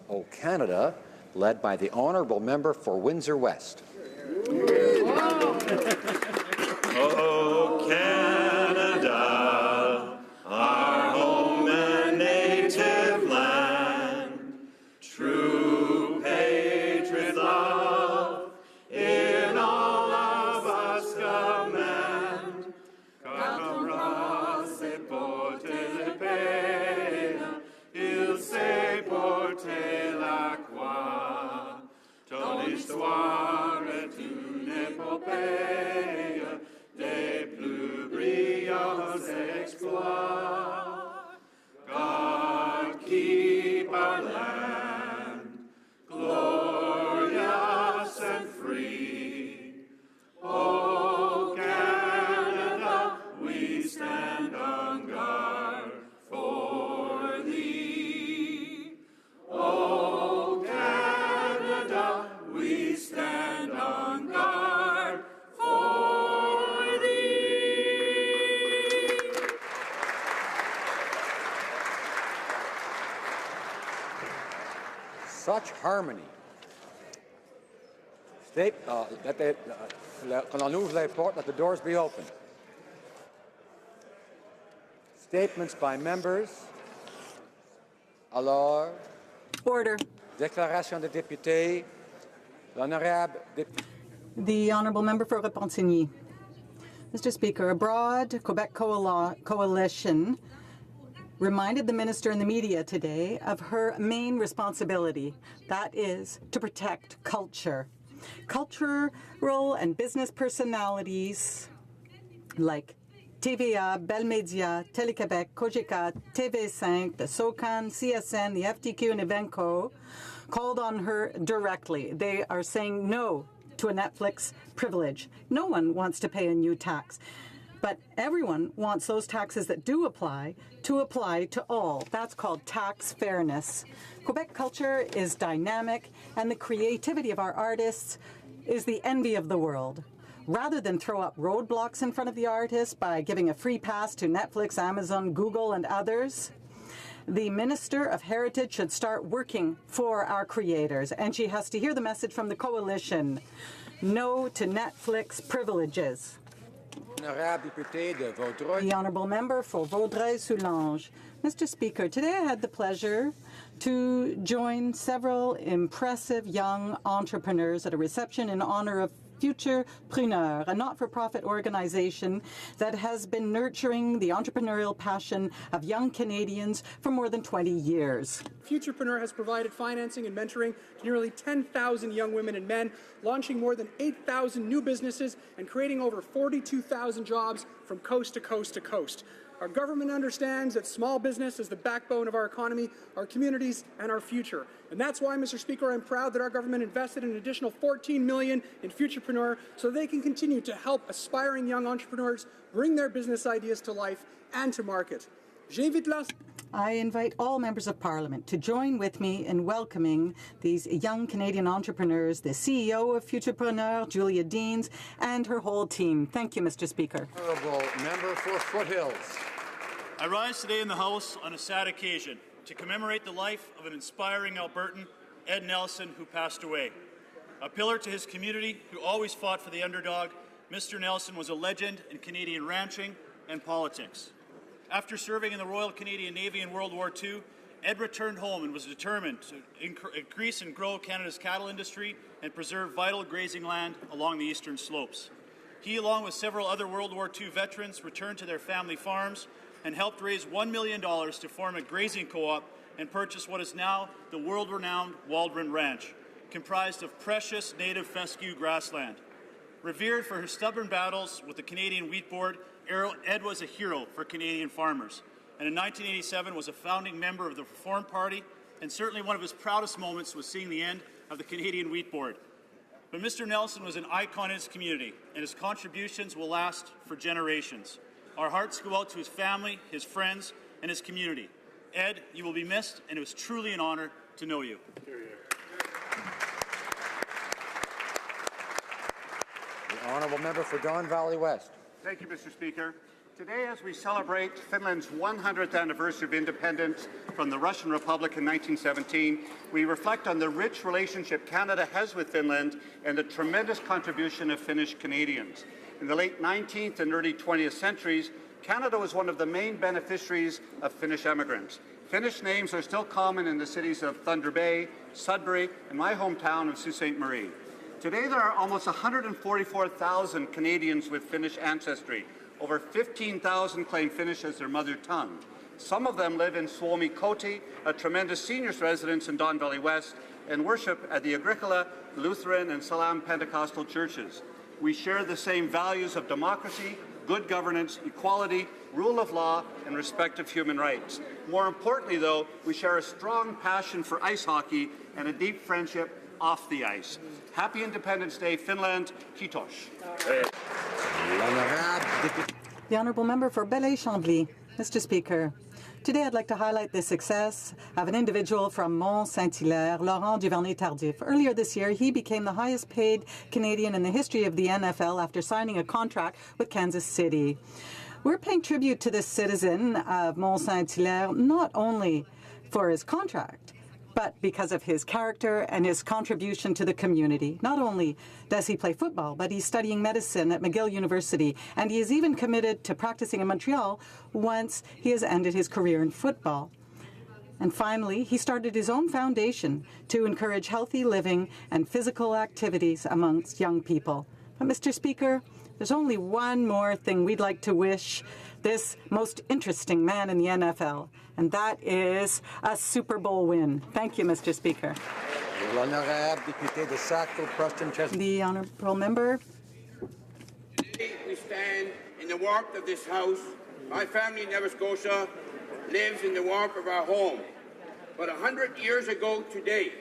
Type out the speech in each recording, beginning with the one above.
of Canada, led by the Honourable Member for Windsor West. Oh, Canada, our home and native land, true patriot love in all of us command. Camarade se porter le pays, il sait porter la croix. Ton histoire est une épopée des plus brillants exploits. God keep our land glorious and free. Oh, Canada, we stand on guard for thee. Oh, Canada, we stand on guard for thee. Such harmony. Que l'on ouvre les portes, let the doors be open. Statements by members. Alors. Order. Déclaration des députés. L'honorable député. The Honourable Member for Repentigny. Mr. Speaker, a broad Quebec coalition reminded the minister and the media today of her main responsibility, that is, to protect culture. Cultural and business personalities like TVA, Bell Media, Télé-Québec, Cogeca, TV5, the SOCAN, CSN, the FTQ, and Evenco called on her directly. They are saying no to a Netflix privilege. No one wants to pay a new tax. But everyone wants those taxes that do apply to all. That's called tax fairness. Quebec culture is dynamic, and the creativity of our artists is the envy of the world. Rather than throw up roadblocks in front of the artists by giving a free pass to Netflix, Amazon, Google, and others, the Minister of Heritage should start working for our creators, and she has to hear the message from the coalition. No to Netflix privileges. The Honourable Member for Vaudreuil-Soulanges. Mr. Speaker, today I had the pleasure to join several impressive young entrepreneurs at a reception in honour of Futurepreneur, a not-for-profit organization that has been nurturing the entrepreneurial passion of young Canadians for more than 20 years. Futurepreneur has provided financing and mentoring to nearly 10,000 young women and men, launching more than 8,000 new businesses and creating over 42,000 jobs from coast to coast to coast. Our government understands that small business is the backbone of our economy, our communities, and our future. And that's why, Mr. Speaker, I'm proud that our government invested an additional $14 million in Futurepreneur so they can continue to help aspiring young entrepreneurs bring their business ideas to life and to market. I invite all members of Parliament to join with me in welcoming these young Canadian entrepreneurs, the CEO of Futurepreneur, Julia Deans, and her whole team. Thank you, Mr. Speaker. Honourable Member for Foothills. I rise today in the House on a sad occasion to commemorate the life of an inspiring Albertan, Ed Nelson, who passed away. A pillar to his community who always fought for the underdog, Mr. Nelson was a legend in Canadian ranching and politics. After serving in the Royal Canadian Navy in World War II, Ed returned home and was determined to increase and grow Canada's cattle industry and preserve vital grazing land along the eastern slopes. He, along with several other World War II veterans, returned to their family farms and helped raise $1 million to form a grazing co-op and purchase what is now the world-renowned Waldron Ranch, comprised of precious native fescue grassland. Revered for his stubborn battles with the Canadian Wheat Board, Ed was a hero for Canadian farmers, and in 1987 was a founding member of the Reform Party, and certainly one of his proudest moments was seeing the end of the Canadian Wheat Board. But Mr. Nelson was an icon in his community, and his contributions will last for generations. Our hearts go out to his family, his friends, and his community. Ed, you will be missed, and it was truly an honour to know you. The Honourable Member for Don Valley West. Thank you, Mr. Speaker. Today, as we celebrate Finland's 100th anniversary of independence from the Russian Republic in 1917, we reflect on the rich relationship Canada has with Finland and the tremendous contribution of Finnish Canadians. In the late 19th and early 20th centuries, Canada was one of the main beneficiaries of Finnish immigrants. Finnish names are still common in the cities of Thunder Bay, Sudbury, and my hometown of Sault Ste. Marie. Today, there are almost 144,000 Canadians with Finnish ancestry. Over 15,000 claim Finnish as their mother tongue. Some of them live in Suomi Koti, a tremendous seniors residence in Don Valley West, and worship at the Agricola, Lutheran, and Salam Pentecostal churches. We share the same values of democracy, good governance, equality, rule of law, and respect of human rights. More importantly, though, we share a strong passion for ice hockey and a deep friendship off the ice. Happy Independence Day, Finland. Kiitos. The Honourable Member for Belleuil-Chambly. Mr. Speaker, today I'd like to highlight the success of an individual from Mont-Saint-Hilaire, Laurent Duvernay-Tardif. Earlier this year, he became the highest paid Canadian in the history of the NFL after signing a contract with Kansas City. We're paying tribute to this citizen of Mont-Saint-Hilaire not only for his contract, but because of his character and his contribution to the community. Not only does he play football, but he's studying medicine at McGill University, and he is even committed to practicing in Montreal once he has ended his career in football. And finally, he started his own foundation to encourage healthy living and physical activities amongst young people. But, Mr. Speaker, there's only one more thing we'd like to wish this most interesting man in the NFL, and that is a Super Bowl win. Thank you, Mr. Speaker. The Honourable Member. Today we stand in the warmth of this House. My family in Nova Scotia lives in the warmth of our home. But 100 years ago today,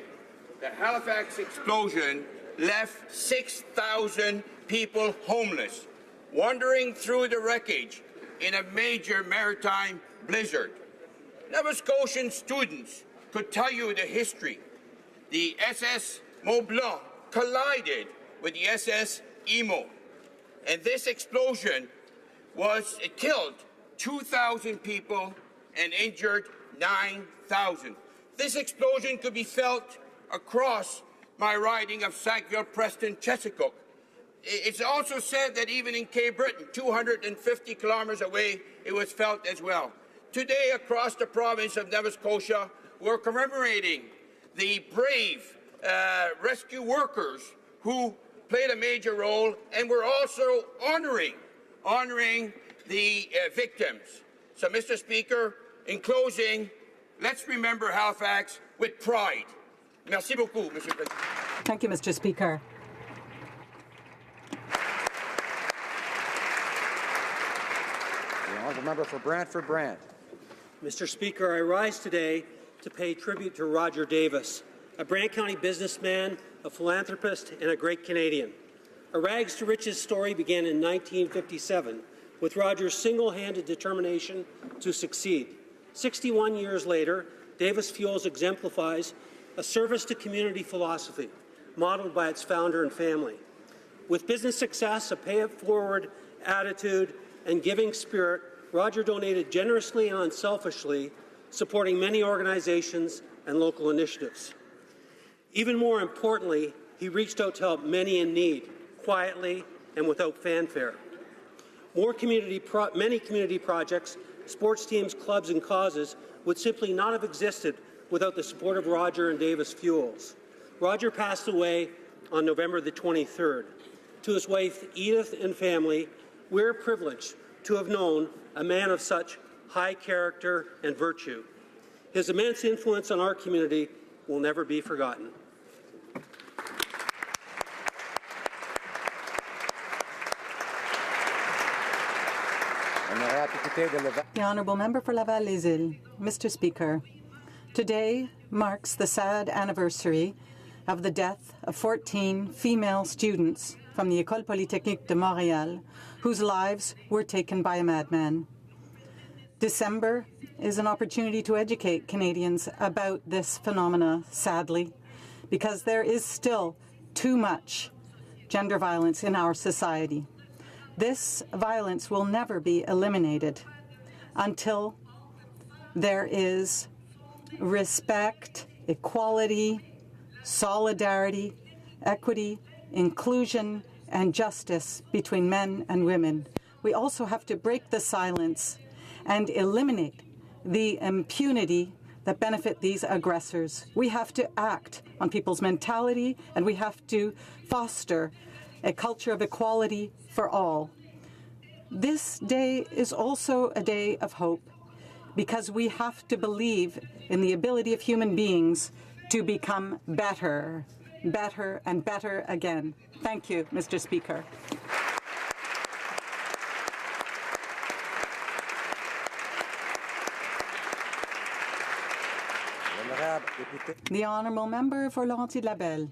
the Halifax explosion left 6,000 people homeless, wandering through the wreckage in a major maritime blizzard. Nova Scotian students could tell you the history. The SS Mont Blanc collided with the SS Imo, and this explosion it killed 2,000 people and injured 9,000. This explosion could be felt across my riding of Sackville-Preston-Chesapeake. It's also said that even in Cape Breton, 250 kilometers away, it was felt as well. Today, across the province of Nova Scotia, we're commemorating the brave rescue workers who played a major role, and we're also honoring the victims. So, Mr. Speaker, in closing, let's remember Halifax with pride. Merci beaucoup, Mr. President. Thank you, Mr. Speaker. The Honourable Member for Brantford-Brant. Mr. Speaker, I rise today to pay tribute to Roger Davis, a Brant County businessman, a philanthropist, and a great Canadian. A rags to riches story began in 1957 with Roger's single-handed determination to succeed. 61 years later, Davis Fuels exemplifies a service-to-community philosophy modeled by its founder and family. With business success, a pay-it-forward attitude, and giving spirit, Roger donated generously and unselfishly, supporting many organizations and local initiatives. Even more importantly, he reached out to help many in need, quietly and without fanfare. Many community projects, sports teams, clubs, and causes would simply not have existed without the support of Roger and Davis Fuels. Roger passed away on November the 23rd. To his wife, Edith, and family, we're privileged to have known a man of such high character and virtue. His immense influence on our community will never be forgotten. The Honourable Member for Laval-les-Îles. Mr. Speaker, today marks the sad anniversary of the death of 14 female students from the École Polytechnique de Montréal, whose lives were taken by a madman. December is an opportunity to educate Canadians about this phenomena, sadly, because there is still too much gender violence in our society. This violence will never be eliminated until there is respect, equality, solidarity, equity, inclusion, and justice between men and women. We also have to break the silence and eliminate the impunity that benefit these aggressors. We have to act on people's mentality, and we have to foster a culture of equality for all. This day is also a day of hope, because we have to believe in the ability of human beings to become better, better and better again. Thank you, Mr. Speaker. The Honourable Member for Laurentides-Labelle.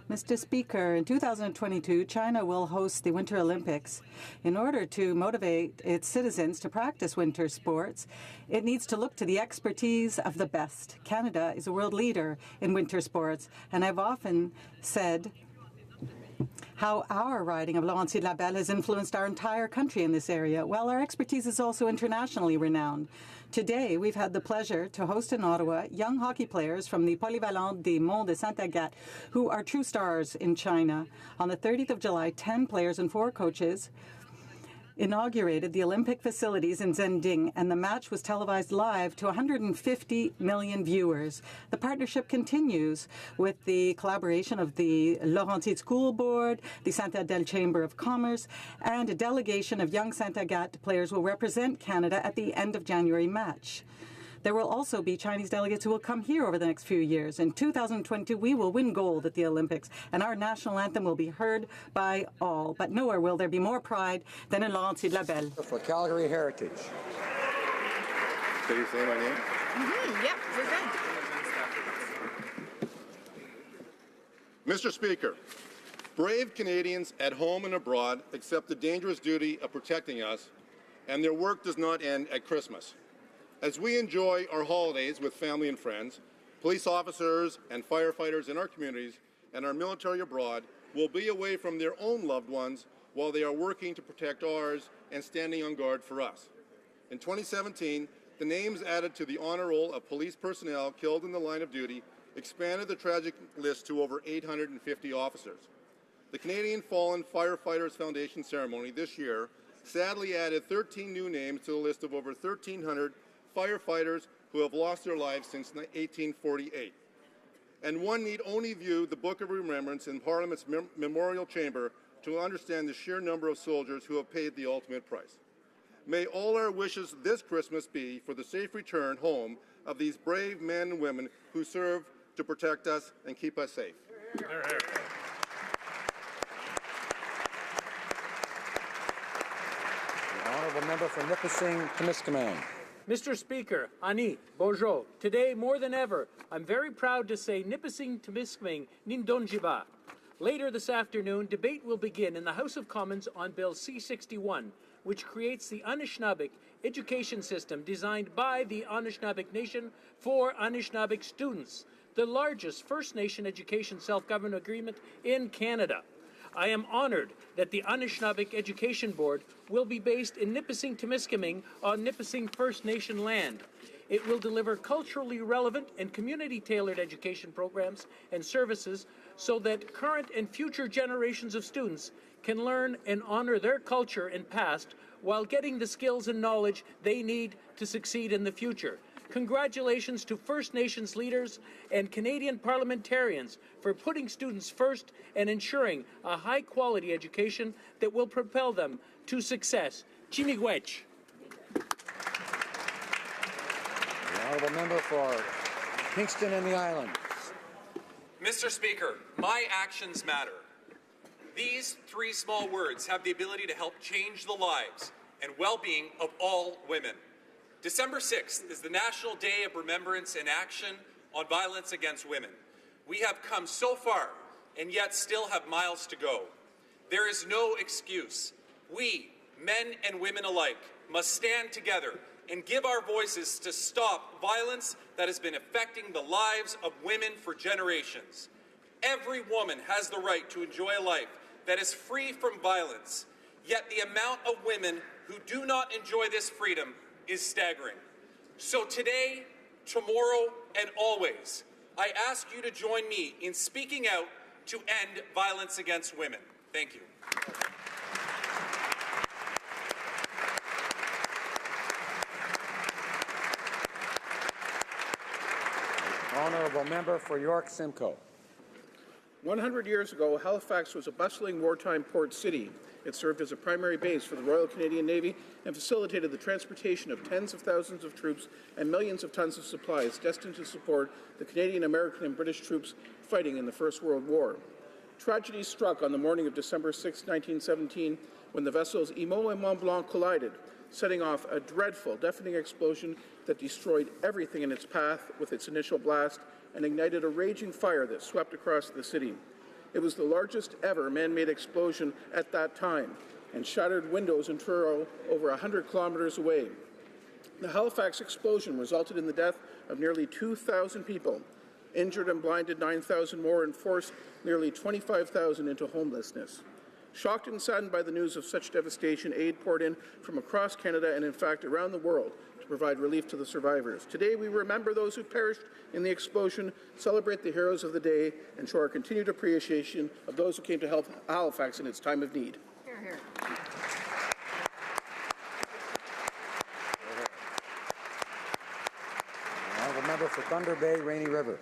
Mr. Speaker, in 2022, China will host the Winter Olympics. In order to motivate its citizens to practice winter sports, it needs to look to the expertise of the best. Canada is a world leader in winter sports, and I've often said how our riding of Laurentides-Labelle has influenced our entire country in this area. Well, our expertise is also internationally renowned. Today, we've had the pleasure to host in Ottawa young hockey players from the Polyvalente des Monts de Sainte-Agathe, who are true stars in China. On the 30th of July, 10 players and 4 coaches inaugurated the Olympic facilities in Zhending, and the match was televised live to 150 million viewers. The partnership continues with the collaboration of the Laurentides School Board, the Sainte-Adèle Chamber of Commerce, and a delegation of young Sainte-Agathe players will represent Canada at the end of January match. There will also be Chinese delegates who will come here over the next few years. In 2022, we will win gold at the Olympics, and our national anthem will be heard by all. But nowhere will there be more pride than in Laurentides-Labelle. For Calgary Heritage. Did you say my name? Yep, we're good. Mr. Speaker, brave Canadians at home and abroad accept the dangerous duty of protecting us, and their work does not end at Christmas. As we enjoy our holidays with family and friends, police officers and firefighters in our communities and our military abroad will be away from their own loved ones while they are working to protect ours and standing on guard for us. In 2017, the names added to the honor roll of police personnel killed in the line of duty expanded the tragic list to over 850 officers. The Canadian Fallen Firefighters Foundation ceremony this year sadly added 13 new names to the list of over 1,300 firefighters who have lost their lives since 1848. And one need only view the Book of Remembrance in Parliament's Memorial Chamber to understand the sheer number of soldiers who have paid the ultimate price. May all our wishes this Christmas be for the safe return home of these brave men and women who serve to protect us and keep us safe. The Honourable Member for Nipissing-Temiskaming. Mr. Speaker, Ani, bonjour. Today, more than ever, I'm very proud to say Nipissing-Temiskaming Nindonjiba. Later this afternoon, debate will begin in the House of Commons on Bill C-61, which creates the Anishinaabeg education system designed by the Anishinaabeg Nation for Anishinaabeg students, the largest First Nation education self-government agreement in Canada. I am honored that the Anishinaabeg Education Board will be based in Nipissing-Temiskaming on Nipissing First Nation land. It will deliver culturally relevant and community-tailored education programs and services so that current and future generations of students can learn and honor their culture and past while getting the skills and knowledge they need to succeed in the future. Congratulations to First Nations leaders and Canadian parliamentarians for putting students first and ensuring a high-quality education that will propel them to success. Chimigwech. The Honourable Member for Kingston and the Islands. Mr. Speaker, my actions matter. These 3 small words have the ability to help change the lives and well-being of all women. December 6th is the National Day of Remembrance and Action on Violence Against Women. We have come so far and yet still have miles to go. There is no excuse. We, men and women alike, must stand together and give our voices to stop violence that has been affecting the lives of women for generations. Every woman has the right to enjoy a life that is free from violence. Yet the amount of women who do not enjoy this freedom is staggering. So today, tomorrow, and always, I ask you to join me in speaking out to end violence against women. Thank you. Honourable member for York Simcoe. 100 years ago, Halifax was a bustling wartime port city. It served as a primary base for the Royal Canadian Navy and facilitated the transportation of tens of thousands of troops and millions of tons of supplies destined to support the Canadian, American, and British troops fighting in the First World War. Tragedy struck on the morning of December 6, 1917, when the vessels Imo and Mont Blanc collided, setting off a dreadful, deafening explosion that destroyed everything in its path with its initial blast and ignited a raging fire that swept across the city. It was the largest ever man-made explosion at that time and shattered windows in Truro over 100 kilometers away. The Halifax explosion resulted in the death of nearly 2,000 people, injured and blinded 9,000 more, and forced nearly 25,000 into homelessness. Shocked and saddened by the news of such devastation, aid poured in from across Canada and, in fact, around the world to provide relief to the survivors. Today, we remember those who perished in the explosion, celebrate the heroes of the day, and show our continued appreciation of those who came to help Halifax in its time of need. Hear, hear. Honourable member for Thunder Bay, Rainy River.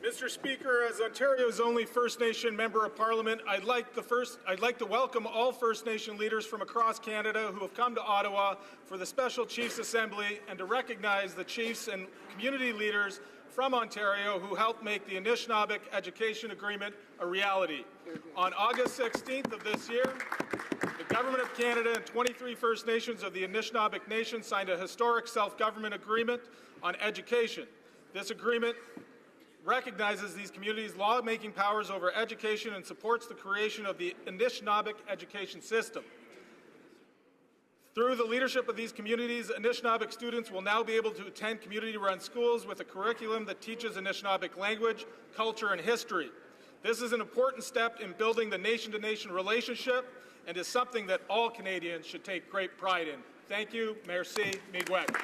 Mr. Speaker, as Ontario's only First Nation Member of Parliament, I'd like to welcome all First Nation leaders from across Canada who have come to Ottawa for the Special Chiefs Assembly and to recognize the chiefs and community leaders from Ontario who helped make the Anishinaabeg Education Agreement a reality. On August 16th of this year, the Government of Canada and 23 First Nations of the Anishinaabeg Nation signed a historic self-government agreement on education. This agreement recognizes these communities' law-making powers over education and supports the creation of the Anishinaabeg education system. Through the leadership of these communities, Anishinaabeg students will now be able to attend community-run schools with a curriculum that teaches Anishinaabeg language, culture, and history. This is an important step in building the nation-to-nation relationship and is something that all Canadians should take great pride in. Thank you. Merci. Miigwech.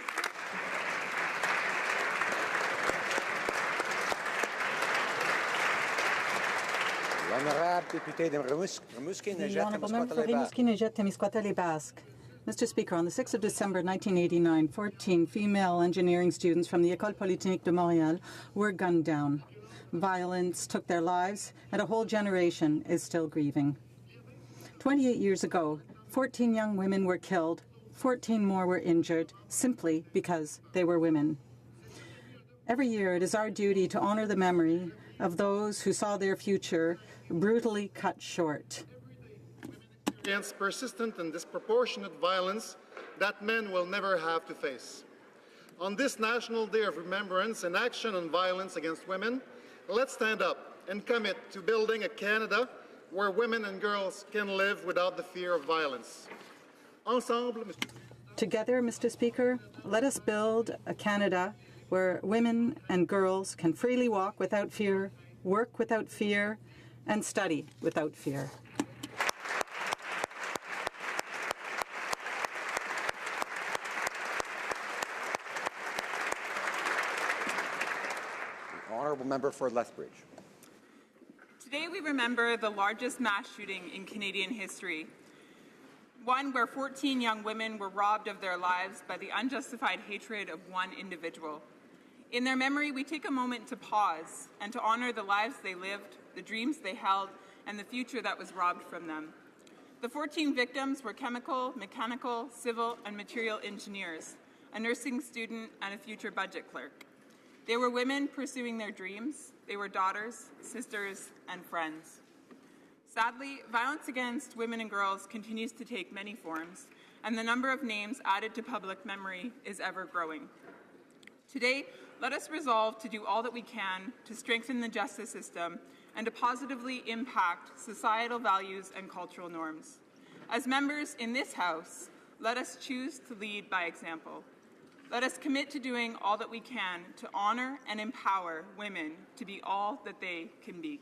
The honourable member for Rimouski-Nejet-Témiscouata-les-Basques. Mr. Speaker, on the 6th of December 1989, 14 female engineering students from the École Polytechnique de Montréal were gunned down. Violence took their lives, and a whole generation is still grieving. 28 years ago, 14 young women were killed, 14 more were injured, simply because they were women. Every year, it is our duty to honour the memory of those who saw their future brutally cut short. Against persistent and disproportionate violence that men will never have to face. On this National Day of Remembrance and Action on Violence Against Women, let's stand up and commit to building a Canada where women and girls can live without the fear of violence. Ensemble, Together, Mr. Speaker, let us build a Canada where women and girls can freely walk without fear, work without fear, and study without fear. The honourable member for Lethbridge. Today we remember the largest mass shooting in Canadian history, one where 14 young women were robbed of their lives by the unjustified hatred of one individual. In their memory, we take a moment to pause and to honour the lives they lived, the dreams they held, and the future that was robbed from them. The 14 victims were chemical, mechanical, civil, and material engineers, a nursing student, and a future budget clerk. They were women pursuing their dreams. They were daughters, sisters, and friends. Sadly, violence against women and girls continues to take many forms, and the number of names added to public memory is ever growing. Today, let us resolve to do all that we can to strengthen the justice system and to positively impact societal values and cultural norms. As members in this House, let us choose to lead by example. Let us commit to doing all that we can to honour and empower women to be all that they can be.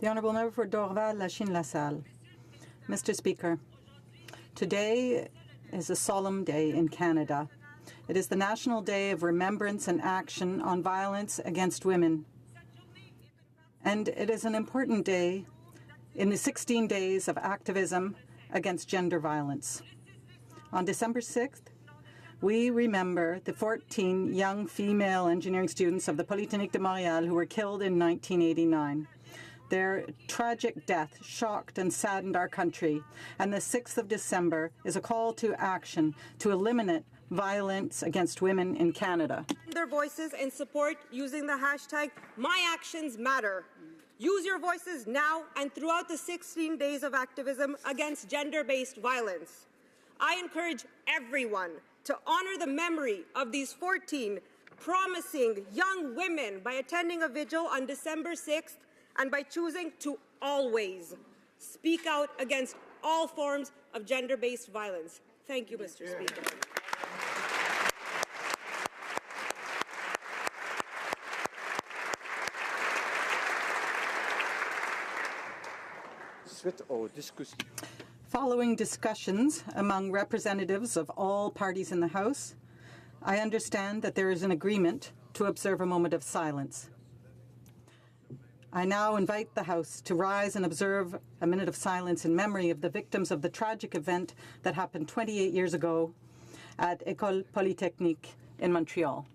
The Honourable Member for Dorval-Lachine-LaSalle. Mr. Speaker, today is a solemn day in Canada. It is the National Day of Remembrance and Action on Violence Against Women. And it is an important day in the 16 days of activism against gender violence. On December 6th, we remember the 14 young female engineering students of the Polytechnique de Montréal who were killed in 1989. Their tragic death shocked and saddened our country, and the 6th of December is a call to action to eliminate violence against women in Canada. Their voices and support using the hashtag #MyActionsMatter. Use your voices now and throughout the 16 days of activism against gender-based violence. I encourage everyone to honor the memory of these 14 promising young women by attending a vigil on December 6th and by choosing to always speak out against all forms of gender-based violence. Thank you, Mr. Speaker. Following discussions among representatives of all parties in the House, I understand that there is an agreement to observe a moment of silence. I now invite the House to rise and observe a minute of silence in memory of the victims of the tragic event that happened 28 years ago at École Polytechnique in Montreal.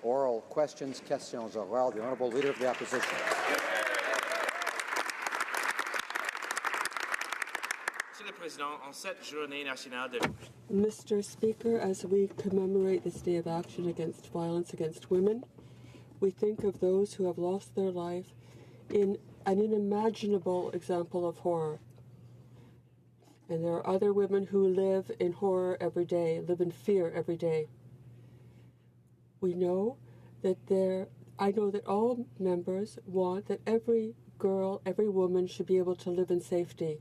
Oral questions, questions orales. The Honourable Leader of the Opposition. Mr. Speaker, as we commemorate this Day of Action against violence against women, we think of those who have lost their life in an unimaginable example of horror. And there are other women who live in horror every day, live in fear every day. We know that I know that all members want that every girl, every woman should be able to live in safety.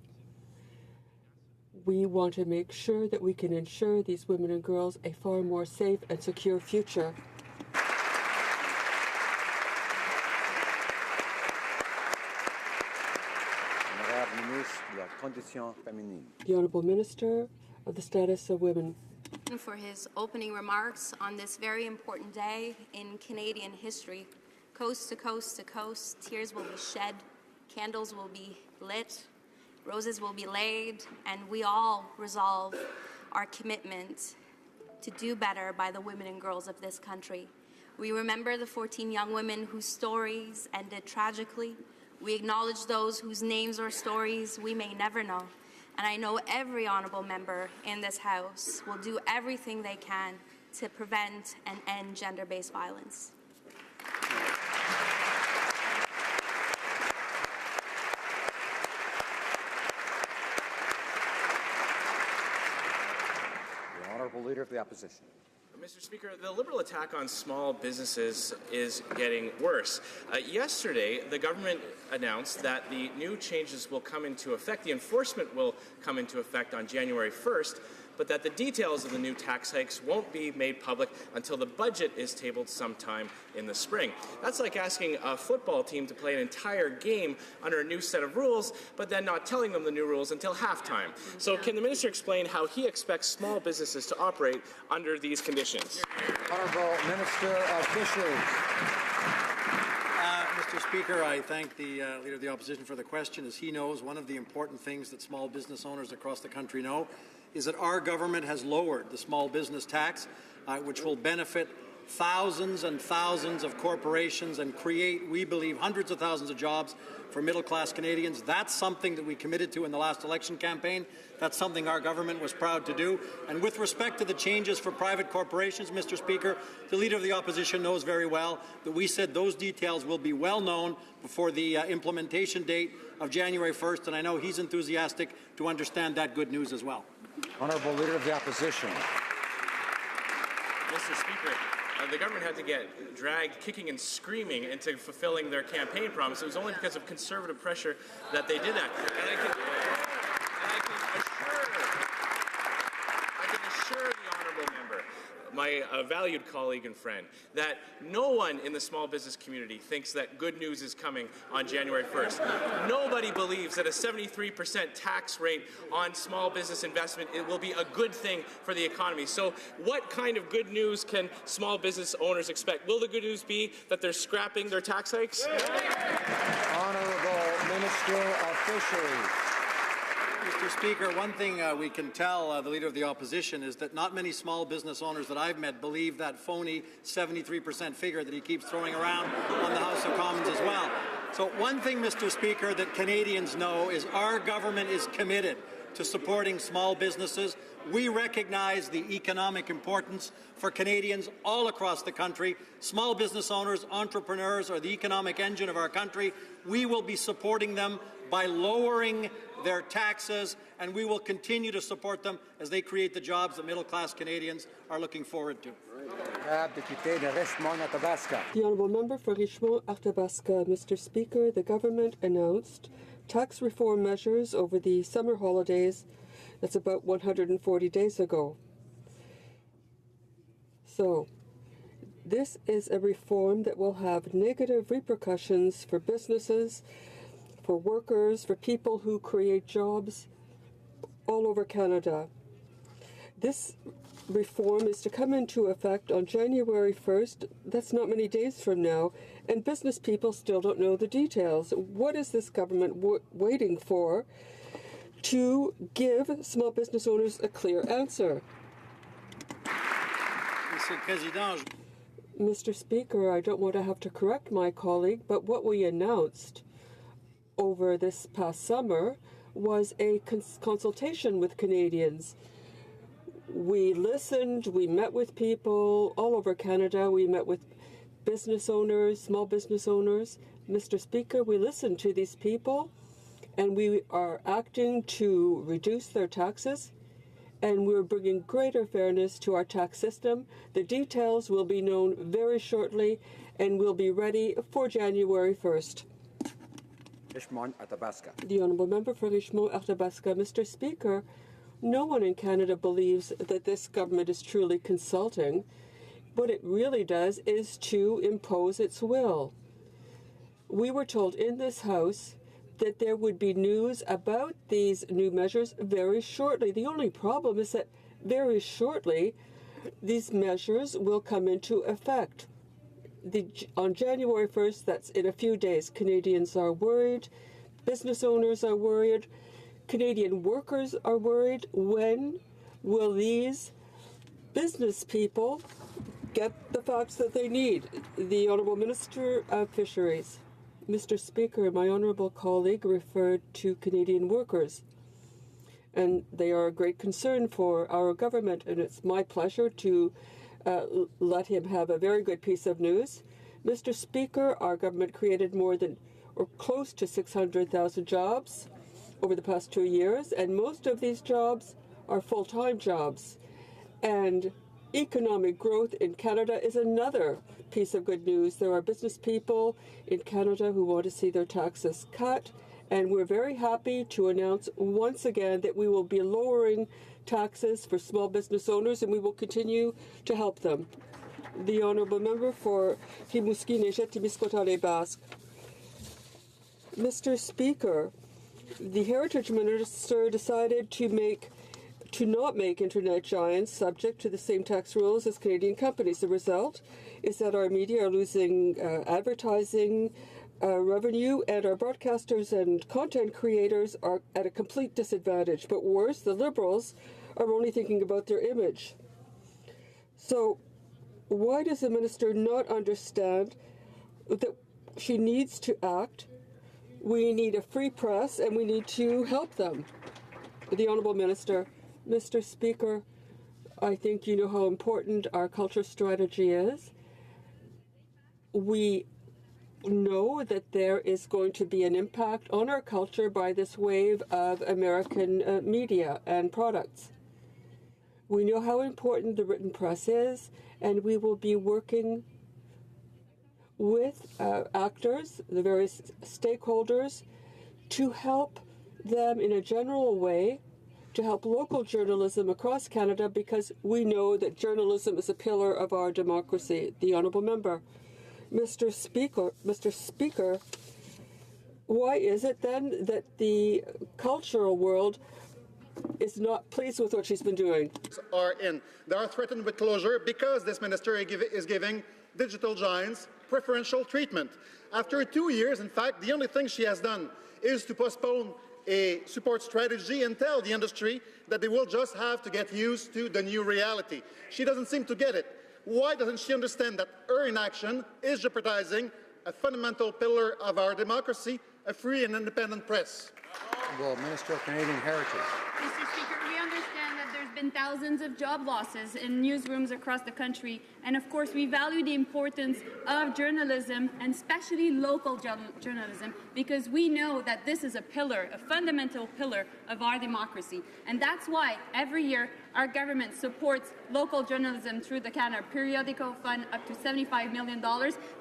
We want to make sure that we can ensure these women and girls a far more safe and secure future. The Honourable Minister of the Status of Women. For his opening remarks on this very important day in Canadian history. Coast to coast to coast, tears will be shed, candles will be lit, roses will be laid, and we all resolve our commitment to do better by the women and girls of this country. We remember the 14 young women whose stories ended tragically. We acknowledge those whose names or stories we may never know. And I know every honourable member in this House will do everything they can to prevent and end gender-based violence. The Honourable Leader of the Opposition. Mr. Speaker, the Liberal attack on small businesses is getting worse. Yesterday, the government announced that the new changes will come into effect. The enforcement will come into effect on January 1st, but that the details of the new tax hikes won't be made public until the budget is tabled sometime in the spring. That's like asking a football team to play an entire game under a new set of rules, but then not telling them the new rules until halftime. So can the minister explain how he expects small businesses to operate under these conditions? Honourable Minister of Fisheries. Mr. Speaker, I thank the Leader of the Opposition for the question. As he knows, one of the important things that small business owners across the country know is that our government has lowered the small business tax, which will benefit thousands and thousands of corporations and create, we believe, hundreds of thousands of jobs for middle-class Canadians. That's something that we committed to in the last election campaign. That's something our government was proud to do. And with respect to the changes for private corporations, Mr. Speaker, the Leader of the Opposition knows very well that we said those details will be well known before the implementation date of January 1st, and I know he's enthusiastic to understand that good news as well. Honourable Leader of the Opposition. Mr. Speaker, the government had to get dragged kicking and screaming into fulfilling their campaign promise. It was only because of conservative pressure that they did that. And I can assure the honourable member, my valued colleague and friend, that no one in the small business community thinks that good news is coming on January 1st. Nobody believes that a 73% tax rate on small business investment will be a good thing for the economy. So what kind of good news can small business owners expect? Will the good news be that they're scrapping their tax hikes? Honourable Minister of Fisheries. Mr. Speaker, one thing we can tell the Leader of the Opposition is that not many small business owners that I've met believe that phony 73% figure that he keeps throwing around on the House of Commons as well. So one thing, Mr. Speaker, that Canadians know is our government is committed to supporting small businesses. We recognize the economic importance for Canadians all across the country. Small business owners, entrepreneurs are the economic engine of our country. We will be supporting them by lowering their taxes, and we will continue to support them as they create the jobs that middle-class Canadians are looking forward to. The Honourable Member for Richmond-Arthabasca. Mr. Speaker, the government announced tax reform measures over the summer holidays. That's about 140 days ago. So, this is a reform that will have negative repercussions for businesses, for workers, for people who create jobs all over Canada. This reform is to come into effect on January 1st. That's not many days from now, and business people still don't know the details. What is this government waiting for to give small business owners a clear answer? Mr. Speaker, I don't want to have to correct my colleague, but what we announced over this past summer was a consultation with Canadians. We listened, we met with people all over Canada, we met with business owners, small business owners. Mr. Speaker, we listened to these people and we are acting to reduce their taxes, and we're bringing greater fairness to our tax system. The details will be known very shortly and will be ready for January 1st. The Honourable Member for Richmond-Arthabasca. Mr. Speaker, no one in Canada believes that this government is truly consulting. What it really does is to impose its will. We were told in this House that there would be news about these new measures very shortly. The only problem is that very shortly these measures will come into effect. On January 1st, that's in a few days, Canadians are worried, business owners are worried, Canadian workers are worried. When will these business people get the facts that they need? The Honourable Minister of Fisheries. Mr. Speaker, my honourable colleague referred to Canadian workers, and they are a great concern for our government, and it's my pleasure to let him have a very good piece of news. Mr. Speaker, our government created more than or close to 600,000 jobs over the past 2 years, and most of these jobs are full-time jobs. And economic growth in Canada is another piece of good news. There are business people in Canada who want to see their taxes cut, And we're very happy to announce once again that we will be lowering taxes for small business owners, and we will continue to help them. The Honourable Member for Rimouski-Neigette-Témiscouata-les-Basques. Mr. Speaker, the Heritage Minister decided to not make internet giants subject to the same tax rules as Canadian companies. The result is that our media are losing advertising revenue, and our broadcasters and content creators are at a complete disadvantage. But worse, the Liberals are only thinking about their image. So why does the minister not understand that she needs to act? We need a free press, and we need to help them. The Honourable Minister. Mr. Speaker, I think you know how important our culture strategy is. We know that there is going to be an impact on our culture by this wave of American media and products. We know how important the written press is, and we will be working with actors, the various stakeholders, to help them in a general way, to help local journalism across Canada, because we know that journalism is a pillar of our democracy. The Honourable Member. Mr. Speaker, why is it then that the cultural world is not pleased with what she's been doing? They are threatened with closure because this minister is giving digital giants preferential treatment. After 2 years, in fact, the only thing she has done is to postpone a support strategy and tell the industry that they will just have to get used to the new reality. She doesn't seem to get it. Why doesn't she understand that her inaction is jeopardizing a fundamental pillar of our democracy, a free and independent press? Well, Minister of Canadian Heritage. Mr. Speaker, we understand that there's been thousands of job losses in newsrooms across the country, and of course we value the importance of journalism, and especially local journalism, because we know that this is a pillar, a fundamental pillar of our democracy. And that's why every year our government supports local journalism through the Canada Periodical Fund up to $75 million.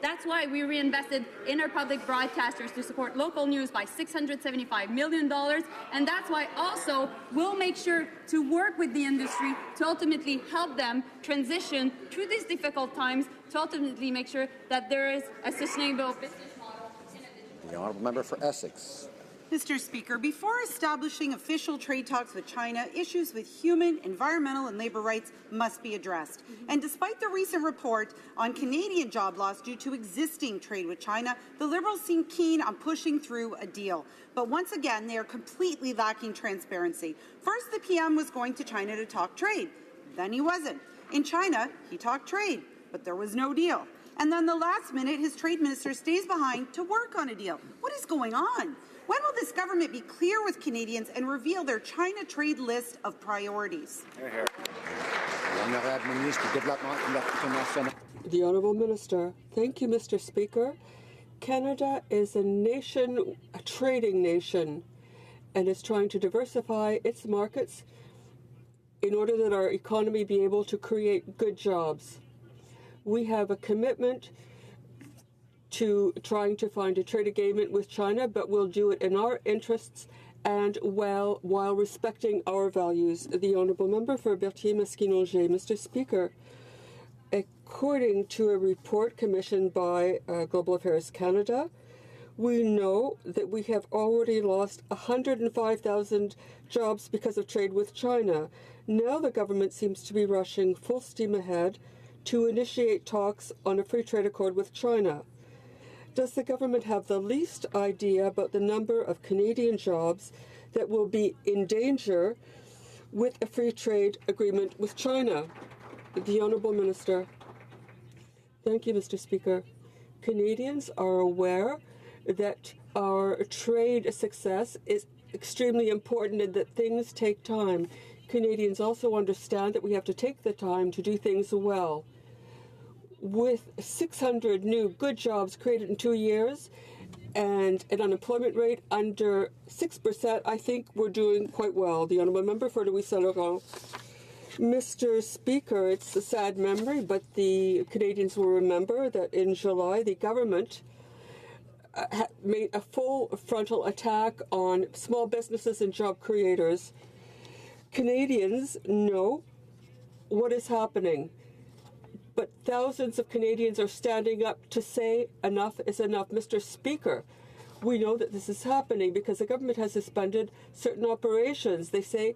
That's why we reinvested in our public broadcasters to support local news by $675 million. And that's why also we'll make sure to work with the industry to ultimately help them transition through these difficult times, to ultimately make sure that there is a sustainable business model. The Honourable Member for Essex. Mr. Speaker, before establishing official trade talks with China, issues with human, environmental and labour rights must be addressed. And despite the recent report on Canadian job loss due to existing trade with China, the Liberals seem keen on pushing through a deal. But once again, they are completely lacking transparency. First, the PM was going to China to talk trade. Then he wasn't. In China, he talked trade, but there was no deal. And then the last minute, his trade minister stays behind to work on a deal. What is going on? When will this government be clear with Canadians and reveal their China trade list of priorities? The Honourable Minister. Thank you, Mr. Speaker. Canada is a nation, a trading nation, and is trying to diversify its markets in order that our economy be able to create good jobs. We have a commitment to trying to find a trade agreement with China, but we'll do it in our interests and while respecting our values. The Honourable Member for Berthier-Masquinongé. Mr. Speaker, according to a report commissioned by Global Affairs Canada, we know that we have already lost 105,000 jobs because of trade with China. Now the government seems to be rushing full steam ahead to initiate talks on a free trade accord with China. Does the government have the least idea about the number of Canadian jobs that will be in danger with a free trade agreement with China? The Honourable Minister. Thank you, Mr. Speaker. Canadians are aware that our trade success is extremely important and that things take time. Canadians also understand that we have to take the time to do things well. With 600 new good jobs created in 2 years and an unemployment rate under 6%, I think we're doing quite well. The Honourable Member for Louis-Saint-Laurent. Mr. Speaker, it's a sad memory, but the Canadians will remember that in July the government made a full frontal attack on small businesses and job creators. Canadians know what is happening, but thousands of Canadians are standing up to say enough is enough. Mr. Speaker, we know that this is happening because the government has suspended certain operations. They say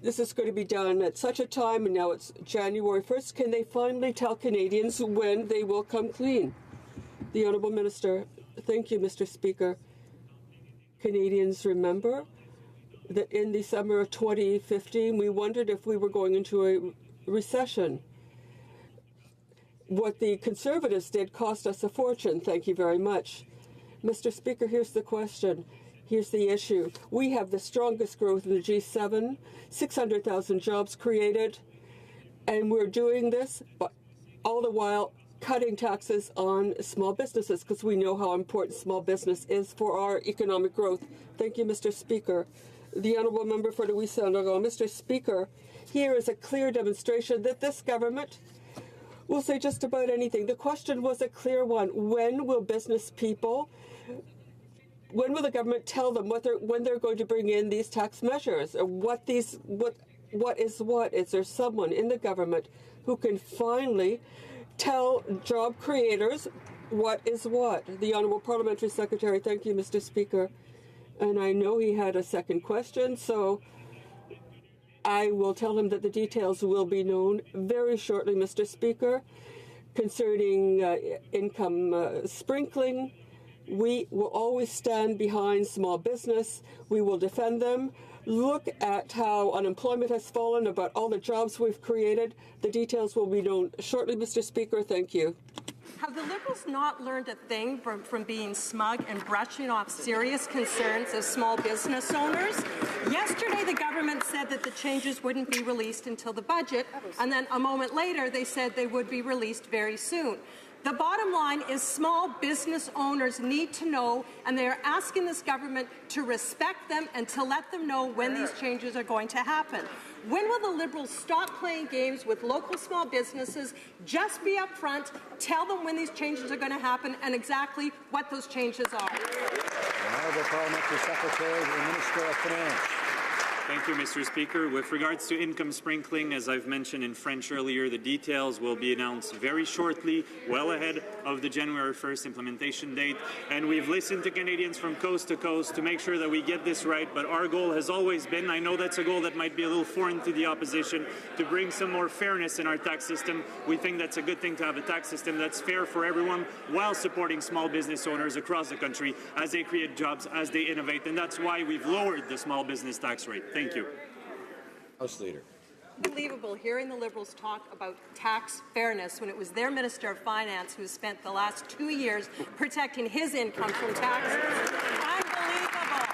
this is going to be done at such a time, and now it's January 1st. Can they finally tell Canadians when they will come clean? The Honourable Minister. Thank you, Mr. Speaker. Canadians remember that in the summer of 2015, we wondered if we were going into a recession. What the Conservatives did cost us a fortune. Thank you very much. Mr. Speaker, here's the question. Here's the issue. We have the strongest growth in the G7, 600,000 jobs created, and we're doing this, but all the while cutting taxes on small businesses because we know how important small business is for our economic growth. Thank you, Mr. Speaker. The Honourable Member for Louis Saint-Laurent. Mr. Speaker, here is a clear demonstration that this government will say just about anything. The question was a clear one. When will business people, when will the government tell them when they're going to bring in these tax measures? Or what is what? Is there someone in the government who can finally tell job creators what is what? The Honourable Parliamentary Secretary. Thank you, Mr. Speaker. And I know he had a second question, so I will tell him that the details will be known very shortly, Mr. Speaker. Concerning income sprinkling, we will always stand behind small business. We will defend them. Look at how unemployment has fallen, about all the jobs we've created. The details will be known shortly, Mr. Speaker. Thank you. Have the Liberals not learned a thing from being smug and brushing off serious concerns of small business owners? Yesterday, the government said that the changes wouldn't be released until the budget, and then a moment later, they said they would be released very soon. The bottom line is small business owners need to know, and they are asking this government to respect them and to let them know when these changes are going to happen. When will the Liberals stop playing games with local small businesses? Just be upfront, tell them when these changes are going to happen and exactly what those changes are. Honourable Parliamentary Secretary to the Minister of Finance. Thank you, Mr. Speaker. With regards to income sprinkling, as I've mentioned in French earlier, the details will be announced very shortly, well ahead of the January 1st implementation date. And we've listened to Canadians from coast to coast to make sure that we get this right. But our goal has always been, I know that's a goal that might be a little foreign to the opposition, to bring some more fairness in our tax system. We think that's a good thing to have a tax system that's fair for everyone while supporting small business owners across the country as they create jobs, as they innovate. And that's why we've lowered the small business tax rate. Thank you. House Leader. Unbelievable hearing the Liberals talk about tax fairness when it was their Minister of Finance who spent the last 2 years protecting his income from taxes. Unbelievable.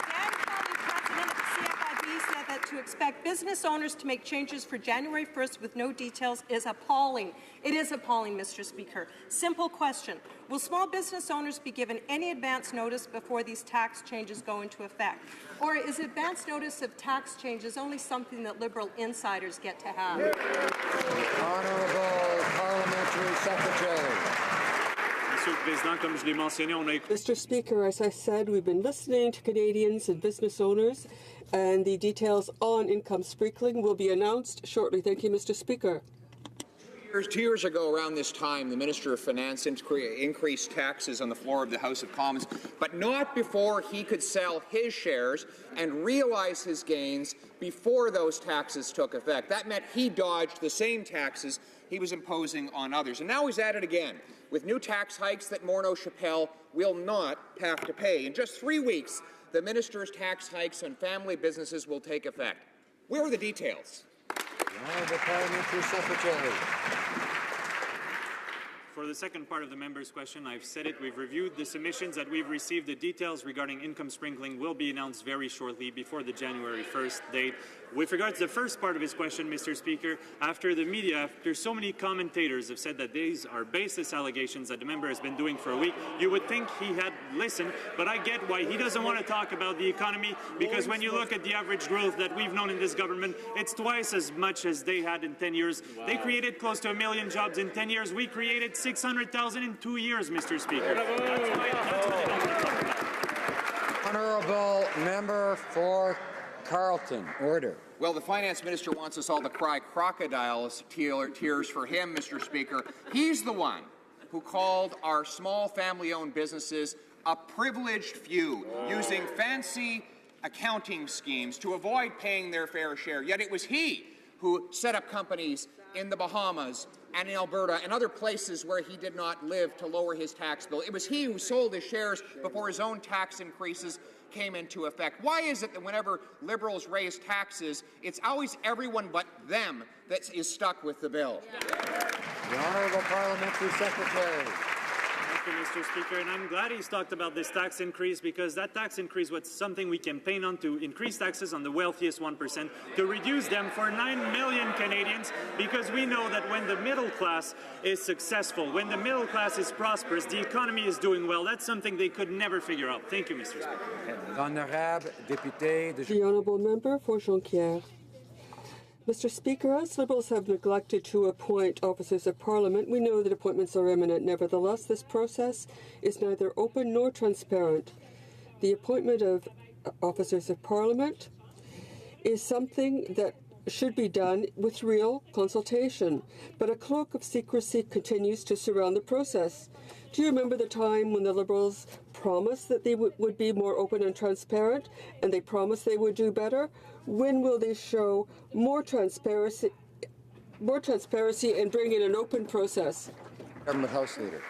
Dan Kelly, President of the CFIB, said that to expect business owners to make changes for January 1st with no details is appalling. It is appalling, Mr. Speaker. Simple question. Will small business owners be given any advance notice before these tax changes go into effect? Or is advance notice of tax changes only something that Liberal insiders get to have? Honourable Parliamentary Secretary. Mr. Speaker, as I said, we've been listening to Canadians and business owners, and the details on income sprinkling will be announced shortly. Thank you, Mr. Speaker. 2 years ago, around this time, the Minister of Finance increased taxes on the floor of the House of Commons, but not before he could sell his shares and realize his gains before those taxes took effect. That meant he dodged the same taxes he was imposing on others. And now he's at it again, with new tax hikes that Morneau Chappelle will not have to pay. In just 3 weeks, the Minister's tax hikes on family businesses will take effect. Where are the details? Honourable Parliamentary Secretary. For the second part of the member's question, I've said it. We've reviewed the submissions that we've received. The details regarding income sprinkling will be announced very shortly before the January 1st date. With regards to the first part of his question, Mr. Speaker, after the media, after so many commentators have said that these are baseless allegations that the member has been doing for a week, you would think he had listened, but I get why he doesn't want to talk about the economy, because when you look at the average growth that we've known in this government, it's twice as much as they had in 10 years. Wow. They created close to 1 million jobs in 10 years. We created 600,000 in 2 years, Mr. Speaker. That's what they don't want to talk about. Honourable member for Carleton. Order. Well, the finance minister wants us all to cry crocodiles tears for him, Mr. Speaker. He's the one who called our small family-owned businesses a privileged few, using fancy accounting schemes to avoid paying their fair share. Yet it was he who set up companies in the Bahamas and in Alberta and other places where he did not live to lower his tax bill. It was he who sold his shares before his own tax increases came into effect. Why is it that whenever Liberals raise taxes, it's always everyone but them that is stuck with the bill? The Honourable Parliamentary Secretary. Thank you, Mr. Speaker, and I'm glad he's talked about this tax increase, because that tax increase was something we campaigned on, to increase taxes on the wealthiest 1%, to reduce them for 9 million Canadians, because we know that when the middle class is successful, when the middle class is prosperous, the economy is doing well. That's something they could never figure out. Thank you, Mr. Speaker. L'honorable député de... The honourable member for Jonquière. Mr. Speaker, as Liberals have neglected to appoint officers of Parliament, we know that appointments are imminent. Nevertheless, this process is neither open nor transparent. The appointment of officers of Parliament is something that should be done with real consultation, but a cloak of secrecy continues to surround the process. Do you remember the time when the Liberals promised that they would be more open and transparent, and they promised they would do better? When will they show more transparency and bring in an open process? Government House Leader.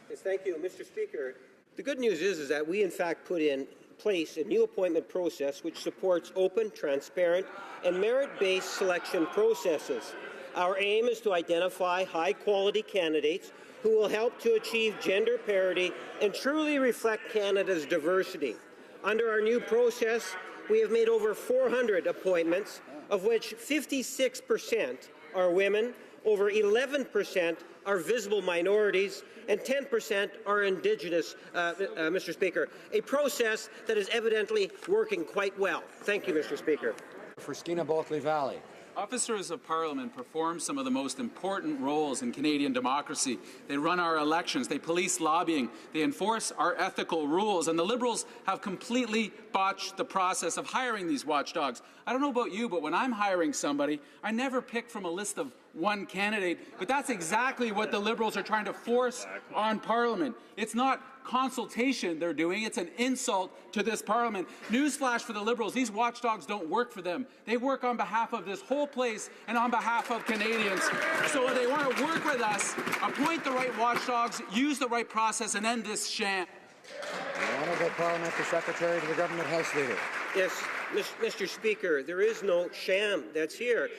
Yes, thank you, Mr. Speaker. The good news is that we, in fact, put in place a new appointment process which supports open, transparent, and merit-based selection processes. Our aim is to identify high-quality candidates who will help to achieve gender parity and truly reflect Canada's diversity. Under our new process, we have made over 400 appointments, of which 56% are women, over 11% are visible minorities, and 10% are Indigenous, Mr. Speaker. A process that is evidently working quite well. Thank you, Mr. Speaker. For Skeena-Bulkley Valley. Officers of Parliament perform some of the most important roles in Canadian democracy. They run our elections, they police lobbying, they enforce our ethical rules, and the Liberals have completely botched the process of hiring these watchdogs. I don't know about you, but when I'm hiring somebody, I never pick from a list of one candidate, but that's exactly what the Liberals are trying to force on Parliament. It's not consultation they're doing, it's an insult to this Parliament. Newsflash for the Liberals, these watchdogs don't work for them. They work on behalf of this whole place and on behalf of Canadians. So if they want to work with us, appoint the right watchdogs, use the right process, and end this sham. The Honourable Parliamentary Secretary to the Government House Leader. Yes, Mr. Speaker, there is no sham that's here.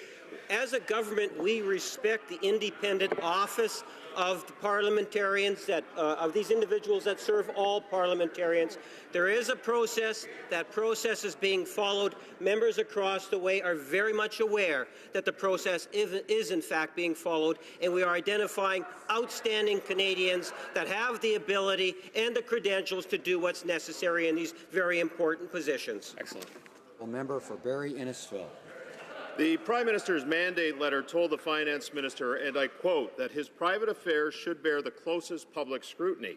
As a government, we respect the independent office of the parliamentarians, of these individuals that serve all parliamentarians. There is a process. That process is being followed. Members across the way are very much aware that the process is in fact being followed, and we are identifying outstanding Canadians that have the ability and the credentials to do what's necessary in these very important positions. Excellent. Member for Barrie Innisfil. The Prime Minister's mandate letter told the Finance Minister, and I quote, that his private affairs should bear the closest public scrutiny.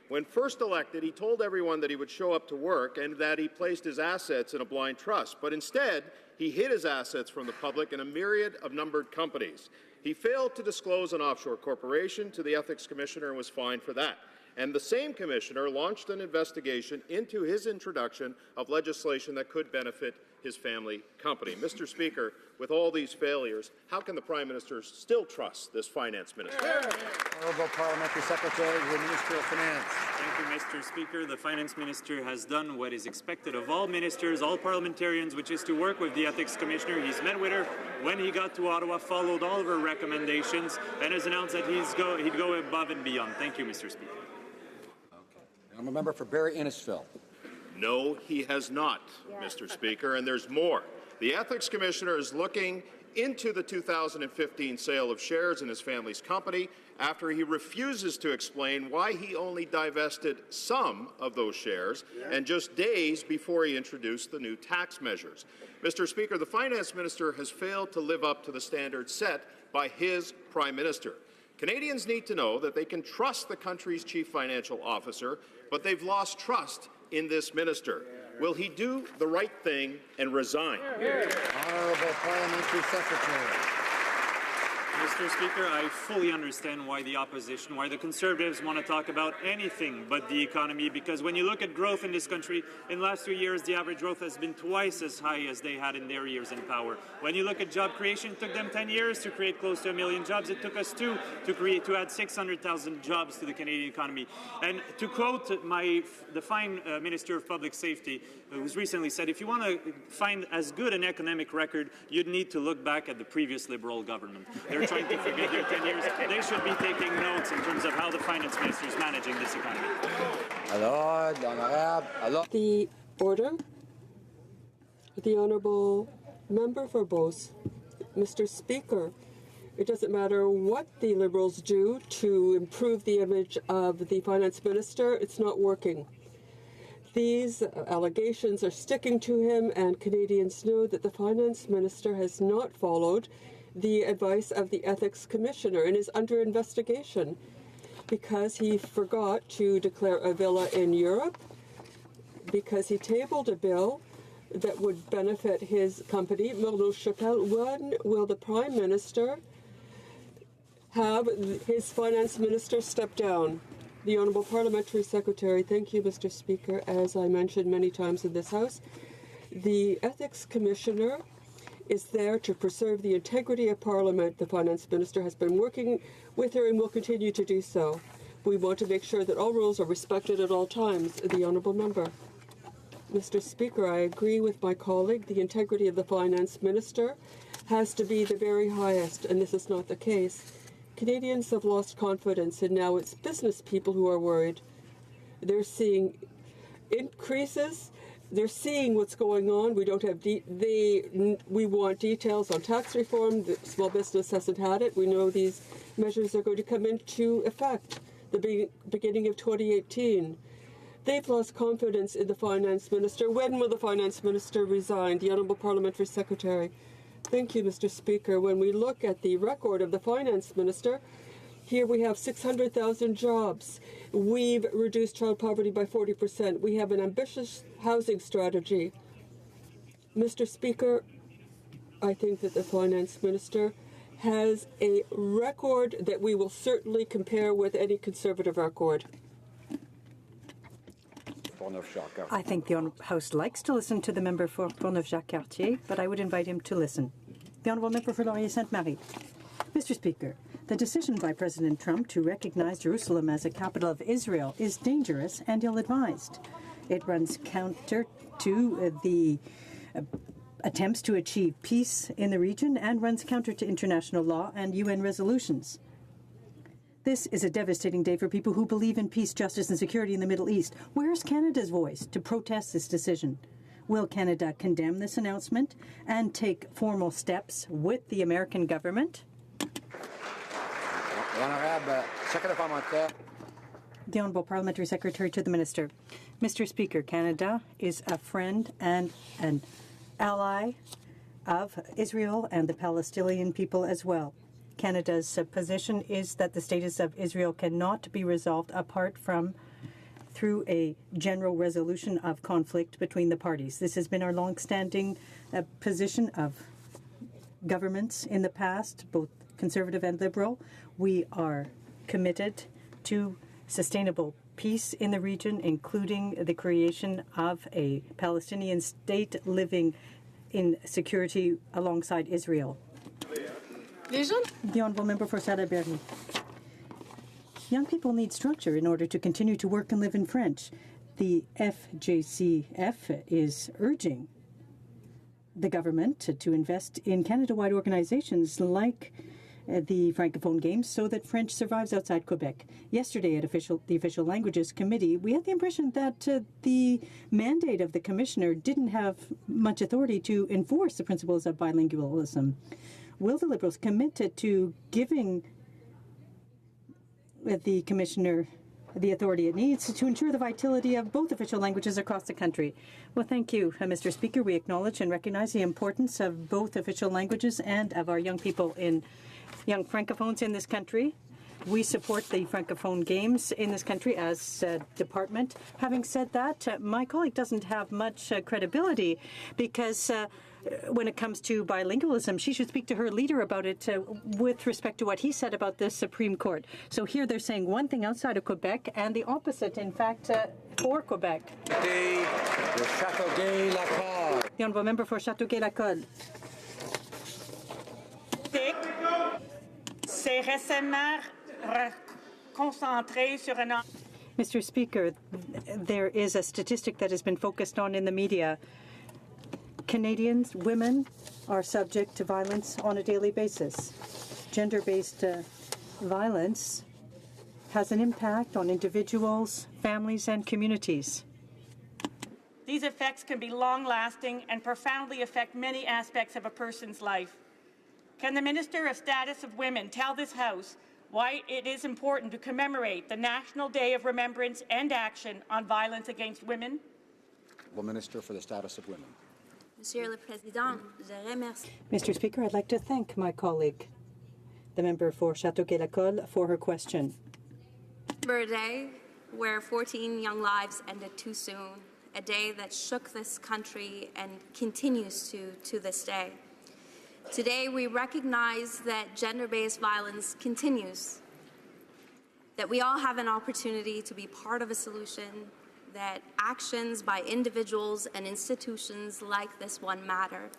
When first elected, he told everyone that he would show up to work and that he placed his assets in a blind trust. But instead, he hid his assets from the public in a myriad of numbered companies. He failed to disclose an offshore corporation to the Ethics Commissioner and was fined for that. And the same commissioner launched an investigation into his introduction of legislation that could benefit his family company. Mr. Speaker, with all these failures, how can the Prime Minister still trust this Finance Minister? Honourable Parliamentary Secretary to the Minister of Finance. Thank you, Mr. Speaker. The Finance Minister has done what is expected of all ministers, all parliamentarians, which is to work with the Ethics Commissioner. He's met with her when he got to Ottawa, followed all of her recommendations, and has announced that he'd go above and beyond. Thank you, Mr. Speaker. I'm a member for Barrie Innisfil. No, he has not, Mr. Speaker, and there's more. The Ethics Commissioner is looking into the 2015 sale of shares in his family's company after he refuses to explain why he only divested some of those shares and just days before he introduced the new tax measures. Mr. Speaker, the Finance Minister has failed to live up to the standards set by his Prime Minister. Canadians need to know that they can trust the country's chief financial officer, but they've lost trust in this minister. Will he do the right thing and resign? Honourable Parliamentary Secretary. Mr. Speaker, I fully understand why the opposition, why the Conservatives want to talk about anything but the economy, because when you look at growth in this country, in the last 3 years, the average growth has been twice as high as they had in their years in power. When you look at job creation, it took them 10 years to create close to 1 million jobs. It took us 2 to add 600,000 jobs to the Canadian economy. And to quote the fine Minister of Public Safety, who's recently said, if you want to find as good an economic record, you'd need to look back at the previous Liberal government. They're trying to forget their 10 years. They should be taking notes in terms of how the finance minister is managing this economy. The order. The Honourable Member for Beauce. Mr. Speaker, it doesn't matter what the Liberals do to improve the image of the finance minister, it's not working. These allegations are sticking to him, and Canadians know that the finance minister has not followed the advice of the Ethics Commissioner and is under investigation because he forgot to declare a villa in Europe, because he tabled a bill that would benefit his company, Murdo Chappelle. When will the Prime Minister have his finance minister step down? The Honourable Parliamentary Secretary. Thank you, Mr. Speaker. As I mentioned many times in this House, the Ethics Commissioner is there to preserve the integrity of Parliament. The Finance Minister has been working with her and will continue to do so. We want to make sure that all rules are respected at all times. The Honourable Member. Mr. Speaker, I agree with my colleague. The integrity of the Finance Minister has to be the very highest, and this is not the case. Canadians have lost confidence, and now it's business people who are worried. They're seeing increases. They're seeing what's going on. We don't have we want details on tax reform. The small business hasn't had it. We know these measures are going to come into effect the beginning of 2018. They've lost confidence in the finance minister. When will the finance minister resign? The Honourable Parliamentary Secretary. Thank you, Mr. Speaker. When we look at the record of the finance minister, here we have 600,000 jobs. We've reduced child poverty by 40%. We have an ambitious housing strategy. Mr. Speaker, I think that the finance minister has a record that we will certainly compare with any Conservative record. I think the House likes to listen to the member for Portneuf-Jacques-Cartier, but I would invite him to listen. The Honourable Member for Laurier-Sainte-Marie. Mr. Speaker, the decision by President Trump to recognize Jerusalem as a capital of Israel is dangerous and ill-advised. It runs counter to the attempts to achieve peace in the region and runs counter to international law and UN resolutions. This is a devastating day for people who believe in peace, justice, and security in the Middle East. Where is Canada's voice to protest this decision? Will Canada condemn this announcement and take formal steps with the American government? The Honourable Parliamentary Secretary to the Minister. Mr. Speaker, Canada is a friend and an ally of Israel and the Palestinian people as well. Canada's position is that the status of Israel cannot be resolved apart from through a general resolution of conflict between the parties. This has been our long-standing position of governments in the past, both Conservative and Liberal. We are committed to sustainable peace in the region, including the creation of a Palestinian state living in security alongside Israel. The Honourable Member for Salaberry. Young people need structure in order to continue to work and live in French. The FJCF is urging the government to invest in Canada-wide organizations like the Francophone Games so that French survives outside Quebec. Yesterday at the Official Languages Committee, we had the impression that the mandate of the Commissioner didn't have much authority to enforce the principles of bilingualism. Will the Liberals commit to giving the Commissioner the authority it needs to ensure the vitality of both official languages across the country? Well, thank you, Mr. Speaker. We acknowledge and recognize the importance of both official languages and of our young people young Francophones in this country. We support the Francophone Games in this country as a department. Having said that, my colleague doesn't have much credibility because when it comes to bilingualism, she should speak to her leader about it with respect to what he said about the Supreme Court. So here they're saying one thing outside of Quebec and the opposite, in fact, for Quebec. The Châteauguay-Lacolle. The honourable member for Châteauguay-Lacolle. C'est récemment concentré sur un... Mr. Speaker, there is a statistic that has been focused on in the media. Canadians, women, are subject to violence on a daily basis. Gender-based violence has an impact on individuals, families, and communities. These effects can be long-lasting and profoundly affect many aspects of a person's life. Can the Minister of Status of Women tell this House why it is important to commemorate the National Day of Remembrance and Action on Violence Against Women? The Minister for the Status of Women. Monsieur le Président, je remercie. Mr. Speaker, I'd like to thank my colleague, the member for Châteauguay-Lacolle, for her question. For a day where 14 young lives ended too soon, a day that shook this country and continues to this day. Today, we recognize that gender-based violence continues, that we all have an opportunity to be part of a solution, that actions by individuals and institutions like this one matter.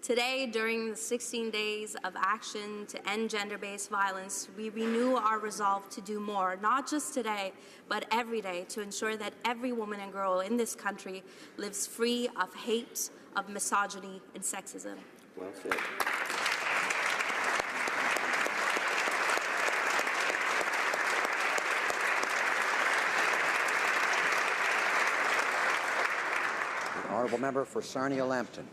Today, during the 16 days of action to end gender-based violence, we renew our resolve to do more, not just today, but every day, to ensure that every woman and girl in this country lives free of hate, of misogyny, and sexism. Well said. The honourable member for Sarnia-Lambton.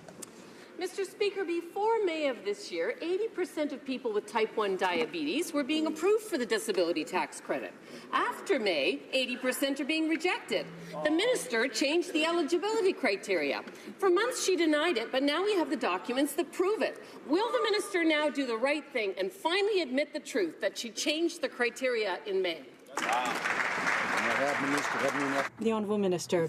Mr. Speaker, before May of this year, 80% of people with type 1 diabetes were being approved for the disability tax credit. After May, 80% are being rejected. The minister changed the eligibility criteria. For months she denied it, but now we have the documents that prove it. Will the minister now do the right thing and finally admit the truth that she changed the criteria in May? The Honourable Minister.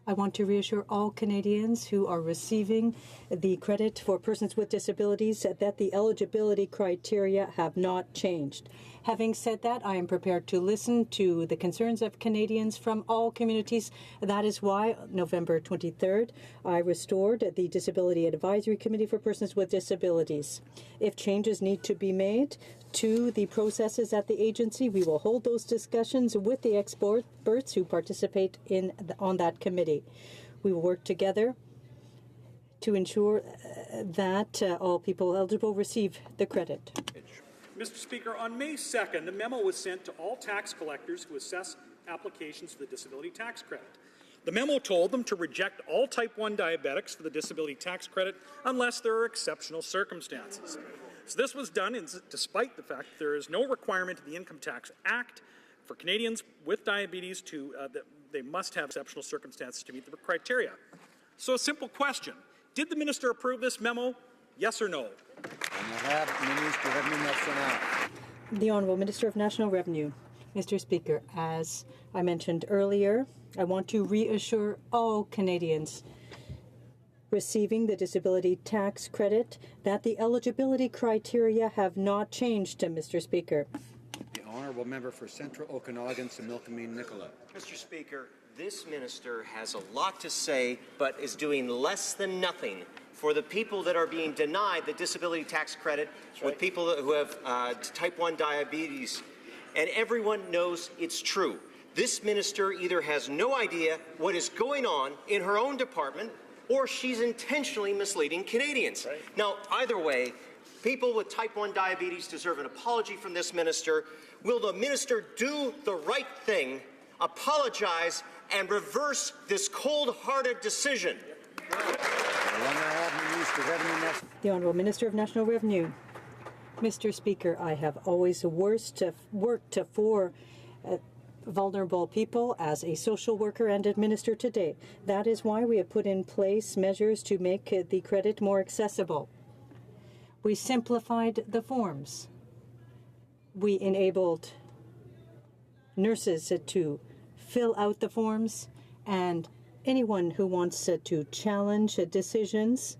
I want to reassure all Canadians who are receiving the credit for persons with disabilities that the eligibility criteria have not changed. Having said that, I am prepared to listen to the concerns of Canadians from all communities. That is why, November 23rd, I restored the Disability Advisory Committee for Persons with Disabilities. If changes need to be made to the processes at the agency, we will hold those discussions with the experts who participate on that committee. We will work together to ensure that all people eligible receive the credit. Mr. Speaker, on May 2nd, a memo was sent to all tax collectors who assess applications for the disability tax credit. The memo told them to reject all type 1 diabetics for the disability tax credit unless there are exceptional circumstances. So this was done despite the fact that there is no requirement in the Income Tax Act for Canadians with diabetes that they must have exceptional circumstances to meet the criteria. So a simple question. Did the minister approve this memo? Yes or no? The Honourable Minister of National Revenue. Mr. Speaker, as I mentioned earlier, I want to reassure all Canadians receiving the disability tax credit that the eligibility criteria have not changed, Mr. Speaker. The honourable member for Central Okanagan, Similkameen Nicola. Mr. Speaker, this minister has a lot to say, but is doing less than nothing for the people that are being denied the disability tax credit with people who have type 1 diabetes. And everyone knows it's true. This minister either has no idea what is going on in her own department or she's intentionally misleading Canadians. Right. Now, either way, people with type 1 diabetes deserve an apology from this minister. Will the minister do the right thing, apologize, and reverse this cold-hearted decision? The Honourable Minister of National Revenue. Mr. Speaker, I have always worked for vulnerable people as a social worker and administrator today. That is why we have put in place measures to make the credit more accessible. We simplified the forms. we enabled nurses to fill out the forms, and anyone who wants to challenge decisions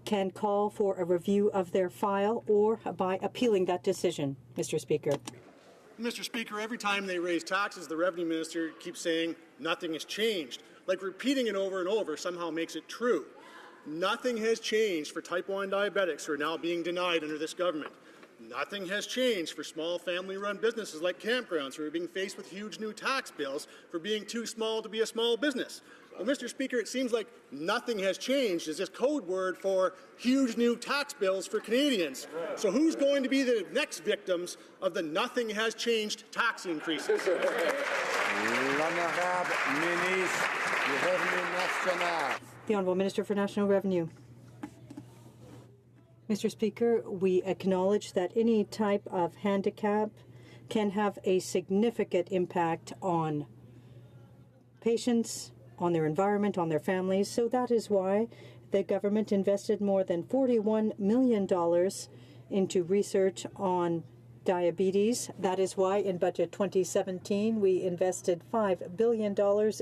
can call for a review of their file or by appealing that decision, Mr. Speaker. Mr. Speaker, every time they raise taxes, the Revenue Minister keeps saying nothing has changed. Like repeating it over and over somehow makes it true. Nothing has changed for type 1 diabetics who are now being denied under this government. Nothing has changed for small family-run businesses like campgrounds who are being faced with huge new tax bills for being too small to be a small business. Well, Mr. Speaker, it seems like nothing has changed is this code word for huge new tax bills for Canadians. So who's going to be the next victims of the nothing has changed tax increases? The Honourable Minister for National Revenue. Mr. Speaker, we acknowledge that any type of handicap can have a significant impact on patients, on their environment, on their families. So that is why the government invested more than $41 million into research on diabetes. That is why in Budget 2017 we invested $5 billion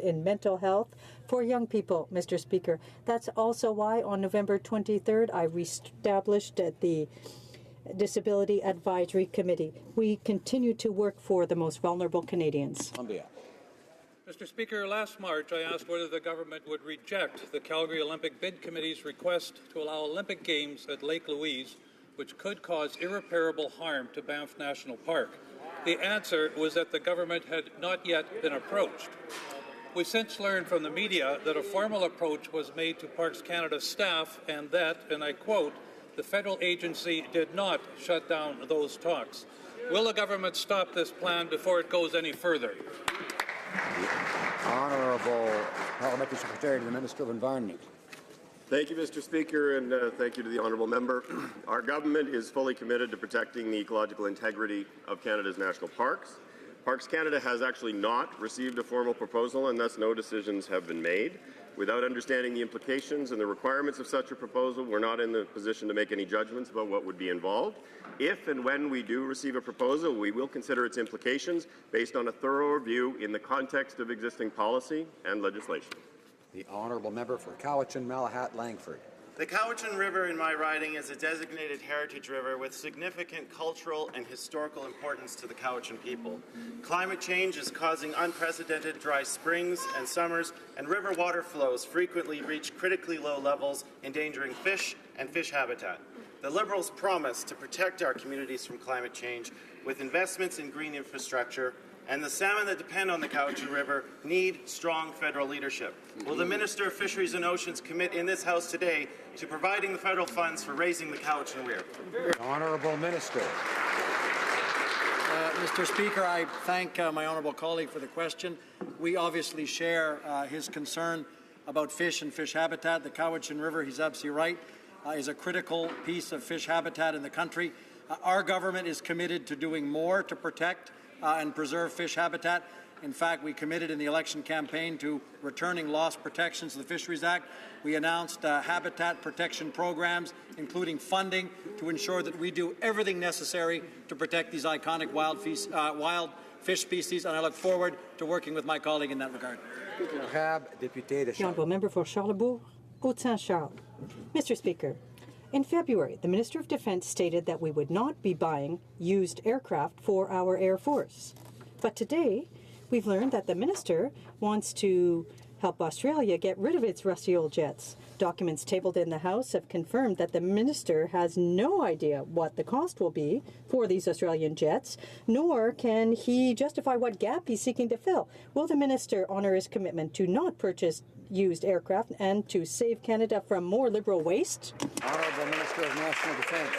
in mental health for young people, Mr. Speaker. That's also why on November 23rd I reestablished the Disability Advisory Committee. We continue to work for the most vulnerable Canadians. Mr. Speaker, last March I asked whether the government would reject the Calgary Olympic Bid Committee's request to allow Olympic Games at Lake Louise, which could cause irreparable harm to Banff National Park. The answer was that the government had not yet been approached. We since learned from the media that a formal approach was made to Parks Canada staff and that, and I quote, the federal agency did not shut down those talks. Will the government stop this plan before it goes any further? The Honourable Parliamentary Secretary to the Minister of Environment. Thank you, Mr. Speaker, and thank you to the Honourable Member. Our government is fully committed to protecting the ecological integrity of Canada's national parks. Parks Canada has actually not received a formal proposal, and thus no decisions have been made. Without understanding the implications and the requirements of such a proposal, we're not in the position to make any judgments about what would be involved. If and when we do receive a proposal, we will consider its implications based on a thorough review in the context of existing policy and legislation. The Honourable Member for Cowichan, Malahat, Langford. The Cowichan River in my riding is a designated heritage river with significant cultural and historical importance to the Cowichan people. Climate change is causing unprecedented dry springs and summers, and river water flows frequently reach critically low levels, endangering fish and fish habitat. The Liberals promise to protect our communities from climate change with investments in green infrastructure, and the salmon that depend on the Cowichan River need strong federal leadership. Will the Minister of Fisheries and Oceans commit in this House today to providing the federal funds for raising the Cowichan River? Honourable Minister. Mr. Speaker, I thank my honourable colleague for the question. We obviously share his concern about fish and fish habitat. The Cowichan River, he's absolutely right, is a critical piece of fish habitat in the country. Our government is committed to doing more to protect and preserve fish habitat. In fact, we committed in the election campaign to returning lost protections to the Fisheries Act. We announced habitat protection programs, including funding to ensure that we do everything necessary to protect these iconic wild fish species, and I look forward to working with my colleague in that regard. The Honourable Member for Charlebourg, Haute-Saint-Charles. Mr. Speaker, in February, the Minister of Defence stated that we would not be buying used aircraft for our Air Force. But today, we've learned that the Minister wants to help Australia get rid of its rusty old jets. Documents tabled in the House have confirmed that the Minister has no idea what the cost will be for these Australian jets, nor can he justify what gap he's seeking to fill. Will the Minister honour his commitment to not purchase used aircraft and to save Canada from more Liberal waste? Honourable Minister of National Defence.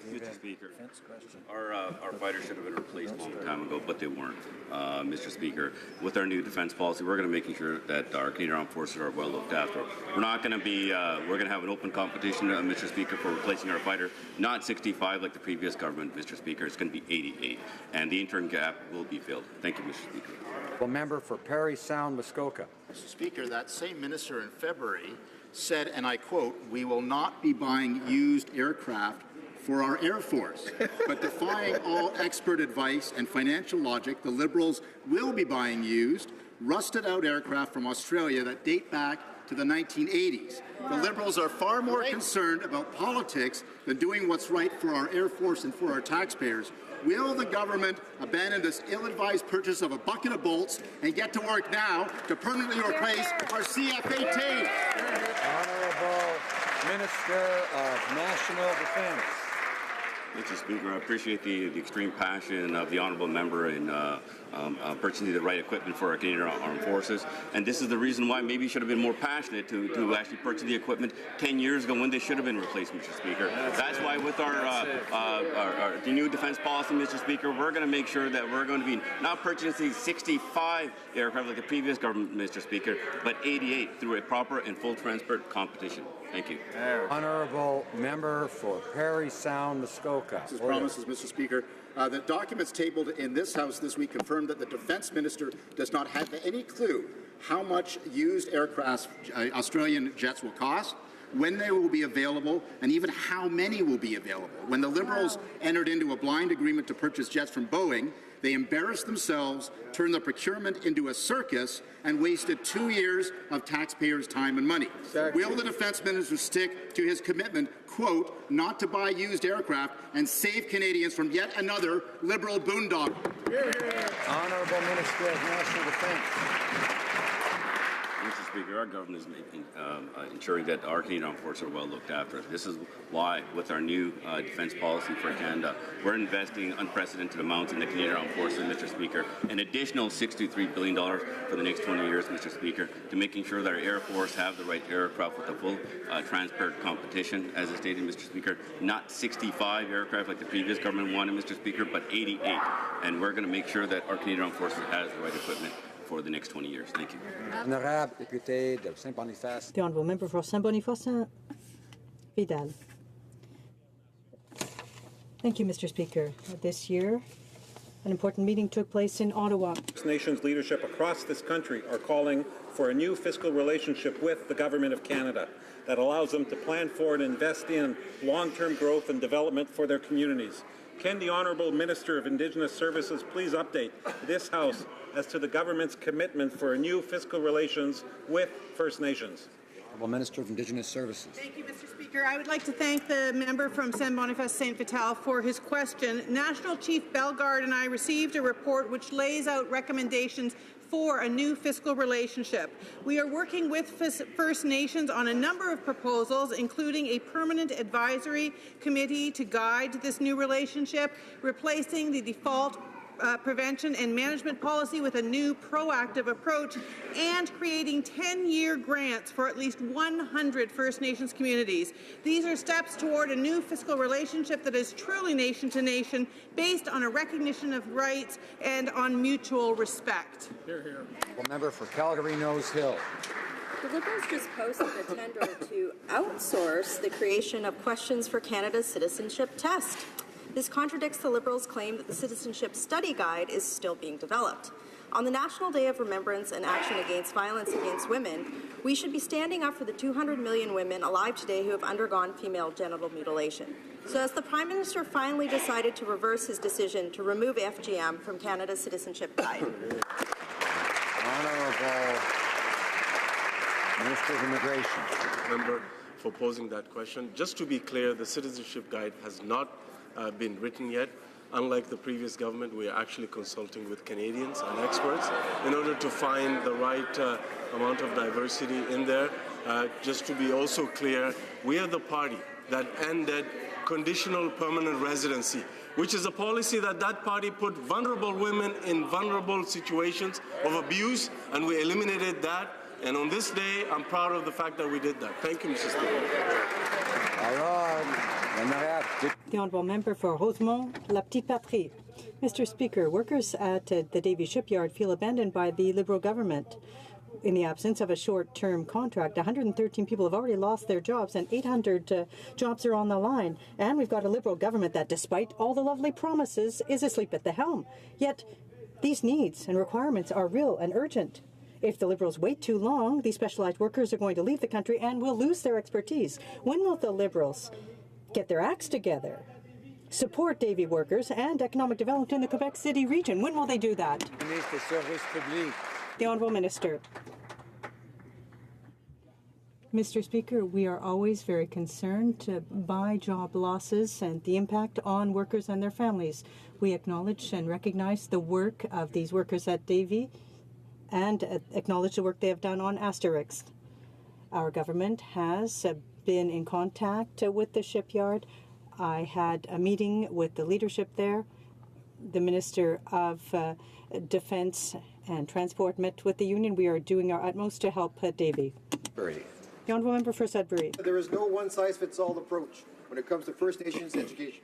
Mr. Speaker, our fighters should have been replaced a long time ago, but they weren't. Mr. Speaker, with our new defence policy, we're going to be making sure that our Canadian Armed Forces are well looked after. We're not going to be, we're going to have an open competition, Mr. Speaker, for replacing our fighter. Not 65 like the previous government, Mr. Speaker. It's going to be 88, and the intern gap will be filled. Thank you, Mr. Speaker. The member for Parry Sound, Muskoka. Mr. Speaker, that same minister in February said, and I quote, "We will not be buying used aircraft for our Air Force. But defying all expert advice and financial logic, the Liberals will be buying used, rusted-out aircraft from Australia that date back to the 1980s. The Liberals are far more concerned about politics than doing what's right for our Air Force and for our taxpayers. Will the government abandon this ill-advised purchase of a bucket of bolts and get to work now to permanently replace our CF-18? Honourable Minister of National Defence. Mr. Speaker, I appreciate the extreme passion of the honourable member in purchasing the right equipment for our Canadian Armed Forces. And this is the reason why maybe you should have been more passionate to actually purchase the equipment 10 years ago when they should have been replaced, Mr. Speaker. That's why with our the new defence policy, Mr. Speaker, we're going to make sure that we're going to be not purchasing 65 aircraft like the previous government, Mr. Speaker, but 88 through a proper and full transparent competition. Thank you. Honourable Member for Parry Sound, Muskoka. As promises, Mr. Speaker, the documents tabled in this House this week confirm that the Defence Minister does not have any clue how much used aircraft Australian jets will cost, when they will be available, and even how many will be available. When the Liberals entered into a blind agreement to purchase jets from Boeing, they embarrassed themselves, turned the procurement into a circus, and wasted 2 years of taxpayers' time and money. Exactly. Will the Defence Minister stick to his commitment, quote, not to buy used aircraft and save Canadians from yet another Liberal boondoggle? Honourable Minister of National Defence. Mr. Speaker, our government is ensuring that our Canadian Armed Forces are well looked after. This is why, with our new defence policy for Canada, we're investing unprecedented amounts in the Canadian Armed Forces, Mr. Speaker, an additional $63 billion for the next 20 years, Mr. Speaker, to making sure that our Air Force have the right aircraft with the full transparent competition, as is stated, Mr. Speaker, not 65 aircraft like the previous government wanted, Mr. Speaker, but 88. And we're going to make sure that our Canadian Armed Forces has the right equipment for the next 20 years. Thank you. Honorable député de Saint-Boniface. The Honourable Member for Saint-Boniface, Vidal. Thank you, Mr. Speaker. This year, an important meeting took place in Ottawa. First Nations leadership across this country are calling for a new fiscal relationship with the Government of Canada that allows them to plan for and invest in long-term growth and development for their communities. Can the Honourable Minister of Indigenous Services please update this House as to the government's commitment for a new fiscal relations with First Nations? Honourable Minister of Indigenous Services. Thank you, Mr. Speaker. I would like to thank the member from Saint-Boniface St. Vital for his question. National Chief Bellegarde and I received a report which lays out recommendations for a new fiscal relationship. We are working with First Nations on a number of proposals, including a permanent advisory committee to guide this new relationship, replacing the default prevention and management policy with a new proactive approach, and creating 10-year grants for at least 100 First Nations communities. These are steps toward a new fiscal relationship that is truly nation-to-nation, based on a recognition of rights and on mutual respect. Hear, hear. Member for Calgary-Nose Hill. The Liberals just posted a tender to outsource the creation of Questions for Canada's citizenship test. This contradicts the Liberals' claim that the Citizenship Study Guide is still being developed. On the National Day of Remembrance and Action Against Violence Against Women, we should be standing up for the 200 million women alive today who have undergone female genital mutilation. So has the Prime Minister finally decided to reverse his decision to remove FGM from Canada's Citizenship Guide? Honourable Minister of Immigration. Member for posing that question. Just to be clear, the Citizenship Guide has not been written yet. Unlike the previous government, we are actually consulting with Canadians and experts in order to find the right amount of diversity in there. Just to be also clear, we are the party that ended conditional permanent residency, which is a policy that party put vulnerable women in vulnerable situations of abuse, and we eliminated that. And on this day, I'm proud of the fact that we did that. Thank you, Mr. Speaker. All right. The Honourable Member for Rosemont, La Petite Patrie. Mr. Speaker, workers at the Davie Shipyard feel abandoned by the Liberal government. In the absence of a short-term contract, 113 people have already lost their jobs and 800 jobs are on the line. And we've got a Liberal government that, despite all the lovely promises, is asleep at the helm. Yet these needs and requirements are real and urgent. If the Liberals wait too long, these specialized workers are going to leave the country and will lose their expertise. When will the Liberals get their acts together support Davie workers and economic development in the Quebec City region. When will they do that? The Honourable Minister. Mr. Speaker, we are always very concerned by job losses and the impact on workers and their families. We acknowledge and recognize the work of these workers at Davie and acknowledge the work they have done on Asterix. Our government has been in contact with the shipyard. I had a meeting with the leadership there. The Minister of Defence and Transport met with the union. We are doing our utmost to help Davie. The Honourable Member for Sudbury. There is no one-size-fits-all approach when it comes to First Nations education.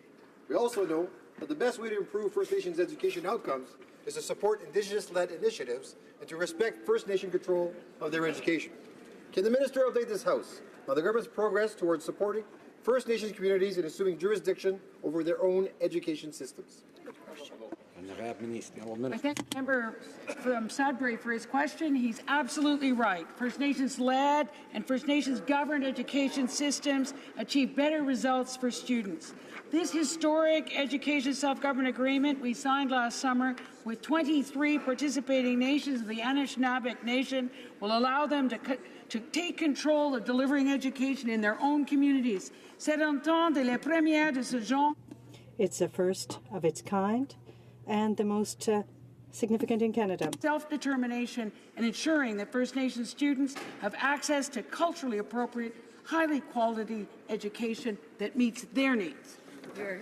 We also know that the best way to improve First Nations education outcomes is to support Indigenous-led initiatives and to respect First Nation control of their education. Can the Minister update this House on the government's progress towards supporting First Nations communities in assuming jurisdiction over their own education systems? I thank the member from Sudbury for his question. He's absolutely right. First Nations-led and First Nations-governed education systems achieve better results for students. This historic education self-government agreement we signed last summer with 23 participating nations of the Anishinaabe Nation will allow them to take control of delivering education in their own communities. C'est un temps de la première de ce genre. It's the first of its kind and the most significant in Canada. Self-determination and ensuring that First Nations students have access to culturally appropriate, highly quality education that meets their needs.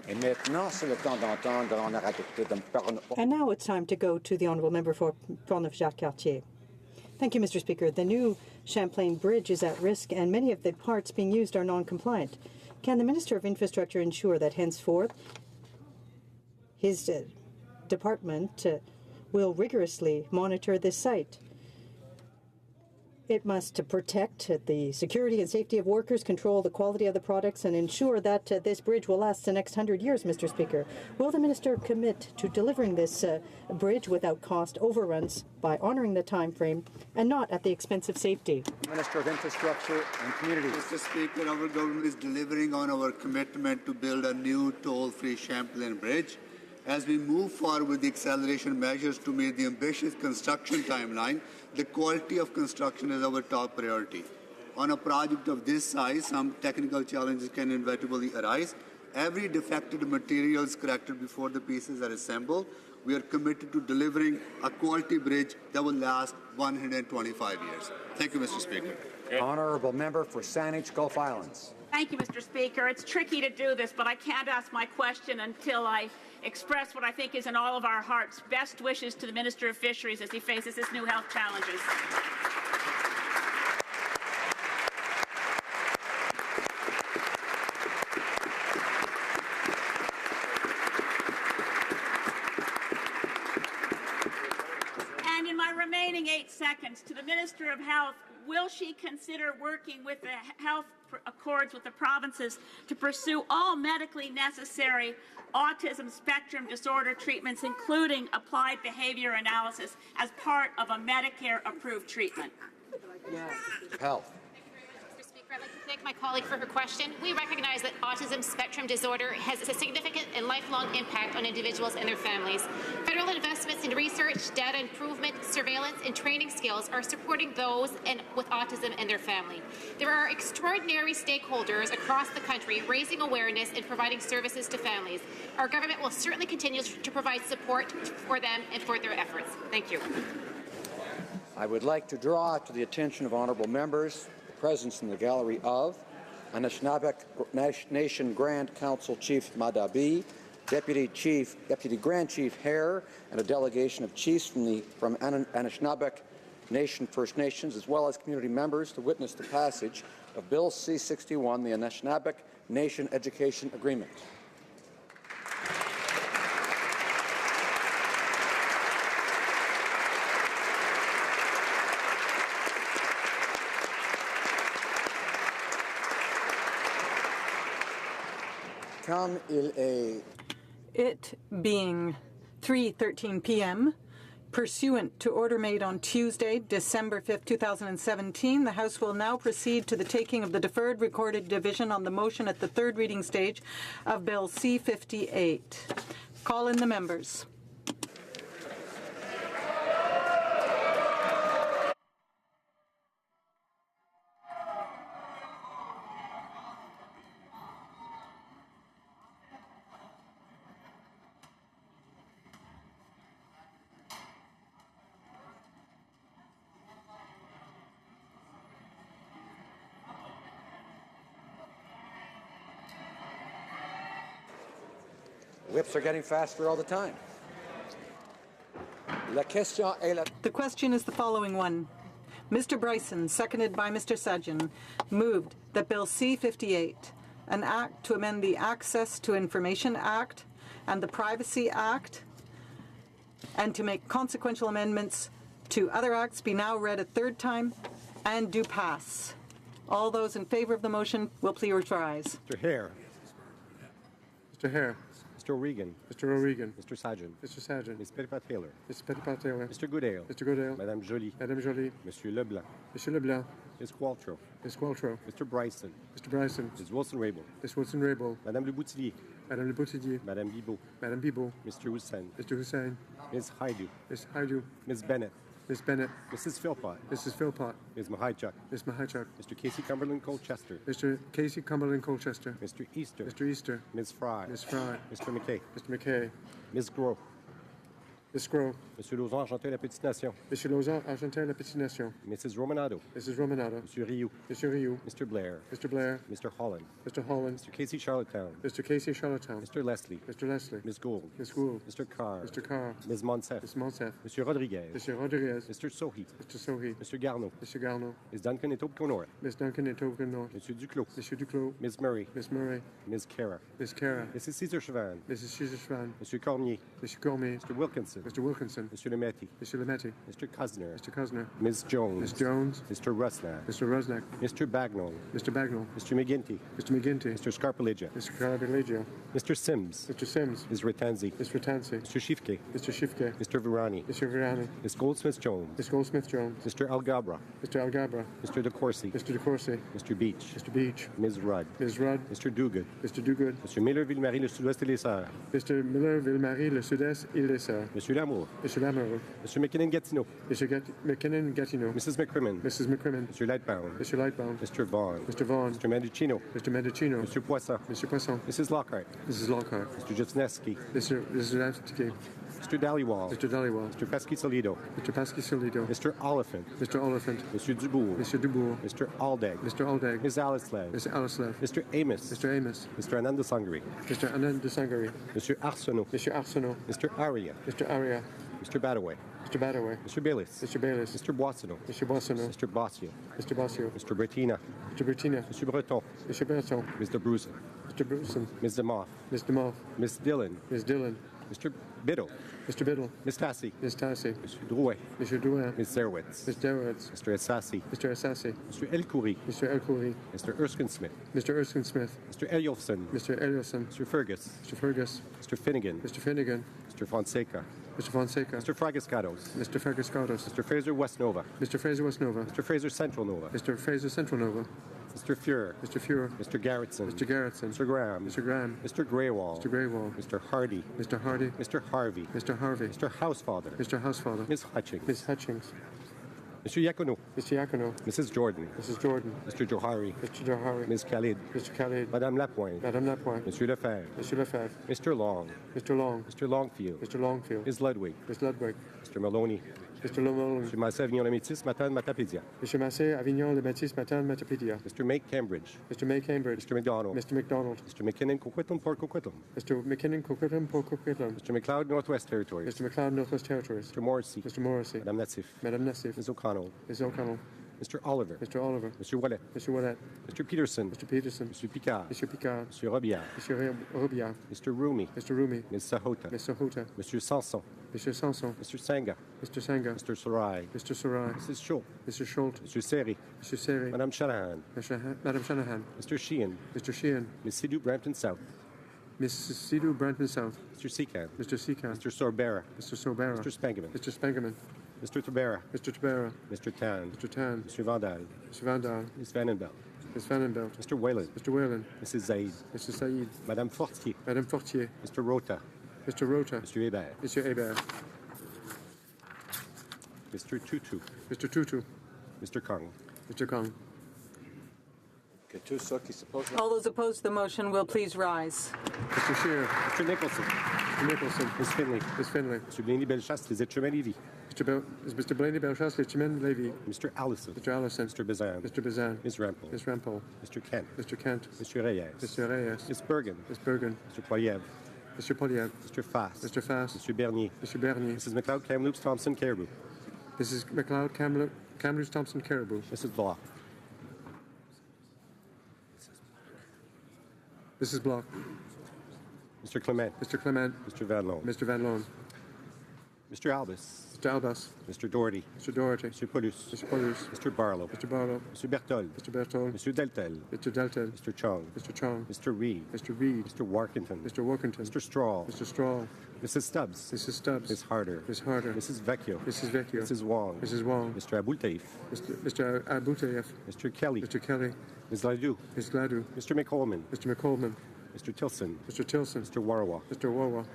And now it's time to go to the Honourable Member for Portneuf-Jacques-Cartier. Thank you, Mr. Speaker. The new Champlain Bridge is at risk and many of the parts being used are non-compliant. Can the Minister of Infrastructure ensure that henceforth his department will rigorously monitor this site? It must protect the security and safety of workers, control the quality of the products, and ensure that this bridge will last the next 100 years, Mr. Speaker. Will the Minister commit to delivering this bridge without cost overruns by honouring the time frame and not at the expense of safety? Minister of Infrastructure and Communities. Mr. Speaker, our government is delivering on our commitment to build a new toll-free Champlain Bridge. As we move forward with the acceleration measures to meet the ambitious construction timeline, the quality of construction is our top priority. On a project of this size, some technical challenges can inevitably arise. Every defective material is corrected before the pieces are assembled. We are committed to delivering a quality bridge that will last 125 years. Thank you, Mr. Speaker. Honourable Member for Saanich Gulf Islands. Thank you, Mr. Speaker. It's tricky to do this, but I can't ask my question until I express what I think is in all of our hearts. Best wishes to the Minister of Fisheries as he faces his new health challenges. And in my remaining 8 seconds, to the Minister of Health, will she consider working with the health accords with the provinces to pursue all medically necessary autism spectrum disorder treatments, including applied behavior analysis, as part of a Medicare-approved treatment? Health. I'd like to thank my colleague for her question. We recognize that autism spectrum disorder has a significant and lifelong impact on individuals and their families. Federal investments in research, data improvement, surveillance, and training skills are supporting those with autism and their family. There are extraordinary stakeholders across the country raising awareness and providing services to families. Our government will certainly continue to provide support for them and for their efforts. Thank you. I would like to draw to the attention of honourable members presence in the gallery of Anishinaabe Nation Grand Council Chief Madabi, Deputy Grand Chief Hare, and a delegation of chiefs from Anishinaabe Nation First Nations, as well as community members, to witness the passage of Bill C-61, the Anishinaabe Nation Education Agreement. It being 3:13 p.m., Pursuant to order made on Tuesday, December 5, 2017, the House will now proceed to the taking of the deferred recorded division on the motion at the third reading stage of Bill C-58. Call in the members. Whips are getting faster all the time. The question is the following one. Mr. Bryson, seconded by Mr. Sajjan, moved that Bill C-58, an act to amend the Access to Information Act and the Privacy Act, and to make consequential amendments to other acts, be now read a third time and do pass. All those in favor of the motion will please rise. Mr. Hare. Mr. Hare. Mr. O'Regan. Mr. O'Regan. Mr. Sajjan. Mr. Sajjan. Ms. Pettipat-Taylor. Mr. Pettipat-Taylor. Mr. Goodale. Mr. Goodale. Madame Joly. Madame Joly. Monsieur Leblanc. Monsieur Leblanc. Ms. Qualtrough. Ms. Qualtrough. Mr. Bryson. Mr. Bryson. Ms. Wilson-Raybould. Ms. Wilson-Raybould. Madame Le Boutillier. Madame Le Boutillier. Madame Bibeau. Madame Bibeau. Mr. Hussain. Mr. Hussain. Ms. Haidu. Ms. Haidu. Ms. Bennett. Ms. Bennett. Mrs. Philpott. Mrs. Philpott. Ms. Mahichuk. Ms. Mahichuk. Mr. Casey Cumberland Colchester. Mr. Casey Cumberland Colchester. Mr. Easter. Mr. Easter. Ms. Fry. Ms. Fry. Mr. McKay. Mr. McKay. Ms. Gros. Ms. Gros. Monsieur Lauzon, Argentin, La Petite Nation. Monsieur Lauzon, Argentin, La Petite Nation. Mrs. Romanado. Mrs. Romanado. Monsieur Rioux. Monsieur Rioux. Mr. Blair. Mr. Blair. Mr. Holland. Mr. Holland. Mr. Casey Charlottetown. Mr. Casey Charlottetown. Mr. Leslie. Mr. Leslie. Ms. Gould. Ms. Gould. Mr. Carr. Mr. Carr. Ms. Monsef. Ms. Monsef. Monsieur Rodriguez. Mr. Rodriguez. Mr. Sohi. Mr. Sohi. Mr. Garneau. Mr. Garneau. Ms. Duncan et Etobicoke North. Ms. Duncan et Etobicoke North. Monsieur Duclos. Monsieur Duclos. Ms. Murray. Ms. Murray. Ms. Cara. Ms. Cara. Mrs. Cesar Chavan. Mrs. Cesar Chavan. Monsieur Cormier. Mr. Cormier. Mr. Wilkinson. Mr. Wilkinson. Monsieur Lemetti. Mr. Lemetti. Mr. Kusner. Mr. Kusner. Ms. Jones. Ms. Jones. Mr. Rusnak. Mr. Rusnak. Mr. Bagnall. Mr. Bagnall. Mr. McGinty. Mr. McGinty. Mr. Scarpaleggia. Mr. Scarpaleggia. Mr. Sims. Mr. Sims. Ms. Ratanzi. Ms. Ratanzi. Mr. Shifke. Mr. Shifke. Mr. Virani. Mr. Virani. Ms. Goldsmith-Jones. Ms. Goldsmith-Jones. Mr. Algabra. Mr. Algabra. Mr. DeCourcy. Mr. DeCourcy. Mr. Beach. Mr. Beach. Ms. Rudd. Ms. Rudd. Mr. Duguid. Mr. Duguid. Mr. Miller-Ville-Marie, le Sud-Ouest et les Sœurs. Mr. Miller-Ville-Marie, le Sud-Est et les Sœurs. Monsieur Lamour. Monsieur Lamour. Monsieur McKinnon-Gatineau. Mr. McKinnon-Gatineau. Mrs. McCrimmon. Mrs. McCrimmon. Monsieur Lightbound. Mr. Lightbound. Mr. Vaughn. Mr. Vaughn. Mr. Mendicino. Mr. Mendicino. Monsieur Poisson. Mr. Poisson. Mrs. Lockhart. Mrs. Lockhart. Mr. Jitsneski. Mr. Zalewski. Mr. Dhaliwal. Mr. Dhaliwal. Mr. Pesky-Solido. Mr. Pesky-Solido. Mr. Oliphant. Mr. Oliphant. Monsieur Dubourg. Mr. Dubourg. Mr. Aldeg. Mr. Aldeg. Ms. Alislev. Mr. Alislev. Mr. Amos. Mr. Amos. Mr. Ananda Sangri. Mr. Anand Sangari. Monsieur Arsenault. Mr. Arsenault. Mr. Aria. Mr. Aria. Mr. Badaway. Mr. Badaway. Mr. Bayliss. Mr. Bayliss. Mr. Boissonneau. Mr. Boissonneau. Mr. Bossio. Mr. Bossio. Mr. Bettina. Mr. Bettina. Mr. Breton. Mr. Breton. Mr. Bruce. Mr. Bruson. Ms. DeMoff. Ms. DeMoff. Ms. Dillon. Ms. Dillon. Mr. Biddle. Mr. Biddle. Ms. Tassi. Ms. Tassi. Mr. Drouet. Mr. Drouin. Ms. Zerwitz. Ms. Derowitz. Mr. Assassi. Mr. Assassi. Mr. Elkoury. Mr. Elkoury. Mr. Erskine Smith. Mr. Erskine Smith. Mr. Elielson. Mr. Elielson. Mr. Fergus. Mr. Fergus. Mr. Finnegan. Mr. Finnegan. Mr. Fonseca. Mr. Fonseca. Mr. Fragascados. Mr. Fragascados. Mr. Fraser West Nova. Mr. Fraser West Nova. Mr. Fraser Central Nova. Mr. Fraser Central Nova. Mr. Fuhrer. Mr. Fuhrer. Mr. Garrettson. Mr. Garrettson. Mr. Graham. Mr. Graham. Mr. Greywall. Mr. Greywall. Mr. Hardy. Mr. Hardy. Mr. Harvey. Mr. Harvey. Mr. Housefather. Mr. Housefather. Ms. Hutchings. Ms. Hutchings. Mr. Yakuno. Mr. Yakuno. Mrs. Jordan. Mrs. Jordan. Mr. Johari. Mr. Johari. Ms. Khalid. Mr. Khalid. Madame Lapointe. Madame Lapointe. Monsieur Lefebvre. Monsieur Lefebvre. Mr. Long. Mr. Long. Mr. Longfield. Mr. Longfield. Ms. Ludwig. Ms. Ludwig. Mr. Maloney. Mr. Maloney. Mr. Massé Avignon Métis, Matane Matapédia. Mr. Massé Avignon Métis, Matane Matapédia. Mr. May Cambridge. Mr. May Cambridge. Mr. McDonald. Mr. McDonald. Mr. McKinnon Coquitlam Port Coquitlam. Mr. McKinnon Coquitlam Port Coquitlam. Mr. McLeod Northwest Territories. Mr. McLeod Northwest Territories. Mr. Morrissey. Mr. Morrissey. Madame Nassif. Madame Nassif. Ms. O'Connell. Ms. O'Connell. Mr. Oliver. Mr. Oliver. Mr. Wallet. Mr. Wallet. Mr. Peterson. Mr. Peterson. Mr. Picard. Mr. Picard. Mr. Robillard. Mr. Robillard. Mr. Rumi. Mr. Rumi. Ms. Sahota. Ms. Sahota. Mr. Sanson. Mr. Sanson. Mr. Sanga. Mr. Sanga. Mr. Sarai. Mr. Sarai. Mrs. Schultz. Mr. Schultz. Mr. Seri. Mr. Seri. Madame Shanahan. Madame Shanahan. Mr. Sheehan. Mr. Sheehan. Ms. Sidhu Brampton South. Mrs. Sidhu, Brampton South. Mr. Secan. Mr. Secan. Mr. Sorbera. Mr. Sorbera. Mr. Spangaman. Mr. Spangaman. Mr. Tabera. Mr. Tabera. Mr. Tan. Mr. Tan. Mr. Vandal. Mr. Vandal. Ms. Vandenbelt. Ms. Vandenbelt. Mr. Whalen. Mr. Whalen. Mrs. Zaid. Mrs. Said. Madame Fortier. Madame Fortier. Mr. Rota. Mr. Rota. Mr. Hébert. Mr. Hébert. Mr. Tutu. Mr. Tutu. Mr. Kong. Mr. Kong. All those opposed to the motion will please rise. Mr. Scheer. Mr. Nicholson. Mr. Nicholson. Ms. Finley. Ms. Finley. Mr. Blaney Bellechasse, Les Etchemins-Lévis. Mr. Blaney Bellechasse, Les Etchemins-Lévis. Mr. Allison. Mr. Allison. Mr. Bazan. Mr. Bazan. Ms. Rampol. Ms. Rampol. Mr. Kent. Mr. Kent. Mr. Reyes. Mr. Reyes. Ms. Bergen. Ms. Bergen. Mr. Poiliev. Mr. Poliev. Mr. Fass. Mr. Fass. Mr. Bernier. Mr. Bernier. Mrs. McLeod, Kamloops, Thompson, Caribou. Mrs. McLeod, Kamloops, Thompson, Caribou. Mrs. Block. Mrs. Block. Mr. Clement. Mr. Clement. Mr. Van Loan. Mr. Van Loan. Mr. Albus. Mr. Albus. Mr. Doherty. Mr. Doherty. Mr. Paulus. Mr. Paulus. Mr. Barlow. Mr. Barlow. Mr. Berthold. Mr. Berthold. Mr. Deltel. Mr. Deltel. Mr. Chong. Mr. Chong. Mr. Reed. Mr. Reed. Mr. Warkington. Mr. Workington. Mr. Straw. Mr. Straw. Mrs. Stubbs. Mrs. Stubbs. Ms. Harder. Ms. Harder. Mrs. Vecchio. Mrs. Vecchio. Mrs. Wong. Mrs. Wong. Mr. Abultaif. Mr. Abutayev. Mr. Kelly. Mr. Kelly. Ms. Ledoux. Ms. Gladue. Mr. McColman. Mr. McColman. Mr. Tilson. Mr. Tilson. Mr. Warwa. Mr. Wawa.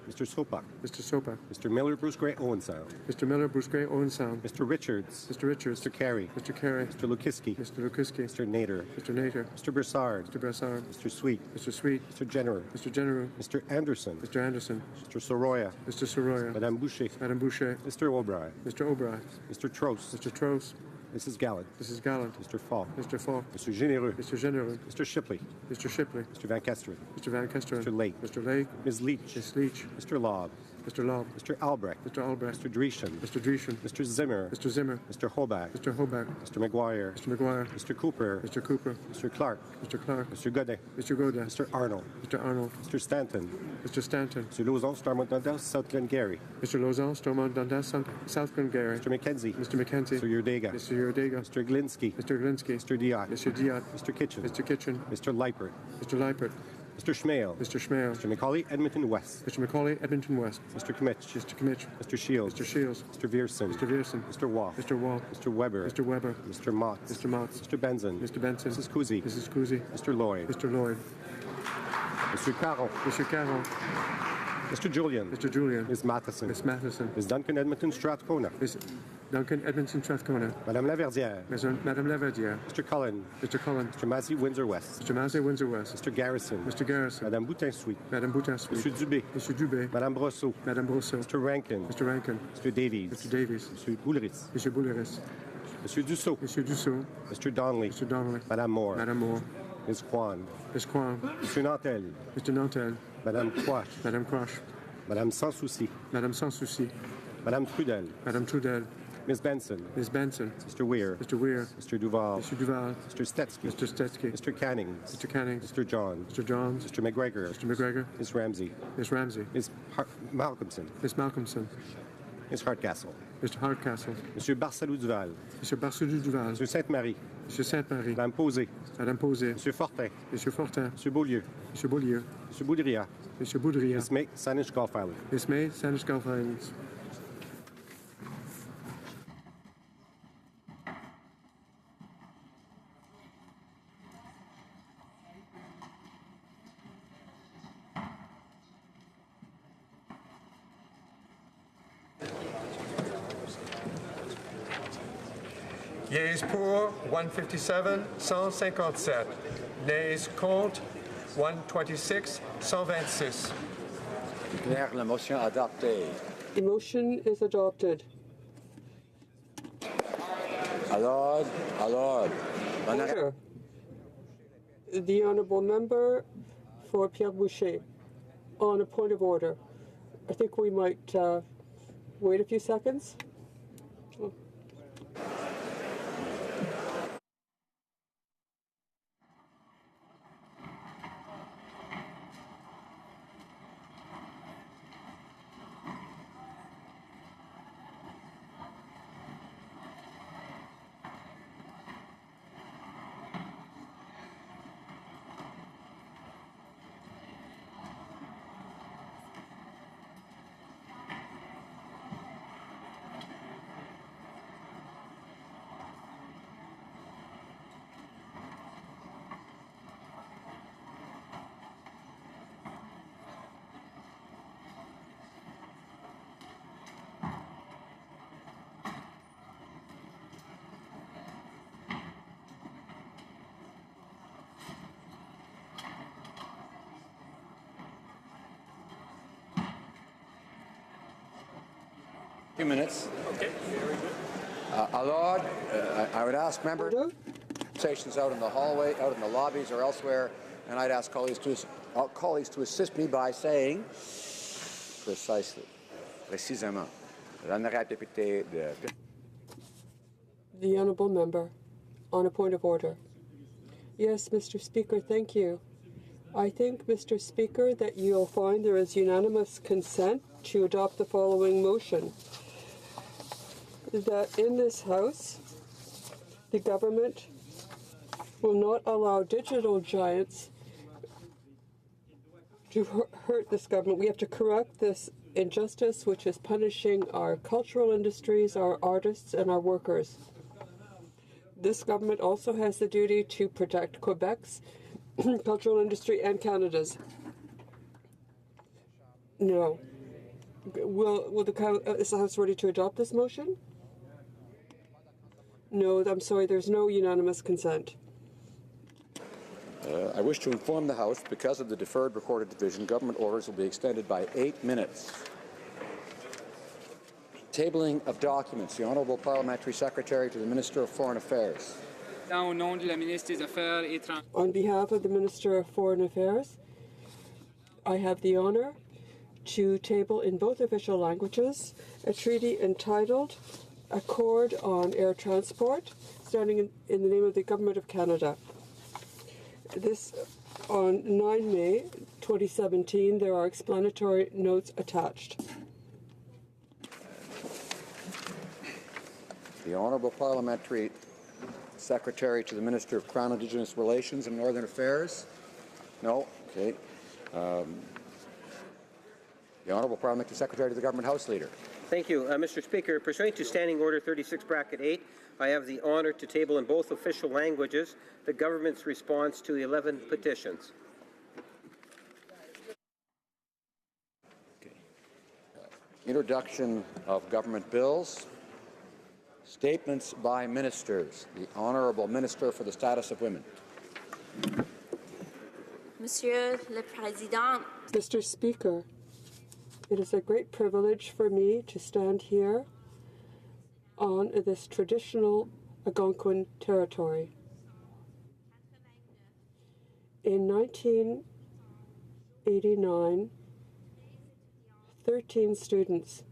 Mr. Sopak. Mr. Sopak. Mr. Miller, Bruce Gray, Owen Sound. Mr. Miller, Bruce Gray, Owen Sound. Mr. Richards. Mr. Richards. Mr. Carey. Mr. Carey. Mr. Lukiski. Mr. Lukiski. Mr. Nader. Mr. Nader. Mr. Broussard. Mr. Brassard. Mr. Sweet. Mr. Sweet. Mr. Jenner. Mr. General. Mr. Anderson. Mr. Anderson. Mr. Soroya. Mr. Soroya. Madame Boucher. Madame Boucher. Mr. O'Brien. Mr. O'Brien. Mr. Trost. Mr. Trost. Mrs. Gallant. Mrs. Gallant. Mr. Falk. Mr. Falk. Mr. Généreux. Mr. General. Mr. Shipley. Mr. Shipley. Mr. Van Kesteren. Mr. Van Kesteren. Mr. Lake. Mr. Lake. Ms. Leach. Ms. Leach. Mr. Lobb. Mr. Lobb. Mr. Albrecht. Mr. Albrecht. Mr. Dreeshen. Mr. Dreeshen. Mr. Zimmer. Mr. Zimmer. Mr. Hoback. Mr. Hoback. Mr. McGuire. Mr. McGuire. Mr. Cooper. Mr. Cooper. Mr. Clark. Mr. Clark. Mr. Godin. Mr. Godin. Mr. Arnold. Mr. Arnold. Mr. Stanton. Mr. Stanton. Mr. Lauzon, Stormont Dundas, South Glengarry. Mr. Lauzon, Stormont Dundas, South Glengarry. Mr. McKenzie. Mr. McKenzie. Mr. Yurdega. Mr. Yurdega. Mr. Glinsky. Mr. Glinsky. Mr. Diot. Mr. Diot. Mr. Kitchen. Mr. Kitchen. Mr. Leipert. Mr. Leipert. Mr. Schmale. Mr. Schmale. Mr. McCauley, Edmonton West. Mr. McCauley, Edmonton West. Mr. Kmitch. Mr. Kmitch. Mr. Shields. Mr. Shields. Mr. Vierson. Mr. Vierson. Mr. Waugh. Mr. Waugh. Mr. Weber. Mr. Weber. Mr. Motz. Mr. Motz. Mr. Benson. Mr. Benson. Mrs. Kuzi. Mrs. Kuzi. Mr. Lloyd. Mr. Lloyd. Mr. Caron. Mr. Carroll. Mr. Julian. Mr. Julian. Ms. Matheson. Miss Matheson. Ms. Duncan Edmonton Strathcona. Miss Duncan Edmonton Strathcona. Madame Laverdière. Madame Laverdière. Mr. Cullen. Mr. Cullen. Mr. Massey, Windsor West. Mr. Massey, Windsor West. Mr. Garrison. Mr. Garrison. Madame Boutin-Sweet. Madame Boutin-Sweet. Monsieur Dubé. Monsieur Dubé. Madame Brosseau. Madame Brosseau. Mr. Rankin. Mr. Rankin. Mr. Davies. Mr. Davies. Monsieur Bouleris. Monsieur Bouleris. Monsieur Dussault. Monsieur Dussault. Mr. Donnelly. Mr. Donnelly. Madame Moore. Madame Moore. Ms. Kwan. Ms. Kwan. Monsieur Nantel. Mr. Nantel. Madame Quash. Madame Quash. Madame Sans Souci. Madame Sans Souci. Madame Trudel. Madame Trudel. Ms. Benson. Ms. Benson. Mr. Weir. Mr. Weir. Mr. Duval. Mr. Duval. Mr. Stetsky. Mr. Stetsky. Mr. Canning. Mr. Canning. Mr. John. Mr. Johns. Mr. McGregor. Mr. McGregor. Ms. Ramsey. Ms. Ramsey. Ms. Malcolmson. Miss Malcolmson. Ms. Hardcastle. Mr. Hardcastle. Monsieur Barcelou Duval. Mr. Barcelou Duval. Monsieur Sainte-Marie. Monsieur Sainte-Marie. Madame Posé. Madame Posé. Monsieur Fortin. Monsieur Fortin. Monsieur Beaulieu. Monsieur Beaulieu. Monsieur Boudria. Monsieur Boudria. Ms. May, Saanich Gulf Island. Miss May, Sandwich Gulf Islands. Yeas pour 157, 157. Nays contre 126, 126. Declare la motion adoptée. The motion is adopted. Alors. Order. The Honourable Member for Pierre Boucher. On a point of order. I think we might wait a few seconds. 2 minutes. Okay, very good. Allowed, I would ask members stations out in the hallway, out in the lobbies or elsewhere, and I'd ask colleagues to assist me by saying précisément. L'honorable député de... The Honourable Member, on a point of order. Yes, Mr. Speaker, thank you. I think, Mr. Speaker, that you'll find there is unanimous consent to adopt the following motion. That in this House, the government will not allow digital giants to hurt this government. We have to correct this injustice which is punishing our cultural industries, our artists, and our workers. This government also has the duty to protect Quebec's cultural industry and Canada's. No. Is the House ready to adopt this motion? No, I'm sorry, there's no unanimous consent. I wish to inform the House, because of the deferred recorded division, government orders will be extended by 8 minutes. Tabling of documents. The Honourable Parliamentary Secretary to the Minister of Foreign Affairs. On behalf of the Minister of Foreign Affairs, I have the honour to table in both official languages a treaty entitled Accord on Air Transport, standing in the name of the Government of Canada. This on 9 May 2017. There are explanatory notes attached. The Honourable Parliamentary Secretary to the Minister of Crown Indigenous Relations and Northern Affairs? No? Okay. The Honourable Parliamentary Secretary to the Government House Leader. Thank you, Mr. Speaker. Pursuant to Standing Order 36(8), I have the honour to table in both official languages the government's response to 11 petitions. Okay. Introduction of government bills. Statements by ministers. The Honourable Minister for the Status of Women. Monsieur le Président. Mr. Speaker, it is a great privilege for me to stand here on this traditional Algonquin territory. In 1989, 13 students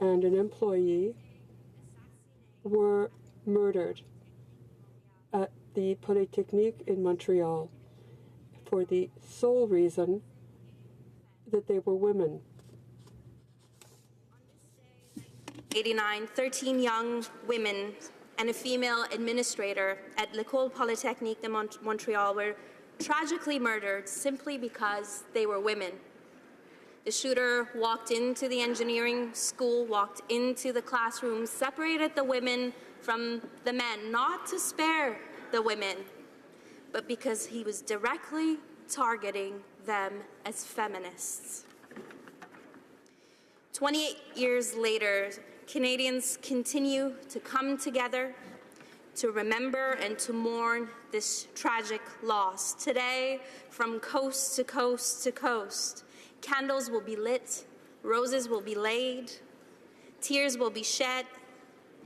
and an employee were murdered at the Polytechnique in Montreal for the sole reason that they were women. 13 young women and a female administrator at l'École Polytechnique de Montreal were tragically murdered simply because they were women. The shooter walked into the engineering school, walked into the classroom, separated the women from the men, not to spare the women, but because he was directly targeting them as feminists. 28 years later, Canadians continue to come together to remember and to mourn this tragic loss. Today, from coast to coast to coast, candles will be lit, roses will be laid, tears will be shed,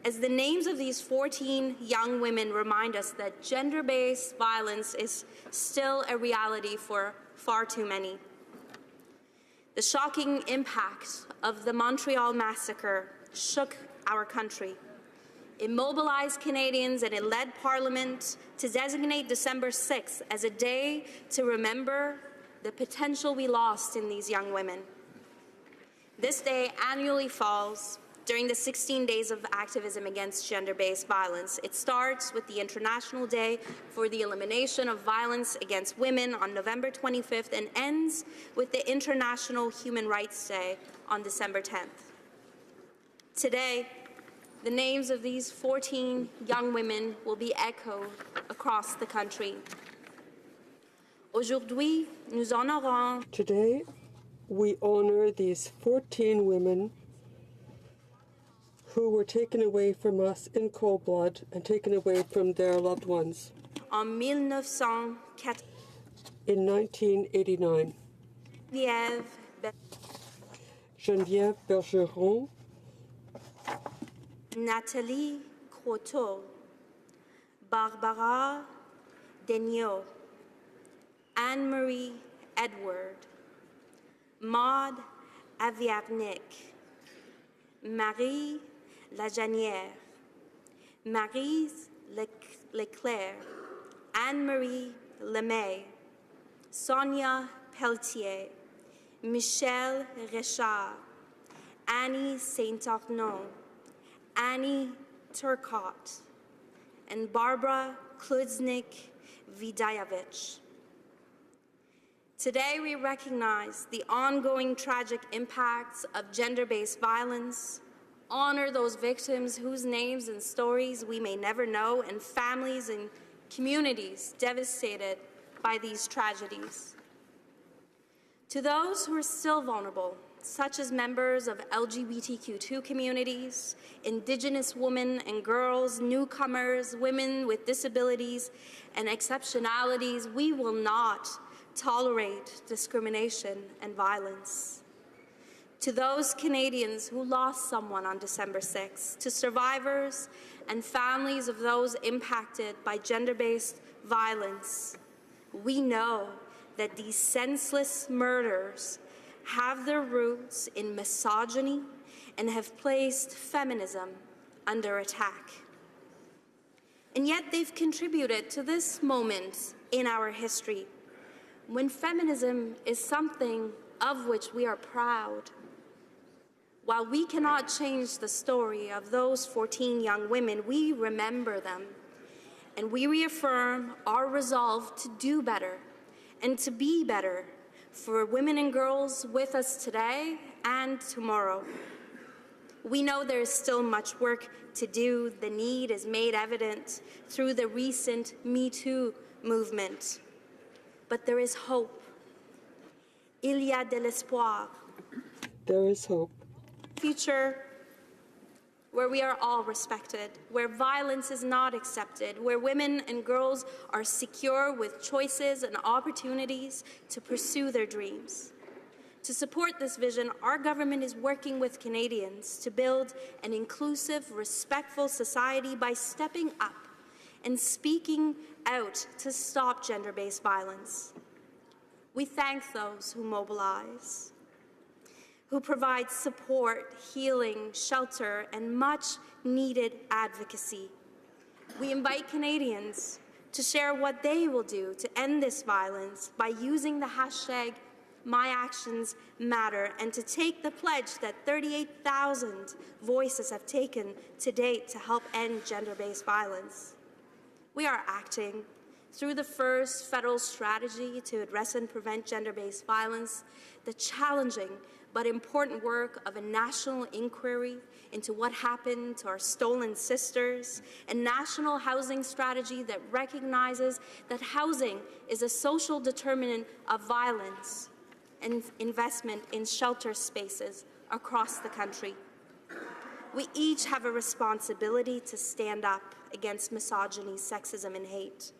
as the names of these 14 young women remind us that gender-based violence is still a reality for far too many. The shocking impact of the Montreal massacre shook our country. It mobilized Canadians and it led Parliament to designate December 6th as a day to remember the potential we lost in these young women. This day annually falls during the 16 days of activism against gender-based violence. It starts with the International Day for the Elimination of Violence Against Women on November 25th and ends with the International Human Rights Day on December 10th. Today, the names of these 14 young women will be echoed across the country. Aujourd'hui, nous honorons. Today, we honor these 14 women who were taken away from us in cold blood and taken away from their loved ones. En 1904. In 1989. Geneviève Bergeron, Nathalie Croteau, Barbara Degnaud, Anne-Marie Edward, Maud Aviavnik, Marie Lajanière, Maryse Leclerc, Anne-Marie Lemay, Sonia Pelletier, Michel Richard, Annie Saint-Arnaud, Annie Turcotte, and Barbara Kluznik-Vidayevich. Today, we recognize the ongoing tragic impacts of gender-based violence, honor those victims whose names and stories we may never know, and families and communities devastated by these tragedies. To those who are still vulnerable, such as members of LGBTQ2 communities, Indigenous women and girls, newcomers, women with disabilities and exceptionalities, we will not tolerate discrimination and violence. To those Canadians who lost someone on December 6th, to survivors and families of those impacted by gender-based violence, we know that these senseless murders have their roots in misogyny and have placed feminism under attack. And yet they've contributed to this moment in our history when feminism is something of which we are proud. While we cannot change the story of those 14 young women, we remember them, and we reaffirm our resolve to do better and to be better for women and girls with us today and tomorrow. We know there is still much work to do. The need is made evident through the recent Me Too movement. But there is hope. Il y a de l'espoir. There is hope. Future where we are all respected, where violence is not accepted, where women and girls are secure with choices and opportunities to pursue their dreams. To support this vision, our government is working with Canadians to build an inclusive, respectful society by stepping up and speaking out to stop gender-based violence. We thank those who mobilize, who provide support, healing, shelter, and much-needed advocacy. We invite Canadians to share what they will do to end this violence by using the hashtag #MyActionsMatter and to take the pledge that 38,000 voices have taken to date to help end gender-based violence. We are acting through the first federal strategy to address and prevent gender-based violence, the challenging but important work of a national inquiry into what happened to our stolen sisters, a national housing strategy that recognizes that housing is a social determinant of violence, and investment in shelter spaces across the country. We each have a responsibility to stand up against misogyny, sexism, and hate,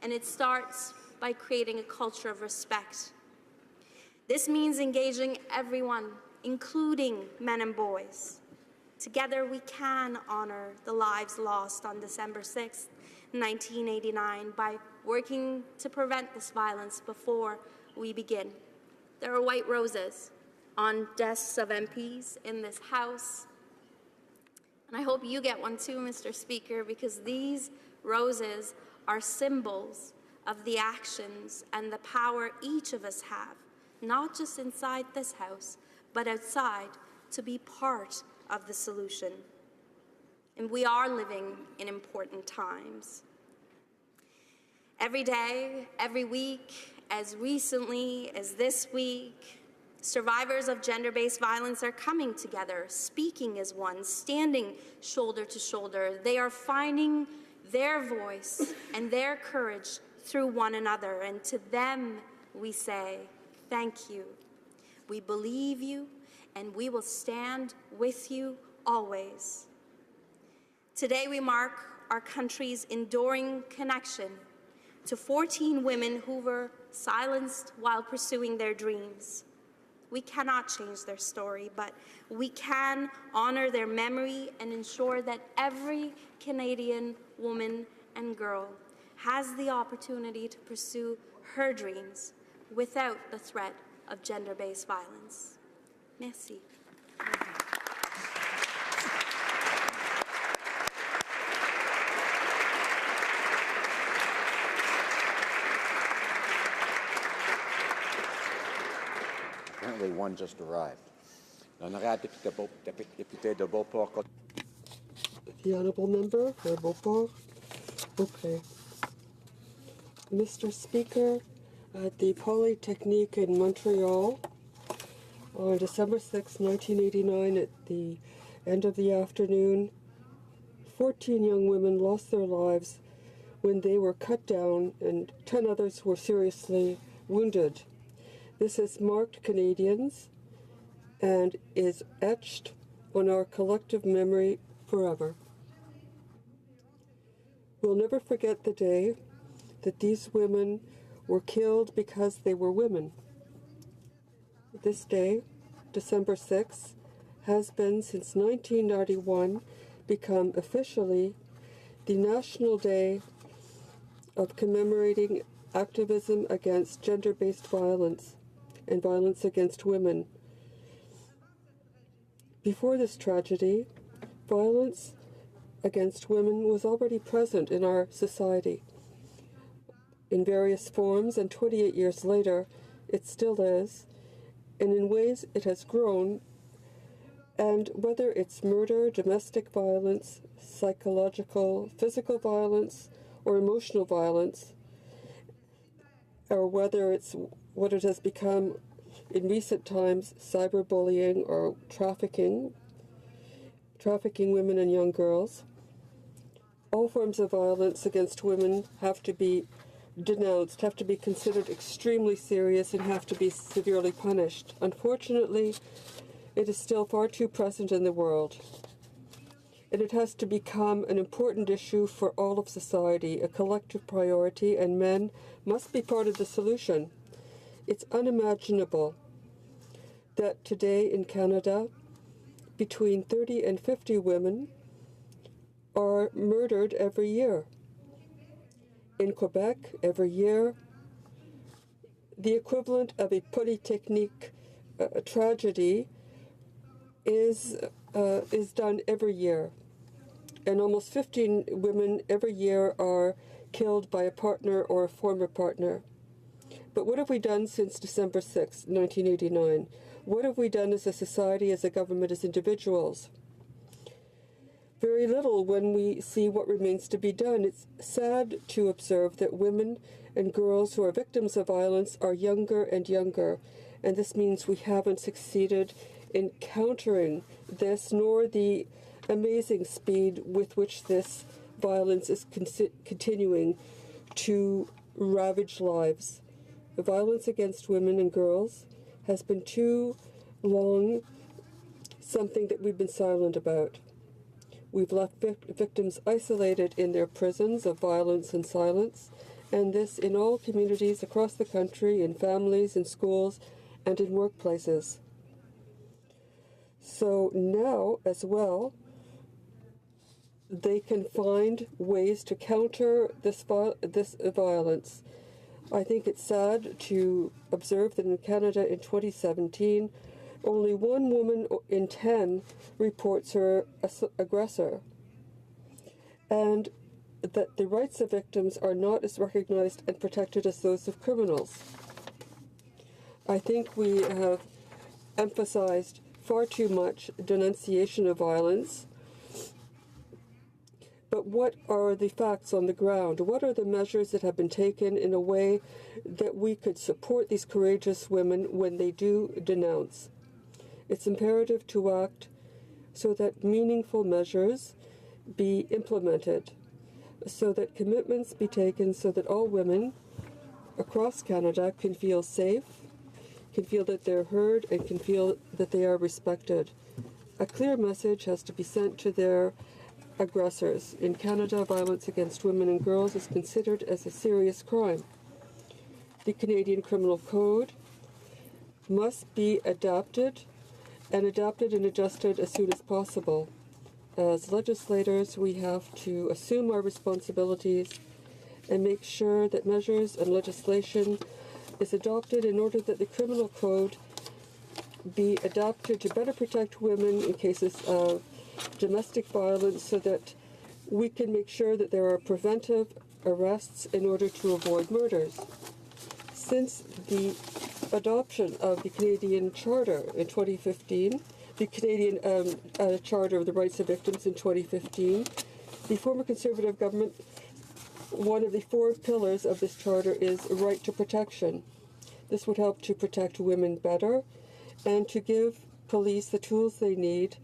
and it starts by creating a culture of respect. This means engaging everyone, including men and boys. Together, we can honor the lives lost on December 6, 1989, by working to prevent this violence before we begin. There are white roses on desks of MPs in this House, and I hope you get one too, Mr. Speaker, because these roses are symbols of the actions and the power each of us have, not just inside this House, but outside, to be part of the solution. And we are living in important times. Every day, every week, as recently as this week, survivors of gender-based violence are coming together, speaking as one, standing shoulder to shoulder. They are finding their voice and their courage through one another, and to them we say, thank you. We believe you, and we will stand with you always. Today we mark our country's enduring connection to 14 women who were silenced while pursuing their dreams. We cannot change their story, but we can honor their memory and ensure that every Canadian woman and girl has the opportunity to pursue her dreams without the threat of gender-based violence. Merci. Apparently one just arrived. L'honorable député de Beauport. The honourable member for Beauport. Okay. Mr. Speaker, at the Polytechnique in Montreal on December 6, 1989, at the end of the afternoon, 14 young women lost their lives when they were cut down and 10 others were seriously wounded. This has marked Canadians and is etched on our collective memory forever. We'll never forget the day that these women were killed because they were women. This day, December 6, has been since 1991 become officially the National Day of commemorating activism against gender-based violence and violence against women. Before this tragedy, violence against women was already present in our society in various forms, and 28 years later, it still is, and in ways it has grown. And whether it's murder, domestic violence, psychological, physical violence, or emotional violence, or whether it's what it has become in recent times, cyberbullying or trafficking women and young girls, all forms of violence against women have to be denounced, have to be considered extremely serious, and have to be severely punished. Unfortunately, it is still far too present in the world, and it has to become an important issue for all of society, a collective priority, and men must be part of the solution. It's unimaginable that today in Canada, between 30 and 50 women are murdered every year. In Quebec, every year, the equivalent of a Polytechnique tragedy is done every year. And almost 15 women every year are killed by a partner or a former partner. But what have we done since December 6, 1989? What have we done as a society, as a government, as individuals? Very little when we see what remains to be done. It's sad to observe that women and girls who are victims of violence are younger and younger, and this means we haven't succeeded in countering this, nor the amazing speed with which this violence is continuing to ravage lives. The violence against women and girls has been too long something that we've been silent about. We've left victims isolated in their prisons of violence and silence, and this in all communities across the country, in families, in schools, and in workplaces. So now, as well, they can find ways to counter this violence. I think it's sad to observe that in Canada in 2017, only 1 woman in 10 reports her aggressor, and that the rights of victims are not as recognized and protected as those of criminals. I think we have emphasized far too much denunciation of violence. But what are the facts on the ground? What are the measures that have been taken in a way that we could support these courageous women when they do denounce? It's imperative to act so that meaningful measures be implemented, so that commitments be taken, so that all women across Canada can feel safe, can feel that they're heard, and can feel that they are respected. A clear message has to be sent to their aggressors. In Canada, violence against women and girls is considered as a serious crime. The Canadian Criminal Code must be adapted and adjusted as soon as possible. As legislators, we have to assume our responsibilities and make sure that measures and legislation is adopted in order that the criminal code be adapted to better protect women in cases of domestic violence so that we can make sure that there are preventive arrests in order to avoid murders. Since the adoption of the Canadian Charter in 2015, the Canadian Charter of the Rights of Victims in 2015, the former Conservative government, one of the 4 pillars of this charter is right to protection. This would help to protect women better and to give police the tools they need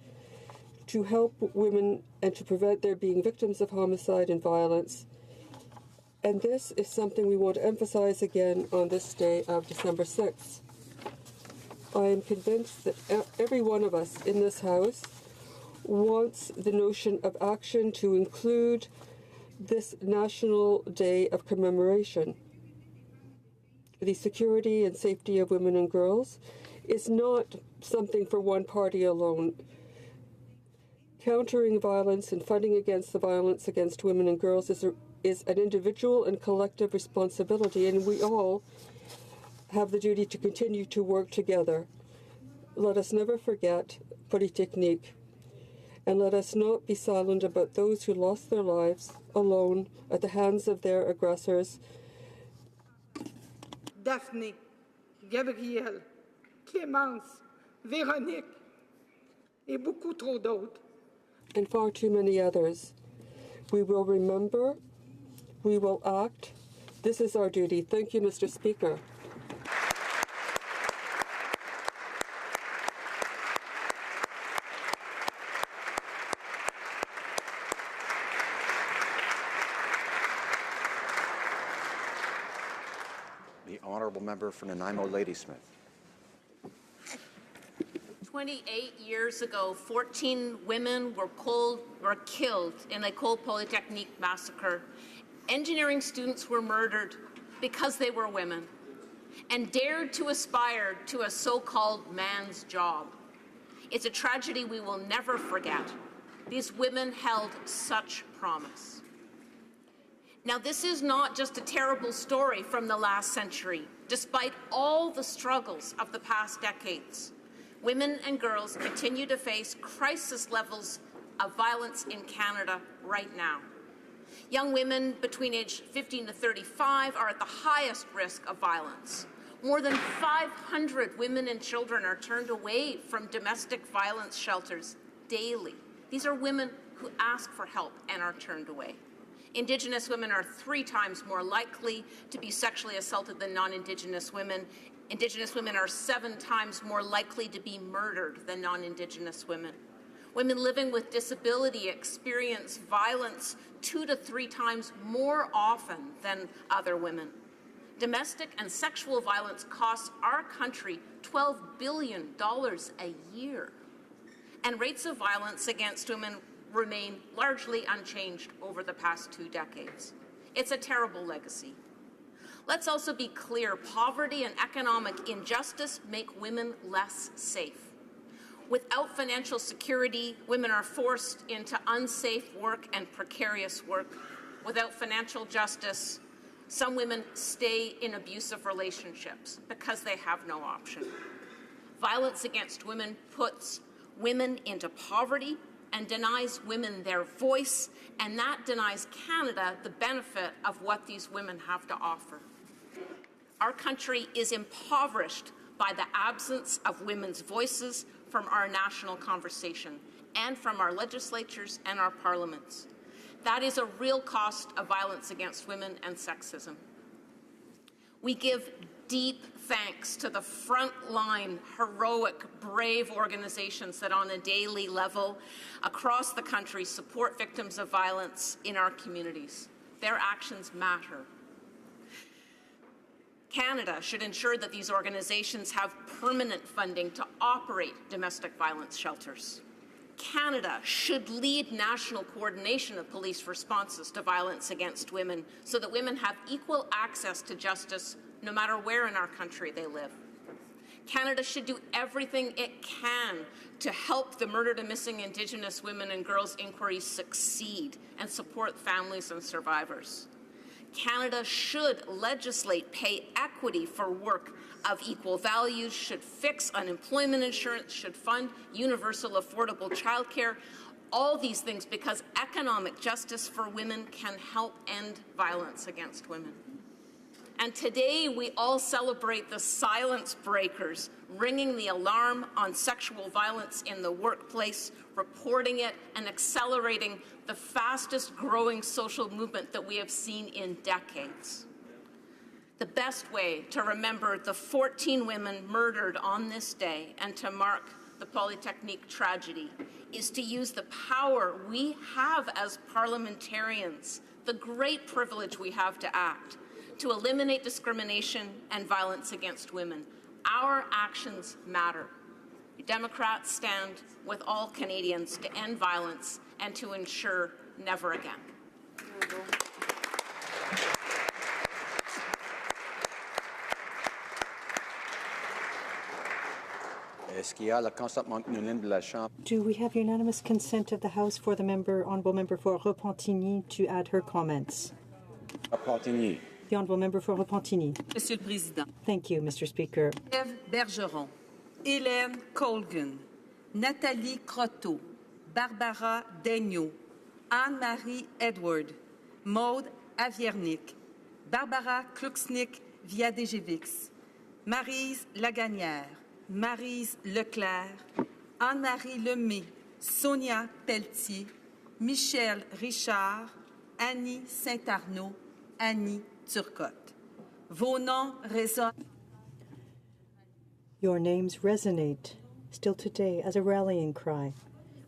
to help women and to prevent their being victims of homicide and violence. And this is something we want to emphasize again on this day of December 6th. I am convinced that every one of us in this House wants the notion of action to include this National Day of commemoration. The security and safety of women and girls is not something for one party alone. Countering violence and fighting against the violence against women and girls is an individual and collective responsibility, and we all have the duty to continue to work together. Let us never forget Polytechnique, and let us not be silent about those who lost their lives alone at the hands of their aggressors. Daphne, Gabrielle, Clémence, Véronique, et beaucoup trop d'autres. And far too many others. We will remember, we will act. This is our duty. Thank you, Mr. Speaker. The honourable member for Nanaimo Ladysmith. 28 years ago, 14 women were killed in the École Polytechnique massacre. Engineering students were murdered because they were women and dared to aspire to a so-called man's job. It's a tragedy we will never forget. These women held such promise. Now, this is not just a terrible story from the last century. Despite all the struggles of the past decades, women and girls continue to face crisis levels of violence in Canada right now. Young women between age 15 to 35 are at the highest risk of violence. More than 500 women and children are turned away from domestic violence shelters daily. These are women who ask for help and are turned away. Indigenous women are 3 times more likely to be sexually assaulted than non-Indigenous women. Indigenous women are 7 times more likely to be murdered than non-Indigenous women. Women living with disability experience violence 2 to 3 times more often than other women. Domestic and sexual violence costs our country $12 billion a year. And rates of violence against women remain largely unchanged over the past 2 decades. It's a terrible legacy. Let's also be clear, poverty and economic injustice make women less safe. Without financial security, women are forced into unsafe work and precarious work. Without financial justice, some women stay in abusive relationships because they have no option. Violence against women puts women into poverty and denies women their voice, and that denies Canada the benefit of what these women have to offer. Our country is impoverished by the absence of women's voices from our national conversation and from our legislatures and our parliaments. That is a real cost of violence against women and sexism. We give deep thanks to the frontline, heroic, brave organizations that on a daily level across the country support victims of violence in our communities. Their actions matter. Canada should ensure that these organizations have permanent funding to operate domestic violence shelters. Canada should lead national coordination of police responses to violence against women so that women have equal access to justice no matter where in our country they live. Canada should do everything it can to help the murdered and missing Indigenous women and girls inquiries succeed and support families and survivors. Canada should legislate pay equity for work of equal value, should fix unemployment insurance, should fund universal affordable childcare, all these things because economic justice for women can help end violence against women. And today we all celebrate the silence breakers, ringing the alarm on sexual violence in the workplace, reporting it, and accelerating the fastest growing social movement that we have seen in decades. The best way to remember the 14 women murdered on this day and to mark the Polytechnique tragedy is to use the power we have as parliamentarians, the great privilege we have to act, to eliminate discrimination and violence against women. Our actions matter. Democrats stand with all Canadians to end violence and to ensure never again. Est-ce qu'il y a le consentement unanime de la Chambre? Do we have unanimous consent of the House for the honourable member for Repentigny to add her comments? Repentigny. The honourable member for Repentigny. Monsieur le Président. Thank you, Mr. Speaker. Eve Bergeron, Hélène Colgan, Nathalie Croteau, Barbara Daigneault, Anne-Marie Edward, Maude Aviernick, Barbara Kluxnick-Viadéjevics, Maryse Laganière, Maryse Leclerc, Anne-Marie Lemay, Sonia Pelletier, Michel Richard, Annie Saint-Arnaud, Annie Turcotte. Vos noms résonnent. Your names resonate still today as a rallying cry.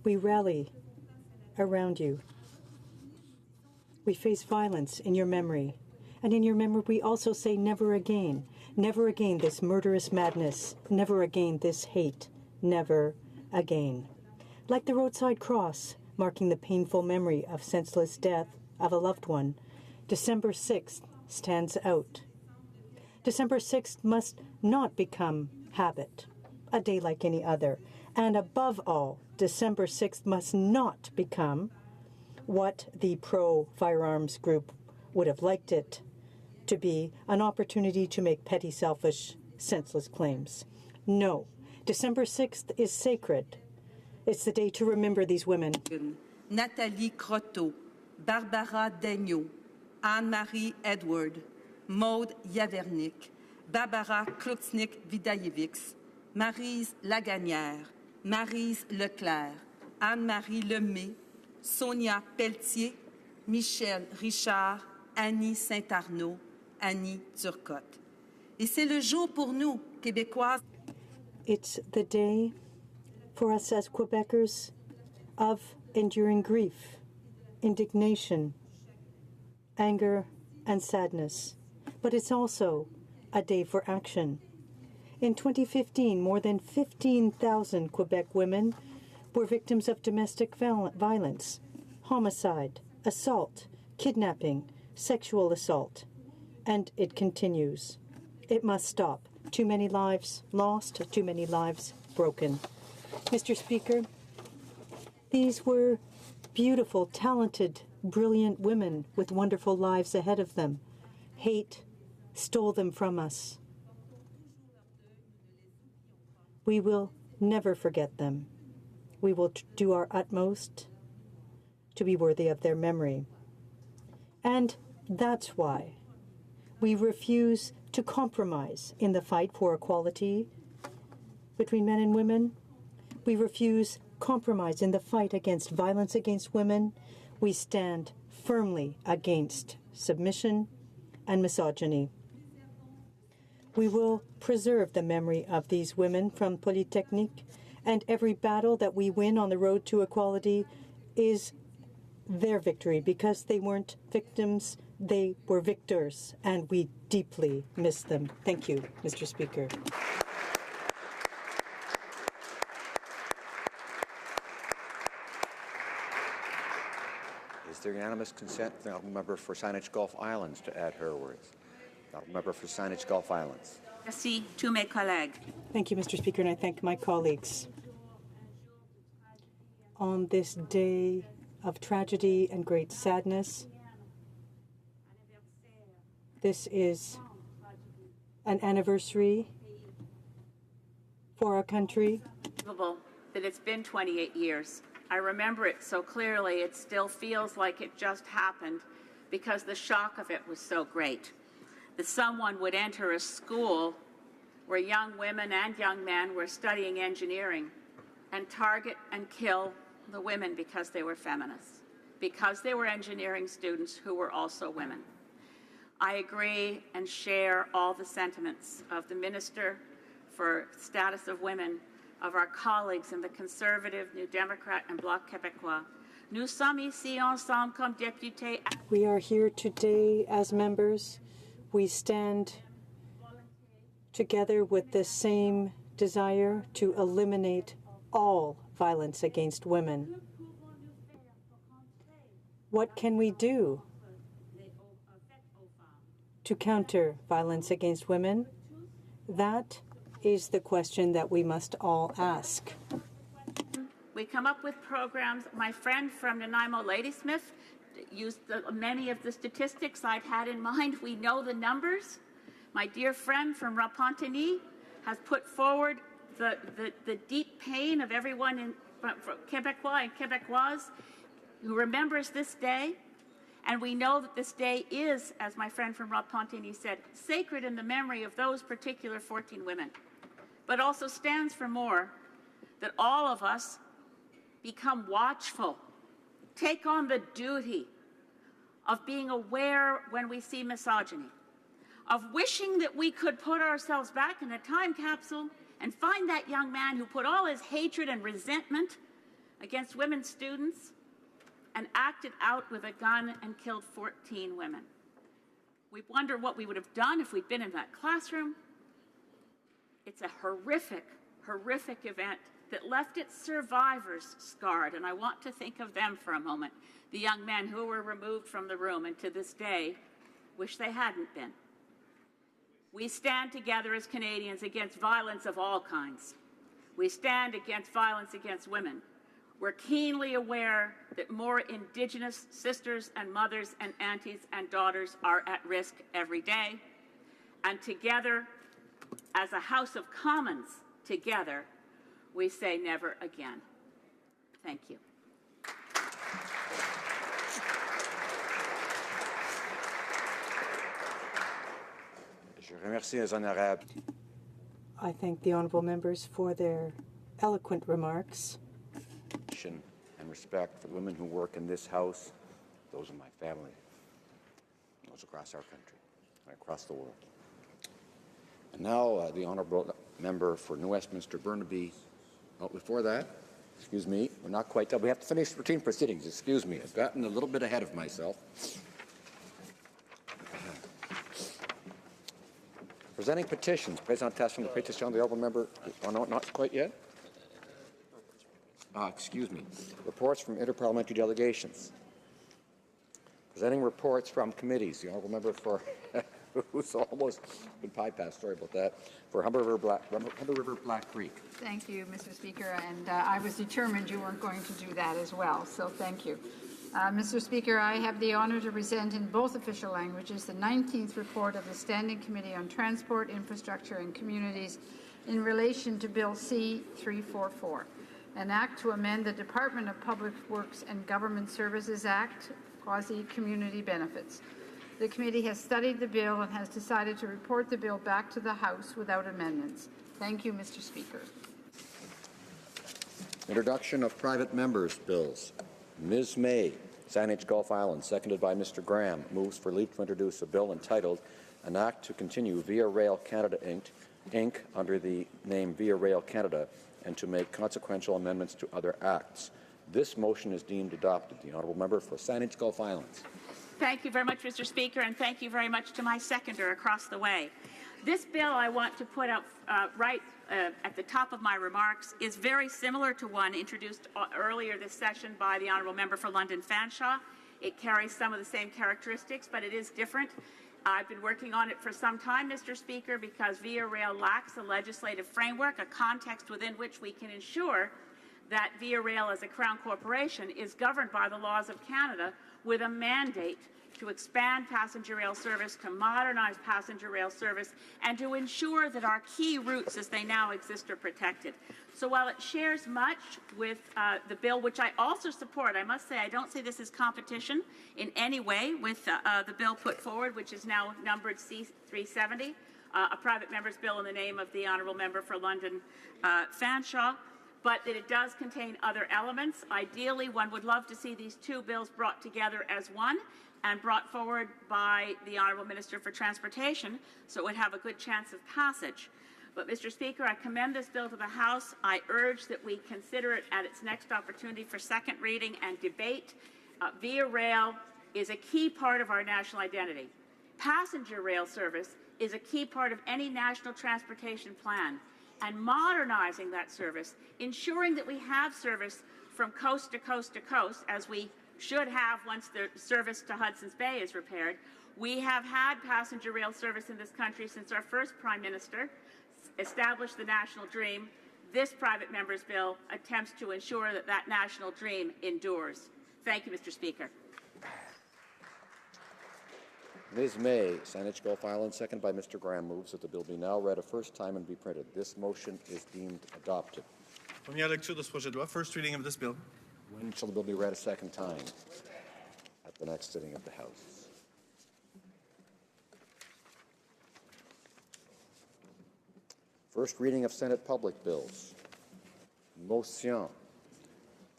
We rally around you. We face violence in your memory. And in your memory, we also say never again. Never again this murderous madness. Never again this hate. Never again. Like the roadside cross, marking the painful memory of senseless death of a loved one, December 6th stands out. December 6th must not become habit, a day like any other. And above all, December 6th must not become what the pro-firearms group would have liked it to be, an opportunity to make petty, selfish, senseless claims. No, December 6th is sacred. It's the day to remember these women. Nathalie Croteau, Barbara Daigneault, Anne-Marie Edward, Maude Yavernick, Barbara Kluxnick-Vidajevics, Maryse Laganière, Maryse Leclerc, Anne-Marie Lemay, Sonia Pelletier, Michel Richard, Annie Saint-Arnaud, Annie Turcotte. Et c'est le jour pour nous, Québécoises. It's the day for us as Quebecers of enduring grief, indignation, anger, and sadness. But it's also a day for action. In 2015, more than 15,000 Quebec women were victims of domestic violence, homicide, assault, kidnapping, sexual assault. And it continues. It must stop. Too many lives lost, too many lives broken. Mr. Speaker, these were beautiful, talented, brilliant women with wonderful lives ahead of them. Hate stole them from us. We will never forget them. We will do our utmost to be worthy of their memory. And that's why we refuse to compromise in the fight for equality between men and women. We refuse compromise in the fight against violence against women. We stand firmly against submission and misogyny. We will preserve the memory of these women from Polytechnique, and every battle that we win on the road to equality is their victory, because they weren't victims, they were victors, and we deeply miss them. Thank you, Mr. Speaker. Is there unanimous consent for the honourable member for Saanich Gulf Islands to add her words? The honourable member for Saanich Gulf Islands. Merci tous mes collègues. Thank you, Mr. Speaker, and I thank my colleagues. On this day of tragedy and great sadness, this is an anniversary for our country. That it's been 28 years. I remember it so clearly, it still feels like it just happened because the shock of it was so great. That someone would enter a school where young women and young men were studying engineering and target and kill the women because they were feminists, because they were engineering students who were also women. I agree and share all the sentiments of the Minister for Status of Women, of our colleagues in the Conservative, New Democrat and Bloc Québécois. Nous sommes ici ensemble comme députés. We are here today as members. We stand together with the same desire to eliminate all violence against women. What can we do to counter violence against women? That is the question that we must all ask. We come up with programs. My friend from Nanaimo, Ladysmith, used many of the statistics I've had in mind. We know the numbers. My dear friend from Repentigny has put forward the deep pain of everyone in Québécois and Québécoises who remembers this day. And we know that this day is, as my friend from Repentigny said, sacred in the memory of those particular 14 women, but also stands for more, that all of us become watchful, take on the duty of being aware when we see misogyny, of wishing that we could put ourselves back in a time capsule and find that young man who put all his hatred and resentment against women students and acted out with a gun and killed 14 women. We wonder what we would have done if we'd been in that classroom. It's a horrific, horrific event that left its survivors scarred, and I want to think of them for a moment, the young men who were removed from the room and to this day wish they hadn't been. We stand together as Canadians against violence of all kinds. We stand against violence against women. We're keenly aware that more Indigenous sisters and mothers and aunties and daughters are at risk every day. And together, as a House of Commons, together, we say never again. Thank you. Je remercie les honorables. I thank the honourable members for their eloquent remarks. And respect for the women who work in this House, those in my family, those across our country, and across the world. And now the honourable member for New Westminster Burnaby. Oh, before that, excuse me, we're not quite done. We have to finish routine proceedings. Excuse me, I've gotten a little bit ahead of myself. Presenting petitions. Présentation de pétition, the honourable member. Oh, no, not quite yet. Excuse me. Reports from interparliamentary delegations. Presenting reports from committees. The honourable member for who's almost been bypassed. Sorry about that. For Humber River Black Creek. Thank you, Mr. Speaker, and I was determined you weren't going to do that as well, so thank you. Mr. Speaker, I have the honour to present in both official languages the 19th report of the Standing Committee on Transport, Infrastructure and Communities in relation to Bill C-344, an act to amend the Department of Public Works and Government Services Act, quasi-community benefits. The committee has studied the bill and has decided to report the bill back to the House without amendments. Thank you, Mr. Speaker. Introduction of private members' bills. Ms. May, Saanich Gulf Islands, seconded by Mr. Graham, moves for leave to introduce a bill entitled An Act to Continue Via Rail Canada Inc. under the name Via Rail Canada and to make consequential amendments to other acts. This motion is deemed adopted. The honourable member for Saanich Gulf Islands. Thank you very much, Mr. Speaker, and thank you very much to my seconder across the way. This bill I want to put up right at the top of my remarks is very similar to one introduced earlier this session by the honourable member for London Fanshawe. It carries some of the same characteristics, but it is different. I've been working on it for some time, Mr. Speaker, because Via Rail lacks a legislative framework, a context within which we can ensure that Via Rail as a Crown corporation is governed by the laws of Canada with a mandate to expand passenger rail service, to modernize passenger rail service, and to ensure that our key routes as they now exist are protected. So while it shares much with the bill, which I also support, I must say I don't see this as competition in any way with the bill put forward, which is now numbered C-370, a private member's bill in the name of the Honourable Member for London Fanshawe, but that it does contain other elements. Ideally, one would love to see these two bills brought together as one and brought forward by the Honourable Minister for Transportation, so it would have a good chance of passage. But, Mr. Speaker, I commend this bill to the House. I urge that we consider it at its next opportunity for second reading and debate. Via Rail is a key part of our national identity. Passenger rail service is a key part of any national transportation plan. And modernizing that service, ensuring that we have service from coast to coast to coast, as we should have once the service to Hudson's Bay is repaired. We have had passenger rail service in this country since our first Prime Minister established the national dream. This private member's bill attempts to ensure that that national dream endures. Thank you, Mr. Speaker. Ms. May, Saanich Gulf Island, second by Mr. Graham, moves that the bill be now read a first time and be printed. This motion is deemed adopted. Première lecture de ce projet de loi. First reading of this bill. When shall the bill be read a second time? At the next sitting of the House. First reading of Senate public bills. Motion.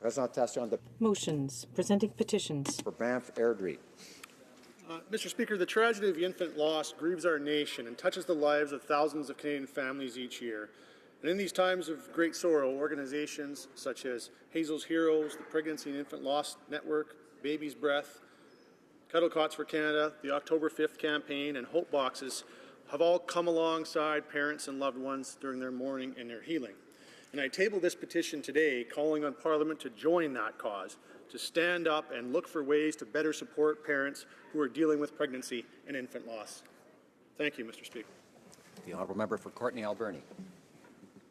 Présentation de Motions. Presenting petitions. for Banff Airdrie. Mr. Speaker, the tragedy of infant loss grieves our nation and touches the lives of thousands of Canadian families each year. And in these times of great sorrow, organizations such as Hazel's Heroes, the Pregnancy and Infant Loss Network, Baby's Breath, Cuddle Cots for Canada, the October 5th campaign, and Hope Boxes have all come alongside parents and loved ones during their mourning and their healing. And I table this petition today, calling on Parliament to join that cause, to stand up and look for ways to better support parents who are dealing with pregnancy and infant loss. Thank you, Mr. Speaker. The Honourable Member for Courtenay Alberni.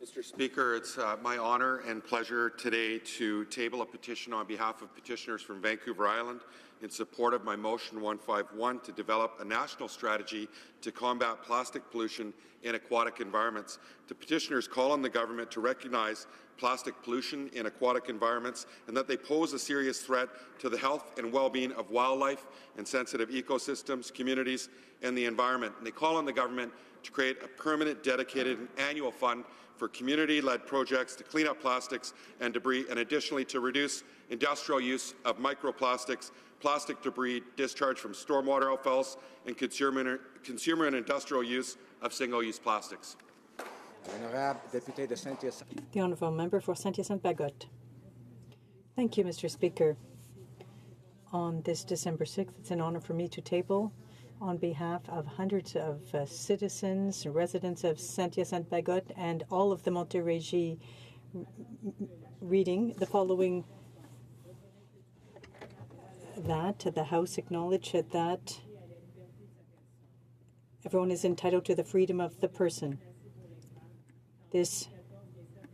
Mr. Speaker, it's my honour and pleasure today to table a petition on behalf of petitioners from Vancouver Island in support of my motion 151 to develop a national strategy to combat plastic pollution in aquatic environments. The petitioners call on the government to recognize plastic pollution in aquatic environments and that they pose a serious threat to the health and well-being of wildlife and sensitive ecosystems, communities, and the environment. And they call on the government to create a permanent, dedicated, and annual fund for community-led projects to clean up plastics and debris, and additionally to reduce industrial use of microplastics, plastic debris discharged from stormwater outfalls, and consumer and industrial use of single-use plastics. The Honourable Member for Saint-Hyacinthe-Bagotte. Thank you, Mr. Speaker. On this December 6th, it's an honour for me to table on behalf of hundreds of citizens, residents of Saint-Hyacinthe-Bagotte, and all of the Montérégie reading the following: that the House acknowledge that everyone is entitled to the freedom of the person. This,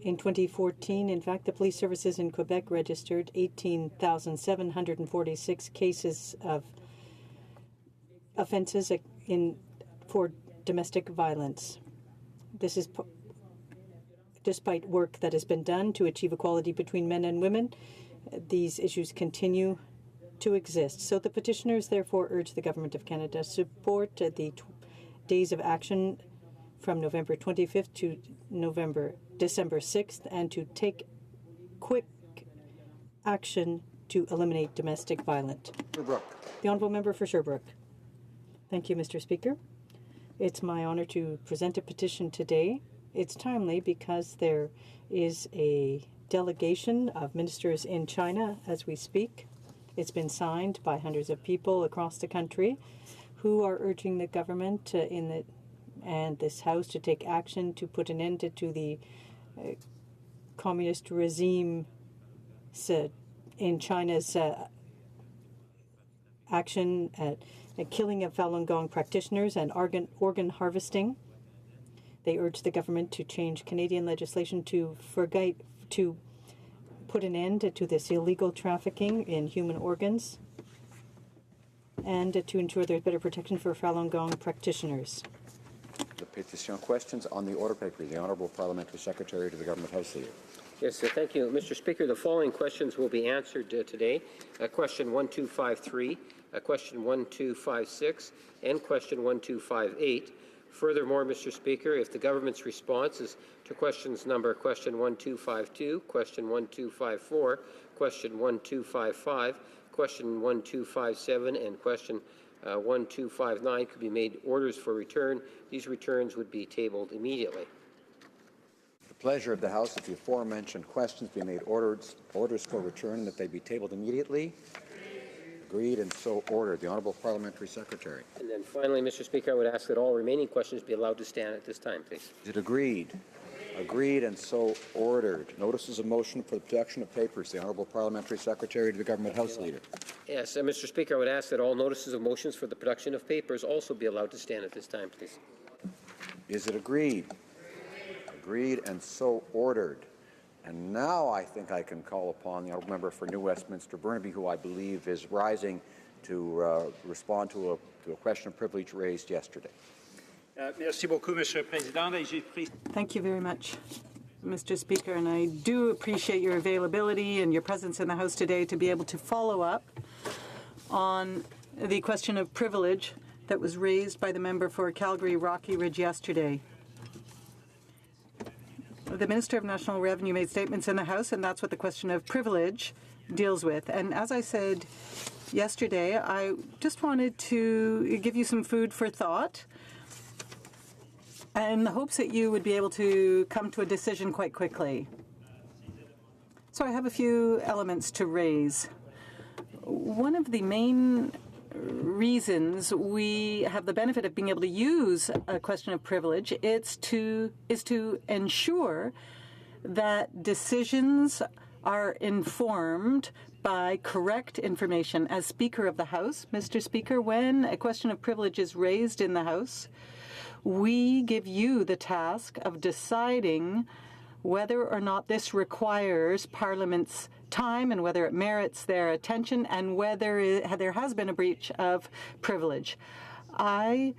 in 2014, in fact, the police services in Quebec registered 18,746 cases of offences for domestic violence. This is despite work that has been done to achieve equality between men and women. These issues continue to exist. So the petitioners therefore urge the Government of Canada to support the days of action from November 25th to December 6th and to take quick action to eliminate domestic violence. The Honourable Member for Sherbrooke. Thank you, Mr. Speaker. It's my honour to present a petition today. It's timely because there is a delegation of ministers in China as we speak. It's been signed by hundreds of people across the country who are urging the government and this House to take action to put an end to the communist regime in China's action at killing of Falun Gong practitioners and organ harvesting. They urge the government to change Canadian legislation to put an end to this illegal trafficking in human organs and to ensure there's better protection for Falun Gong practitioners. The petition questions on the order paper. The Honourable Parliamentary Secretary to the Government House Leader. Yes, thank you, Mr. Speaker. The following questions will be answered today. Question 1253, question 1256, and question 1258. Furthermore, Mr. Speaker, if the government's response is to question 1252, question 1254, question 1255, question 1257, and question 1259 could be made orders for return, these returns would be tabled immediately. The pleasure of the House, if the aforementioned questions be made orders for return, that they be tabled immediately. Agreed, and so ordered. The Honourable Parliamentary Secretary. And then finally, Mr. Speaker, I would ask that all remaining questions be allowed to stand at this time, please. Is it agreed? Agreed, and so ordered. Notices of motion for the production of papers. The Honourable Parliamentary Secretary to the Government House Leader. Yes, Mr. Speaker, I would ask that all notices of motions for the production of papers also be allowed to stand at this time, please. Is it agreed? Agreed, and so ordered. And now I think I can call upon the Honourable Member for New Westminster Burnaby, who I believe is rising to respond to a question of privilege raised yesterday. Thank you very much, Mr. Speaker, and I do appreciate your availability and your presence in the House today to be able to follow up on the question of privilege that was raised by the member for Calgary Rocky Ridge yesterday. The Minister of National Revenue made statements in the House, and that's what the question of privilege deals with. And as I said yesterday, I just wanted to give you some food for thought in the hopes that you would be able to come to a decision quite quickly. So I have a few elements to raise. One of the main reasons we have the benefit of being able to use a question of privilege is to ensure that decisions are informed by correct information. As Speaker of the House, Mr. Speaker, when a question of privilege is raised in the House, we give you the task of deciding whether or not this requires Parliament's time and whether it merits their attention and whether there has been a breach of privilege. I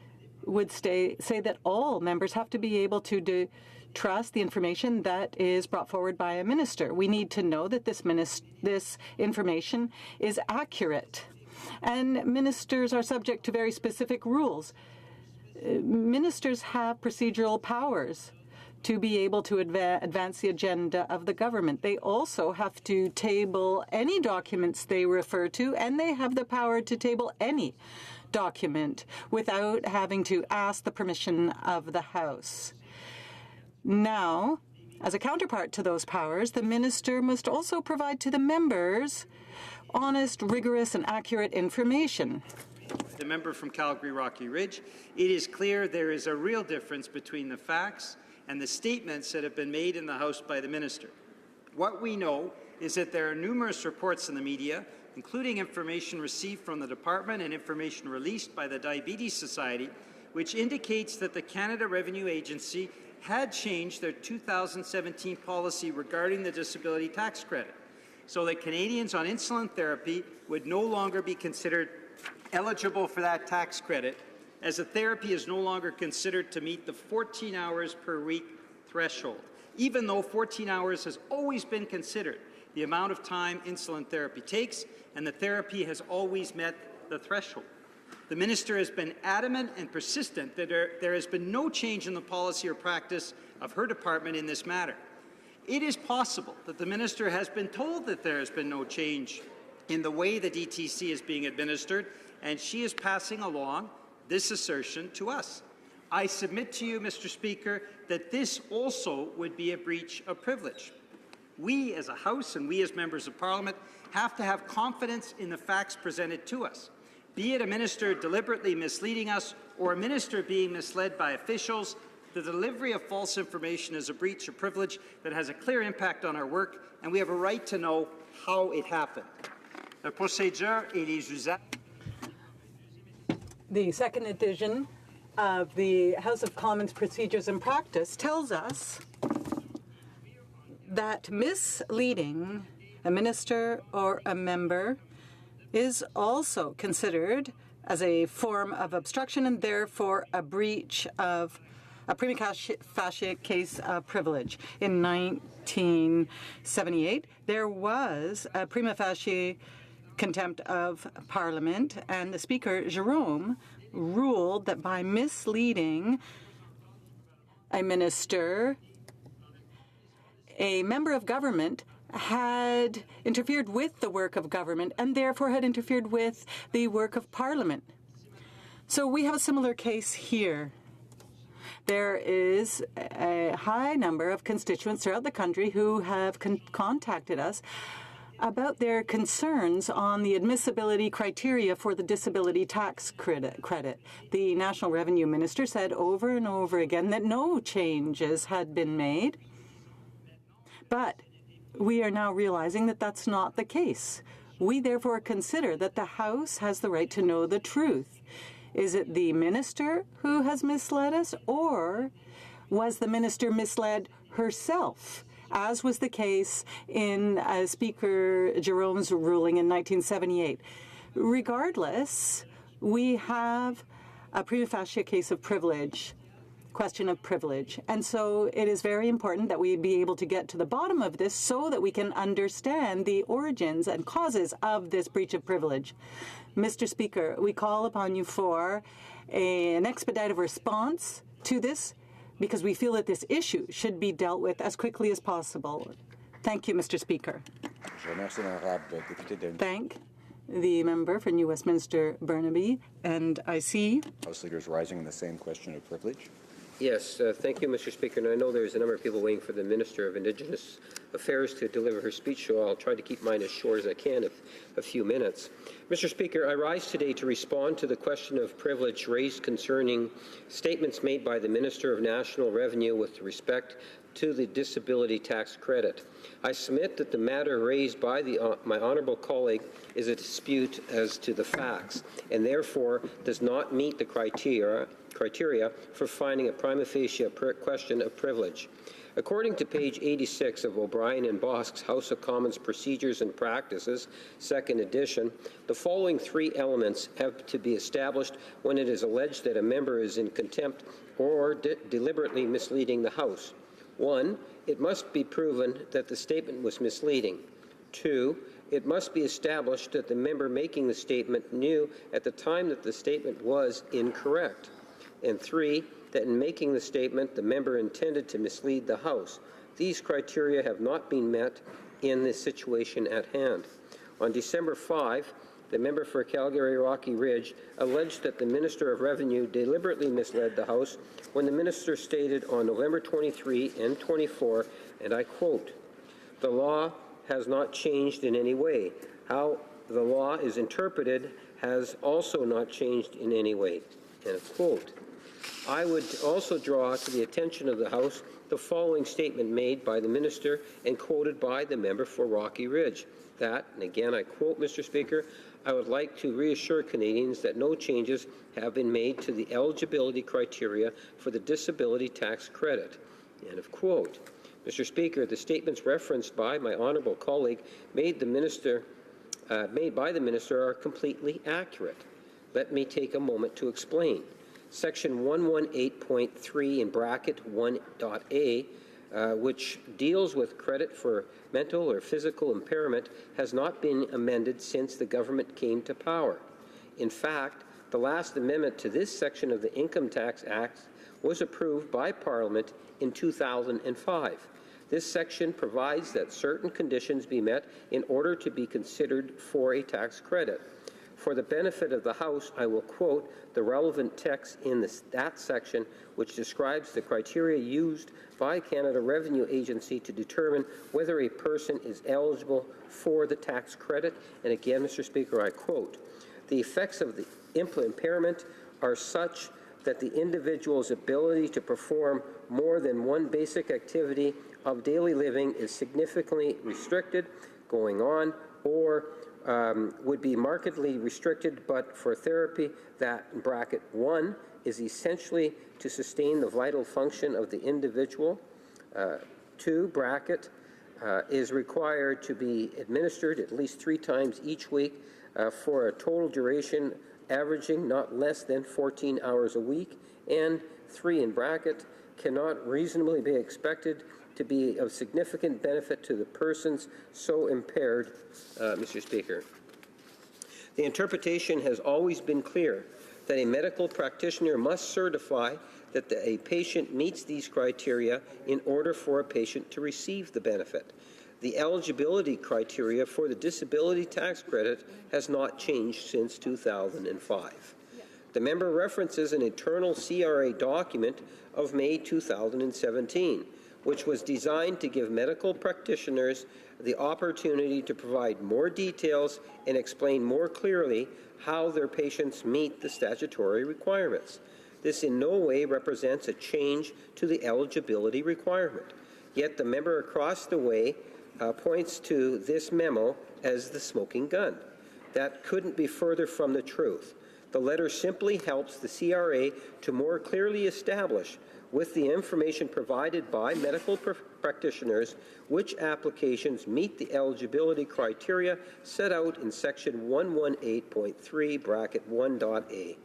would say that all members have to be able to trust the information that is brought forward by a minister. We need to know that this information is accurate. And ministers are subject to very specific rules. Ministers have procedural powers to be able to advance the agenda of the government. They also have to table any documents they refer to, and they have the power to table any document without having to ask the permission of the House. Now, as a counterpart to those powers, the minister must also provide to the members honest, rigorous, and accurate information. The member from Calgary Rocky Ridge, it is clear there is a real difference between the facts and the statements that have been made in the House by the minister. What we know is that there are numerous reports in the media, including information received from the department and information released by the Diabetes Society, which indicates that the Canada Revenue Agency had changed their 2017 policy regarding the disability tax credit, so that Canadians on insulin therapy would no longer be considered eligible for that tax credit, as the therapy is no longer considered to meet the 14 hours per week threshold, even though 14 hours has always been considered the amount of time insulin therapy takes, and the therapy has always met the threshold. The minister has been adamant and persistent that there has been no change in the policy or practice of her department in this matter. It is possible that the minister has been told that there has been no change in the way the DTC is being administered, and she is passing along this assertion to us. I submit to you, Mr. Speaker, that this also would be a breach of privilege. We as a House and we as members of Parliament have to have confidence in the facts presented to us. Be it a minister deliberately misleading us or a minister being misled by officials, the delivery of false information is a breach of privilege that has a clear impact on our work, and we have a right to know how it happened. The procedure et les usages. The second edition of the House of Commons Procedures and Practice tells us that misleading a minister or a member is also considered as a form of obstruction and therefore a breach of a prima facie case of privilege. In 1978, there was a prima facie contempt of Parliament, and the Speaker, Jerome, ruled that by misleading a minister, a member of government had interfered with the work of government and therefore had interfered with the work of Parliament. So we have a similar case here. There is a high number of constituents throughout the country who have contacted us about their concerns on the admissibility criteria for the disability tax credit. The National Revenue Minister said over and over again that no changes had been made, but we are now realizing that that's not the case. We therefore consider that the House has the right to know the truth. Is it the minister who has misled us, or was the minister misled herself, as was the case in Speaker Jerome's ruling in 1978? Regardless, we have a prima facie case of privilege, question of privilege. And so it is very important that we be able to get to the bottom of this so that we can understand the origins and causes of this breach of privilege. Mr. Speaker, we call upon you for an expedited response to this because we feel that this issue should be dealt with as quickly as possible. Thank you, Mr. Speaker. Thank the member for New Westminster Burnaby. And I see House leaders rising on the same question of privilege. Yes, thank you, Mr. Speaker. And I know there's a number of people waiting for the Minister of Indigenous Affairs to deliver her speech, so I'll try to keep mine as short as I can, a few minutes. Mr. Speaker, I rise today to respond to the question of privilege raised concerning statements made by the Minister of National Revenue with respect to the disability tax credit. I submit that the matter raised by my honourable colleague is a dispute as to the facts and therefore does not meet the criteria for finding a prima facie question of privilege. According to page 86 of O'Brien and Bosk's House of Commons Procedures and Practices, second edition, the following three elements have to be established when it is alleged that a member is in contempt or deliberately misleading the House. 1, it must be proven that the statement was misleading. 2, it must be established that the member making the statement knew at the time that the statement was incorrect. And 3, that in making the statement, the member intended to mislead the House. These criteria have not been met in this situation at hand. On December 5, the member for Calgary Rocky Ridge alleged that the Minister of Revenue deliberately misled the House when the minister stated on November 23 and 24, and I quote, "The law has not changed in any way. How the law is interpreted has also not changed in any way." End of quote. I would also draw to the attention of the House the following statement made by the minister and quoted by the member for Rocky Ridge. That, and again I quote, Mr. Speaker, "I would like to reassure Canadians that no changes have been made to the eligibility criteria for the disability tax credit." End of quote. Mr. Speaker, the statements referenced by my honourable colleague made by the minister are completely accurate. Let me take a moment to explain. Section 118.3 in bracket 1.a, which deals with credit for mental or physical impairment, has not been amended since the government came to power. In fact, the last amendment to this section of the Income Tax Act was approved by Parliament in 2005. This section provides that certain conditions be met in order to be considered for a tax credit. For the benefit of the House, I will quote the relevant text in that section, which describes the criteria used by Canada Revenue Agency to determine whether a person is eligible for the tax credit. And again, Mr. Speaker, I quote, "The effects of the impairment are such that the individual's ability to perform more than one basic activity of daily living is significantly restricted, going on, or would be markedly restricted, but for therapy that, in bracket 1, is essentially to sustain the vital function of the individual. 2, bracket, is required to be administered at least 3 times each week for a total duration averaging not less than 14 hours a week. And 3, in bracket, cannot reasonably be expected to be of significant benefit to the persons so impaired, Mr. Speaker. The interpretation has always been clear that a medical practitioner must certify that a patient meets these criteria in order for a patient to receive the benefit. The eligibility criteria for the disability tax credit has not changed since 2005. The member references an internal CRA document of May 2017, which was designed to give medical practitioners the opportunity to provide more details and explain more clearly how their patients meet the statutory requirements. This in no way represents a change to the eligibility requirement. Yet the member across the way points to this memo as the smoking gun. That couldn't be further from the truth. The letter simply helps the CRA to more clearly establish, with the information provided by medical practitioners, which applications meet the eligibility criteria set out in Section 118.3, bracket 1.a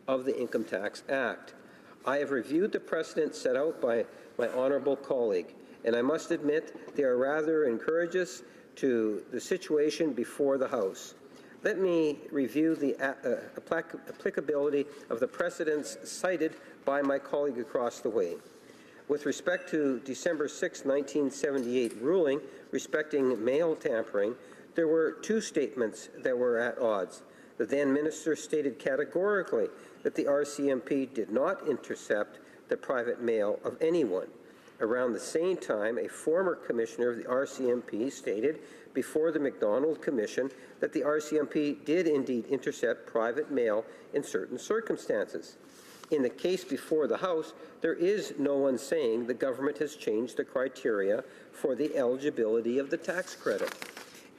of the Income Tax Act. I have reviewed the precedents set out by my honourable colleague, and I must admit they are rather encourageous to the situation before the House. Let me review the applicability of the precedents cited by my colleague across the way. With respect to December 6, 1978 ruling respecting mail tampering, there were 2 statements that were at odds. The then minister stated categorically that the RCMP did not intercept the private mail of anyone. Around the same time, a former commissioner of the RCMP stated before the MacDonald Commission that the RCMP did indeed intercept private mail in certain circumstances. In the case before the House, there is no one saying the government has changed the criteria for the eligibility of the tax credit.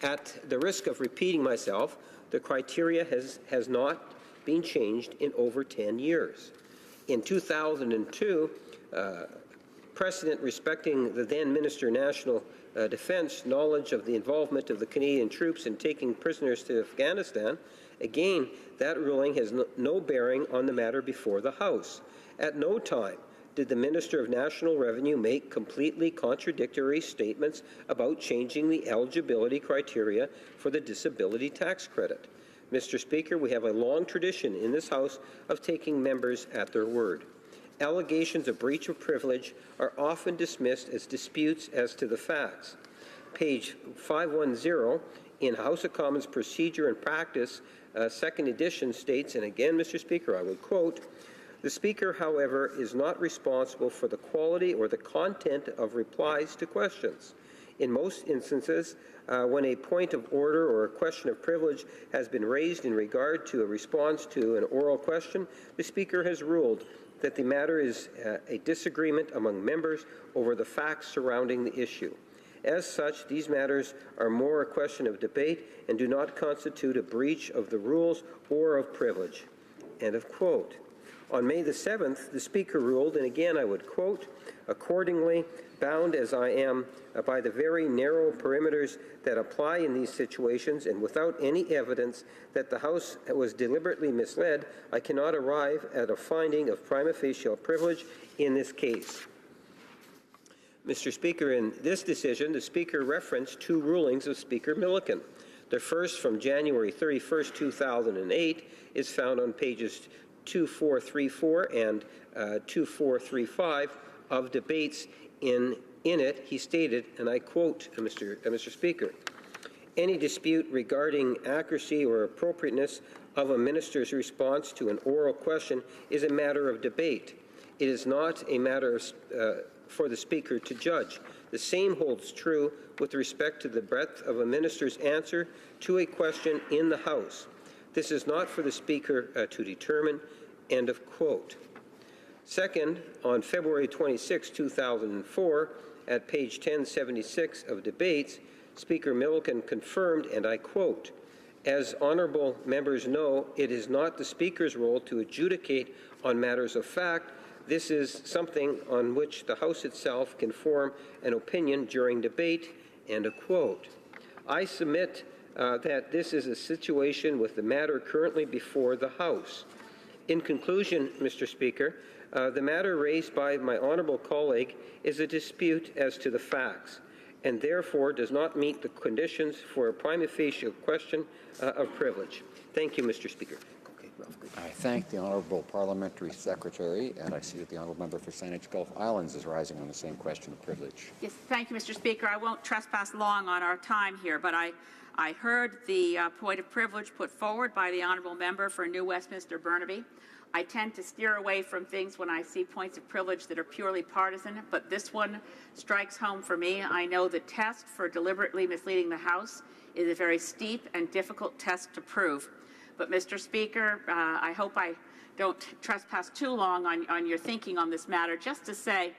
At the risk of repeating myself, the criteria has not been changed in over 10 years. In 2002, precedent respecting the then Minister of National Defence knowledge of the involvement of the Canadian troops in taking prisoners to Afghanistan, again, that ruling has no bearing on the matter before the House. At no time did the Minister of National Revenue make completely contradictory statements about changing the eligibility criteria for the disability tax credit. Mr. Speaker, we have a long tradition in this House of taking members at their word. Allegations of breach of privilege are often dismissed as disputes as to the facts. Page 510 in House of Commons Procedure and Practice, 2nd edition states, and again, Mr. Speaker, I would quote, "The Speaker, however, is not responsible for the quality or the content of replies to questions. In most instances, when a point of order or a question of privilege has been raised in regard to a response to an oral question, the Speaker has ruled that the matter is a disagreement among members over the facts surrounding the issue. As such, these matters are more a question of debate and do not constitute a breach of the rules or of privilege." End of quote. On May the 7th, the Speaker ruled, and again I would quote, "Accordingly, bound as I am by the very narrow perimeters that apply in these situations and without any evidence that the House was deliberately misled, I cannot arrive at a finding of prima facie privilege in this case." Mr. Speaker, in this decision, the Speaker referenced 2 rulings of Speaker Milliken. The first, from January 31st, 2008, is found on pages 2434 and 2435 of debates. In it, he stated, and I quote, Mr. Speaker, "Any dispute regarding accuracy or appropriateness of a minister's response to an oral question is a matter of debate. It is not a matter for the Speaker to judge. The same holds true with respect to the breadth of a minister's answer to a question in the House. This is not for the Speaker to determine." End of quote. Second, on February 26, 2004, at page 1076 of debates, Speaker Milliken confirmed, and I quote, As honourable members know, it is not the Speaker's role to adjudicate on matters of fact. This is something on which the House itself can form an opinion during debate, end of quote. I submit that this is a situation with the matter currently before the House. In conclusion, Mr. Speaker, the matter raised by my honourable colleague is a dispute as to the facts, and therefore does not meet the conditions for a prima facie question of privilege. Thank you, Mr. Speaker. I thank the Honourable Parliamentary Secretary, and I see that the Honourable Member for Saanich Gulf Islands is rising on the same question of privilege. Yes, thank you, Mr. Speaker. I won't trespass long on our time here, but I heard the point of privilege put forward by the Honourable Member for New Westminster Burnaby. I tend to steer away from things when I see points of privilege that are purely partisan, but this one strikes home for me. I know the test for deliberately misleading the House is a very steep and difficult test to prove. But, Mr. Speaker, I hope I don't trespass too long on your thinking on this matter, just to say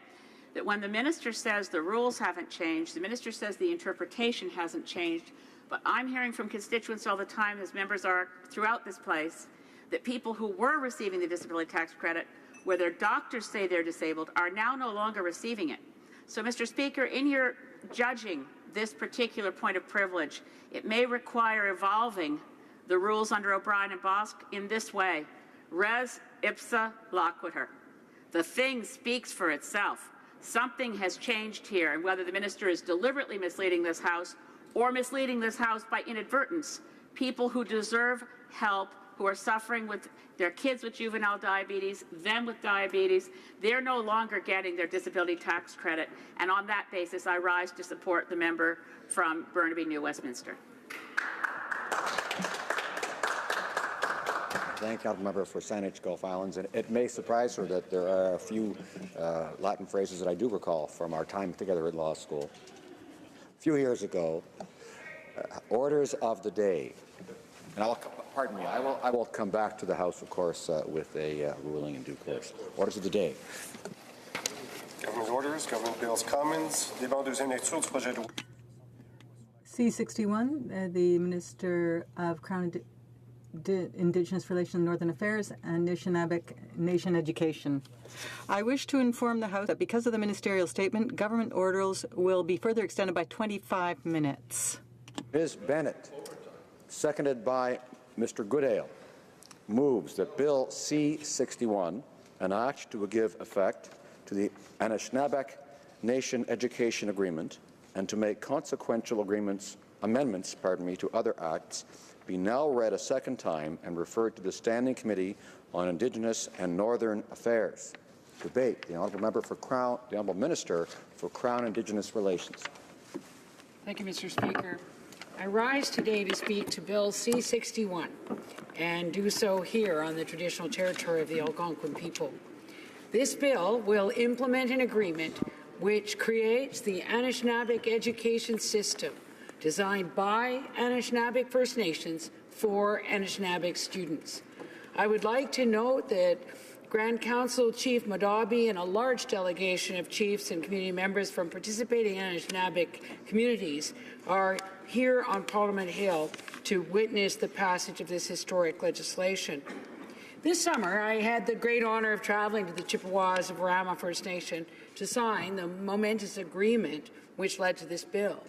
that when the Minister says the rules haven't changed, the Minister says the interpretation hasn't changed, but I'm hearing from constituents all the time, as members are throughout this place, that people who were receiving the disability tax credit, where their doctors say they're disabled, are now no longer receiving it. So, Mr. Speaker, in your judging this particular point of privilege, it may require evolving the rules under O'Brien and Bosk in this way: res ipsa loquitur. The thing speaks for itself. Something has changed here, and whether the Minister is deliberately misleading this House or misleading this House by inadvertence, people who deserve help, who are suffering with their kids with juvenile diabetes, them with diabetes, they're no longer getting their disability tax credit. And on that basis, I rise to support the member from Burnaby, New Westminster. Thank the Honourable Member for Saanich Gulf Islands. And it may surprise her that there are a few Latin phrases that I do recall from our time together at law school. A few years ago, orders of the day. And pardon me, I will come back to the House, of course, with a ruling in due course. Orders of the day. Government orders, government bills, commons. Débat en deuxième lecture du projet de loi. C61, the Minister of Crown Indigenous Relations and Northern Affairs and Anishinaabe Nation Education. I wish to inform the House that because of the ministerial statement, government orders will be further extended by 25 minutes. Ms. Bennett, seconded by Mr. Goodale, moves that Bill C-61, an act to give effect to the Anishinaabe Nation Education Agreement and to make consequential amendments to other acts, be now read a second time and referred to the Standing Committee on Indigenous and Northern Affairs. Debate. The Honourable Member for Crown, the Honourable Minister for Crown Indigenous Relations. Thank you, Mr. Speaker. I rise today to speak to Bill C-61 and do so here on the traditional territory of the Algonquin people. This bill will implement an agreement which creates the Anishinaabe education system designed by Anishinaabe First Nations for Anishinaabe students. I would like to note that Grand Council Chief Madabi and a large delegation of chiefs and community members from participating Anishinaabe communities are here on Parliament Hill to witness the passage of this historic legislation. This summer, I had the great honour of traveling to the Chippewas of Rama First Nation to sign the momentous agreement which led to this bill.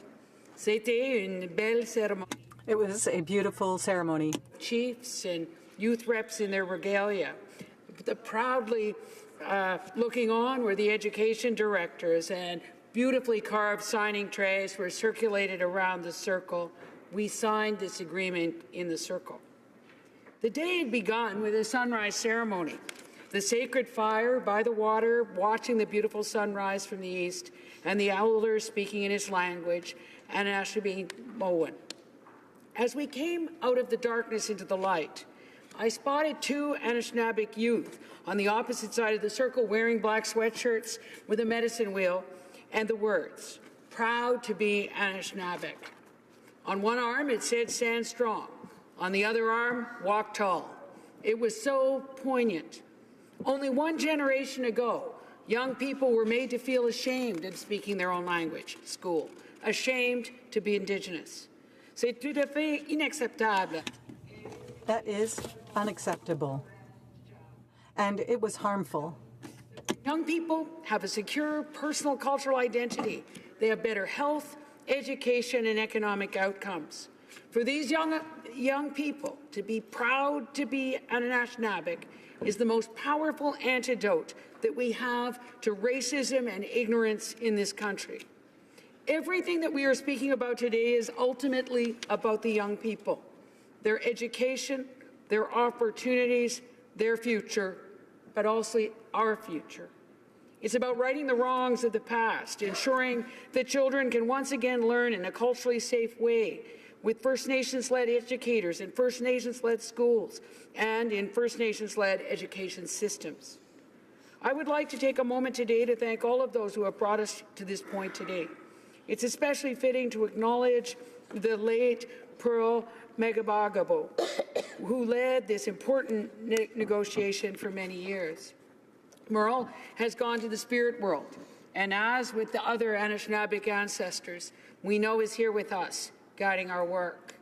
C'était une belle cérémonie. It was a beautiful ceremony. Chiefs and youth reps in their regalia. The proudly looking on were the education directors, and beautifully carved signing trays were circulated around the circle. We signed this agreement in the circle. The day had begun with a sunrise ceremony. The sacred fire by the water, watching the beautiful sunrise from the east, and the elder speaking in his language, and Anishinaabe Moan. As we came out of the darkness into the light, I spotted two Anishinaabe youth on the opposite side of the circle wearing black sweatshirts with a medicine wheel and the words, "Proud to be Anishinaabe." On one arm it said, "Stand strong." On the other arm, "Walk tall." It was so poignant. Only one generation ago, young people were made to feel ashamed in speaking their own language at school, ashamed to be Indigenous. C'est tout à fait inacceptable. That is unacceptable. And it was harmful. Young people have a secure personal cultural identity. They have better health, education, and economic outcomes. For these young people to be proud to be Anishinaabeg is the most powerful antidote that we have to racism and ignorance in this country. Everything that we are speaking about today is ultimately about the young people, their education, their opportunities, their future, but also our future. It's about righting the wrongs of the past, ensuring that children can once again learn in a culturally safe way with First Nations-led educators in First Nations-led schools and in First Nations-led education systems. I would like to take a moment today to thank all of those who have brought us to this point today. It's especially fitting to acknowledge the late Pearl Megabagabo, who led this important negotiation for many years. Merle has gone to the spirit world, and as with the other Anishinaabe ancestors, we know is here with us, guiding our work.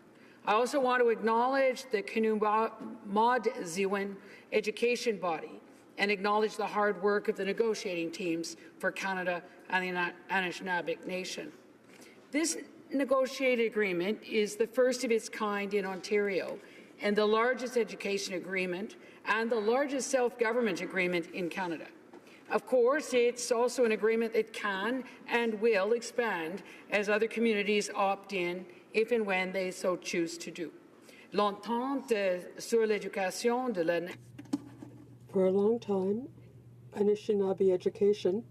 I also want to acknowledge the Kanumadziwin education body and acknowledge the hard work of the negotiating teams for Canada and the Anishinaabe Nation. This negotiated agreement is the first of its kind in Ontario and the largest education agreement and the largest self-government agreement in Canada. Of course, it's also an agreement that can and will expand as other communities opt in if and when they so choose to do. L'entente sur l'éducation de la... For a long time, Anishinaabe education,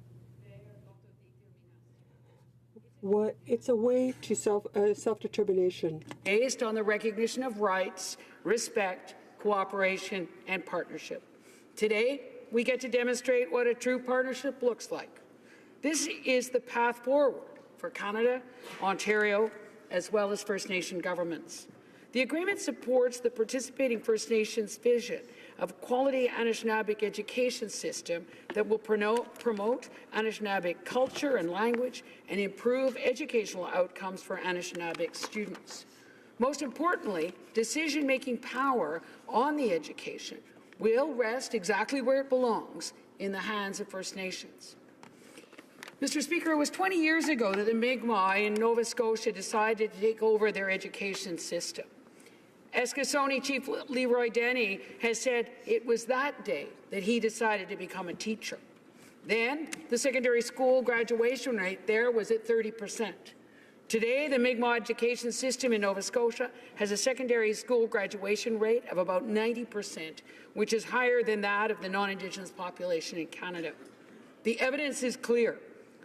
it's a way to self-determination. Based on the recognition of rights, respect, cooperation, and partnership. Today, we get to demonstrate what a true partnership looks like. This is the path forward for Canada, Ontario, as well as First Nation governments. The agreement supports the participating First Nations vision of a quality Anishinaabe education system that will promote Anishinaabe culture and language and improve educational outcomes for Anishinaabe students. Most importantly, decision-making power on the education will rest exactly where it belongs, in the hands of First Nations. Mr. Speaker, it was 20 years ago that the Mi'kmaq in Nova Scotia decided to take over their education system. Eskasoni Chief Leroy Denny has said it was that day that he decided to become a teacher. Then, the secondary school graduation rate there was at 30%. Today, the Mi'kmaq education system in Nova Scotia has a secondary school graduation rate of about 90%, which is higher than that of the non-Indigenous population in Canada. The evidence is clear.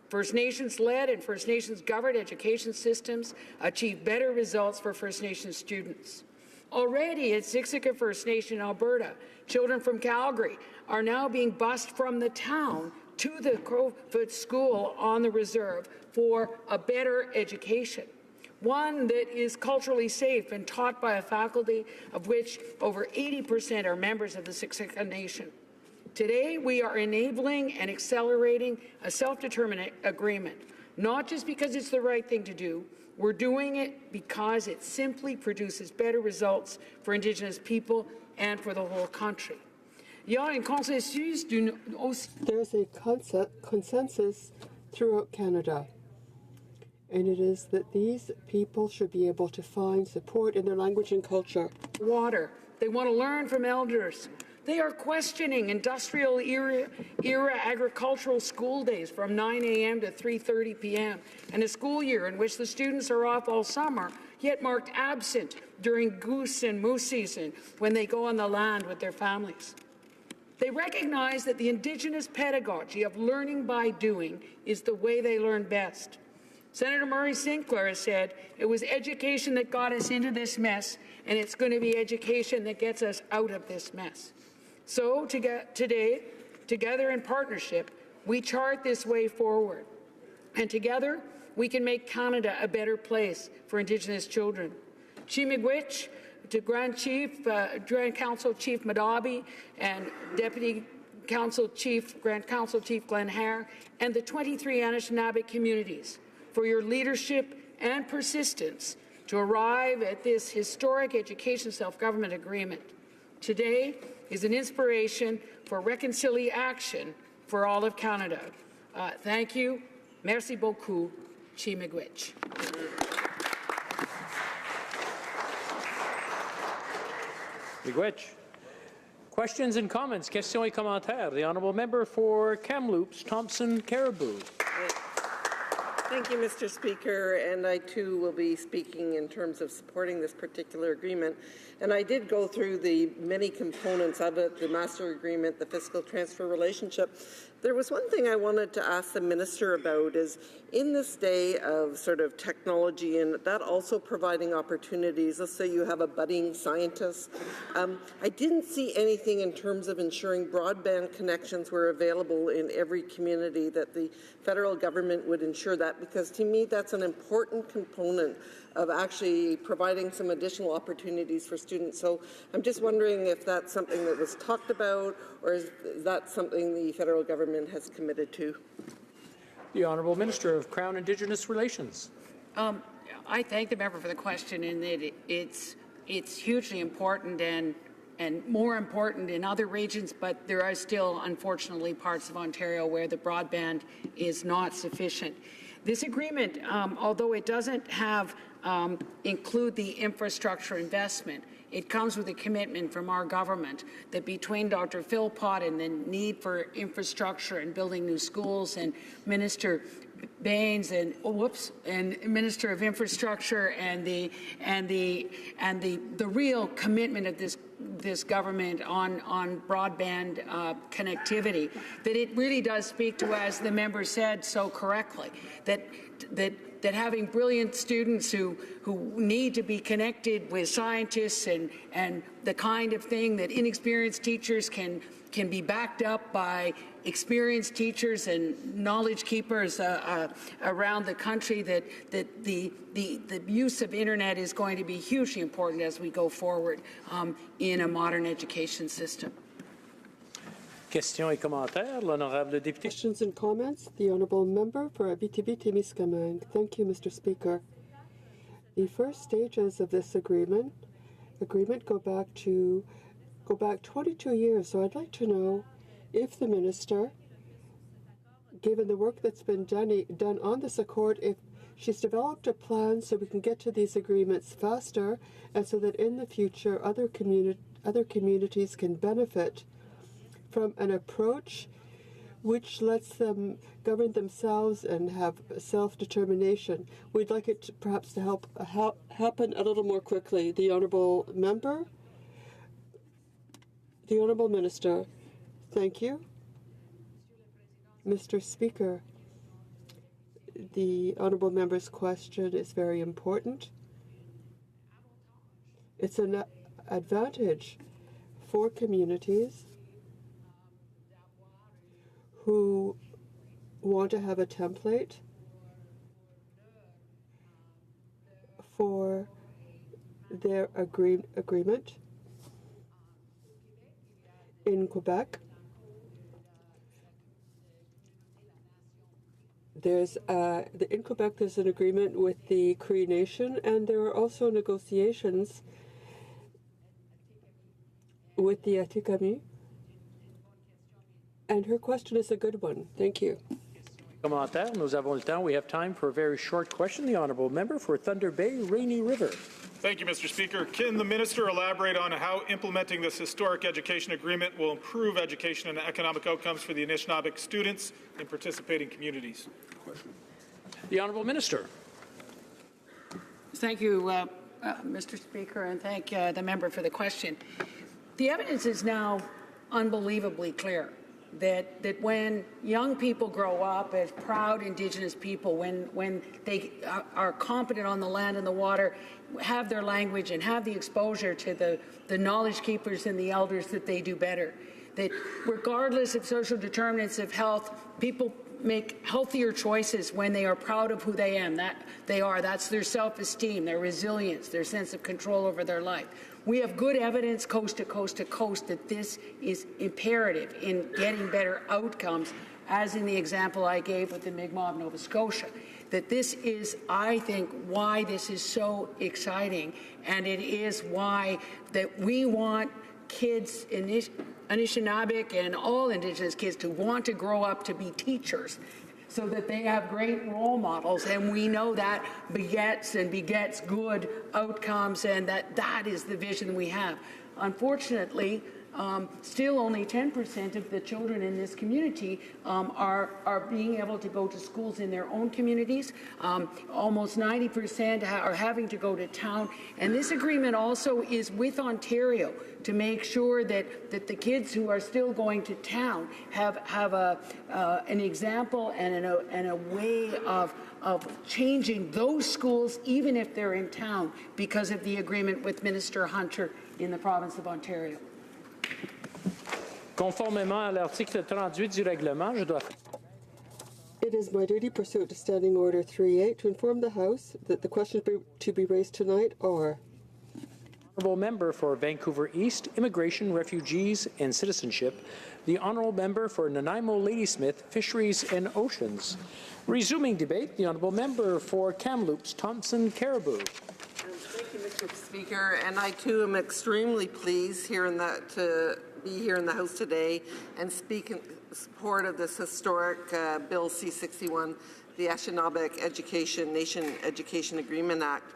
First Nations-led and First Nations-governed education systems achieve better results for First Nations students. Already at Siksika First Nation, Alberta, children from Calgary are now being bused from the town to the Crowfoot School on the reserve for a better education, one that is culturally safe and taught by a faculty of which over 80% are members of the Siksika Nation. Today, we are enabling and accelerating a self-determination agreement, not just because it's the right thing to do. We're doing it because it simply produces better results for Indigenous people and for the whole country. There's a consensus throughout Canada, and it is that these people should be able to find support in their language and culture. Water. They want to learn from elders. They are questioning industrial era agricultural school days from 9 a.m. to 3:30 p.m. and a school year in which the students are off all summer, yet marked absent during goose and moose season when they go on the land with their families. They recognize that the Indigenous pedagogy of learning by doing is the way they learn best. Senator Murray Sinclair has said it was education that got us into this mess, and it's going to be education that gets us out of this mess. So today, together in partnership, we chart this way forward. And together, we can make Canada a better place for Indigenous children. Chimigwich, to Grand Council Chief Madabi and Deputy Grand Council Chief Glenn Hare, and the 23 Anishinaabe communities for your leadership and persistence to arrive at this historic education self-government agreement. Today is an inspiration for reconciliation for all of Canada. Thank you. Merci beaucoup. Chi miigwech. Miigwech. Questions and comments? Questions et commentaires. The honourable member for Kamloops, Thompson Caribou. Thank you, Mr. Speaker, and I too will be speaking in terms of supporting this particular agreement. And I did go through the many components of it, the master agreement, the fiscal transfer relationship. There was one thing I wanted to ask the minister about is in this day of sort of technology and that also providing opportunities, let's say you have a budding scientist, I didn't see anything in terms of ensuring broadband connections were available in every community, that the federal government would ensure that, because to me that's an important component of actually providing some additional opportunities for students. So I'm just wondering if that's something that was talked about, or is that something the federal government has committed to? The Honourable Minister of Crown Indigenous Relations. I thank the member for the question, and that it's hugely important and more important in other regions, but there are still, unfortunately, parts of Ontario where the broadband is not sufficient. This agreement, although it doesn't have include the infrastructure investment, it comes with a commitment from our government that between Dr. Philpott and the need for infrastructure and building new schools, and Minister Baines and Minister of Infrastructure and the real commitment of this government on broadband connectivity, that it really does speak to, as the member said so correctly, that having brilliant students who need to be connected with scientists and the kind of thing that inexperienced teachers can be backed up by experienced teachers and knowledge keepers around the country, that the use of internet is going to be hugely important as we go forward in a modern education system. Questions et commentaires. L'honorable député. Questions and comments. The honourable member for Abitibi-Témiscamingue. Thank you, Mr. Speaker. The first stages of this agreement go back 22 years. So I'd like to know if the minister, given the work that's been done on this accord, if she's developed a plan so we can get to these agreements faster, and so that in the future other communities can benefit from an approach which lets them govern themselves and have self-determination. We'd like it to, perhaps to happen a little more quickly. The honourable member, the honourable minister. Thank you. Mr. Speaker, the honourable member's question is very important. It's an advantage for communities who want to have a template for their agreement. In Quebec, there's an agreement with the Cree Nation, and there are also negotiations with the Atikamekw. And her question is a good one. Thank you. Commentaire. Nous avons le temps. We have time for a very short question. The honourable member for Thunder Bay, Rainy River. Thank you, Mr. Speaker. Can the minister elaborate on how implementing this historic education agreement will improve education and economic outcomes for the Anishinaabeg students in participating communities? The honourable minister. Thank you, Mr. Speaker, and thank the member for the question. The evidence is now unbelievably clear that when young people grow up as proud Indigenous people, when they are competent on the land and the water, have their language and have the exposure to the knowledge keepers and the elders, that they do better. That regardless of social determinants of health, people make healthier choices when they are proud of who they are. That's their self-esteem, their resilience, their sense of control over their life. We have good evidence coast to coast to coast that this is imperative in getting better outcomes, as in the example I gave with the Mi'kmaq of Nova Scotia. that this is, I think, why this is so exciting, and it is why that we want kids in Anishinaabe and all Indigenous kids to want to grow up to be teachers, so that they have great role models, and we know that begets good outcomes, and that is the vision we have. Unfortunately, still only 10% of the children in this community are being able to go to schools in their own communities. Almost 90% are having to go to town. And this agreement also is with Ontario to make sure that the kids who are still going to town have an example and a way of changing those schools, even if they're in town, because of the agreement with Minister Hunter in the province of Ontario. Conformément à l'article 38 du règlement, je dois... It is my duty pursuant to Standing Order 3.8 to inform the House that the questions to be raised tonight are: Honourable Member for Vancouver East, Immigration, Refugees and Citizenship, the Honourable Member for Nanaimo Ladysmith, Fisheries and Oceans. Resuming debate, the Honourable Member for Kamloops, Thompson Caribou. Thank you, Mr. Speaker, and I too am extremely pleased to be here in the House today and speak in support of this historic Bill C-61, the Anishinaabe Nation Education Agreement Act.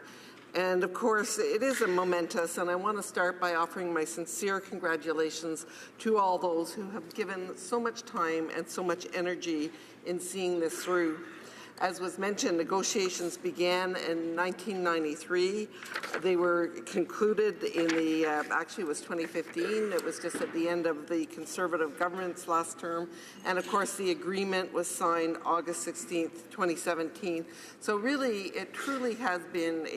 And of course, it is a momentous, and I want to start by offering my sincere congratulations to all those who have given so much time and so much energy in seeing this through. As was mentioned, negotiations began in 1993. They were concluded in actually it was 2015. It was just at the end of the Conservative government's last term. And of course, the agreement was signed August 16th, 2017. So really, it truly has been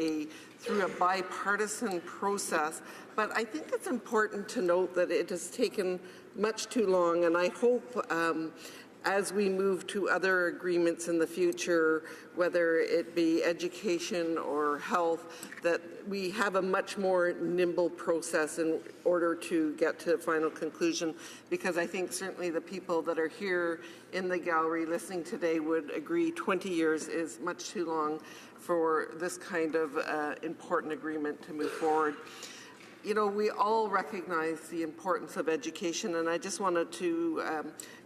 through a bipartisan process. But I think it's important to note that it has taken much too long, and I hope as we move to other agreements in the future, whether it be education or health, that we have a much more nimble process in order to get to a final conclusion, because I think certainly the people that are here in the gallery listening today would agree 20 years is much too long for this kind of important agreement to move forward. You know, we all recognize the importance of education, and I just wanted to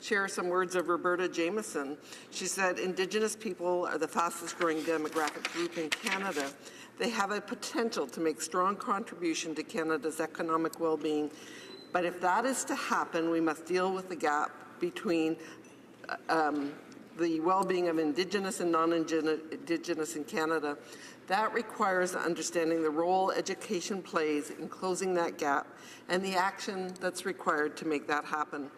share some words of Roberta Jameson. She said, Indigenous people are the fastest growing demographic group in Canada. They have a potential to make strong contribution to Canada's economic well-being. But if that is to happen, we must deal with the gap between the well-being of Indigenous and non-Indigenous in Canada. That requires understanding the role education plays in closing that gap and the action that's required to make that happen.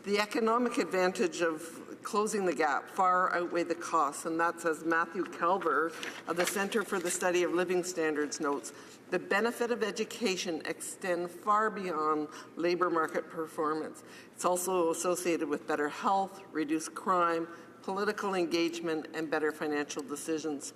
The economic advantage of closing the gap far outweigh the costs, and that's as Matthew Calver of the Centre for the Study of Living Standards notes. The benefit of education extend far beyond labour market performance. It's also associated with better health, reduced crime, political engagement, and better financial decisions.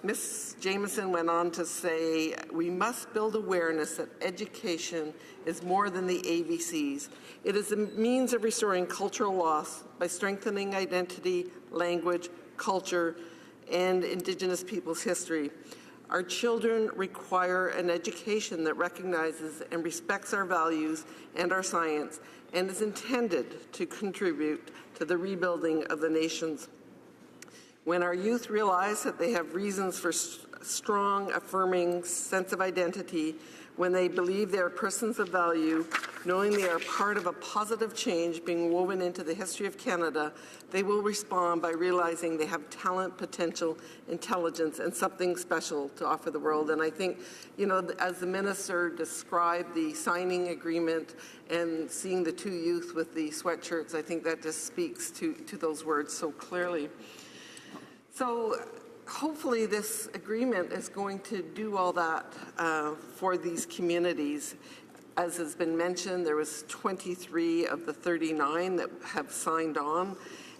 Ms. Jameson went on to say, we must build awareness that education is more than the ABCs. It is a means of restoring cultural loss by strengthening identity, language, culture, and Indigenous peoples' history. Our children require an education that recognizes and respects our values and our science, and is intended to contribute to the rebuilding of the nations. When our youth realize that they have reasons for strong, affirming sense of identity, when they believe they are persons of value, knowing they are part of a positive change being woven into the history of Canada, they will respond by realizing they have talent, potential, intelligence, and something special to offer the world. And I think, you know, as the minister described the signing agreement and seeing the two youth with the sweatshirts, I think that just speaks to those words so clearly. So hopefully this agreement is going to do all that for these communities. As has been mentioned, there was 23 of the 39 that have signed on.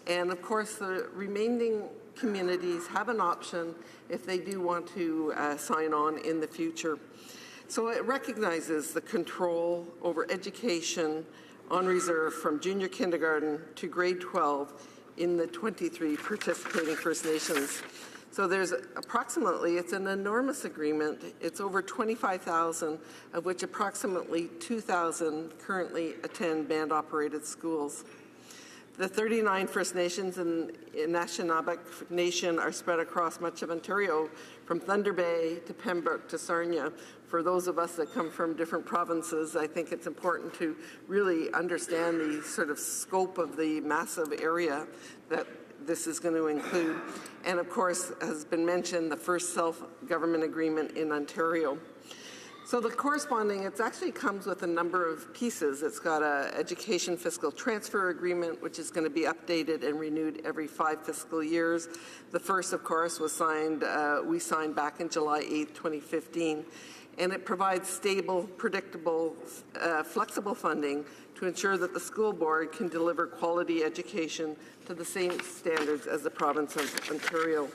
And of course, the remaining communities have an option if they do want to sign on in the future. So it recognizes the control over education on reserve from junior kindergarten to grade 12 in the 23 participating First Nations. So there's approximately, it's an enormous agreement. It's over 25,000, of which approximately 2,000 currently attend band-operated schools. The 39 First Nations in Anishinaabeg Nation are spread across much of Ontario, from Thunder Bay to Pembroke to Sarnia. For those of us that come from different provinces, I think it's important to really understand the sort of scope of the massive area that this is going to include. And of course, has been mentioned, the first self-government agreement in Ontario. So the corresponding, it actually comes with a number of pieces. It's got an education fiscal transfer agreement, which is going to be updated and renewed every 5 fiscal years. The first, of course, was signed, we signed back in July 8, 2015. And it provides stable, predictable, flexible funding to ensure that the school board can deliver quality education to the same standards as the province of Ontario.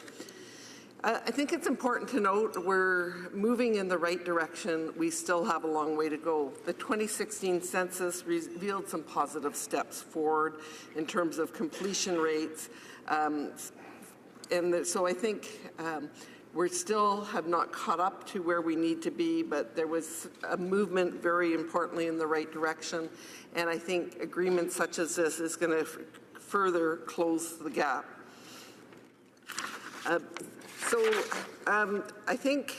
I think it's important to note we're moving in the right direction. We still have a long way to go. The 2016 census revealed some positive steps forward in terms of completion rates. So I think we still have not caught up to where we need to be, but there was a movement very importantly in the right direction. And I think agreements such as this is going to further close the gap. I think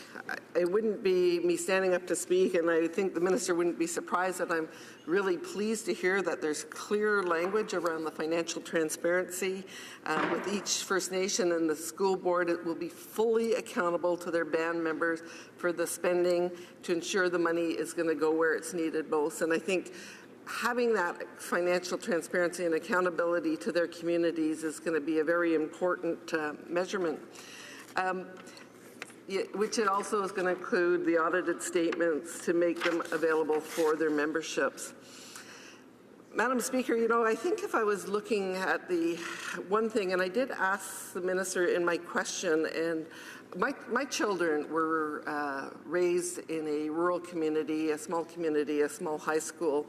it wouldn't be me standing up to speak, and I think the minister wouldn't be surprised that I'm really pleased to hear that there's clear language around the financial transparency with each First Nation, and the school board it will be fully accountable to their band members for the spending to ensure the money is going to go where it's needed most. And I think having that financial transparency and accountability to their communities is going to be a very important measurement. Which it also is going to include the audited statements to make them available for their memberships. Madam Speaker, you know, I think if I was looking at the one thing, and I did ask the minister in my question, and my children were raised in a rural community, a small high school,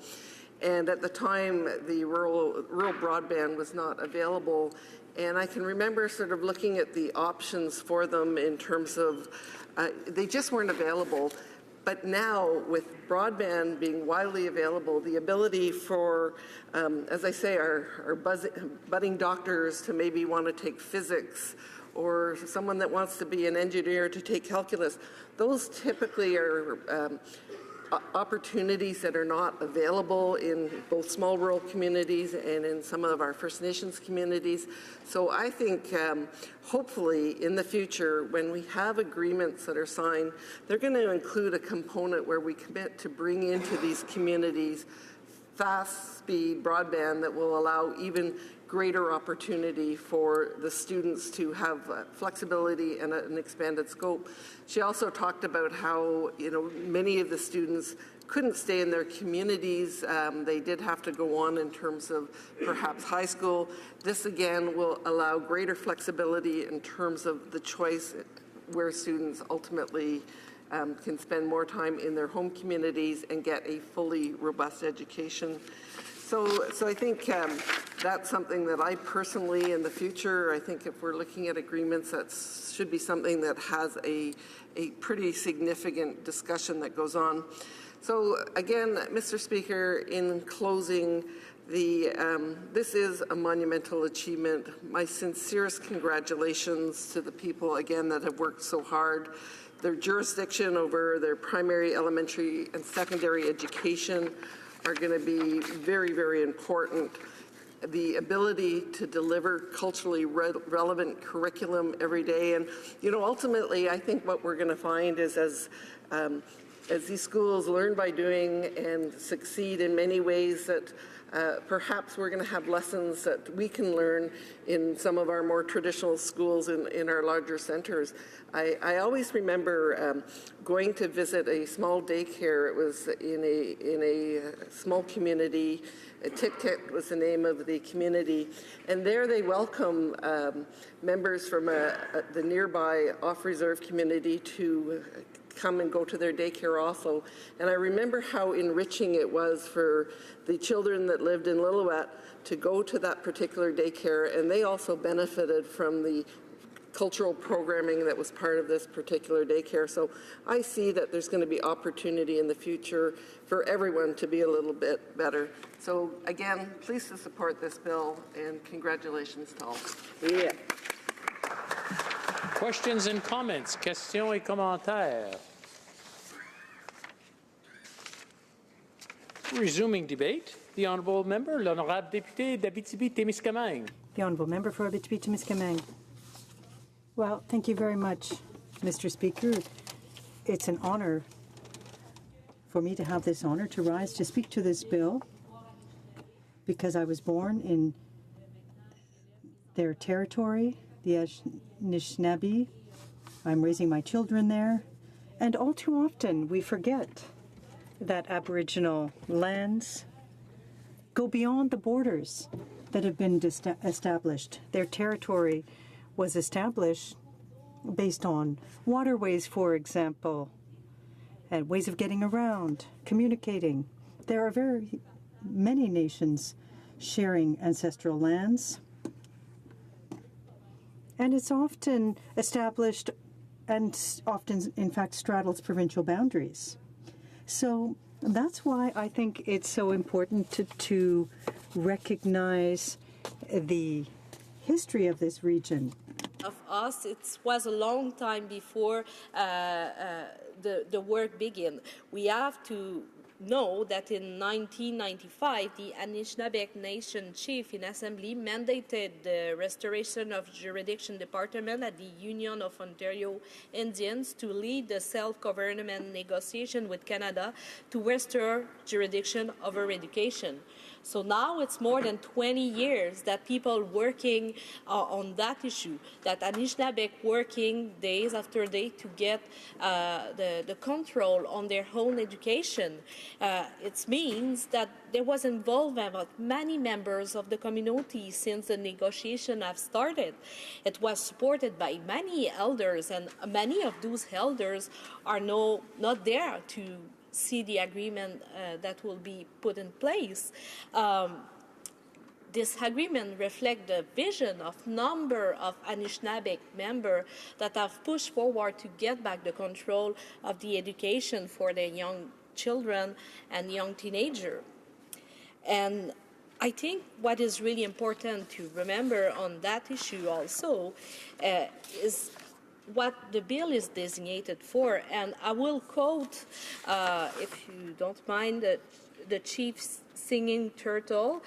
and at the time the rural broadband was not available. And I can remember sort of looking at the options for them in terms of, they just weren't available. But now, with broadband being widely available, the ability for, as I say, our budding doctors to maybe want to take physics, or someone that wants to be an engineer to take calculus, those typically are opportunities that are not available in both small rural communities and in some of our First Nations communities. So I think hopefully in the future, when we have agreements that are signed, they're going to include a component where we commit to bring into these communities fast-speed broadband that will allow even greater opportunity for the students to have flexibility and an expanded scope. She also talked about how, you know, many of the students couldn't stay in their communities. They did have to go on in terms of perhaps high school. This again will allow greater flexibility in terms of the choice where students ultimately can spend more time in their home communities and get a fully robust education. So I think that's something that I personally, in the future, I think if we're looking at agreements, that should be something that has a pretty significant discussion that goes on. So again, Mr. Speaker, in closing, this is a monumental achievement. My sincerest congratulations to the people, again, that have worked so hard. Their jurisdiction over their primary, elementary, and secondary education are going to be very, very important. The ability to deliver culturally relevant curriculum every day. And, you know, ultimately, I think what we're going to find is as these schools learn by doing and succeed in many ways, that perhaps we're going to have lessons that we can learn in some of our more traditional schools in our larger centers. I always remember going to visit a small daycare. It was in a small community. Tit was the name of the community. And there they welcome members from the nearby off-reserve community to come and go to their daycare also. And I remember how enriching it was for the children that lived in Lillooet to go to that particular daycare, and they also benefited from the cultural programming that was part of this particular daycare. So I see that there's going to be opportunity in the future for everyone to be a little bit better. So again, pleased to support this bill, and congratulations to all. Yeah. Questions and comments? Questions et commentaires? Resuming debate, the honourable member, l'honorable député d'Abitibi-Témiscamingue. The honourable member for Abitibi-Témiscamingue. Well, thank you very much, Mr. Speaker. It's an honor for me to have this honor to rise to speak to this bill because I was born in their territory, the Anishinaabe. I'm raising my children there, and all too often we forget that Aboriginal lands go beyond the borders that have been established. Their territory was established based on waterways, for example, and ways of getting around, communicating. There are very many nations sharing ancestral lands, and it's often established and often, in fact, straddles provincial boundaries. So that's why I think it's so important to recognize the history of this region. Of us, it was a long time before the work began. We have to know that in 1995, the Anishinaabe Nation Chief in Assembly mandated the restoration of jurisdiction department at the Union of Ontario Indians to lead the self-government negotiation with Canada to restore jurisdiction over education. So now it's more than 20 years that people working on that issue, that Anishinaabe working days after day to get the control on their own education. It means that there was involvement of many members of the community since the negotiation have started. It was supported by many elders, and many of those elders are not there to see the agreement that will be put in place. This agreement reflects the vision of number of Anishinaabe members that have pushed forward to get back the control of the education for their young children and young teenagers. And I think what is really important to remember on that issue also is what the bill is designated for. And I will quote, if you don't mind, the chief singing turtle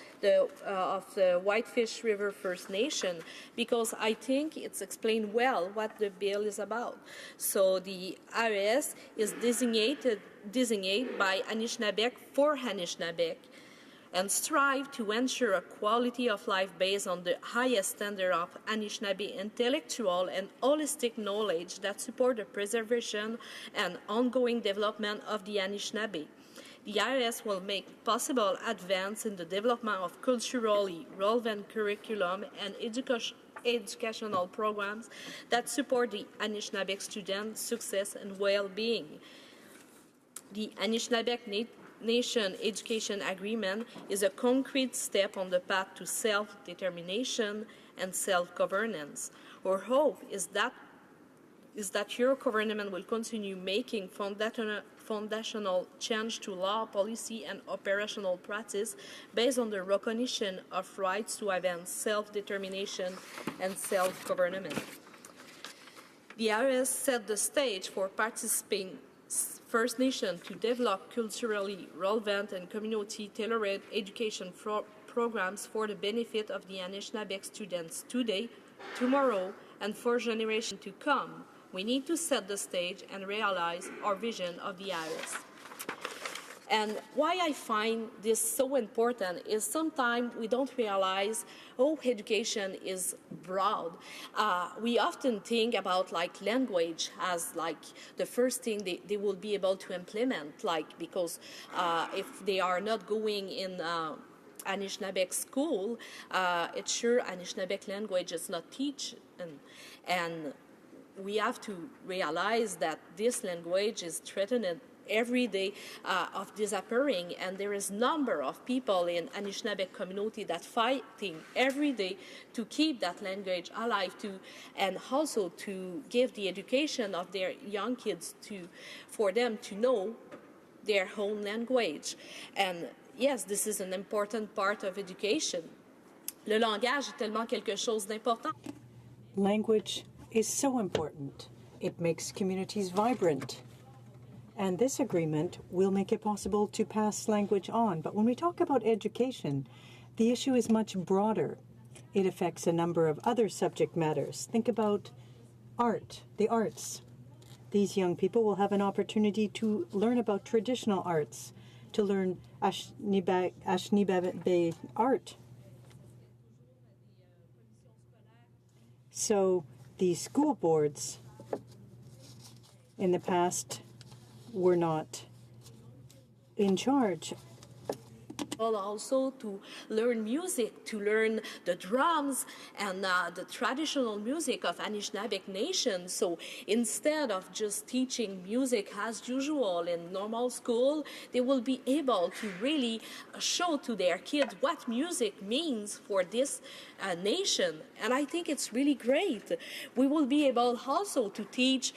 of the Whitefish River First Nation, because I think it's explained well what the bill is about. So the RS is designated by Anishinaabe for Anishinaabe, and strive to ensure a quality of life based on the highest standard of Anishinaabe intellectual and holistic knowledge that support the preservation and ongoing development of the Anishinaabe. The IRS will make possible advance in the development of culturally relevant curriculum and educational programs that support the Anishinaabe students' success and well-being. The Anishinaabe Nation Education Agreement is a concrete step on the path to self-determination and self-governance. Our hope is that your government will continue making foundational change to law, policy, and operational practice based on the recognition of rights to advance self-determination and self-government. The IRS set the stage for participating First Nation to develop culturally relevant and community-tailored education programs for the benefit of the Anishinaabe students today, tomorrow, and for generations to come. We need to set the stage and realize our vision of the IRS. And why I find this so important is sometimes we don't realize how education is broad. We often think about language as the first thing they will be able to implement, because if they are not going in Anishinaabe school, it's sure Anishinaabe language is not taught. And we have to realize that this language is threatened every day of disappearing, and there is number of people in Anishinaabe community that fighting every day to keep that language alive, and also to give the education of their young kids for them to know their own language. And yes, this is an important part of education. Le langage est tellement quelque chose d'important. Language is so important. It makes communities vibrant. And this agreement will make it possible to pass language on. But when we talk about education, the issue is much broader. It affects a number of other subject matters. Think about art, the arts. These young people will have an opportunity to learn about traditional arts, to learn Anishinaabe art. So the school boards in the past were not in charge. Also to learn music, to learn the drums and the traditional music of Anishinaabe Nation. So instead of just teaching music as usual in normal school, they will be able to really show to their kids what music means for this nation. And I think it's really great. We will be able also to teach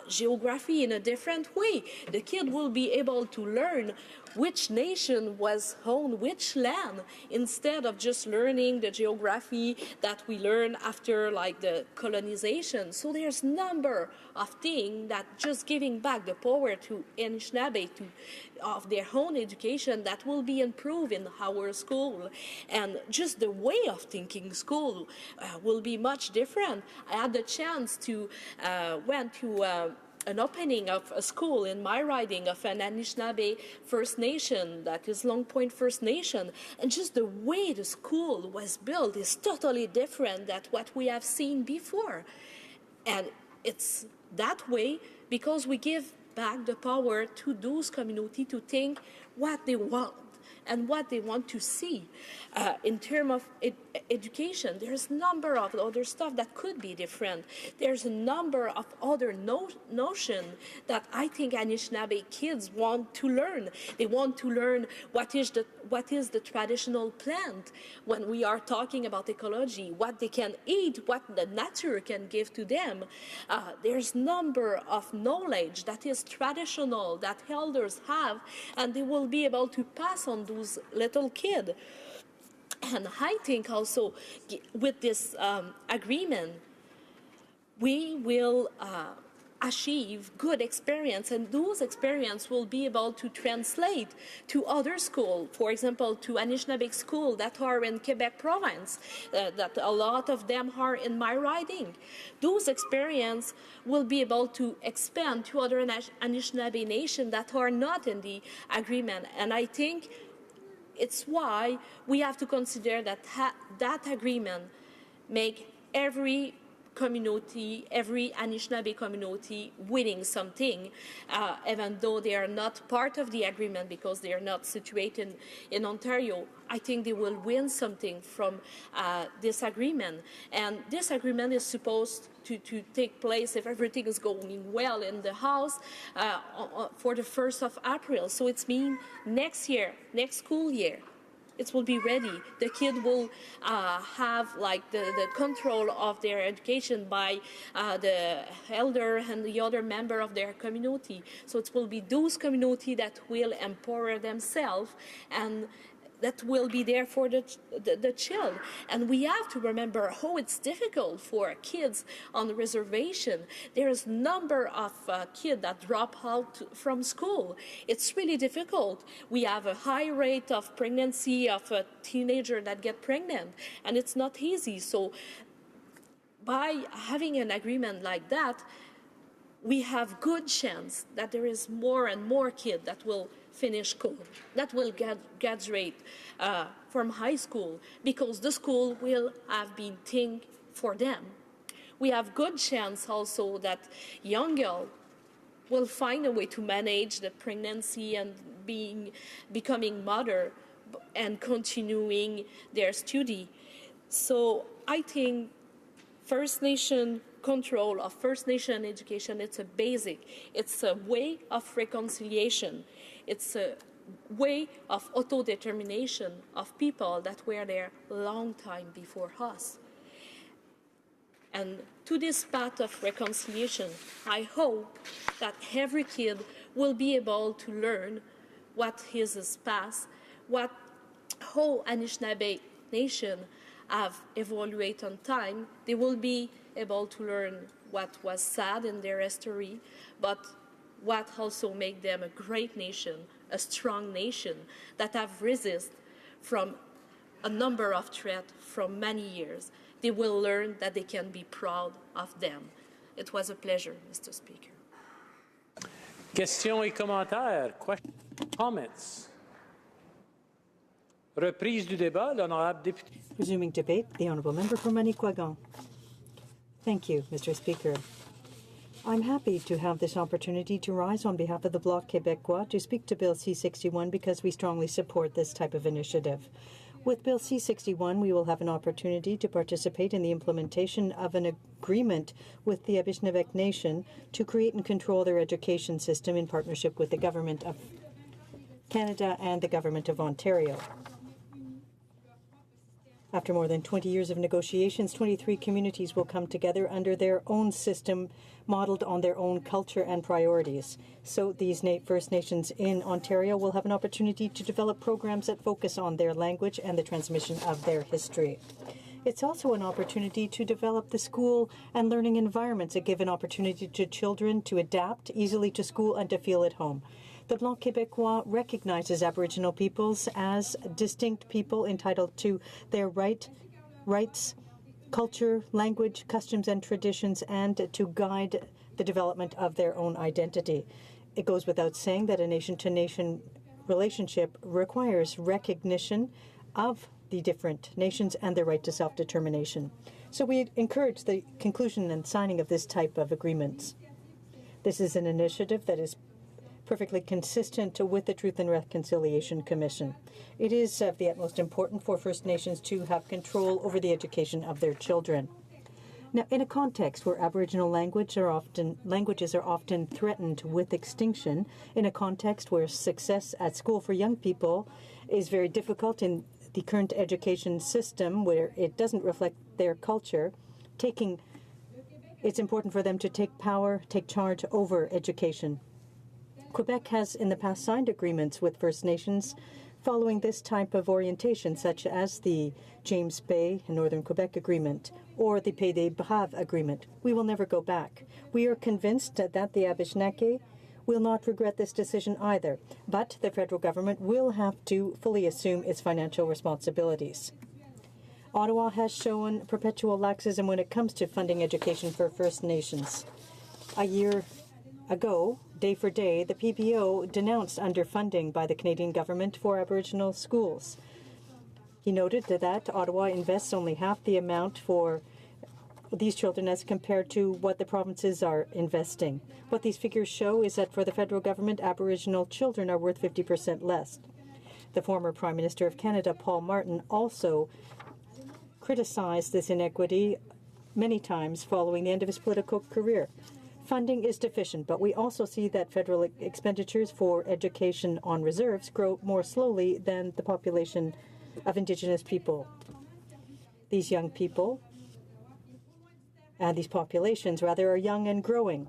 geography in a different way. The kid will be able to learn which nation was on which land, instead of just learning the geography that we learn after like the colonization. So there's number of things that just giving back the power to Anishinaabe of their own education that will be improved in our school. And just the way of thinking school will be much different. I had the chance to went to an opening of a school in my riding of an Anishinaabe First Nation, that is Long Point First Nation, and just the way the school was built is totally different than what we have seen before. And it's that way because we give back the power to those communities to think what they want and what they want to see. In terms of education, there's a number of other stuff that could be different. There's a number of other notions that I think Anishinaabe kids want to learn. They want to learn what is the traditional plant when we are talking about ecology, what they can eat, what the nature can give to them. There's number of knowledge that is traditional that elders have, and they will be able to pass on those little kids. And I think also with this agreement, we will achieve good experience, and those experience will be able to translate to other schools, for example, to Anishinaabe schools that are in Quebec province, that a lot of them are in my riding. Those experience will be able to expand to other Anishinaabe nations that are not in the agreement, and I think it's why we have to consider that that agreement make every community, every Anishinaabe community winning something, even though they are not part of the agreement because they are not situated in Ontario. I think they will win something from this agreement. And this agreement is supposed to take place, if everything is going well in the House, for the 1st of April. So it's mean next year, next school year. It will be ready. The kid will have like the control of their education by the elder and the other member of their community. So it will be those community that will empower themselves and that will be there for the child. And we have to remember how it's difficult for kids on the reservation. There's a number of kids that drop out from school. It's really difficult. We have a high rate of pregnancy of a teenager that get pregnant, and it's not easy. So by having an agreement like that, we have good chance that there is more and more kids that will finish school, that will graduate from high school, because the school will have been think for them. We have good chance also that young girl will find a way to manage the pregnancy and becoming mother and continuing their study. So I think First Nation control of First Nation education. It's a basic. It's a way of reconciliation. It's a way of autodetermination of people that were there long time before us. And to this path of reconciliation, I hope that every kid will be able to learn what is his past, how Anishinaabe Nation have evaluated on time. They will be able to learn what was sad in their history, but what also make them a great nation, a strong nation that have resisted from a number of threats from many years. They will learn that they can be proud of them. It was a pleasure, Mr. Speaker. Questions et commentaires? Comments? Reprise du débat, l'honorable député. Resuming debate, the honourable member for Manicouagan. Thank you, Mr. Speaker. I'm happy to have this opportunity to rise on behalf of the Bloc Québécois to speak to Bill C-61 because we strongly support this type of initiative. With Bill C-61, we will have an opportunity to participate in the implementation of an agreement with the Anishinaabe Nation to create and control their education system in partnership with the Government of Canada and the Government of Ontario. After more than 20 years of negotiations, 23 communities will come together under their own system modeled on their own culture and priorities. So these First Nations in Ontario will have an opportunity to develop programs that focus on their language and the transmission of their history. It's also an opportunity to develop the school and learning environments that give an opportunity to children to adapt easily to school and to feel at home. The Bloc Québécois recognizes Aboriginal peoples as distinct people entitled to their rights, culture, language, customs and traditions, and to guide the development of their own identity. It goes without saying that a nation-to-nation relationship requires recognition of the different nations and their right to self-determination. So we encourage the conclusion and signing of this type of agreements. This is an initiative that is perfectly consistent with the Truth and Reconciliation Commission. It is of the utmost importance for First Nations to have control over the education of their children. Now, in a context where Aboriginal languages are often threatened with extinction, in a context where success at school for young people is very difficult in the current education system, where it doesn't reflect their culture, it's important for them to take charge over education. Quebec has in the past signed agreements with First Nations following this type of orientation, such as the James Bay and Northern Quebec Agreement or the Pays des Braves Agreement. We will never go back. We are convinced that the Anishinaabe will not regret this decision either, but the federal government will have to fully assume its financial responsibilities. Ottawa has shown perpetual laxism when it comes to funding education for First Nations. A year ago, day for day, the PBO denounced underfunding by the Canadian government for Aboriginal schools. He noted that Ottawa invests only half the amount for these children as compared to what the provinces are investing. What these figures show is that for the federal government, Aboriginal children are worth 50% less. The former Prime Minister of Canada, Paul Martin, also criticized this inequity many times following the end of his political career. Funding is deficient, but we also see that federal expenditures for education on reserves grow more slowly than the population of Indigenous people. These young people, these populations rather, are young and growing.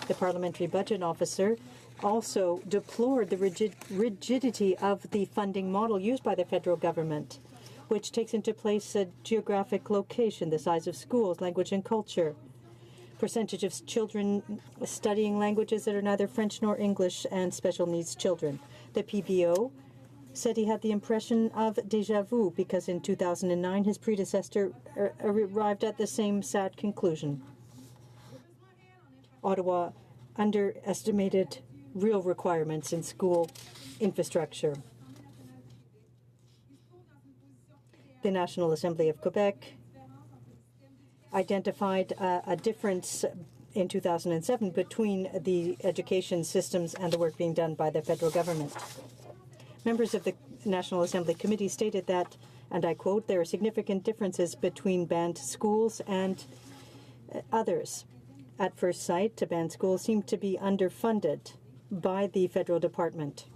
The Parliamentary Budget Officer also deplored the rigidity of the funding model used by the federal government, which takes into place a geographic location, the size of schools, language and culture, percentage of children studying languages that are neither French nor English, and special needs children. The PBO said he had the impression of déjà vu because in 2009 his predecessor arrived at the same sad conclusion. Ottawa underestimated real requirements in school infrastructure. The National Assembly of Quebec identified a difference in 2007 between the education systems and the work being done by the federal government. Members of the National Assembly Committee stated that And I quote, "There are significant differences between banned schools and others. At first sight, banned schools seem to be underfunded by the federal department."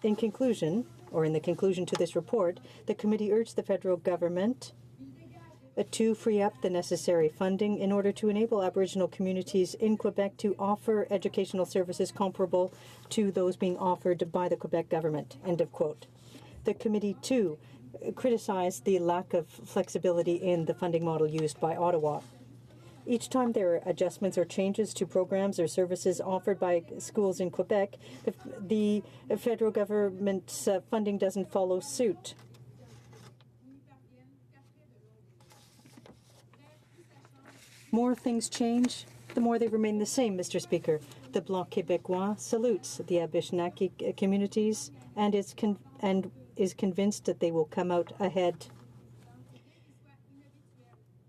In conclusion, or in the conclusion to this report, the committee urged the federal government to free up the necessary funding in order to enable Aboriginal communities in Quebec to offer educational services comparable to those being offered by the Quebec government. End of quote. The committee, too, criticized the lack of flexibility in the funding model used by Ottawa. Each time there are adjustments or changes to programs or services offered by schools in Quebec, the federal government's funding doesn't follow suit. More things change, the more they remain the same, Mr. Speaker. The Bloc Québécois salutes the Anishinaabe communities and is convinced that they will come out ahead.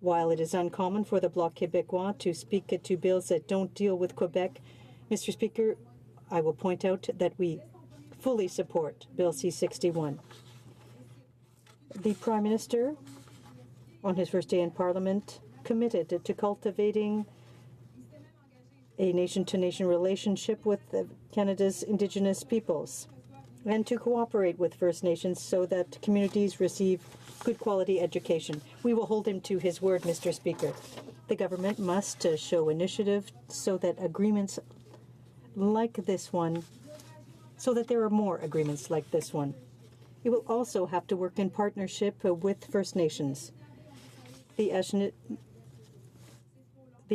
While it is uncommon for the Bloc Québécois to speak to bills that don't deal with Quebec, Mr. Speaker, I will point out that we fully support Bill C-61. The Prime Minister, on his first day in Parliament, committed to cultivating a nation-to-nation relationship with Canada's Indigenous peoples and to cooperate with First Nations so that communities receive good quality education. We will hold him to his word, Mr. Speaker. The government must show initiative so that agreements like this one, so that there are more agreements like this one. It will also have to work in partnership with First Nations. The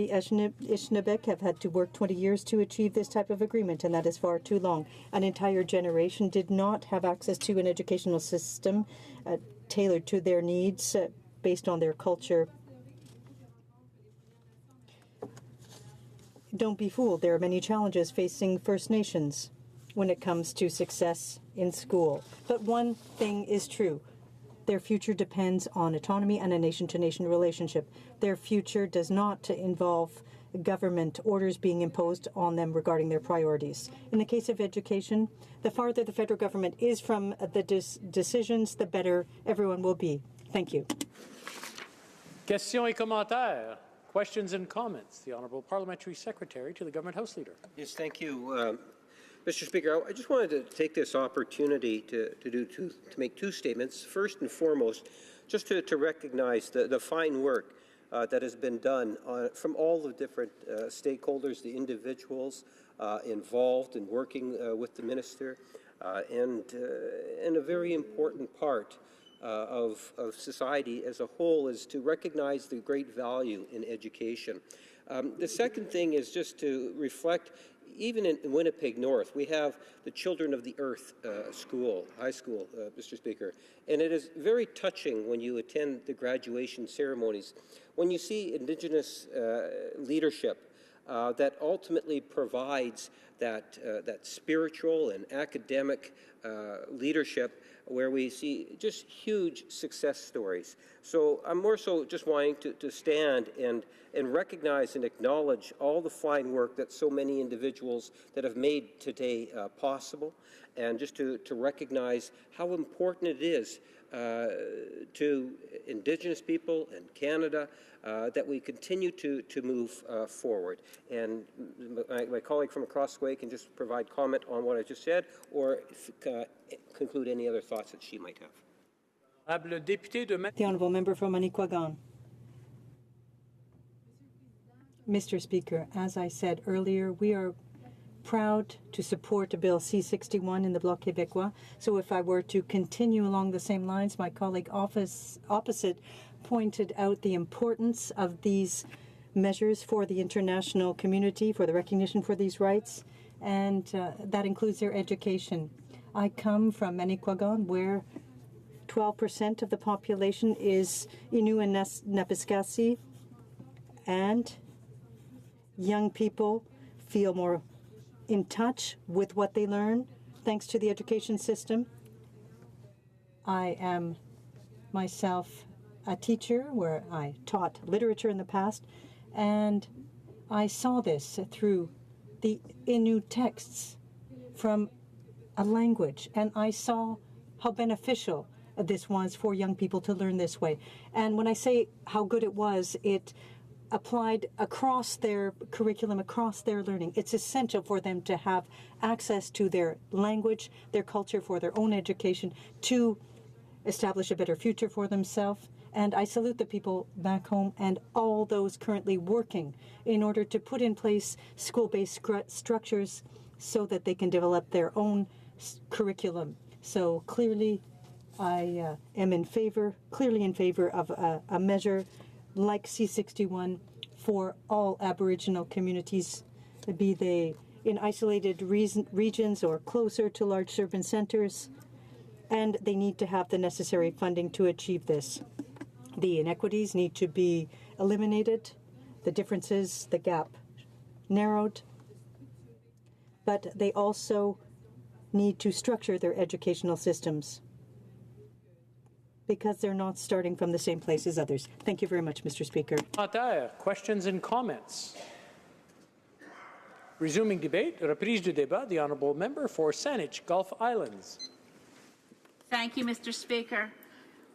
Anishinaabe have had to work 20 years to achieve this type of agreement, and that is far too long. An entire generation did not have access to an educational system tailored to their needs based on their culture. Don't be fooled. There are many challenges facing First Nations when it comes to success in school. But one thing is true. Their future depends on autonomy and a nation-to-nation relationship. Their future does not involve government orders being imposed on them regarding their priorities. In the case of education, the farther the federal government is from the decisions, the better everyone will be. Thank you. Questions et commentaires. Questions and comments. The Honourable Parliamentary Secretary to the Government House Leader. Yes, thank you. Mr. Speaker, I just wanted to take this opportunity to make two statements. First and foremost, just to recognize the fine work that has been done from all the different stakeholders, the individuals involved in working with the minister, and a very important part of society as a whole is to recognize the great value in education. The second thing is just to reflect. Even in Winnipeg North, we have the Children of the Earth high school, Mr. Speaker, and it is very touching when you attend the graduation ceremonies, when you see Indigenous leadership that ultimately provides that spiritual and academic leadership where we see just huge success stories. So I'm more so just wanting to stand and recognize and acknowledge all the fine work that so many individuals that have made today possible, and just to recognize how important it is to Indigenous people and Canada that we continue to move forward. And my colleague from across the way can just provide comment on what I just said, or conclude any other thoughts that she might have. The Honourable Member from Manicouagan. Mr. Speaker, as I said earlier, we are proud to support Bill C-61 in the Bloc Québécois. So if I were to continue along the same lines, my colleague opposite pointed out the importance of these measures for the international community, for the recognition for these rights, and that includes their education. I come from Manicouagan, where 12% of the population is Innu and Napiskasi, and young people feel more in touch with what they learn thanks to the education system. I am myself a teacher where I taught literature in the past, and I saw this through the Innu texts from a language, and I saw how beneficial this was for young people to learn this way. And when I say how good it was, it applied across their curriculum, across their learning. It's essential for them to have access to their language, their culture, for their own education, to establish a better future for themselves. And I salute the people back home and all those currently working in order to put in place school-based structures so that they can develop their own curriculum. So clearly, I am clearly in favor of a measure like C61 for all Aboriginal communities, be they in isolated regions or closer to large urban centers, and they need to have the necessary funding to achieve this. The inequities need to be eliminated, the differences, the gap narrowed, but they also need to structure their educational systems because they're not starting from the same place as others. Thank you very much, Mr. Speaker. Questions and comments? Resuming debate, reprise du débat, the honourable member for Saanich, Gulf Islands. Thank you, Mr. Speaker.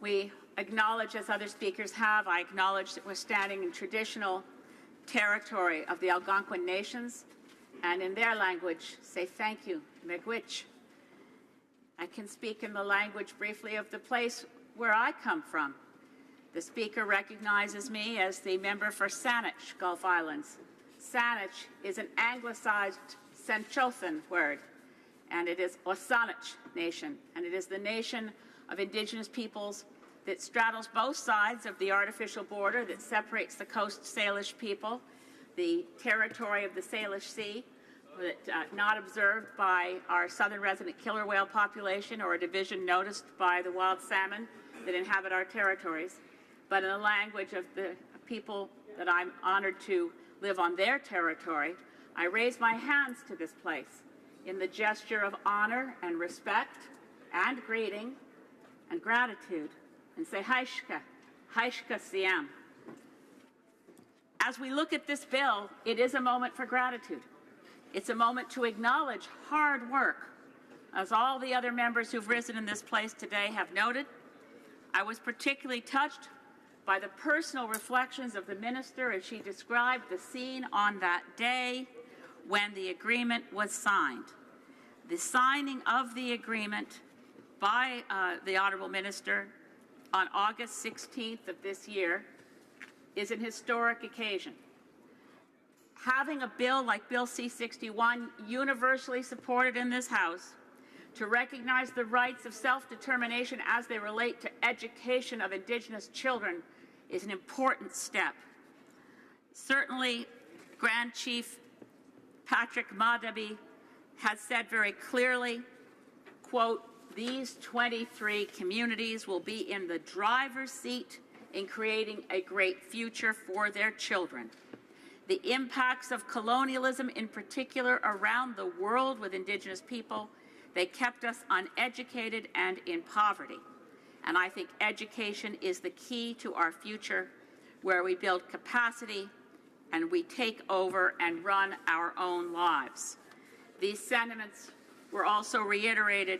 We acknowledge, as other speakers have, I acknowledge that we're standing in traditional territory of the Algonquin nations, and in their language say thank you, miigwech. I can speak in the language briefly of the place where I come from. The Speaker recognizes me as the member for Saanich, Gulf Islands. Saanich is an anglicized Senchothan word, and it is Osaanich Nation, and it is the nation of Indigenous peoples that straddles both sides of the artificial border that separates the Coast Salish people, the territory of the Salish Sea, that not observed by our southern resident killer whale population or a division noticed by the wild salmon that inhabit our territories, but in the language of the people that I'm honored to live on their territory, I raise my hands to this place in the gesture of honor and respect and greeting and gratitude, and say, Haishka, Haishka Siam. As we look at this bill, it is a moment for gratitude. It's a moment to acknowledge hard work. As all the other members who've risen in this place today have noted, I was particularly touched by the personal reflections of the minister as she described the scene on that day when the agreement was signed. The signing of the agreement by the Honourable Minister on August 16th of this year is an historic occasion. Having a bill like Bill C-61 universally supported in this House to recognize the rights of self-determination as they relate to education of Indigenous children is an important step. Certainly, Grand Chief Patrick Madabi has said very clearly, quote, these 23 communities will be in the driver's seat in creating a great future for their children. The impacts of colonialism, in particular around the world with Indigenous people, they kept us uneducated and in poverty. And I think education is the key to our future, where we build capacity and we take over and run our own lives. These sentiments were also reiterated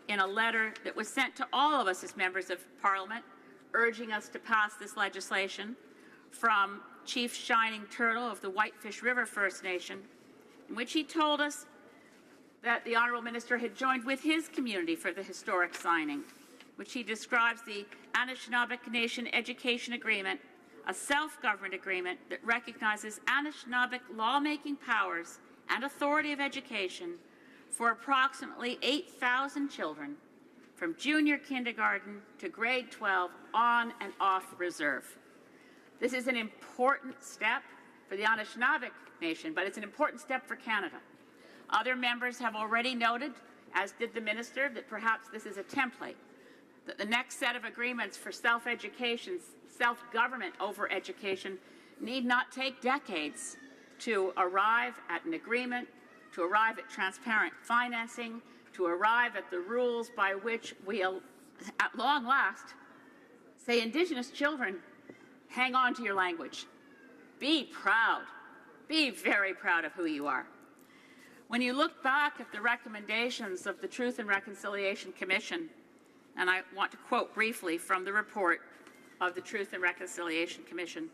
in a letter that was sent to all of us as members of Parliament, urging us to pass this legislation from Chief Shining Turtle of the Whitefish River First Nation, in which he told us that the Honourable Minister had joined with his community for the historic signing, which he describes the Anishinaabe Nation Education Agreement, a self-government agreement that recognizes Anishinaabe lawmaking powers and authority of education for approximately 8,000 children from junior kindergarten to grade 12 on and off reserve. This is an important step for the Anishinaabe Nation, but it's an important step for Canada. Other members have already noted, as did the Minister, that perhaps this is a template, that the next set of agreements for self-education, self-government over education, need not take decades to arrive at an agreement, to arrive at transparent financing, to arrive at the rules by which we'll, at long last, say, Indigenous children, hang on to your language. Be proud. Be very proud of who you are. When you look back at the recommendations of the Truth and Reconciliation Commission and I want to quote briefly from the report of the Truth and Reconciliation Commission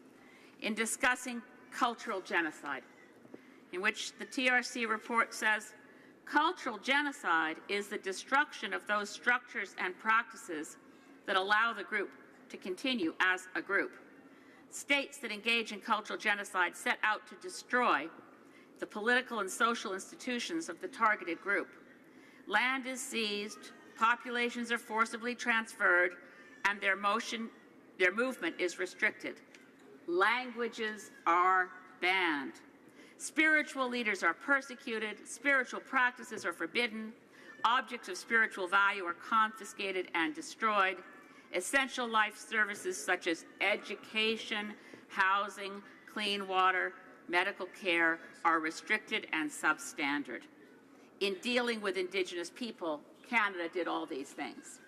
in discussing cultural genocide, in which the TRC report says, cultural genocide is the destruction of those structures and practices that allow the group to continue as a group. States that engage in cultural genocide set out to destroy the political and social institutions of the targeted group. Land is seized, populations are forcibly transferred, and their movement is restricted. Languages are banned. Spiritual leaders are persecuted, spiritual practices are forbidden, objects of spiritual value are confiscated and destroyed. Essential life services such as education, housing, clean water, medical care are restricted and substandard. In dealing with Indigenous people, Canada did all these things.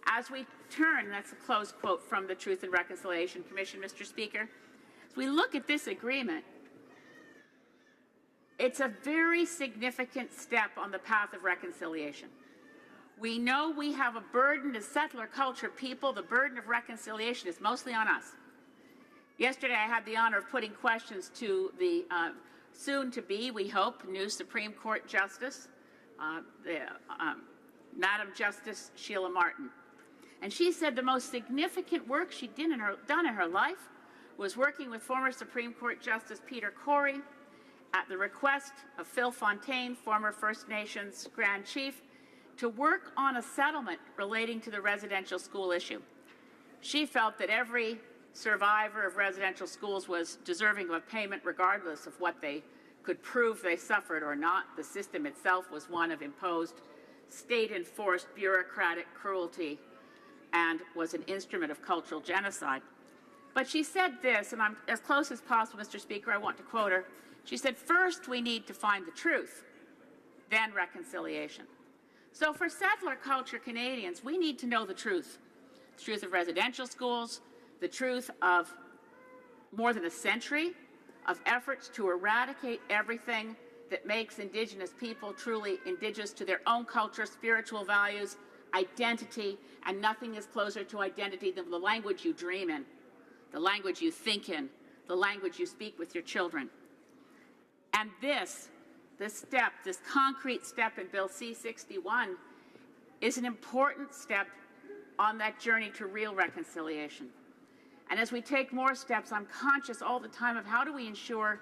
As we turn, that's a close quote from the Truth and Reconciliation Commission, Mr. Speaker, as we look at this agreement, it's a very significant step on the path of reconciliation. We know we have a burden as settler culture people. The burden of reconciliation is mostly on us. Yesterday, I had the honor of putting questions to the soon-to-be, we hope, new Supreme Court Justice, Madam Justice Sheila Martin. And she said the most significant work she'd done in her life was working with former Supreme Court Justice Peter Corey at the request of Phil Fontaine, former First Nations Grand Chief, to work on a settlement relating to the residential school issue. She felt that every survivor of residential schools was deserving of a payment regardless of what they could prove they suffered or not. The system itself was one of imposed, state-enforced bureaucratic cruelty and was an instrument of cultural genocide. But she said this, and I'm as close as possible, Mr. Speaker, I want to quote her. She said, first we need to find the truth, then reconciliation. So for settler culture Canadians, we need to know the truth of residential schools, the truth of more than a century of efforts to eradicate everything that makes Indigenous people truly Indigenous to their own culture, spiritual values, identity, and nothing is closer to identity than the language you dream in, the language you think in, the language you speak with your children. And this concrete step in Bill C-61 is an important step on that journey to real reconciliation. And as we take more steps, I'm conscious all the time of how do we ensure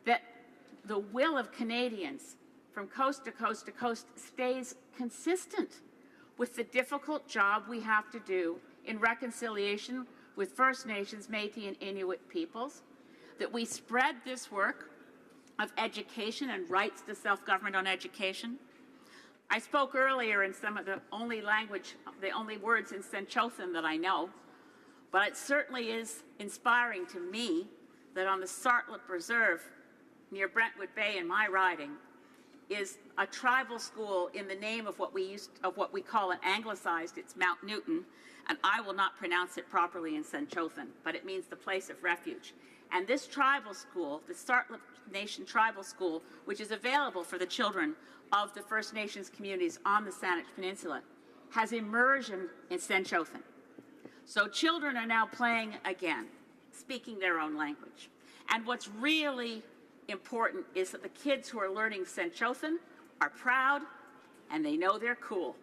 that the will of Canadians from coast to coast to coast stays consistent with the difficult job we have to do in reconciliation with First Nations, Métis, and Inuit peoples, that we spread this work of education and rights to self-government on education. I spoke earlier in some of the only words in Senchothan that I know, but it certainly is inspiring to me that on the Sartlip Reserve near Brentwood Bay in my riding is a tribal school in the name of what we call an anglicized, it's Mount Newton, and I will not pronounce it properly in Senchothan, but it means the place of refuge. And this tribal school, the Sartlip Nation Tribal School, which is available for the children of the First Nations communities on the Saanich Peninsula, has immersion in Senchothan. So children are now playing again, speaking their own language. And what's really important is that the kids who are learning Senchothan are proud and they know they're cool.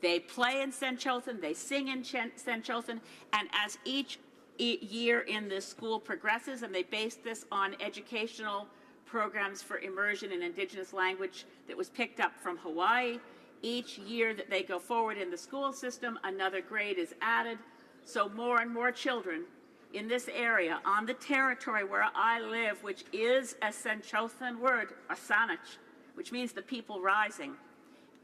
They play in Senchothan, they sing in Senchothan, and as each year in this school progresses, and they base this on educational programs for immersion in Indigenous language that was picked up from Hawaii. Each year that they go forward in the school system, another grade is added. So more and more children in this area, on the territory where I live, which is a Senchothan word, a Saanich, which means the people rising,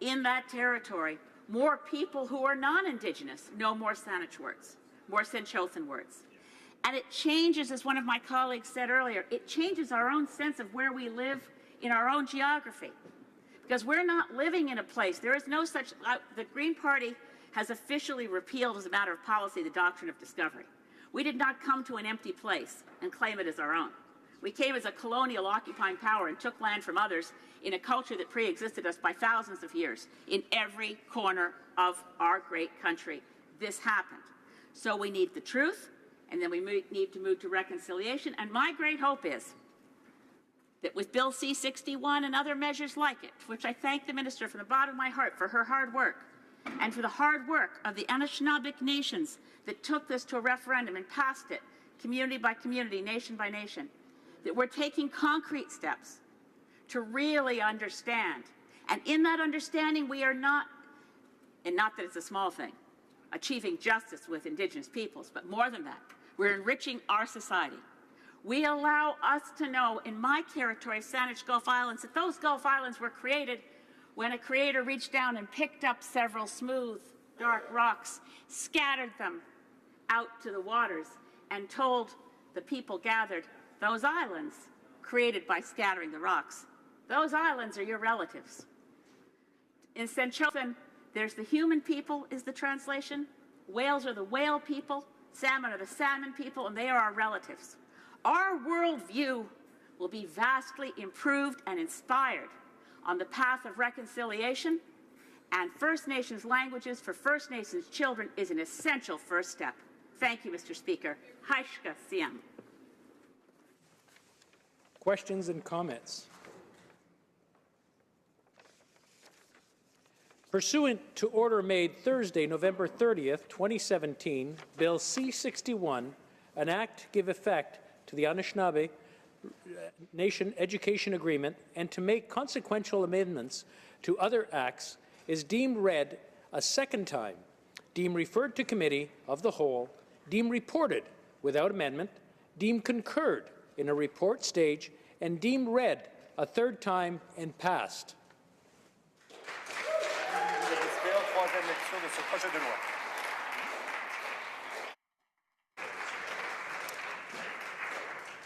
in that territory, more people who are non-Indigenous know more Saanich words, more Senchothan words. And it changes, as one of my colleagues said earlier, it changes our own sense of where we live in our own geography. Because we're not living in a place, there is no such, the Green Party has officially repealed as a matter of policy the doctrine of discovery. We did not come to an empty place and claim it as our own. We came as a colonial occupying power and took land from others in a culture that pre-existed us by thousands of years in every corner of our great country. This happened. So we need the truth, and then we need to move to reconciliation. And my great hope is that with Bill C-61 and other measures like it, which I thank the Minister from the bottom of my heart for her hard work, and for the hard work of the Anishinaabe nations that took this to a referendum and passed it, community by community, nation by nation, that we're taking concrete steps to really understand. And in that understanding, we are not, and not that it's a small thing, achieving justice with Indigenous peoples, but more than that, we're enriching our society. We allow us to know in my territory, Saanich Gulf Islands, that those Gulf Islands were created when a creator reached down and picked up several smooth, dark rocks, scattered them out to the waters, and told the people gathered, those islands, created by scattering the rocks, those islands are your relatives. In Senchofin, there's the human people is the translation, whales are the whale people, salmon are the salmon people, and they are our relatives. Our worldview will be vastly improved and inspired on the path of reconciliation, and First Nations languages for First Nations children is an essential first step. Thank you, Mr. Speaker. Haishka Siem. Questions and comments? Pursuant to order made Thursday, November 30th, 2017, Bill C-61, an act to give effect to the Anishinaabe Nation Education Agreement and to make consequential amendments to other acts, is deemed read a second time, deemed referred to Committee of the Whole, deemed reported without amendment, deemed concurred in a report stage, and deemed read a third time and passed.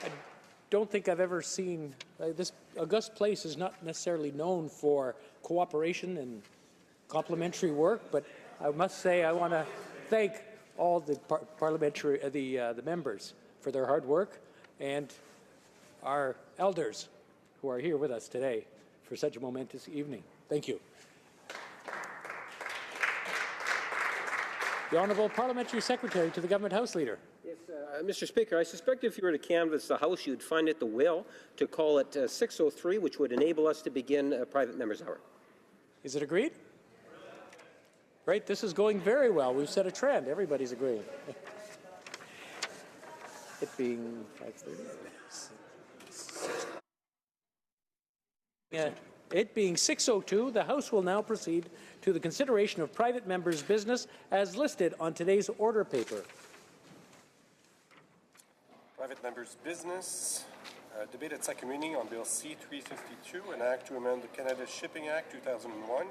I don't think I've ever seen this. August Place is not necessarily known for cooperation and complementary work, but I must say I want to thank all the the members for their hard work, and our elders who are here with us today for such a momentous evening. Thank you. The Honourable Parliamentary Secretary to the Government House Leader. Yes, Mr. Speaker, I suspect if you were to canvass the House, you'd find it the will to call it 6:03, which would enable us to begin a private member's hour. Is it agreed? Right, this is going very well. We've set a trend. Everybody's agreeing. It being 5:30. Yeah, it being 6:02, the House will now proceed to the consideration of private members' business as listed on today's order paper. Private members' business. Debate at second reading on Bill C-352, an act to amend the Canada Shipping Act 2001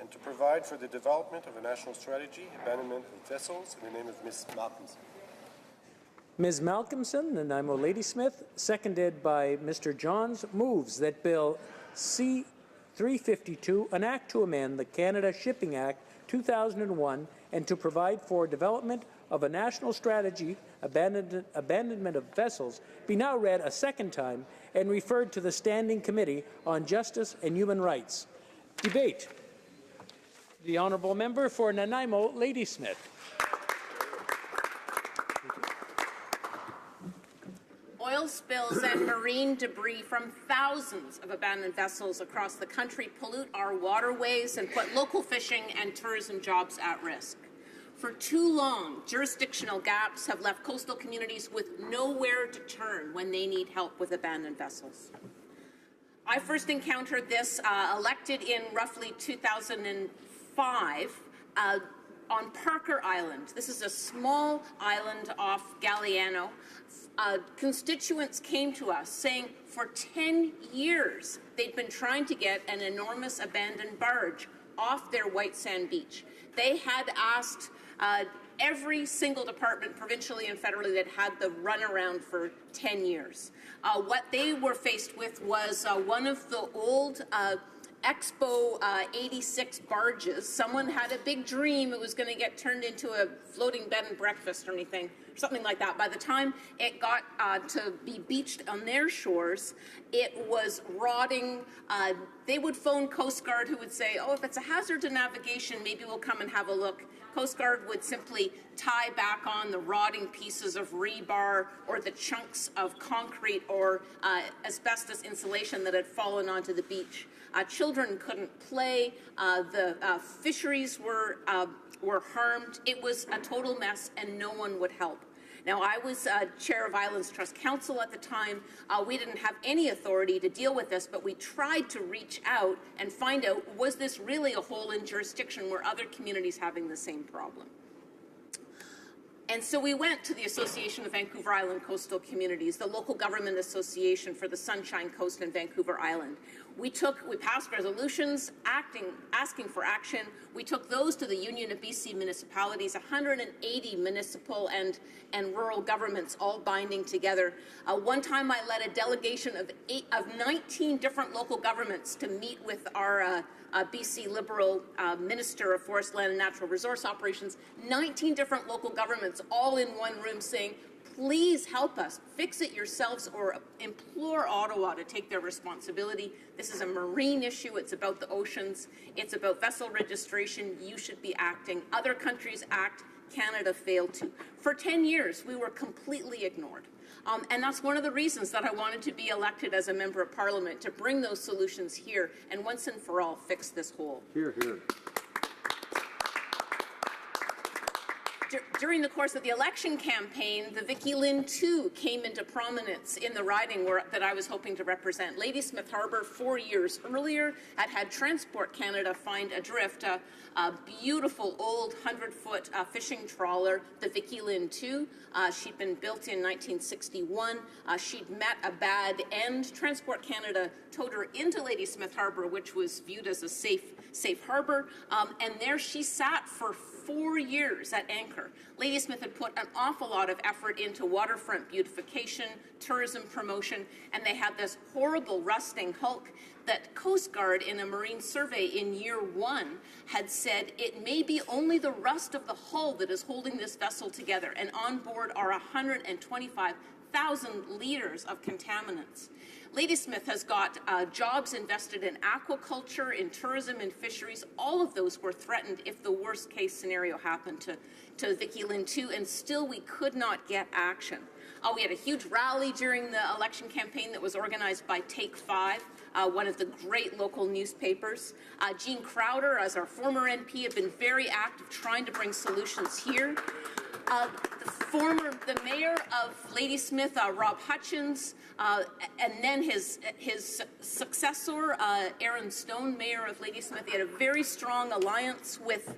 and to provide for the development of a national strategy, abandonment of vessels, in the name of Ms. Malcolmson. Ms. Malcolmson, Nanaimo Ladysmith, seconded by Mr. Johns, moves that Bill C-352, an act to amend the Canada Shipping Act 2001 and to provide for development of a national strategy, abandonment of vessels, be now read a second time and referred to the Standing Committee on Justice and Human Rights. Debate. The Honourable Member for Nanaimo Ladysmith. Oil spills and marine debris from thousands of abandoned vessels across the country pollute our waterways and put local fishing and tourism jobs at risk. For too long, jurisdictional gaps have left coastal communities with nowhere to turn when they need help with abandoned vessels. I first encountered this elected in roughly 2005 on Parker Island. This is a small island off Galliano. Constituents came to us saying for 10 years they'd been trying to get an enormous abandoned barge off their white sand beach. They had asked every single department, provincially and federally, that had the runaround for 10 years. What they were faced with was one of the old Expo 86 barges. Someone had a big dream it was going to get turned into a floating bed and breakfast or anything, something like that. By the time it got to be beached on their shores, it was rotting. They would phone Coast Guard, who would say, oh, if it's a hazard to navigation, maybe we'll come and have a look. Coast Guard would simply tie back on the rotting pieces of rebar or the chunks of concrete or asbestos insulation that had fallen onto the beach. Children couldn't play. The fisheries were harmed. It was a total mess, and no one would help. Now, I was chair of Islands Trust Council at the time. We didn't have any authority to deal with this, but we tried to reach out and find out, was this really a hole in jurisdiction where other communities having the same problem? And so we went to the Association of Vancouver Island Coastal Communities, the local government association for the Sunshine Coast and Vancouver Island. We passed resolutions asking for action. We took those to the Union of BC Municipalities, 180 municipal and rural governments all binding together. One time I led a delegation of 19 different local governments to meet with our BC Liberal Minister of Forest, Land and Natural Resource Operations, 19 different local governments all in one room saying, please help us, fix it yourselves, or implore Ottawa to take their responsibility. This is a marine issue. It's about the oceans. It's about vessel registration. You should be acting. Other countries act. Canada failed to. For 10 years, we were completely ignored. And that's one of the reasons that I wanted to be elected as a member of Parliament, to bring those solutions here and once and for all fix this hole. Hear, hear. During the course of the election campaign, the Vicky Lynn 2 came into prominence in the riding that I was hoping to represent. Ladysmith Harbour, 4 years earlier, had Transport Canada find adrift a beautiful old 100-foot fishing trawler, the Vicky Lynn 2. She'd been built in 1961. She'd met a bad end. Transport Canada towed her into Ladysmith Harbour, which was viewed as a safe harbour, and there she sat for 4 years at anchor. Ladysmith had put an awful lot of effort into waterfront beautification, tourism promotion, and they had this horrible rusting hulk that Coast Guard, in a marine survey in year 1, had said it may be only the rust of the hull that is holding this vessel together, and on board are 125,000 litres of contaminants. Ladysmith has got jobs invested in aquaculture, in tourism, and fisheries. All of those were threatened if the worst case scenario happened to Vicky Lynn 2, and still we could not get action. We had a huge rally during the election campaign that was organized by Take 5, one of the great local newspapers. Jean Crowder, as our former MP, have been very active trying to bring solutions here. The mayor of Ladysmith, Rob Hutchins, and then his successor, Aaron Stone, mayor of Ladysmith. He had a very strong alliance with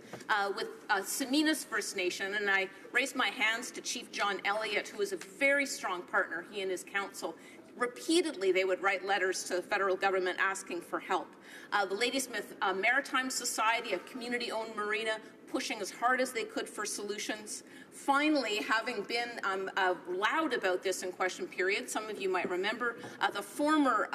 Seminas First Nation, and I raised my hands to Chief John Elliott, who was a very strong partner, he and his council. Repeatedly, they would write letters to the federal government asking for help. The Ladysmith Maritime Society, a community-owned marina, pushing as hard as they could for solutions. Finally, having been loud about this in question period, some of you might remember, the former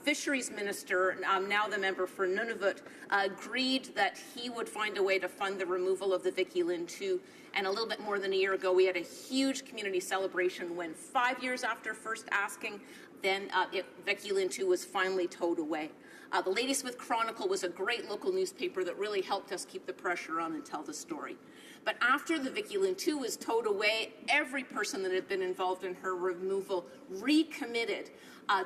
fisheries minister, now the member for Nunavut, agreed that he would find a way to fund the removal of the Vicky Lynn 2. And a little bit more than a year ago, we had a huge community celebration when 5 years after first asking, then Vicky Lynn 2 was finally towed away. The Ladysmith Chronicle was a great local newspaper that really helped us keep the pressure on and tell the story. But after the Vicky Lynn 2 was towed away, every person that had been involved in her removal recommitted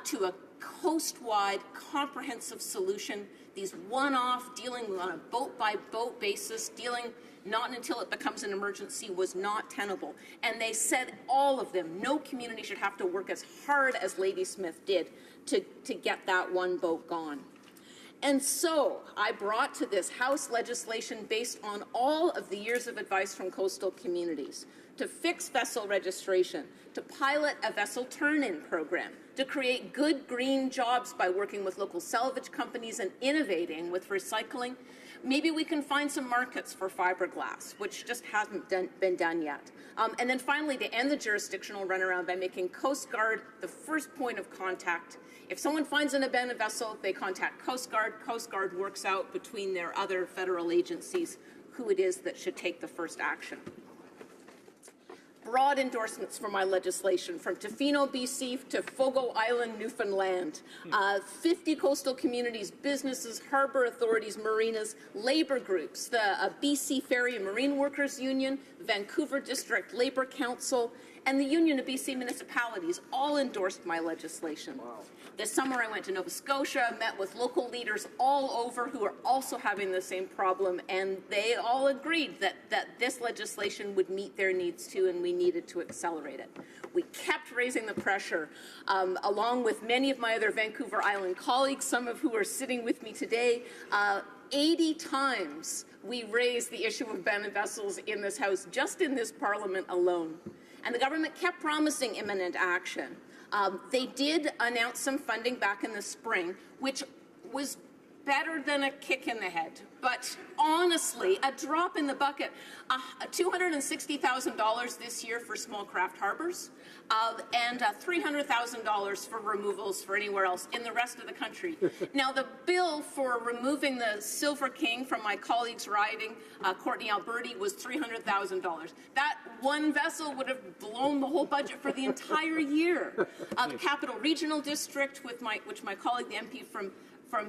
to a coast-wide comprehensive solution, these one-off, dealing on a boat-by-boat basis, dealing not until it becomes an emergency, was not tenable. And they said, all of them, no community should have to work as hard as Ladysmith did to get that one boat gone. And so I brought to this House legislation based on all of the years of advice from coastal communities to fix vessel registration, to pilot a vessel turn-in program, to create good green jobs by working with local salvage companies and innovating with recycling. Maybe we can find some markets for fiberglass, which just hasn't been done yet. And then finally, to end the jurisdictional runaround by making Coast Guard the first point of contact. If someone finds an abandoned vessel, they contact Coast Guard. Coast Guard works out between their other federal agencies who it is that should take the first action. Broad endorsements for my legislation, from Tofino, BC to Fogo Island, Newfoundland. 50 coastal communities, businesses, harbour authorities, marinas, labour groups, the BC Ferry and Marine Workers Union, Vancouver District Labour Council, and the Union of BC Municipalities all endorsed my legislation. Wow. This summer I went to Nova Scotia, met with local leaders all over who are also having the same problem, and they all agreed that this legislation would meet their needs too, and we needed to accelerate it. We kept raising the pressure, along with many of my other Vancouver Island colleagues, some of who are sitting with me today. 80 times we raised the issue of abandoned vessels in this House, just in this Parliament alone. And the government kept promising imminent action. They did announce some funding back in the spring, which was better than a kick in the head, but honestly, a drop in the bucket. $260,000 this year for small craft harbors, and $300,000 for removals for anywhere else in the rest of the country. Now, the bill for removing the Silver King from my colleague's riding, Courtney Alberti, was $300,000. That one vessel would have blown the whole budget for the entire year. The Capital Regional District, which my colleague, the MP from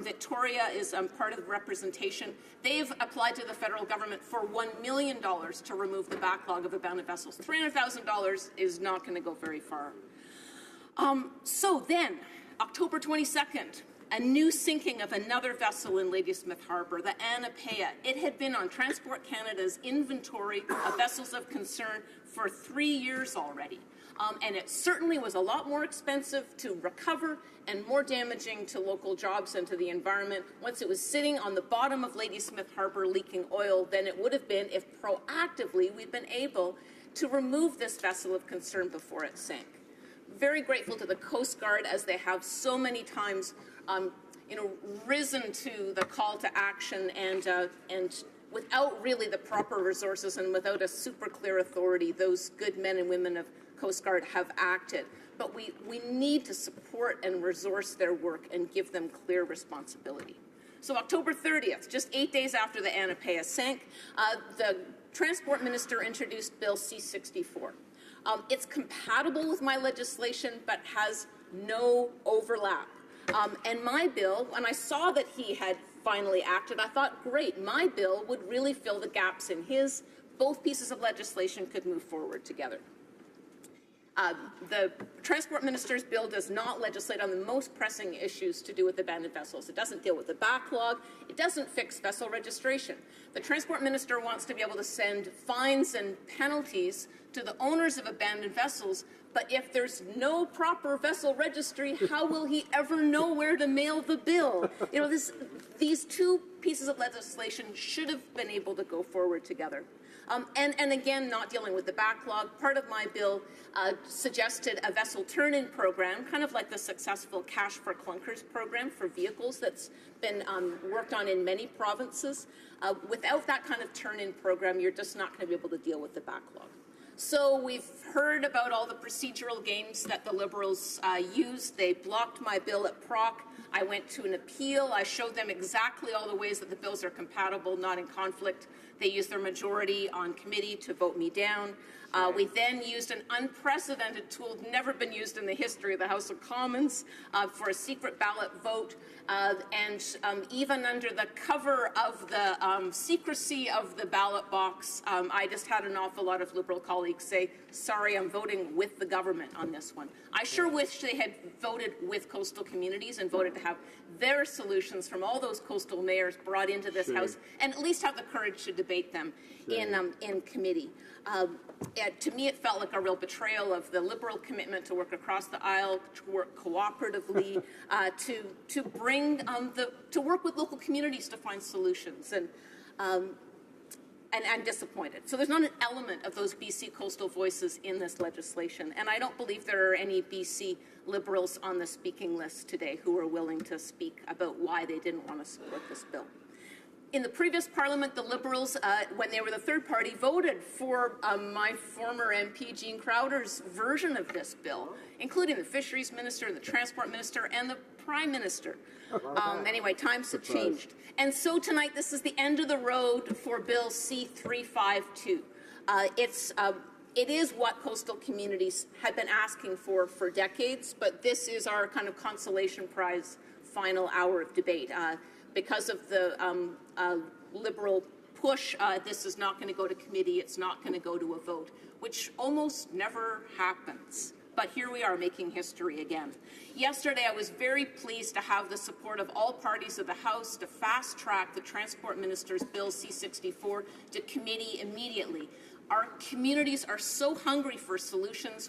Victoria, is part of the representation. They've applied to the federal government for $1 million to remove the backlog of abandoned vessels. $300,000 is not going to go very far. So then, October 22nd, a new sinking of another vessel in Ladysmith Harbour, the Anna Pea. It had been on Transport Canada's inventory of vessels of concern for 3 years already. And it certainly was a lot more expensive to recover and more damaging to local jobs and to the environment once it was sitting on the bottom of Ladysmith Harbour leaking oil than it would have been if proactively we'd been able to remove this vessel of concern before it sank. Very grateful to the Coast Guard, as they have so many times risen to the call to action, and without really the proper resources and without a super clear authority, those good men and women of Coast Guard have acted. But we need to support and resource their work and give them clear responsibility. So October 30th, just 8 days after the Anna Pea sank, the Transport Minister introduced Bill C-64. It's compatible with my legislation, but has no overlap. And my bill, when I saw that he had finally acted, I thought, great, my bill would really fill the gaps in his. Both pieces of legislation could move forward together. The Transport Minister's bill does not legislate on the most pressing issues to do with abandoned vessels. It doesn't deal with the backlog. It doesn't fix vessel registration. The Transport Minister wants to be able to send fines and penalties to the owners of abandoned vessels, but if there's no proper vessel registry, how will he ever know where to mail the bill? These two pieces of legislation should have been able to go forward together. And again, not dealing with the backlog, part of my bill suggested a vessel turn-in program, kind of like the successful Cash for Clunkers program for vehicles that's been worked on in many provinces. Without that kind of turn-in program, you're just not going to be able to deal with the backlog. So we've heard about all the procedural games that the Liberals used. They blocked my bill at Proc. I went to an appeal. I showed them exactly all the ways that the bills are compatible, not in conflict. They used their majority on committee to vote me down. We then used an unprecedented tool, never been used in the history of the House of Commons, for a secret ballot vote. And even under the cover of the secrecy of the ballot box, I just had an awful lot of Liberal colleagues say, sorry, I'm voting with the government on this one. I sure wish they had voted with coastal communities and voted to have their solutions from all those coastal mayors brought into this House, and at least have the courage to debate them in committee. To me, it felt like a real betrayal of the Liberal commitment to work across the aisle, to work cooperatively, to bring to work with local communities to find solutions. And and disappointed. So there's not an element of those BC coastal voices in this legislation. And I don't believe there are any BC Liberals on the speaking list today who are willing to speak about why they didn't want to support this bill. In the previous Parliament, the Liberals, when they were the third party, voted for my former MP, Jean Crowder's version of this bill, including the Fisheries Minister, the Transport Minister, and the Prime Minister. Anyway, times have changed. And so tonight, this is the end of the road for Bill C-352. It is what coastal communities have been asking for decades, but this is our kind of consolation prize final hour of debate. Because of the Liberal push, this is not going to go to committee, it's not going to go to a vote, which almost never happens. But here we are making history again. Yesterday, I was very pleased to have the support of all parties of the House to fast-track the Transport Minister's Bill C-64 to committee immediately. Our communities are so hungry for solutions.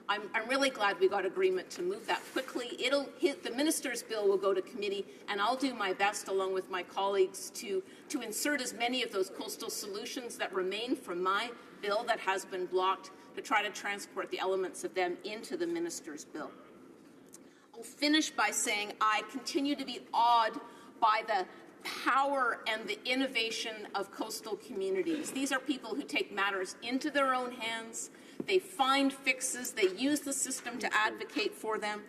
I'm really glad we got agreement to move that quickly. The minister's bill will go to committee, and I'll do my best, along with my colleagues, to insert as many of those coastal solutions that remain from my bill that has been blocked, to try to transport the elements of them into the minister's bill. I'll finish by saying I continue to be awed by the power and the innovation of coastal communities. These are people who take matters into their own hands. They find fixes. They use the system to advocate for them.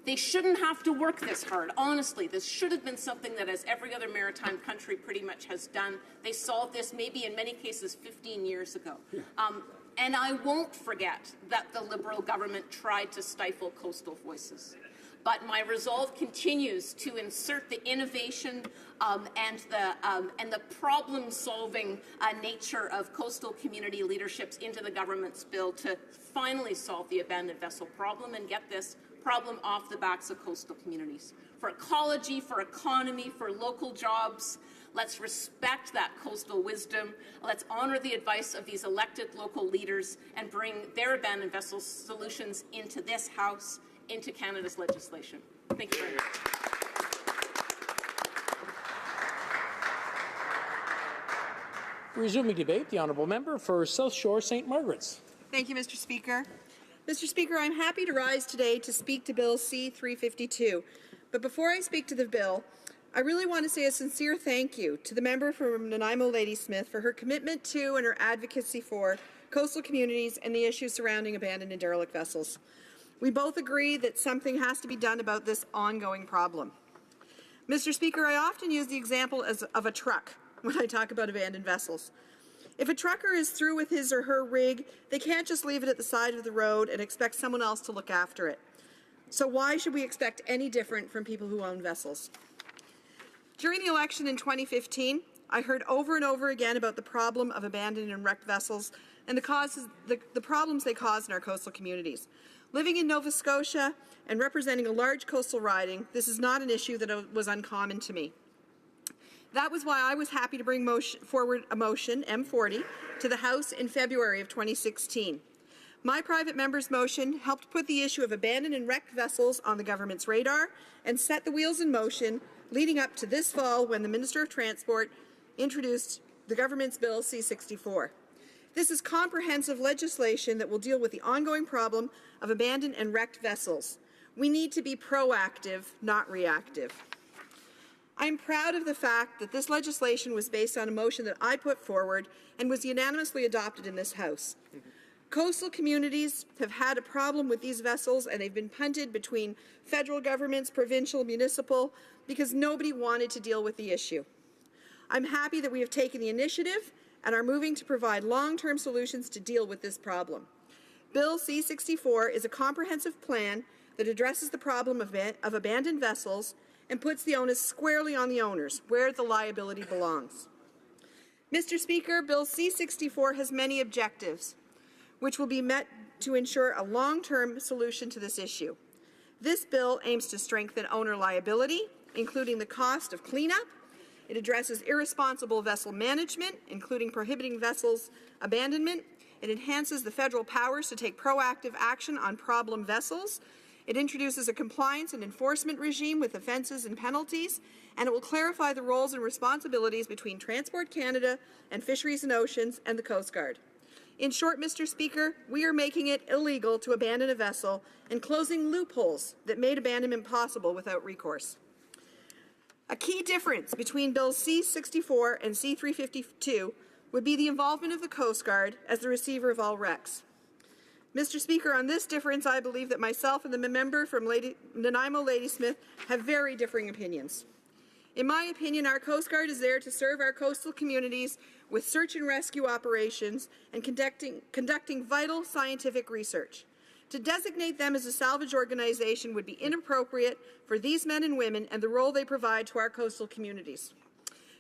They shouldn't have to work this hard. Honestly, this should have been something that, as every other maritime country pretty much has done, they solved this maybe in many cases 15 years ago. And I won't forget that the Liberal government tried to stifle coastal voices. But my resolve continues to insert the innovation and the problem-solving nature of coastal community leaderships into the government's bill to finally solve the abandoned vessel problem and get this problem off the backs of coastal communities. For ecology, for economy, for local jobs, let's respect that coastal wisdom. Let's honor the advice of these elected local leaders and bring their abandoned vessel solutions into this House, into Canada's legislation. Thank you very much. Resuming debate, the honourable member for South Shore St. Margaret's. Thank you, Mr. Speaker. Mr. Speaker, I'm happy to rise today to speak to Bill C-352. But before I speak to the bill, I really want to say a sincere thank you to the member from Nanaimo Ladysmith for her commitment to and her advocacy for coastal communities and the issues surrounding abandoned and derelict vessels. We both agree that something has to be done about this ongoing problem. Mr. Speaker, I often use the example of a truck when I talk about abandoned vessels. If a trucker is through with his or her rig, they can't just leave it at the side of the road and expect someone else to look after it. So why should we expect any different from people who own vessels? During the election in 2015, I heard over and over again about the problem of abandoned and wrecked vessels and the problems they cause in our coastal communities. Living in Nova Scotia and representing a large coastal riding, this is not an issue that was uncommon to me. That was why I was happy to bring forward a motion, M40, to the House in February of 2016. My private member's motion helped put the issue of abandoned and wrecked vessels on the government's radar and set the wheels in motion leading up to this fall when the Minister of Transport introduced the government's Bill C-64. This is comprehensive legislation that will deal with the ongoing problem of abandoned and wrecked vessels. We need to be proactive, not reactive. I'm proud of the fact that this legislation was based on a motion that I put forward and was unanimously adopted in this House. Coastal communities have had a problem with these vessels and they've been punted between federal governments, provincial, municipal, because nobody wanted to deal with the issue. I'm happy that we have taken the initiative and are moving to provide long-term solutions to deal with this problem. Bill C-64 is a comprehensive plan that addresses the problem of abandoned vessels and puts the onus squarely on the owners, where the liability belongs. Mr. Speaker, Bill C-64 has many objectives, which will be met to ensure a long-term solution to this issue. This bill aims to strengthen owner liability, including the cost of cleanup. It addresses irresponsible vessel management, including prohibiting vessels' abandonment. It enhances the federal powers to take proactive action on problem vessels. It introduces a compliance and enforcement regime with offences and penalties, and it will clarify the roles and responsibilities between Transport Canada and Fisheries and Oceans and the Coast Guard. In short, Mr. Speaker, we are making it illegal to abandon a vessel and closing loopholes that made abandonment possible without recourse. A key difference between Bills C-64 and C-352 would be the involvement of the Coast Guard as the receiver of all wrecks. Mr. Speaker, on this difference, I believe that myself and the member from Nanaimo Ladysmith have very differing opinions. In my opinion, our Coast Guard is there to serve our coastal communities with search and rescue operations and conducting vital scientific research. To designate them as a salvage organization would be inappropriate for these men and women and the role they provide to our coastal communities.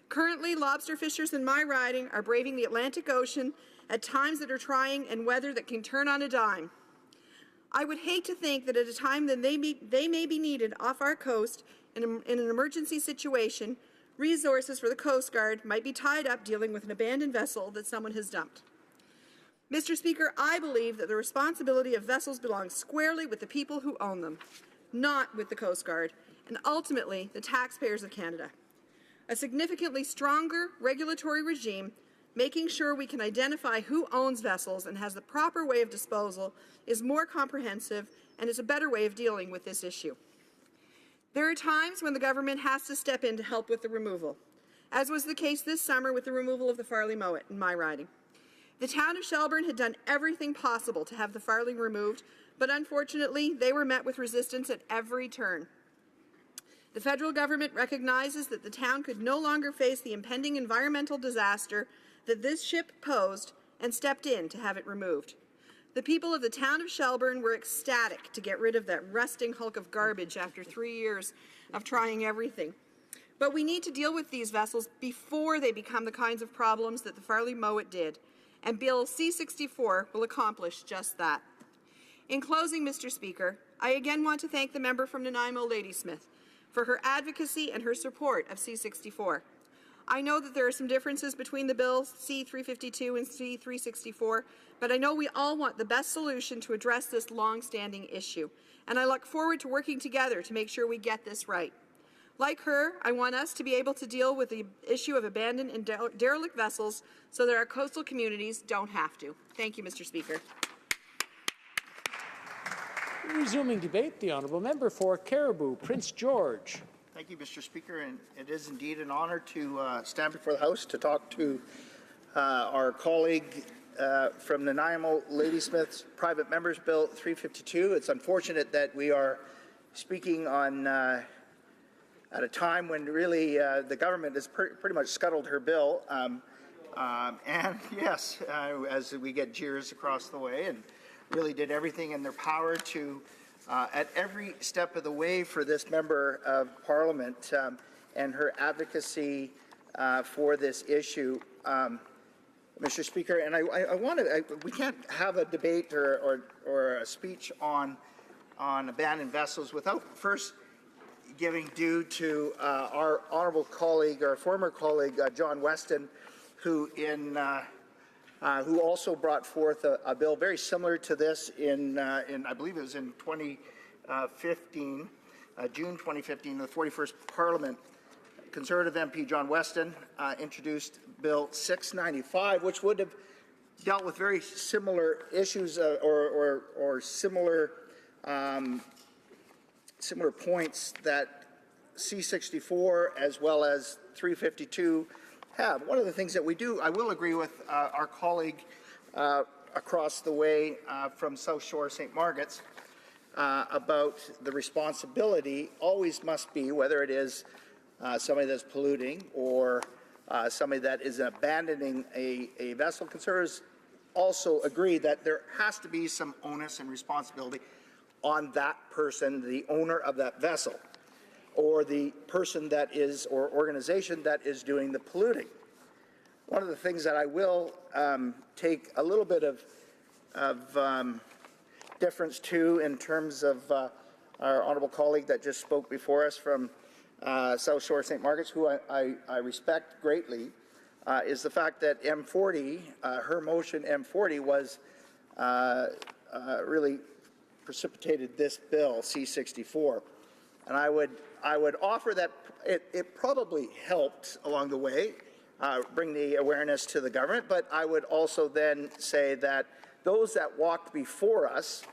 Currently, lobster fishers in my riding are braving the Atlantic Ocean at times that are trying and weather that can turn on a dime. I would hate to think that at a time that they may be needed off our coast in an emergency situation, resources for the Coast Guard might be tied up dealing with an abandoned vessel that someone has dumped. Mr. Speaker, I believe that the responsibility of vessels belongs squarely with the people who own them, not with the Coast Guard, and ultimately the taxpayers of Canada. A significantly stronger regulatory regime making sure we can identify who owns vessels and has the proper way of disposal is more comprehensive and is a better way of dealing with this issue. There are times when the government has to step in to help with the removal, as was the case this summer with the removal of the Farley Mowat in my riding. The town of Shelburne had done everything possible to have the Farley removed, but unfortunately they were met with resistance at every turn. The federal government recognizes that the town could no longer face the impending environmental disaster that this ship posed and stepped in to have it removed. The people of the town of Shelburne were ecstatic to get rid of that rusting hulk of garbage after 3 years of trying everything. But we need to deal with these vessels before they become the kinds of problems that the Farley Mowat did, and Bill C-64 will accomplish just that. In closing, Mr. Speaker, I again want to thank the member from Nanaimo Ladysmith for her advocacy and her support of C-64. I know that there are some differences between the bills C-352 and C-364, but I know we all want the best solution to address this long-standing issue, and I look forward to working together to make sure we get this right. Like her, I want us to be able to deal with the issue of abandoned and derelict vessels so that our coastal communities don't have to. Thank you, Mr. Speaker. Resuming debate, the honourable member for Caribou, Prince George. Thank you, Mr. Speaker, and it is indeed an honour to stand before the House to talk to our colleague from Nanaimo Ladysmith's Private Members Bill 352. It's unfortunate that we are speaking on at a time when really the government has pretty much scuttled her bill, and yes, as we get jeers across the way, and really did everything in their power to at every step of the way for this member of Parliament and her advocacy for this issue, Mr. Speaker. And I want to, we can't have a debate or a speech on abandoned vessels without first giving due to our honourable colleague, our former colleague, John Weston, who also brought forth a bill very similar to this in I believe it was in 2015, June 2015, the 41st Parliament. Conservative MP John Weston introduced Bill 695, which would have dealt with very similar issues or similar points that C-64 as well as 352 have. One of the things that we do, I will agree with our colleague across the way from South Shore St. Margaret's about the responsibility always must be, whether it is somebody that's polluting or somebody that is abandoning a vessel. Conservatives also agree that there has to be some onus and responsibility on that person, the owner of that vessel, or the person that is, or organization that is doing the polluting. One of the things that I will take a little bit of difference to in terms of our honourable colleague that just spoke before us from South Shore St. Margaret's, who I respect greatly, is the fact that M40, her motion M40 was really precipitated this bill, C-64. And I would offer that it probably helped along the way bring the awareness to the government, but I would also then say that those that walked before us,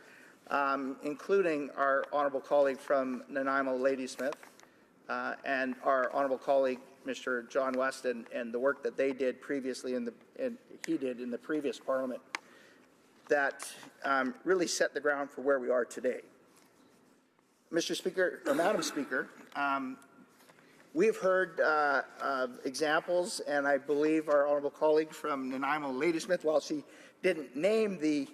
including our honourable colleague from Nanaimo, Ladysmith, and our honourable colleague, Mr. John West, and the work that they did previously and he did in the previous Parliament, that really set the ground for where we are today. Mr. Speaker, or Madam Speaker, we've heard of examples, and I believe our honourable colleague from Nanaimo, Ladysmith, while she didn't name the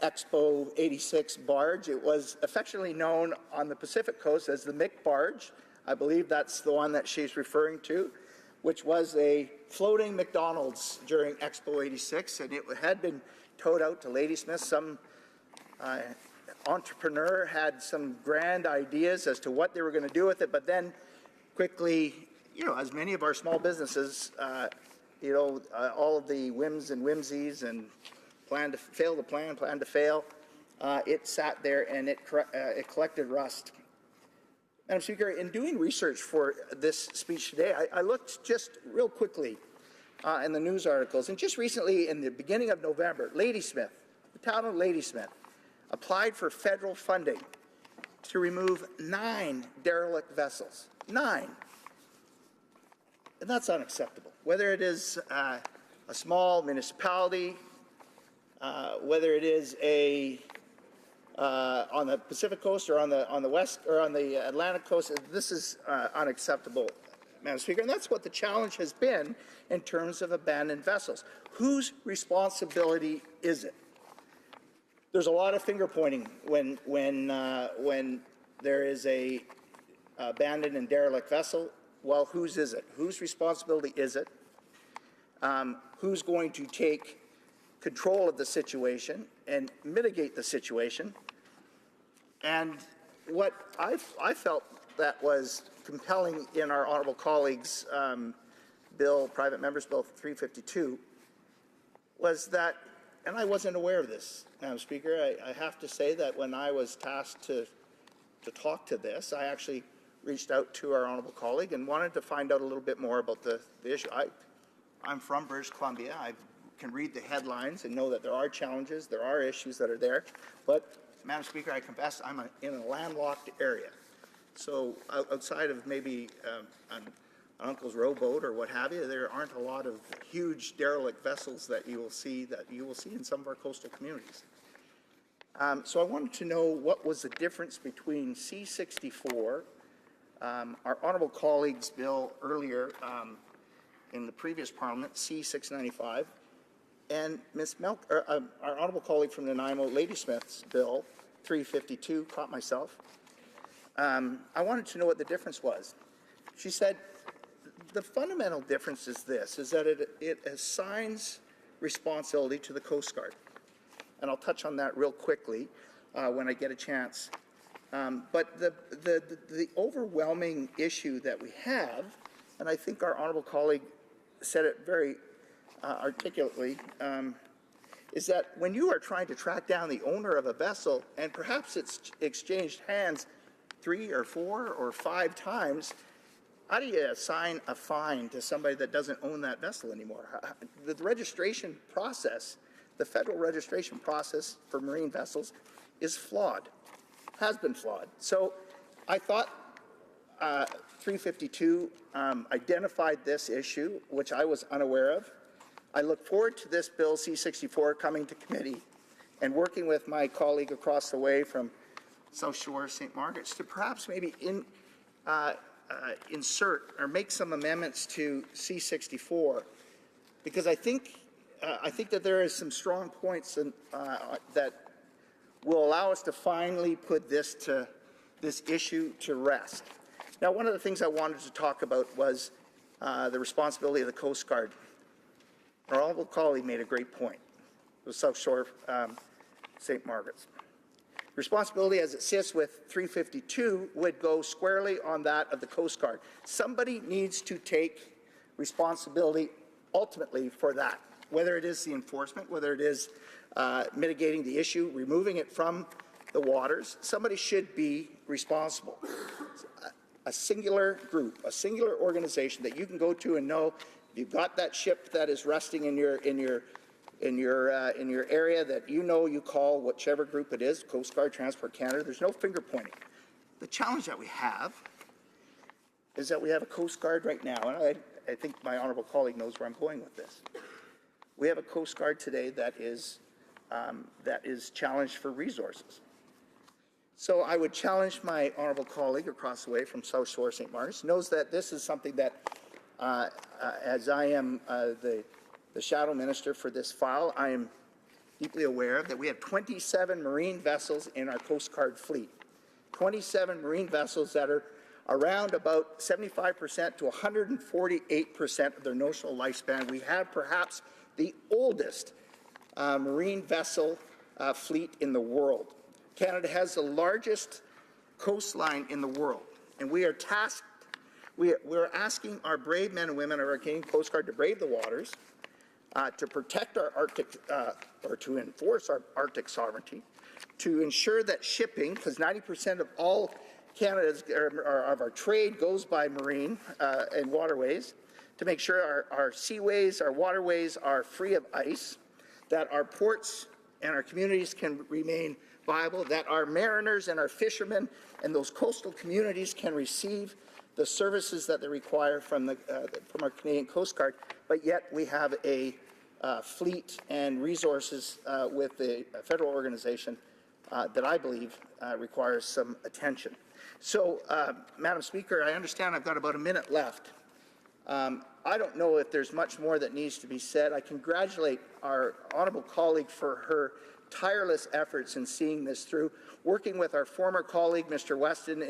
Expo 86 barge, it was affectionately known on the Pacific Coast as the Mick barge. I believe that's the one that she's referring to, which was a floating McDonald's during Expo 86, and it had been towed out to Ladysmith. Some entrepreneur had some grand ideas as to what they were going to do with it, but then quickly, as many of our small businesses, all of the whims and whimsies and plan to fail the plan to fail, it sat there and it collected rust. Madam Speaker, in doing research for this speech today, I looked just real quickly in the news articles, and just recently, in the beginning of November, Ladysmith, the town of Ladysmith, applied for federal funding to remove 9 derelict vessels. 9. And that's unacceptable. Whether it is a small municipality, whether it is on the Pacific Coast or on the West or on the Atlantic Coast, this is unacceptable, Madam Speaker. And that's what the challenge has been in terms of abandoned vessels. Whose responsibility is it? There's a lot of finger pointing when there is a abandoned and derelict vessel. Well, whose is it? Whose responsibility is it? Who's going to take control of the situation and mitigate the situation? And what I felt that was compelling in our honourable colleague's bill, Private Member's Bill 352, was that, and I wasn't aware of this, Madam Speaker. I have to say that when I was tasked to talk to this, I actually reached out to our honourable colleague and wanted to find out a little bit more about the issue. I'm from British Columbia. I can read the headlines and know that there are challenges, there are issues that are there. But, Madam Speaker, I confess I'm in a landlocked area. So outside of maybe an uncle's rowboat or what have you, there aren't a lot of huge derelict vessels that you will see in some of our coastal communities. So I wanted to know what was the difference between C-64, our honourable colleague's bill earlier in the previous Parliament, C-695, and our honourable colleague from Nanaimo, Ladysmith's bill, 352, caught myself. I wanted to know what the difference was. She said, the fundamental difference is this, is that it assigns responsibility to the Coast Guard. And I'll touch on that real quickly when I get a chance. But the overwhelming issue that we have, and I think our honourable colleague said it very articulately, is that when you are trying to track down the owner of a vessel, and perhaps it's exchanged hands 3 or 4 or 5 times, how do you assign a fine to somebody that doesn't own that vessel anymore? The registration process, the federal registration process for marine vessels is flawed, has been flawed. So I thought 352 identified this issue, which I was unaware of. I look forward to this bill, C-64, coming to committee and working with my colleague across the way from South Shore, St. Margaret's, to perhaps maybe insert or make some amendments to C-64, because I think that there is some strong points that will allow us to finally put this issue to rest. Now, one of the things I wanted to talk about was the responsibility of the Coast Guard. Our honourable colleague made a great point. It was South Shore, St. Margaret's. Responsibility as it sits with 352 would go squarely on that of the Coast Guard. Somebody needs to take responsibility ultimately for that, whether it is the enforcement, whether it is mitigating the issue, removing it from the waters, somebody should be responsible. A singular group, a singular organization that you can go to and know if you've got that ship that is resting in your area that you call whichever group it is, Coast Guard, Transport Canada. There's no finger pointing. The challenge that we have is that we have a Coast Guard right now, and I think my honourable colleague knows where I'm going with this. We have a Coast Guard today that is challenged for resources. So I would challenge my honourable colleague across the way from South Shore St. Martin's, knows that this is something that, as I am the shadow minister for this file, I am deeply aware that we have 27 marine vessels in our Coast Guard fleet. 27 marine vessels that are around about 75% to 148% of their notional lifespan. We have perhaps the oldest marine vessel fleet in the world. Canada has the largest coastline in the world, and we are tasked, we're asking our brave men and women of our Canadian Coast Guard to brave the waters, to protect our Arctic, or to enforce our Arctic sovereignty, to ensure that shipping, because 90% of all Canada's, of our trade goes by marine and waterways, to make sure our seaways, our waterways are free of ice, that our ports and our communities can remain viable, that our mariners and our fishermen and those coastal communities can receive the services that they require from our Canadian Coast Guard, but yet we have a fleet and resources with the federal organization that I believe requires some attention. So, Madam Speaker, I understand I've got about a minute left. I don't know if there's much more that needs to be said. I congratulate our honourable colleague for her tireless efforts in seeing this through, working with our former colleague, Mr. Weston,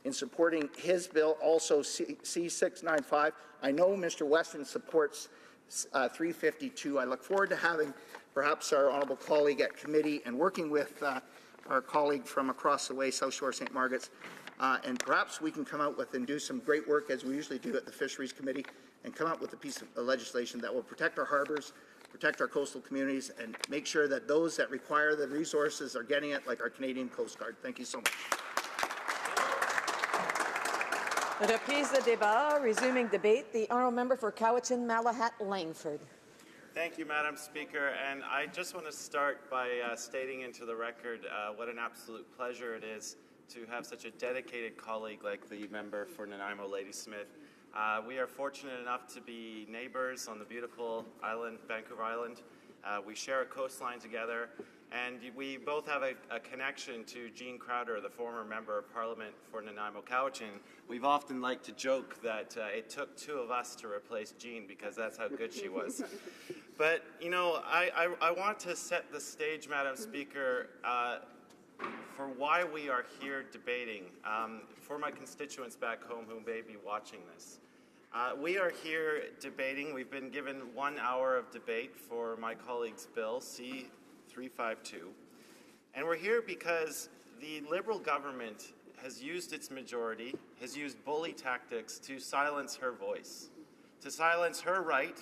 in supporting his bill, also C695. I know Mr. Weston supports 352. I look forward to having perhaps our honourable colleague at committee and working with our colleague from across the way, South Shore St. Margaret's, and perhaps we can come out with and do some great work, as we usually do at the Fisheries Committee, and come up with a piece of legislation that will protect our harbours, protect our coastal communities, and make sure that those that require the resources are getting it, like our Canadian Coast Guard. Thank you so much. Reprise de débat, resuming debate. The honourable member for Cowichan, Malahat, Langford. Thank you, Madam Speaker. And I just want to start by stating into the record what an absolute pleasure it is to have such a dedicated colleague like the member for Nanaimo, Ladysmith. We are fortunate enough to be neighbours on the beautiful island, Vancouver Island. We share a coastline together, and we both have a connection to Jean Crowder, the former Member of Parliament for Nanaimo Cowichan. We've often liked to joke that it took two of us to replace Jean because that's how good she was. But, you know, I want to set the stage, Madam Speaker, for why we are here debating, for my constituents back home who may be watching this. We are here debating. We've been given 1 hour of debate for my colleague's bill, C352. And we're here because the Liberal government has used its majority, has used bully tactics to silence her voice, to silence her right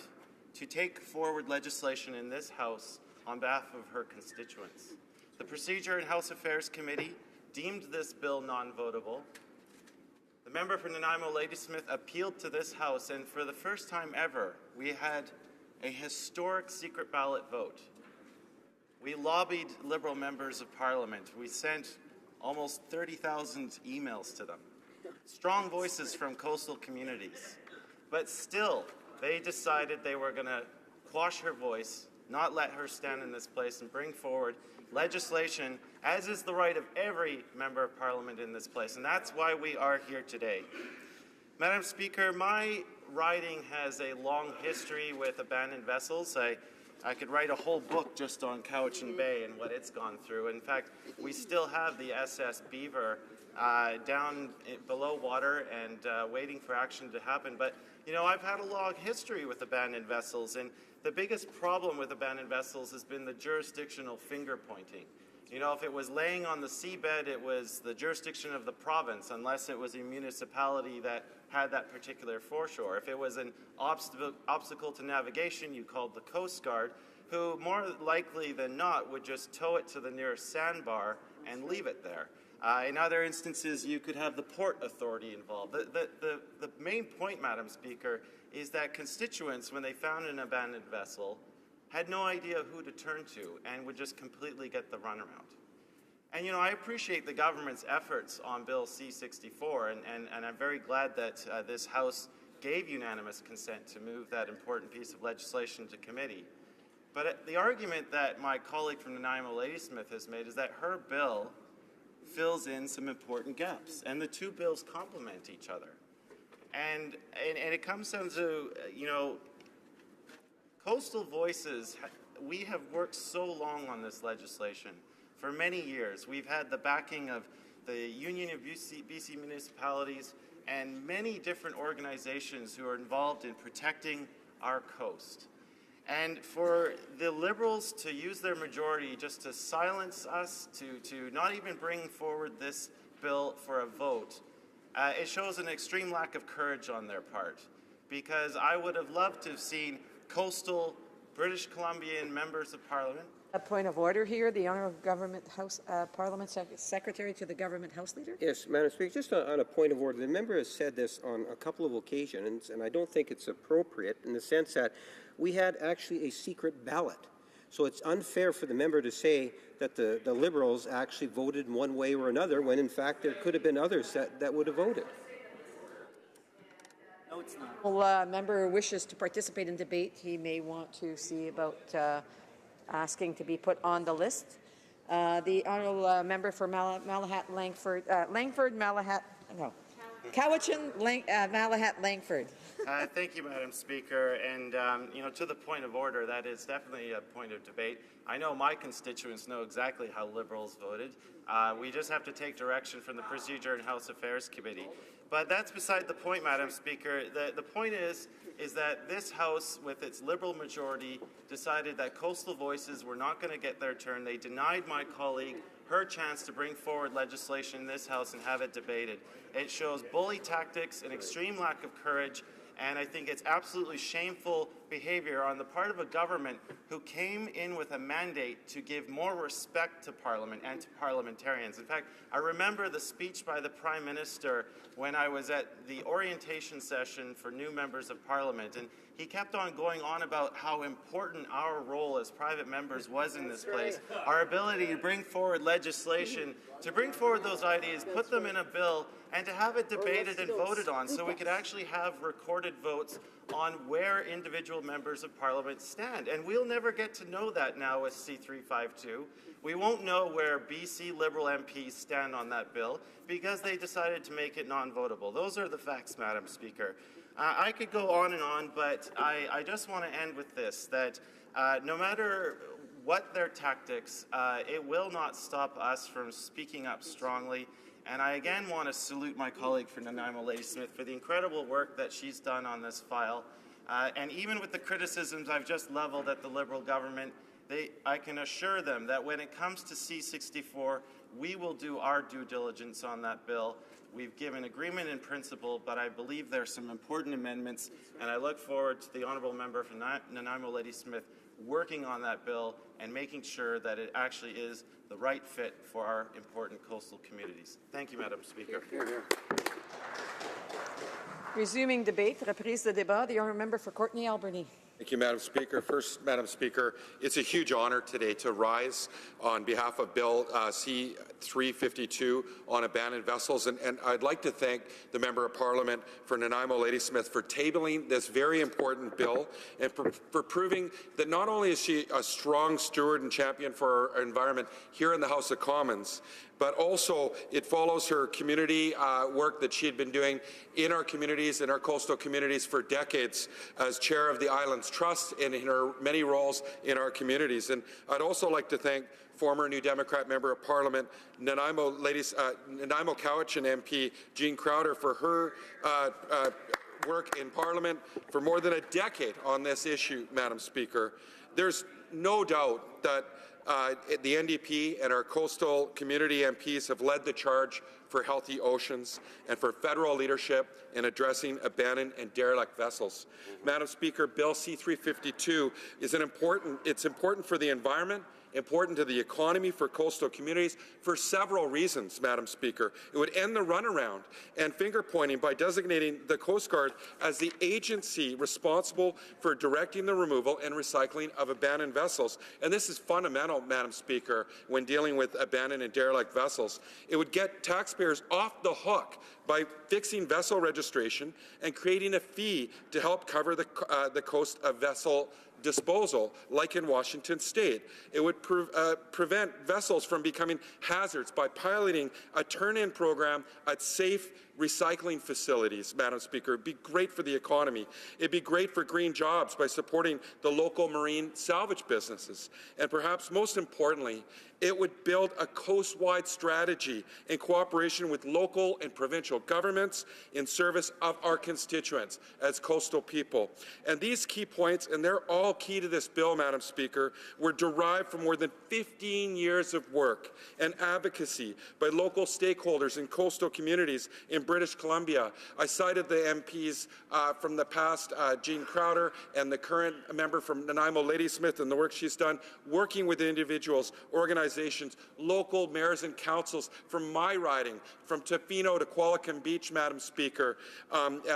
to take forward legislation in this House on behalf of her constituents. The Procedure and House Affairs Committee deemed this bill non-votable. The member for Nanaimo Ladysmith appealed to this House, and for the first time ever, we had a historic secret ballot vote. We lobbied Liberal members of Parliament. We sent almost 30,000 emails to them. Strong voices from coastal communities. But still, they decided they were going to quash her voice, not let her stand in this place, and bring forward legislation, as is the right of every member of Parliament in this place, and that's why we are here today. Madam Speaker, my riding has a long history with abandoned vessels. I could write a whole book just on Cowichan Bay and what it's gone through. In fact, we still have the SS Beaver down below water and waiting for action to happen. But, you know, I've had a long history with abandoned vessels, and the biggest problem with abandoned vessels has been the jurisdictional finger pointing. You know, if it was laying on the seabed, it was the jurisdiction of the province, unless it was a municipality that had that particular foreshore. If it was an obstacle to navigation, you called the Coast Guard. who more likely than not would just tow it to the nearest sandbar and leave it there. In other instances, you could have the Port Authority involved. The main point, Madam Speaker, is that constituents, when they found an abandoned vessel, had no idea who to turn to and would just completely get the runaround. And, I appreciate the government's efforts on Bill C-64, and I'm very glad that this House gave unanimous consent to move that important piece of legislation to committee. But the argument that my colleague from Nanaimo, Ladysmith, has made is that her bill fills in some important gaps, and the two bills complement each other. And it comes down to, Coastal Voices, we have worked so long on this legislation. For many years, we've had the backing of the Union of BC Municipalities and many different organizations who are involved in protecting our coast. And for the Liberals to use their majority just to silence us, to not even bring forward this bill for a vote, it shows an extreme lack of courage on their part. Because I would have loved to have seen coastal British Columbian members of Parliament. A point of order here, the Honourable Government House Parliament Secretary to the Government House Leader. Yes, Madam Speaker, just on a point of order, the member has said this on a couple of occasions, and I don't think it's appropriate in the sense that we had actually a secret ballot. So it's unfair for the member to say that the Liberals actually voted in one way or another when, in fact, there could have been others that would have voted. No, it's not. Well, member wishes to participate in debate. He may want to see about asking to be put on the list. The honourable member for Malahat Langford, Cowichan Malahat Langford. Thank you, Madam Speaker. And, to the point of order, that is definitely a point of debate. I know my constituents know exactly how Liberals voted. We just have to take direction from the Procedure and House Affairs Committee. But that's beside the point, Madam Speaker. The point is that this House, with its Liberal majority, decided that Coastal Voices were not going to get their turn. They denied my colleague her chance to bring forward legislation in this House and have it debated. It shows bully tactics, an extreme lack of courage, and I think it's absolutely shameful behavior on the part of a government who came in with a mandate to give more respect to Parliament and to parliamentarians. In fact, I remember the speech by the Prime Minister when I was at the orientation session for new members of Parliament, and he kept on going on about how important our role as private members was in this place, our ability to bring forward legislation, to bring forward those ideas, put them in a bill, and to have it debated and voted on so we could actually have recorded votes on where individual members of Parliament stand. And we'll never get to know that now with C-352. We won't know where BC Liberal MPs stand on that bill because they decided to make it non-votable. Those are the facts, Madam Speaker. I could go on and on, but I just want to end with this, that no matter what their tactics, it will not stop us from speaking up strongly. And I again want to salute my colleague from Nanaimo, Ladysmith, for the incredible work that she's done on this file. And even with the criticisms I've just leveled at the Liberal government, I can assure them that when it comes to C-64, we will do our due diligence on that bill. We've given agreement in principle, but I believe there are some important amendments, and I look forward to the honourable member from Nanaimo, Ladysmith, working on that bill and making sure that it actually is the right fit for our important coastal communities. Thank you, Madam Speaker. Resuming debate, reprise de débat, the honourable member for Courtenay Alberni. Thank you, Madam Speaker. First, Madam Speaker, it's a huge honour today to rise on behalf of Bill C-352 on abandoned vessels, and I'd like to thank the Member of Parliament for Nanaimo Ladysmith for tabling this very important bill and for proving that not only is she a strong steward and champion for our environment here in the House of Commons, but also it follows her community work that she had been doing in our communities, in our coastal communities for decades as chair of the Islands Trust and in her many roles in our communities. And I'd also like to thank former New Democrat Member of Parliament, Nanaimo Cowichan MP Jean Crowder for her work in Parliament for more than a decade on this issue, Madam Speaker. There's no doubt that The NDP and our coastal community MPs have led the charge for healthy oceans and for federal leadership in addressing abandoned and derelict vessels. Madam Speaker, Bill C-352 is important for the environment, important to the economy, for coastal communities, for several reasons, Madam Speaker. It would end the runaround and finger-pointing by designating the Coast Guard as the agency responsible for directing the removal and recycling of abandoned vessels. And this is fundamental, Madam Speaker, when dealing with abandoned and derelict vessels. It would get taxpayers off the hook by fixing vessel registration and creating a fee to help cover the cost of vessel disposal, like in Washington State. It would prevent vessels from becoming hazards by piloting a turn-in program at safe recycling facilities, Madam Speaker. It'd be great for the economy. It'd be great for green jobs by supporting the local marine salvage businesses. And perhaps most importantly, it would build a coast-wide strategy in cooperation with local and provincial governments in service of our constituents as coastal people. And these key points, and they're all key to this bill, Madam Speaker, were derived from more than 15 years of work and advocacy by local stakeholders in coastal communities in British Columbia. I cited the MPs from the past, Jean Crowder, and the current member from Nanaimo, Ladysmith, and the work she's done working with individuals, organizations, local mayors and councils from my riding, from Tofino to Qualicum Beach, Madam Speaker,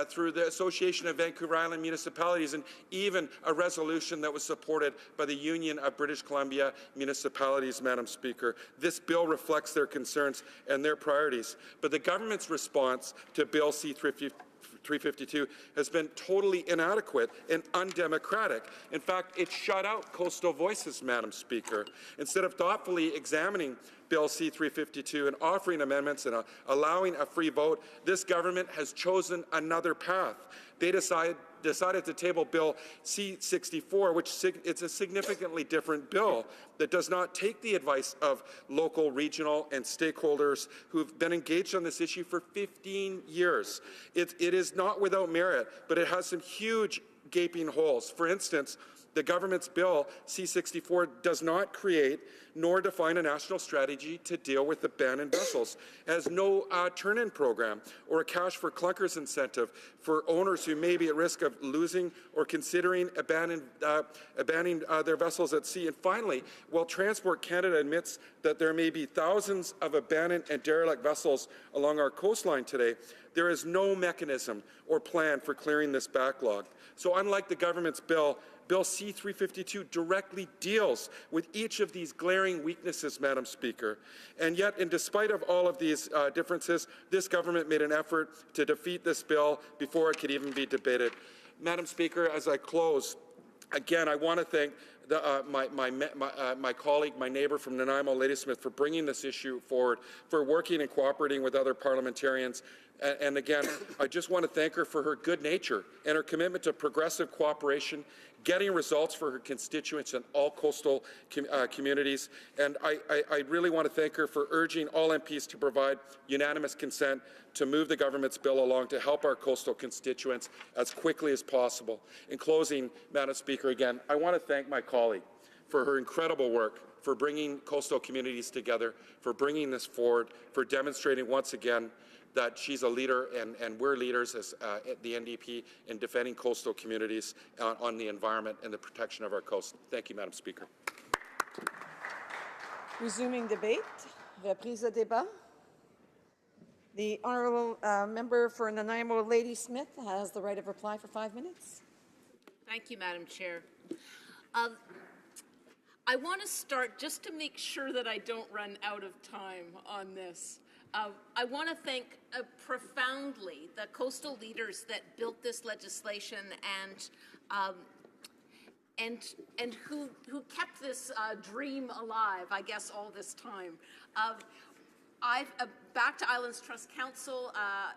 through the Association of Vancouver Island Municipalities, and even a resolution that was supported by the Union of British Columbia Municipalities, Madam Speaker. This bill reflects their concerns and their priorities. But the government's response to Bill C-352 has been totally inadequate and undemocratic. In fact, it shut out coastal voices, Madam Speaker. Instead of thoughtfully examining Bill C-352 and offering amendments and allowing a free vote, this government has chosen another path. They decided to table Bill C-64, which it's a significantly different bill that does not take the advice of local, regional, and stakeholders who've been engaged on this issue for 15 years. It is not without merit, but it has some huge gaping holes. For instance, the government's bill, C-64, does not create nor define a national strategy to deal with abandoned vessels. It has no turn-in program or a cash for clunkers incentive for owners who may be at risk of losing or considering abandoning their vessels at sea. And finally, while Transport Canada admits that there may be thousands of abandoned and derelict vessels along our coastline today, there is no mechanism or plan for clearing this backlog. So unlike the government's bill, Bill C-352 directly deals with each of these glaring weaknesses, Madam Speaker. And yet, in despite of all of these differences, this government made an effort to defeat this bill before it could even be debated. Madam Speaker, as I close, again, I want to thank my colleague, my neighbour from Nanaimo, Ladysmith, for bringing this issue forward, for working and cooperating with other parliamentarians. And again, I just want to thank her for her good nature and her commitment to progressive cooperation, getting results for her constituents in all coastal communities. And I really want to thank her for urging all MPs to provide unanimous consent to move the government's bill along to help our coastal constituents as quickly as possible. In closing, Madam Speaker, again, I want to thank my colleague for her incredible work, for bringing coastal communities together, for bringing this forward, for demonstrating once again that she's a leader and we're leaders as the NDP in defending coastal communities on the environment and the protection of our coast. Thank you, Madam Speaker. Resuming debate, reprise de débat. The honourable member for Nanaimo, Ladysmith, has the right of reply for 5 minutes. Thank you, Madam Chair. I want to start just to make sure that I don't run out of time on this. I want to thank profoundly the coastal leaders that built this legislation and who kept this dream alive, I guess, all this time. I've back to Islands Trust Council,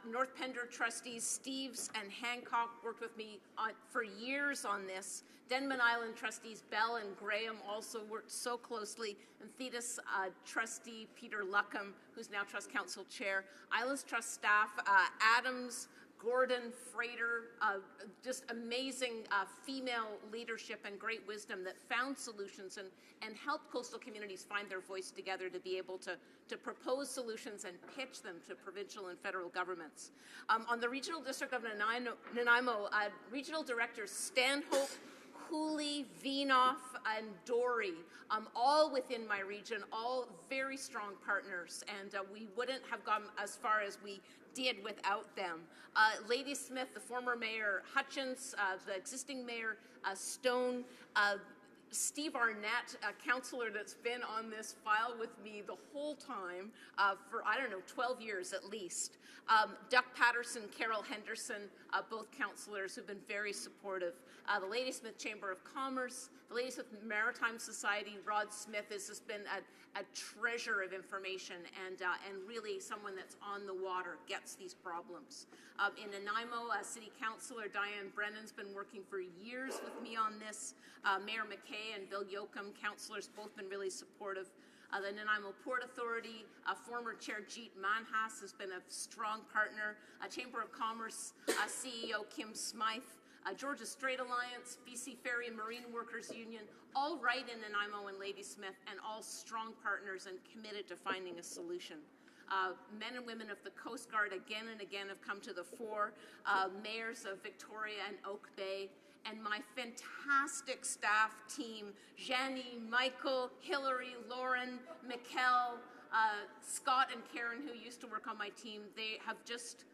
North Pender trustees Steves and Hancock worked with me for years on this. Denman Island trustees Bell and Graham also worked so closely, and Thetis trustee Peter Luckham, who's now Trust Council chair. Islands Trust staff Adams, Gordon, Frater, just amazing female leadership and great wisdom that found solutions and helped coastal communities find their voice together to be able to propose solutions and pitch them to provincial and federal governments. On the Regional District of Nanaimo, Regional Directors Stanhope, Cooley, Venoff, and Dory, all within my region, all very strong partners, and we wouldn't have gone as far as we did without them. Ladysmith, the former mayor Hutchins, the existing mayor Stone, Steve Arnett, a councillor that's been on this file with me the whole time for, 12 years at least. Duck Patterson, Carol Henderson, both councillors who've been very supportive. The Ladysmith Chamber of Commerce, the Ladysmith Maritime Society, Rod Smith has just been a treasure of information and really someone that's on the water, gets these problems. In Nanaimo, City Councillor Diane Brennan's been working for years with me on this. Mayor McKay and Bill Yoakum, councillors, both been really supportive. The Nanaimo Port Authority, former Chair Jeet Manhas has been a strong partner. Chamber of Commerce CEO Kim Smythe, Georgia Strait Alliance, BC Ferry and Marine Workers Union, all right in Nanaimo and Ladysmith, and all strong partners and committed to finding a solution. Men and women of the Coast Guard again and again have come to the fore, mayors of Victoria and Oak Bay, and my fantastic staff team, Jenny, Michael, Hillary, Lauren, Mikkel, Scott and Karen, who used to work on my team. They have just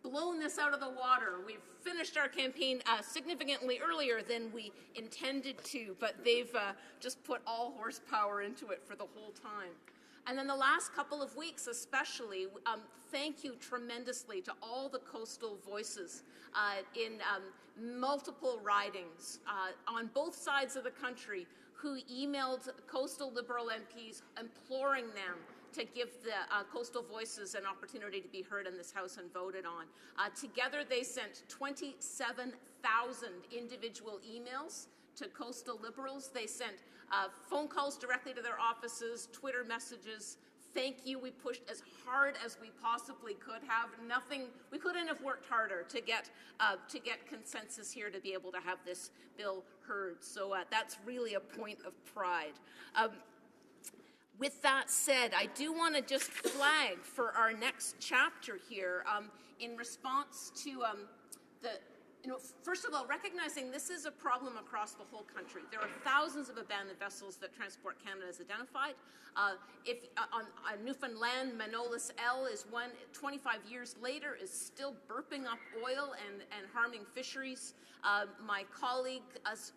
blown this out of the water. We've finished our campaign significantly earlier than we intended to, but they've just put all horsepower into it for the whole time. And then the last couple of weeks especially, thank you tremendously to all the coastal voices in multiple ridings on both sides of the country who emailed coastal Liberal MPs imploring them to give the coastal voices an opportunity to be heard in this House and voted on. Together they sent 27,000 individual emails to coastal Liberals. They sent phone calls directly to their offices, Twitter messages. Thank you. We pushed as hard as we possibly could have. We couldn't have worked harder to get consensus here to be able to have this bill heard. So that's really a point of pride. With that said, I do want to just flag for our next chapter here in response to first of all, recognizing this is a problem across the whole country. There are thousands of abandoned vessels that Transport Canada has identified. On Newfoundland, Manolis L is one, 25 years later, is still burping up oil and harming fisheries. My colleague has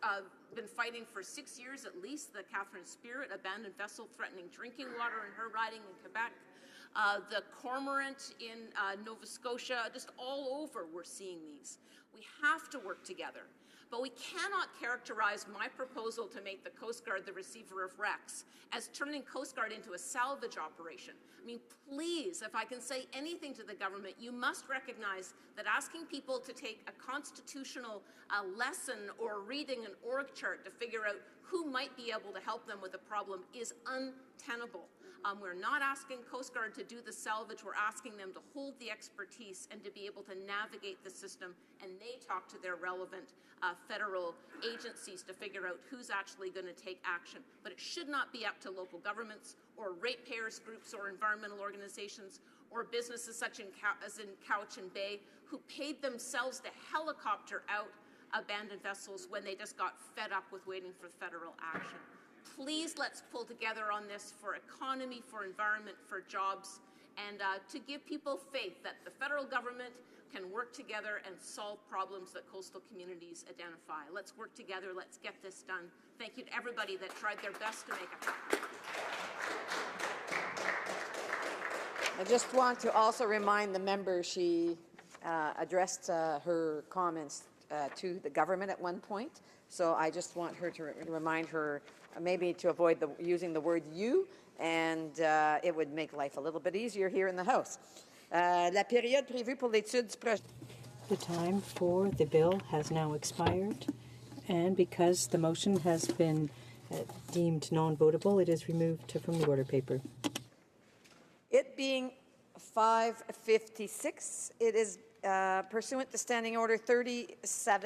been fighting for 6 years at least, the Catherine Spirit, abandoned vessel threatening drinking water in her riding in Quebec. The Cormorant in Nova Scotia, just all over we're seeing these. We have to work together, but we cannot characterize my proposal to make the Coast Guard the receiver of wrecks as turning Coast Guard into a salvage operation. I mean, please, if I can say anything to the government, you must recognize that asking people to take a constitutional lesson or reading an org chart to figure out who might be able to help them with a problem is untenable. We're not asking Coast Guard to do the salvage. We're asking them to hold the expertise and to be able to navigate the system, and they talk to their relevant federal agencies to figure out who's actually going to take action. But it should not be up to local governments or ratepayers groups or environmental organizations or businesses such as in Cowichan Bay who paid themselves to helicopter out abandoned vessels when they just got fed up with waiting for federal action. Please, let's pull together on this for economy, for environment, for jobs, and to give people faith that the federal government can work together and solve problems that coastal communities identify. Let's work together. Let's get this done. Thank you to everybody that tried their best to make it happen. I just want to also remind the member she addressed her comments to the government at one point. So I just want her to remind her maybe to avoid using the word you, and it would make life a little bit easier here in the House. La période prévue pour l'étude du projet. The time for the bill has now expired, and because the motion has been deemed non-votable, it is removed from the order paper. It being 5:56, it is pursuant to Standing Order 30 sub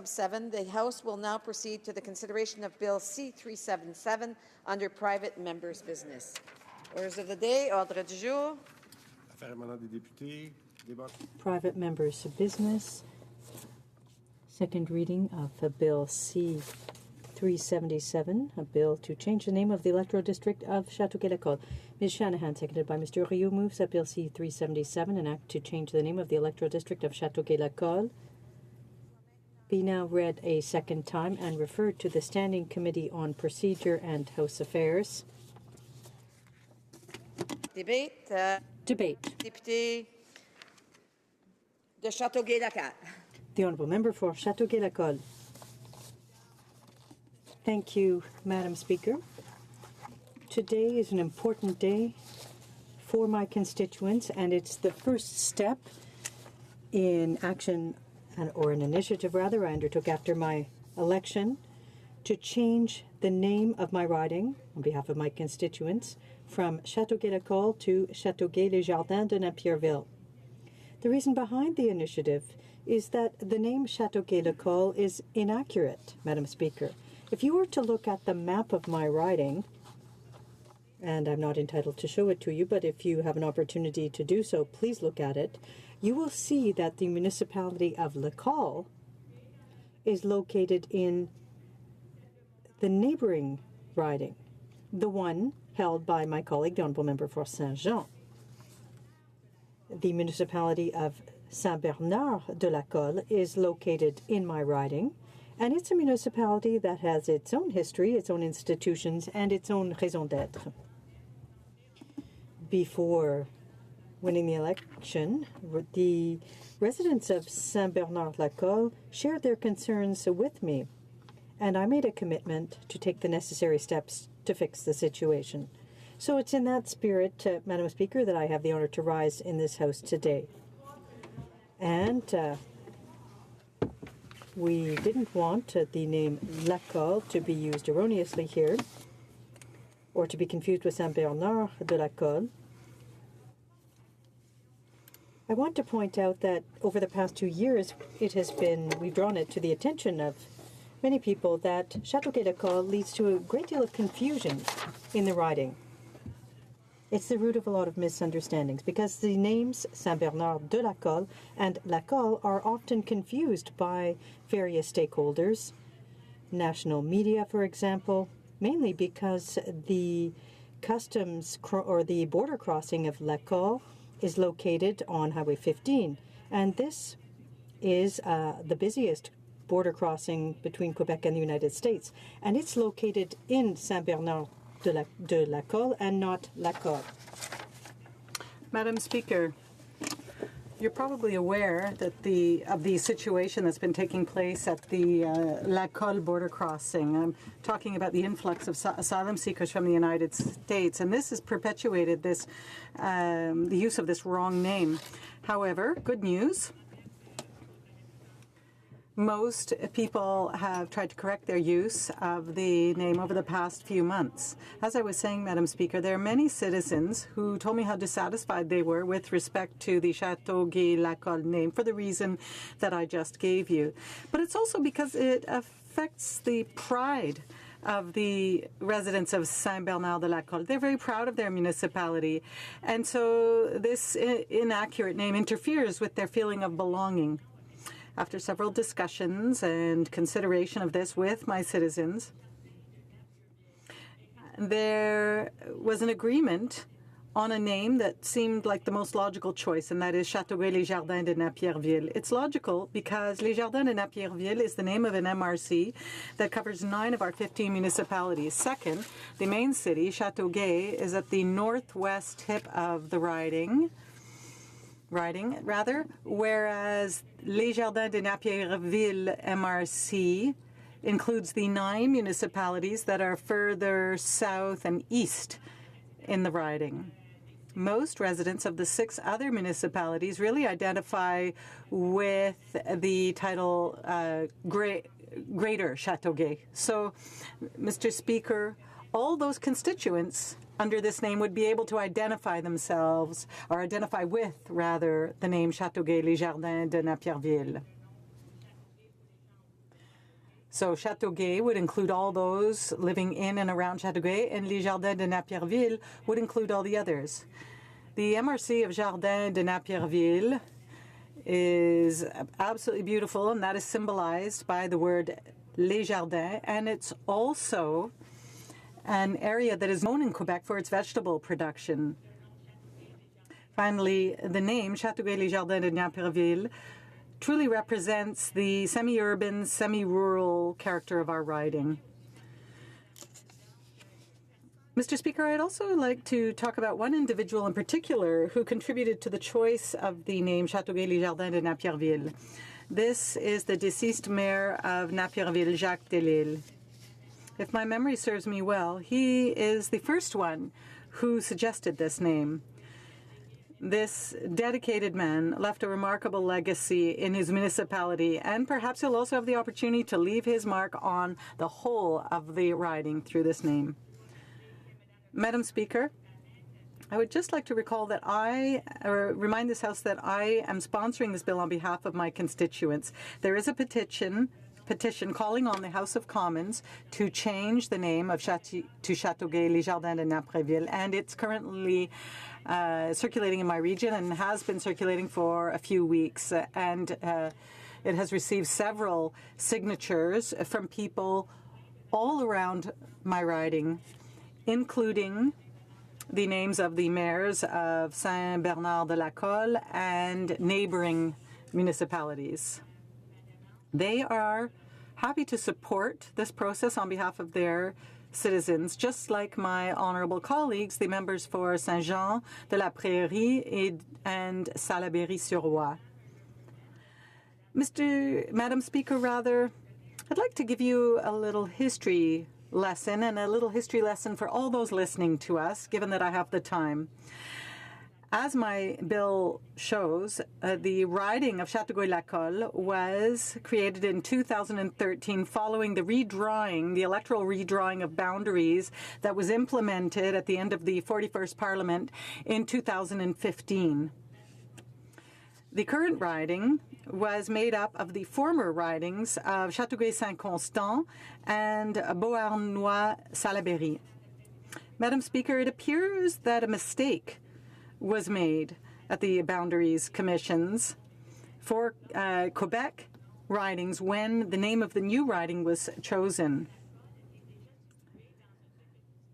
7, the House will now proceed to the consideration of Bill C-377 under private members' business. Orders of the day, ordre du jour. Affaires émanant des députés. Débat. Private members' business. Second reading of Bill C-377, a bill to change the name of the electoral district of Châteauguay-Lacolle. Ms. Shanahan, seconded by Mr. Rioux, moves that Bill C-377, an act to change the name of the electoral district of Châteauguay-Lacolle, be now read a second time and referred to the Standing Committee on Procedure and House Affairs. Debate. Debate. Député de Châteauguay-Lacolle. The Honourable Member for Châteauguay-Lacolle. Thank you, Madam Speaker. Today is an important day for my constituents, and it's the first step in action, or an initiative rather, I undertook after my election to change the name of my riding on behalf of my constituents from Châteauguay-Lacolle to Châteauguay-les-Jardins de Napierville. The reason behind the initiative is that the name Châteauguay-Lacolle is inaccurate, Madam Speaker. If you were to look at the map of my riding, and I'm not entitled to show it to you, but if you have an opportunity to do so, please look at it, you will see that the municipality of Lacolle is located in the neighboring riding, the one held by my colleague, the Honourable Member for Saint-Jean. The municipality of Saint-Bernard-de-Lacolle is located in my riding, and it's a municipality that has its own history, its own institutions, and its own raison d'être. Before winning the election, the residents of Saint-Bernard-Lacolle shared their concerns with me, and I made a commitment to take the necessary steps to fix the situation. So it's in that spirit, Madam Speaker, that I have the honor to rise in this House today. And we didn't want the name Lacolle to be used erroneously here, or to be confused with Saint-Bernard-de-Lacolle. I want to point out that over the past 2 years, we've drawn it to the attention of many people that Châteauguay-Lacolle leads to a great deal of confusion in the riding. It's the root of a lot of misunderstandings because the names Saint-Bernard-de-Lacolle and Lacolle are often confused by various stakeholders, national media, for example, mainly because the customs or the border crossing of Lacolle is located on Highway 15, and this is the busiest border crossing between Quebec and the United States, and it's located in Saint-Bernard-de-Lacolle and not Lacolle. Madam Speaker, you're probably aware that of the situation that's been taking place at the Lacolle border crossing. I'm talking about the influx of asylum seekers from the United States, and this has perpetuated the use of this wrong name. However, good news. Most people have tried to correct their use of the name over the past few months. As I was saying, Madam Speaker, there are many citizens who told me how dissatisfied they were with respect to the Châteauguay-Lacolle name for the reason that I just gave you. But it's also because it affects the pride of the residents of Saint-Bernard-de-Lacolle. They're very proud of their municipality, and so this inaccurate name interferes with their feeling of belonging. After several discussions and consideration of this with my citizens, there was an agreement on a name that seemed like the most logical choice, and that is Châteauguay-les-Jardins de Napierville. It's logical because Les Jardins de Napierville is the name of an MRC that covers 9 of our 15 municipalities. Second, the main city, Châteauguay, is at the northwest tip of the riding, whereas Les Jardins de Napierville MRC includes the 9 municipalities that are further south and east in the riding. Most residents of the 6 other municipalities really identify with the title Greater Châteauguay. So, Mr. Speaker, all those constituents under this name would be able to identify themselves, or identify with, rather, the name Châteauguay-les-Jardins de Napierville. So Châteauguay would include all those living in and around Châteauguay, and Les Jardins de Napierville would include all the others. The MRC of Jardins de Napierville is absolutely beautiful, and that is symbolized by the word Les Jardins, and it's also an area that is known in Quebec for its vegetable production. Finally, the name Châteauguay-les-Jardins de Napierville truly represents the semi-urban, semi-rural character of our riding. Mr. Speaker, I'd also like to talk about one individual in particular who contributed to the choice of the name Châteauguay-les-Jardins de Napierville. This is the deceased mayor of Napierville, Jacques Delisle. If my memory serves me well, he is the first one who suggested this name. This dedicated man left a remarkable legacy in his municipality, and perhaps he'll also have the opportunity to leave his mark on the whole of the riding through this name. Madam Speaker, I would just like to recall that remind this House that I am sponsoring this bill on behalf of my constituents. There is a petition calling on the House of Commons to change the name of to Châteauguay-les-Jardins de Napierville, and it's currently circulating in my region and has been circulating for a few weeks, and it has received several signatures from people all around my riding, including the names of the mayors of Saint-Bernard-de-la-Colle and neighboring municipalities. They are happy to support this process on behalf of their citizens, just like my honourable colleagues, the members for Saint-Jean de la Prairie and Salaberry-sur-Roi. Madam Speaker, I'd like to give you a little history lesson, and a little history lesson for all those listening to us, given that I have the time. As my bill shows, the riding of Châteauguay-la-Colle was created in 2013 following the electoral redrawing of boundaries that was implemented at the end of the 41st Parliament in 2015. The current riding was made up of the former ridings of Châteauguay-Saint-Constant and Beauharnois-Salaberry. Madam Speaker, it appears that a mistake was made at the boundaries commissions for Quebec ridings when the name of the new riding was chosen.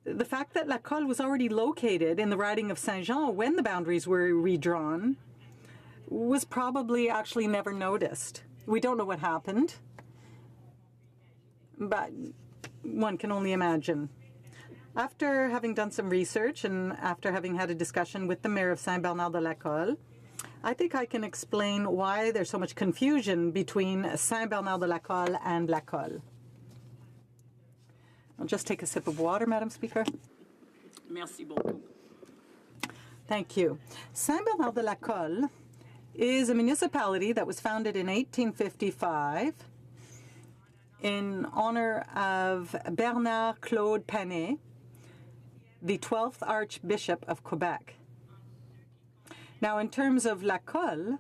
The fact that La Colle was already located in the riding of Saint-Jean when the boundaries were redrawn was probably actually never noticed. We don't know what happened, but one can only imagine. After having done some research and after having had a discussion with the mayor of Saint-Bernard-de-la-Colle, I think I can explain why there's so much confusion between Saint-Bernard-de-la-Colle and La Colle. I'll just take a sip of water, Madam Speaker. Merci beaucoup. Thank you. Saint-Bernard-de-la-Colle is a municipality that was founded in 1855 in honor of Bernard Claude Panet, the 12th Archbishop of Quebec. Now, in terms of La Colle,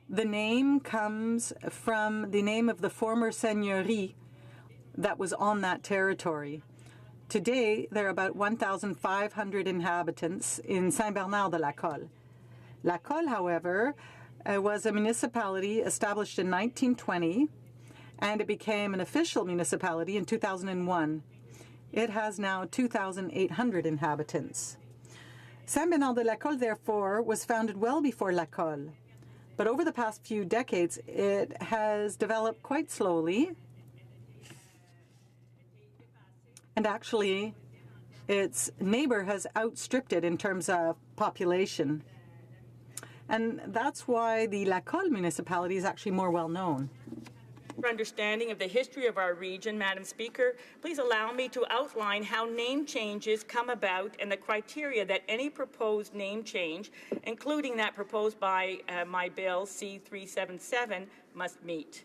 the name comes from the name of the former seigneurie that was on that territory. Today, there are about 1,500 inhabitants in Saint-Bernard-de-la-Colle. La Colle, however, was a municipality established in 1920, and it became an official municipality in 2001. It has now 2,800 inhabitants. Saint-Bernard-de-la-Colle, therefore, was founded well before La Colle. But over the past few decades, it has developed quite slowly. And actually, its neighbor has outstripped it in terms of population. And that's why the La Colle municipality is actually more well known. For understanding of the history of our region, Madam Speaker, please allow me to outline how name changes come about and the criteria that any proposed name change, including that proposed by my bill C-377, must meet.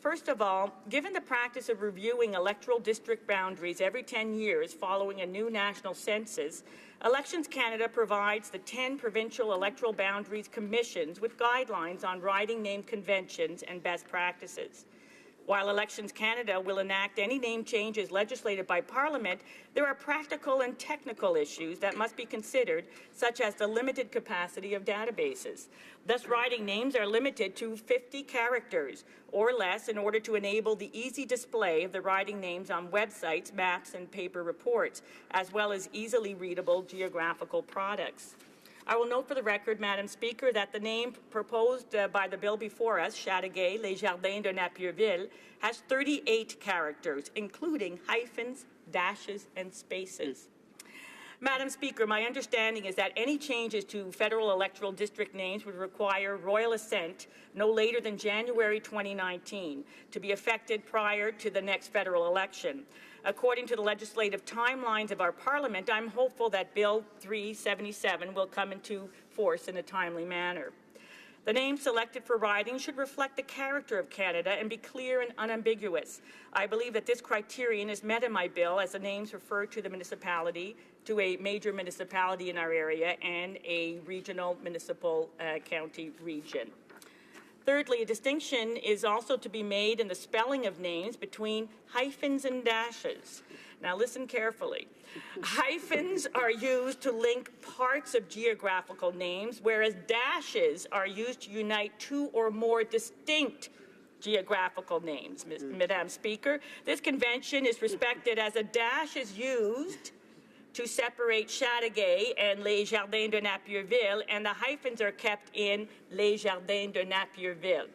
First of all, given the practice of reviewing electoral district boundaries every 10 years following a new national census, Elections Canada provides the 10 provincial electoral boundaries commissions with guidelines on riding name conventions and best practices. While Elections Canada will enact any name changes legislated by Parliament, there are practical and technical issues that must be considered, such as the limited capacity of databases. Thus, riding names are limited to 50 characters or less in order to enable the easy display of the riding names on websites, maps, and paper reports, as well as easily readable geographical products. I will note for the record, Madam Speaker, that the name proposed by the bill before us, Chateauguay, Les Jardins de Napierville, has 38 characters, including hyphens, dashes, and spaces. Madam Speaker, my understanding is that any changes to federal electoral district names would require royal assent no later than January 2019 to be effected prior to the next federal election. According to the legislative timelines of our Parliament, I'm hopeful that Bill 377 will come into force in a timely manner. The name selected for riding should reflect the character of Canada and be clear and unambiguous. I believe that this criterion is met in my bill as the names refer to the municipality, to a major municipality in our area, and a regional municipal county region. Thirdly, a distinction is also to be made in the spelling of names between hyphens and dashes. Now listen carefully. Hyphens are used to link parts of geographical names, whereas dashes are used to unite two or more distinct geographical names. Madam Speaker, this convention is respected as a dash is used to separate Chateauguay and Les Jardins de Napierville, and the hyphens are kept in Les Jardins de Napierville.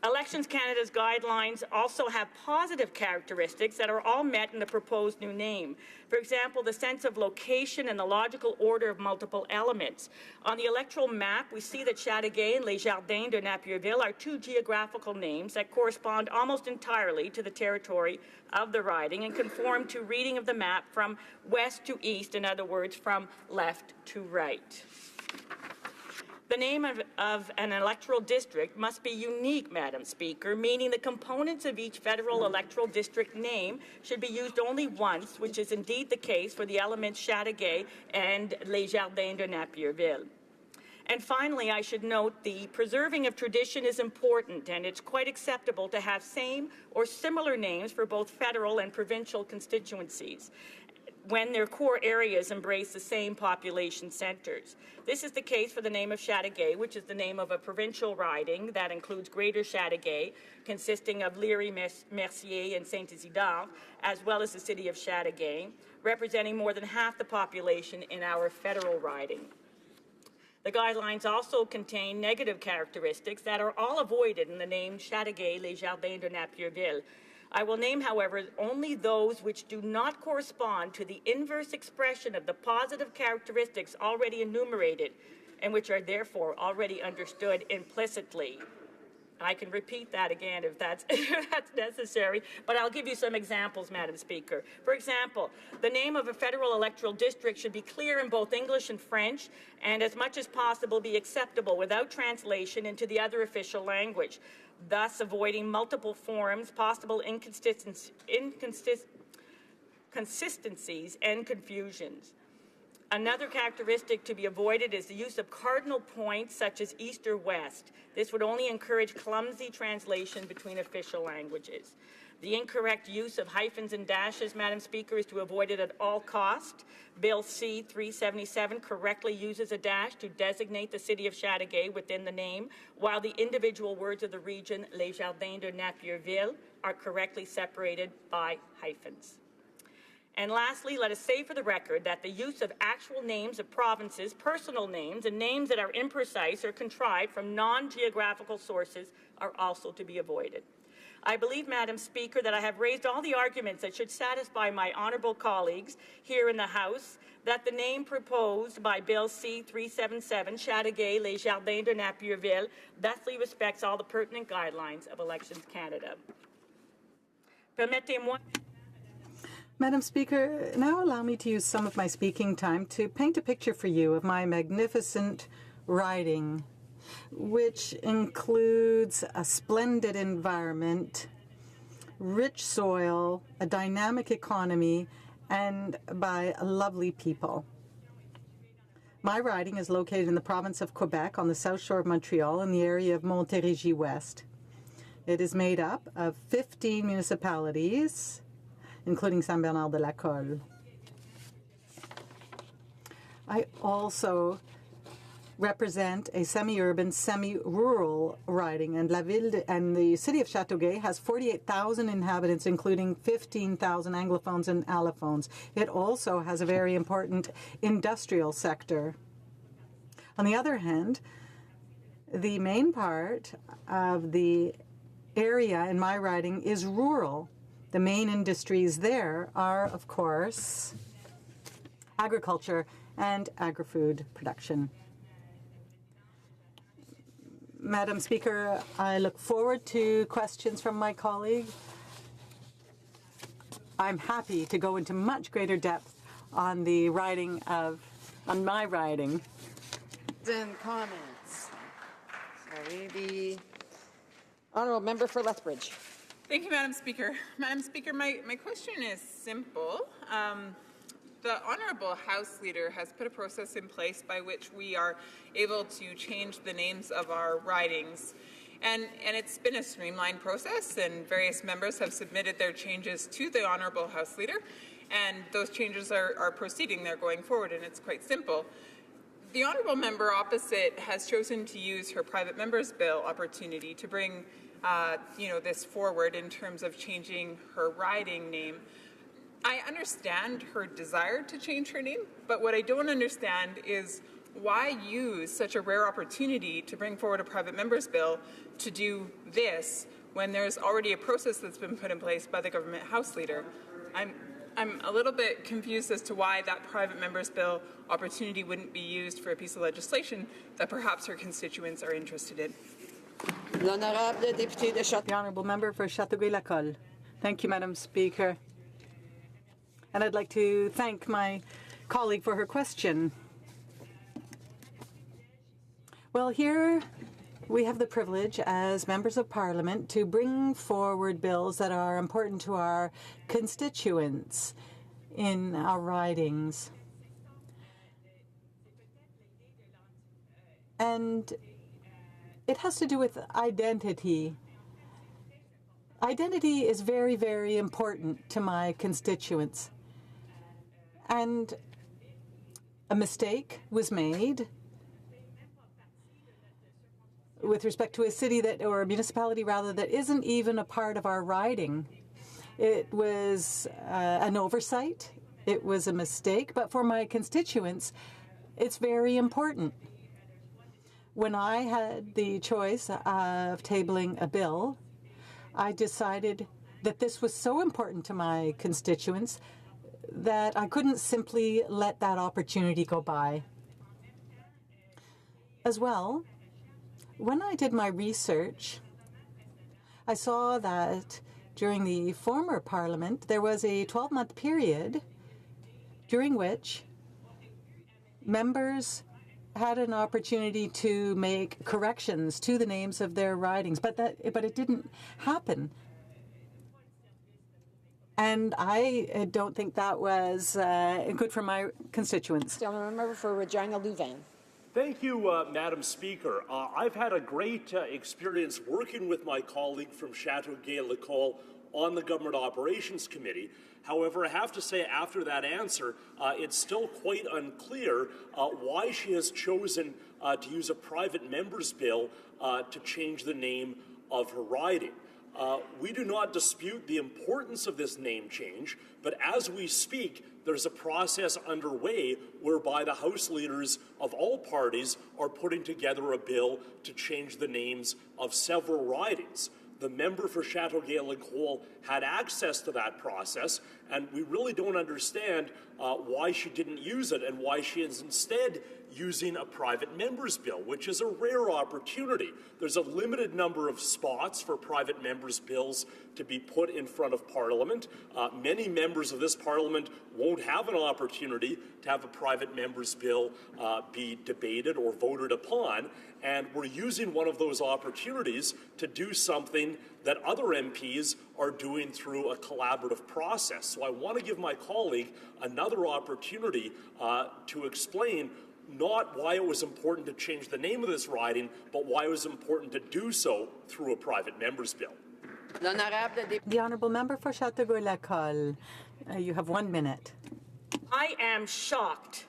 Elections Canada's guidelines also have positive characteristics that are all met in the proposed new name. For example, the sense of location and the logical order of multiple elements. On the electoral map, we see that Chateauguay and Les Jardins de Napierville are two geographical names that correspond almost entirely to the territory of the riding and conform to reading of the map from west to east, in other words, from left to right. The name of an electoral district must be unique, Madam Speaker, meaning the components of each federal electoral district name should be used only once, which is indeed the case for the elements Chateauguay and Les Jardins de Napierville. And finally, I should note the preserving of tradition is important, and it's quite acceptable to have same or similar names for both federal and provincial constituencies when their core areas embrace the same population centers. This is the case for the name of Chateauguay, which is the name of a provincial riding that includes Greater Chateauguay, consisting of Léry, Mercier, and Saint-Isidore, as well as the city of Chateauguay, representing more than half the population in our federal riding. The guidelines also contain negative characteristics that are all avoided in the name Chateauguay, Les Jardins de Napierville. I will name, however, only those which do not correspond to the inverse expression of the positive characteristics already enumerated and which are therefore already understood implicitly. I can repeat that again if that's necessary, but I'll give you some examples, Madam Speaker. For example, the name of a federal electoral district should be clear in both English and French, and as much as possible be acceptable without translation into the other official language, thus avoiding multiple forms, possible inconsistencies, and confusions. Another characteristic to be avoided is the use of cardinal points such as east or west. This would only encourage clumsy translation between official languages. The incorrect use of hyphens and dashes, Madam Speaker, is to avoid it at all cost. Bill C-377 correctly uses a dash to designate the city of Chateauguay within the name, while the individual words of the region, Les Jardins de Napierville, are correctly separated by hyphens. And lastly, let us say for the record that the use of actual names of provinces, personal names, and names that are imprecise or contrived from non-geographical sources are also to be avoided. I believe, Madam Speaker, that I have raised all the arguments that should satisfy my honourable colleagues here in the House that the name proposed by Bill C-377, Chateauguay, Les Jardins de Napierville, thusly respects all the pertinent guidelines of Elections Canada. Permettez-moi. Madam Speaker, now allow me to use some of my speaking time to paint a picture for you of my magnificent riding which includes a splendid environment, rich soil, a dynamic economy, and by lovely people. My riding is located in the province of Quebec on the south shore of Montreal in the area of Montérégie West. It is made up of 15 municipalities, including Saint-Bernard-de-la-Colle. I also represent a semi-urban, semi-rural riding, and the city of Châteauguay has 48,000 inhabitants, including 15,000 Anglophones and Allophones. It also has a very important industrial sector. On the other hand, the main part of the area in my riding is rural. The main industries there are, of course, agriculture and agri-food production. Madam Speaker, I look forward to questions from my colleague. I'm happy to go into much greater depth on my riding. And comments. So the honourable member for Lethbridge. Thank you, Madam Speaker. Madam Speaker, my question is simple. The Honourable House Leader has put a process in place by which we are able to change the names of our ridings. And it's been a streamlined process, and various members have submitted their changes to the Honourable House Leader, and those changes are proceeding. They're going forward, and it's quite simple. The Honourable Member opposite has chosen to use her private member's bill opportunity to bring this forward in terms of changing her riding name. I understand her desire to change her name, but what I don't understand is why use such a rare opportunity to bring forward a private member's bill to do this when there's already a process that's been put in place by the government House Leader. I'm a little bit confused as to why that private member's bill opportunity wouldn't be used for a piece of legislation that perhaps her constituents are interested in. The Honourable Member for Châteauguay-Lacolle. Thank you, Madam Speaker. And I'd like to thank my colleague for her question. Well, here we have the privilege as members of Parliament to bring forward bills that are important to our constituents in our ridings. And it has to do with identity. Identity is very, very important to my constituents. And a mistake was made with respect to a city or a municipality rather that isn't even a part of our riding. It was an oversight. It was a mistake. But for my constituents, it's very important. When I had the choice of tabling a bill, I decided that this was so important to my constituents that I couldn't simply let that opportunity go by. As well, when I did my research, I saw that during the former Parliament, there was a 12-month period during which members had an opportunity to make corrections to the names of their ridings, but it didn't happen. And I don't think that was good for my constituents. The honourable member for Regina Louvain. Thank you, Madam Speaker. I've had a great experience working with my colleague from Châteauguay-Lacolle on the Government Operations Committee. However, I have to say after that answer, it's still quite unclear why she has chosen to use a private member's bill to change the name of her riding. We do not dispute the importance of this name change, but as we speak, there's a process underway whereby the House leaders of all parties are putting together a bill to change the names of several ridings. The member for Châteauguay-Lacolle had access to that process, and we really don't understand why she didn't use it and why she is instead using a private member's bill, which is a rare opportunity. There's a limited number of spots for private members' bills to be put in front of Parliament. Many members of this Parliament won't have an opportunity to have a private member's bill be debated or voted upon, and we're using one of those opportunities to do something that other MPs are doing through a collaborative process. So I want to give my colleague another opportunity to explain not why it was important to change the name of this riding, but why it was important to do so through a private member's bill. The honourable member for Châteauguay-Lacolle. You have 1 minute. I am shocked.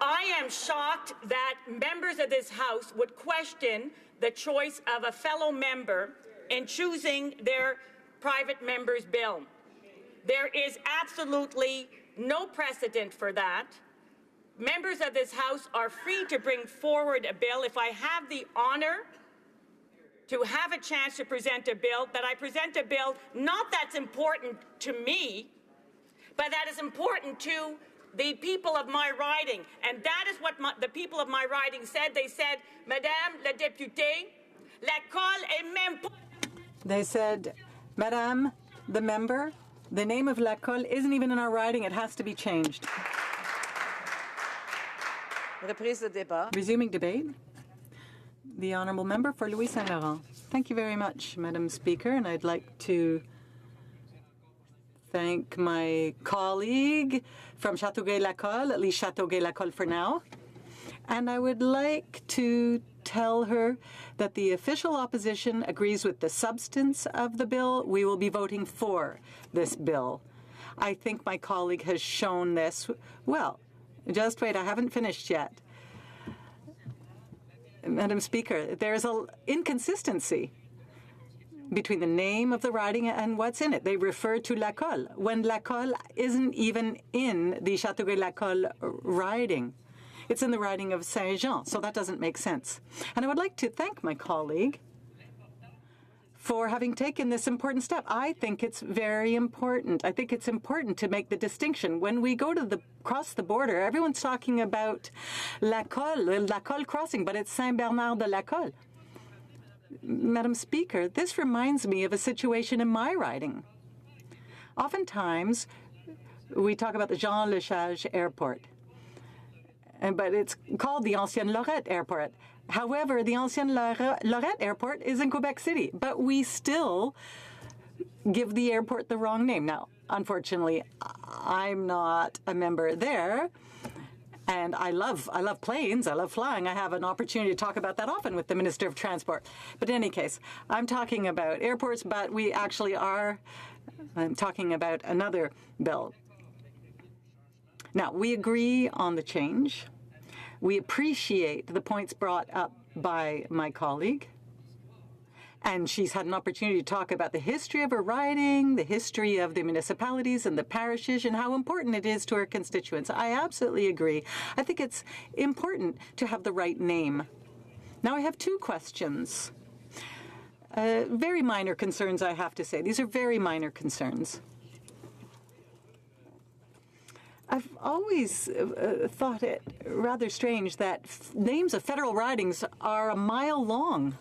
I am shocked that members of this House would question the choice of a fellow member in choosing their private member's bill. There is absolutely no precedent for that. Members of this House are free to bring forward a bill. If I have the honour to have a chance to present a bill, that I present a bill not that's important to me, but that is important to the people of my riding. And that is what the people of my riding said. They said, Madame la députée, l'école est même pas... They said, Madame, the member, the name of l'école isn't even in our riding. It has to be changed. Resuming debate. The honourable member for Louis Saint Laurent. Thank you very much, Madam Speaker, and I'd like to thank my colleague from Châteauguay-Lacolle, at least Châteauguay-Lacolle for now. And I would like to tell her that the official opposition agrees with the substance of the bill. We will be voting for this bill. I think my colleague has shown this. Well, just wait, I haven't finished yet. Madam Speaker, there's an inconsistency between the name of the riding and what's in it. They refer to Lacolle when Lacolle isn't even in the Châteauguay-Lacolle riding. It's in the riding of Saint-Jean, so that doesn't make sense. And I would like to thank my colleague for having taken this important step. I think it's very important. I think it's important to make the distinction. When we go to cross the border, everyone's talking about Lacolle crossing, but it's Saint-Bernard-de-Lacolle. Madam Speaker, this reminds me of a situation in my riding. Oftentimes, we talk about the Jean Lesage Airport, but it's called the Ancienne Lorette Airport. However, the Ancienne Lorette Airport is in Quebec City, but we still give the airport the wrong name. Now, unfortunately, I'm not a member there, and I love planes. I love flying. I have an opportunity to talk about that often with the Minister of Transport. But in any case, I'm talking about airports, but we actually are talking about another bill. Now, we agree on the change. We appreciate the points brought up by my colleague. And she's had an opportunity to talk about the history of her riding, the history of the municipalities and the parishes, and how important it is to her constituents. I absolutely agree. I think it's important to have the right name. Now I have 2 questions. Very minor concerns, I have to say. These are very minor concerns. I've always thought it rather strange that names of federal ridings are a mile long.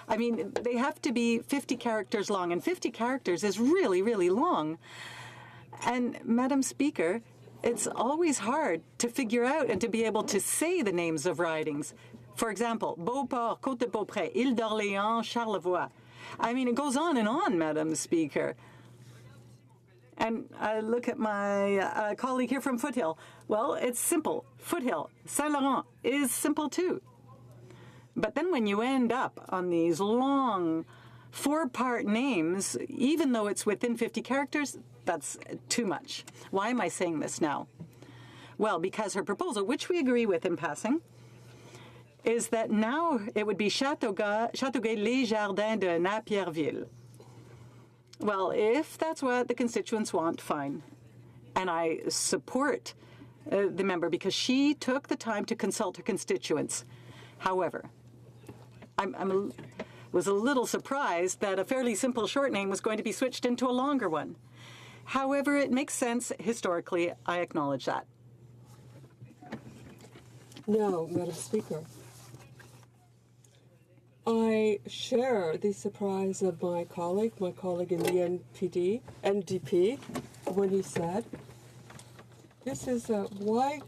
I mean, they have to be 50 characters long, and 50 characters is really, really long. And, Madam Speaker, it's always hard to figure out and to be able to say the names of ridings. For example, Beauport, Côte-de-Beaupré, Île d'Orléans, Charlevoix. I mean, it goes on and on, Madam Speaker. And I look at my colleague here from Foothill. Well, it's simple. Foothill, Saint Laurent is simple too. But then when you end up on these long 4-part names, even though it's within 50 characters, that's too much. Why am I saying this now? Well, because her proposal, which we agree with in passing, is that now it would be Châteauguay-les-Jardins de Napierville. Well, if that's what the constituents want, fine. And I support the member because she took the time to consult her constituents. However, I was a little surprised that a fairly simple short name was going to be switched into a longer one. However, it makes sense historically. I acknowledge that. Now, Madam Speaker, I share the surprise of my colleague in the NDP, when he said, this is why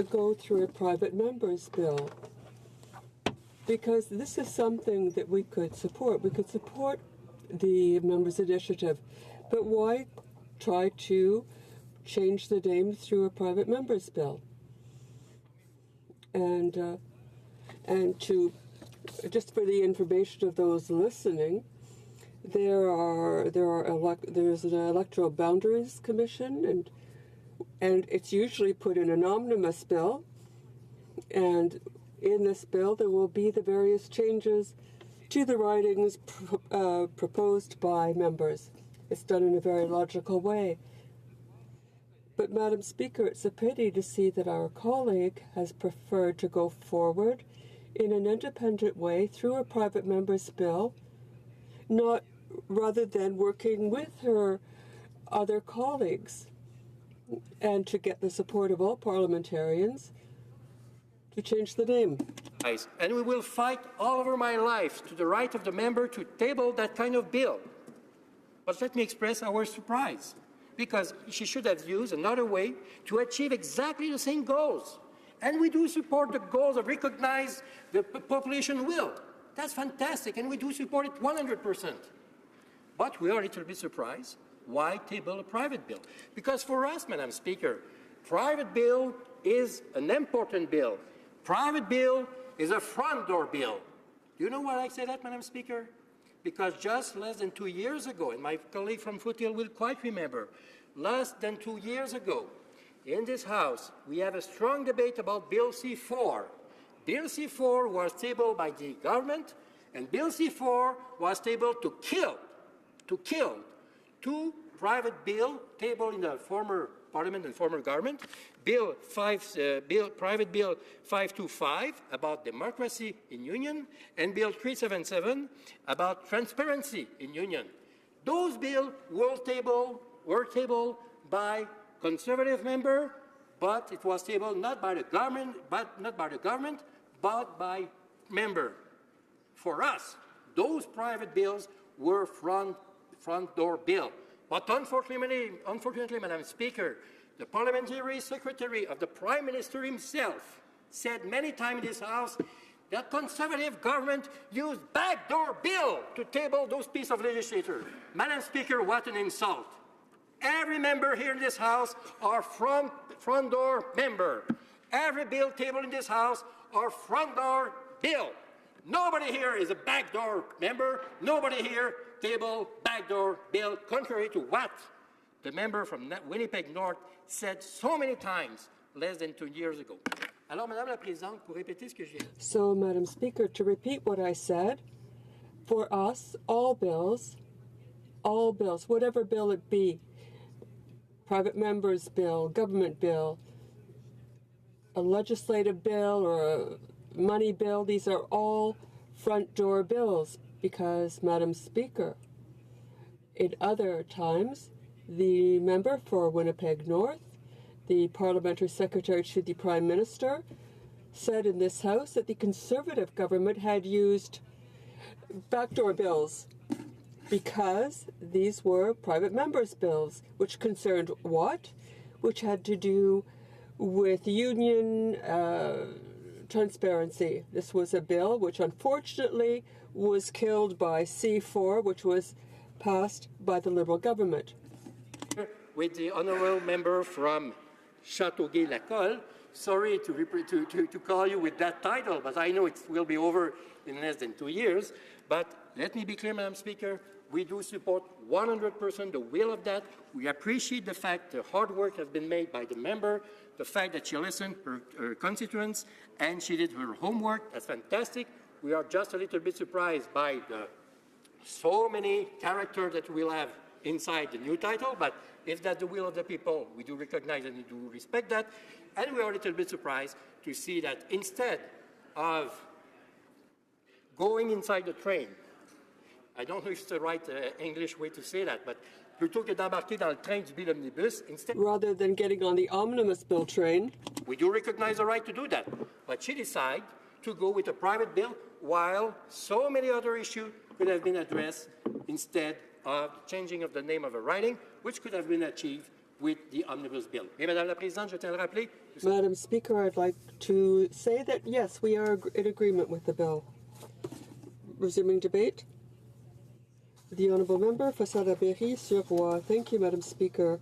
go through a private member's bill? Because this is something that we could support. We could support the members' initiative, but why try to change the name through a private member's bill? And to, just for the information of those listening, there's an Electoral Boundaries Commission, and it's usually put in an omnibus bill, and in this bill there will be the various changes to the ridings proposed by members. It's done in a very logical way. But, Madam Speaker, it's a pity to see that our colleague has preferred to go forward in an independent way through a private member's bill, rather than working with her other colleagues and to get the support of all parliamentarians to change the name. And we will fight all over my life to the right of the member to table that kind of bill. But let me express our surprise, because she should have used another way to achieve exactly the same goals. And we do support the goals of recognize the population will. That's fantastic, and we do support it 100%. But we are a little bit surprised. Why table a private bill? Because for us, Madam Speaker, private bill is an important bill. Private bill is a front door bill. Do you know why I say that, Madam Speaker? Because just less than 2 years ago, and my colleague from Foothill will quite remember, less than 2 years ago, in this House, we have a strong debate about Bill C-4. Bill C-4 was tabled by the government, and Bill C-4 was tabled to kill two private bill tabled in the former Parliament and former government. Private Bill 525 about democracy in union, and Bill 377 about transparency in union. Those bills were tabled by Conservative member, but it was tabled not by the government, but by member. For us, those private bills were front door bill. But unfortunately, Madam Speaker, the parliamentary secretary of the Prime Minister himself said many times in this House that Conservative government used backdoor bill to table those pieces of legislation. Madam Speaker, what an insult. Every member here in this House are front door member. Every bill tabled in this House are front door bill. Nobody here is a backdoor member. Nobody here table backdoor bill, contrary to what the member from Winnipeg North said so many times less than 2 years ago. Alors, Madame la Présidente, pour répéter ce que je viens. So, Madam Speaker, to repeat what I said, for us, all bills, whatever bill it be, private member's bill, government bill, a legislative bill or a money bill, these are all front door bills because, Madam Speaker, in other times, the member for Winnipeg North, the parliamentary secretary to the Prime Minister, said in this House that the Conservative government had used backdoor bills because these were private members' bills, which concerned what? Which had to do with union transparency. This was a bill which unfortunately was killed by C-4, which was passed by the Liberal government. With the honourable member from Châteauguay-Lacolle, sorry to call you with that title, but I know it will be over in less than 2 years. But let me be clear, Madam Speaker, we do support 100% the will of that. We appreciate the fact the hard work has been made by the member, the fact that she listened to her constituents and she did her homework. That's fantastic. We are just a little bit surprised by the so many characters that we'll have inside the new title, but if that's the will of the people, we do recognize and we do respect that. And we are a little bit surprised to see that instead of going inside the train, I don't know if it's the right English way to say that, but plutôt que d'embarquer dans le train du bill omnibus. Instead, rather than getting on the omnibus bill train. we do recognize the right to do that, but she decided to go with a private bill while so many other issues could have been addressed instead of changing of the name of a riding, which could have been achieved with the omnibus bill. Et Madame la Présidente, je tiens à le rappeler. Madam Speaker, I'd like to say that, yes, we are in agreement with the bill. Resuming debate. The Honourable Member for Salaberry-sur-Roi. Thank you, Madam Speaker.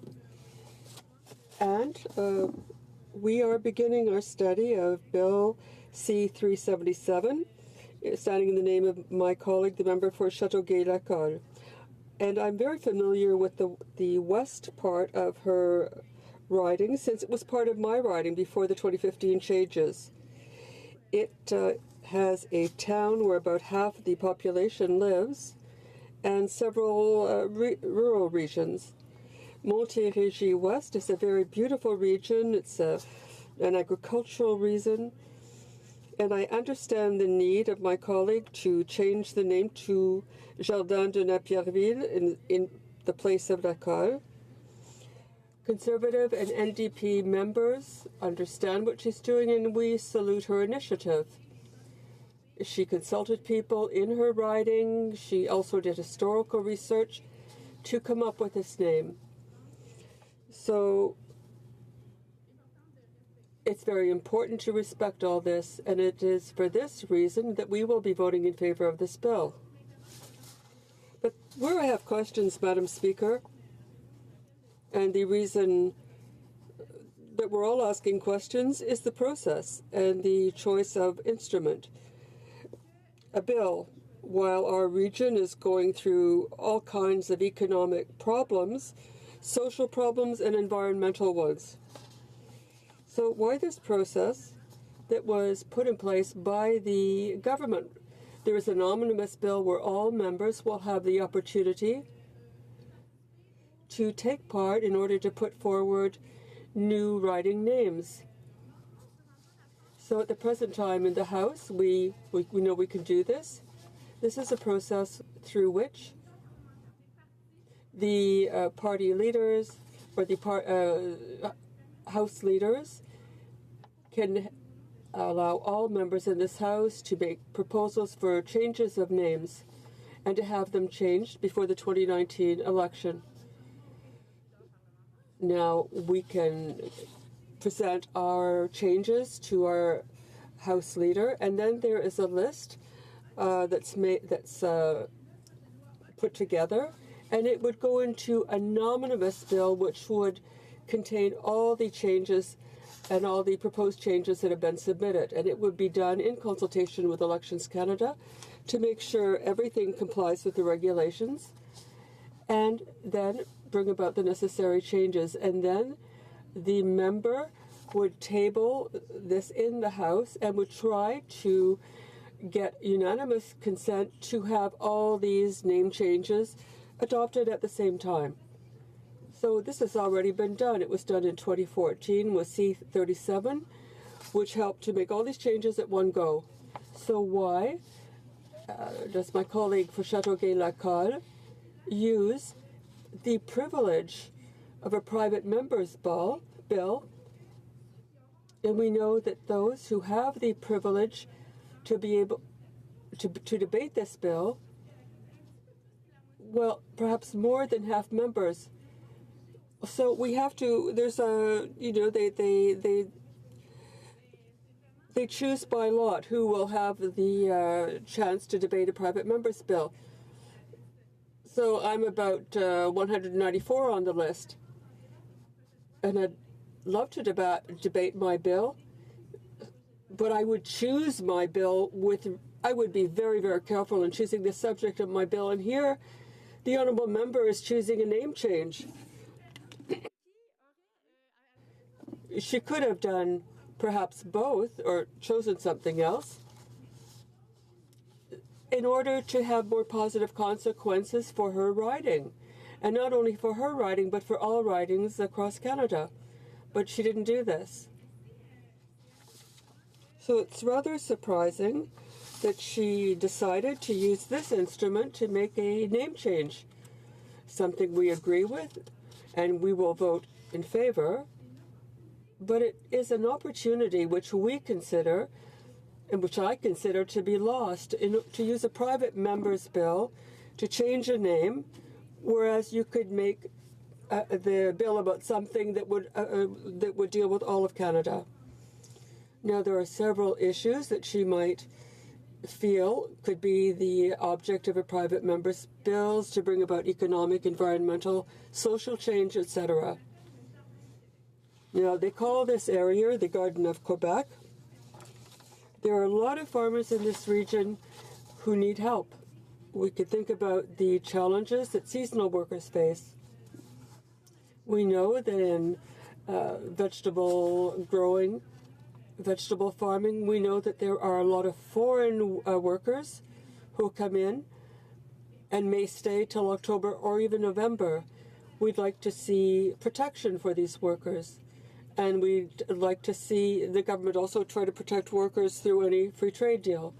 And we are beginning our study of Bill C-377, standing in the name of my colleague, the member for Châteauguay-Lacolle. And I'm very familiar with the west part of her riding, since it was part of my riding before the 2015 changes. It has a town where about half the population lives, and several rural regions. Montérégie West is a very beautiful region. It's an agricultural region. And I understand the need of my colleague to change the name to Jardin de Napierville in the place of Lacolle. Conservative and NDP members understand what she's doing, and we salute her initiative. She consulted people in her riding. She also did historical research to come up with this name. So it's very important to respect all this, and it is for this reason that we will be voting in favor of this bill. But where I have questions, Madam Speaker, and the reason that we're all asking questions is the process and the choice of instrument. A bill, while our region is going through all kinds of economic problems, social problems and environmental ones. So why this process that was put in place by the government? There is an omnibus bill where all members will have the opportunity to take part in order to put forward new riding names. So at the present time in the House, we know we can do this. This is a process through which the party leaders or the House leaders can allow all members in this House to make proposals for changes of names and to have them changed before the 2019 election. Now, we can present our changes to our House leader, and then there is a list that's put together, and it would go into an omnibus bill which would contain all the changes and all the proposed changes that have been submitted, and it would be done in consultation with Elections Canada to make sure everything complies with the regulations, and then bring about the necessary changes. And then the member would table this in the House and would try to get unanimous consent to have all these name changes adopted at the same time. So this has already been done. It was done in 2014 with C-37, which helped to make all these changes at one go. So why does my colleague for Châteauguay-Lacolle use the privilege of a private member's bill? And we know that those who have the privilege to be able to debate this bill, well, perhaps more than half members. So we have to, there's a, they choose by lot who will have the chance to debate a private member's bill. So I'm about 194 on the list, and I'd love to debate my bill, but I would choose my bill I would be very, very careful in choosing the subject of my bill, and here the honourable member is choosing a name change. She could have done perhaps both or chosen something else in order to have more positive consequences for her riding. And not only for her riding, but for all ridings across Canada. But she didn't do this. So it's rather surprising that she decided to use this instrument to make a name change. something we agree with, and we will vote in favor. But it is an opportunity which we consider, and which I consider to be lost, to use a private member's bill to change a name, whereas you could make the bill about something that would deal with all of Canada. Now, there are several issues that she might feel could be the object of a private member's bills to bring about economic, environmental, social change, etc. Now, they call this area the Garden of Quebec. There are a lot of farmers in this region who need help. We could think about the challenges that seasonal workers face. We know that in vegetable growing, vegetable farming, we know that there are a lot of foreign workers who come in and may stay till October or even November. We'd like to see protection for these workers. And we'd like to see the government also try to protect workers through any free trade deal.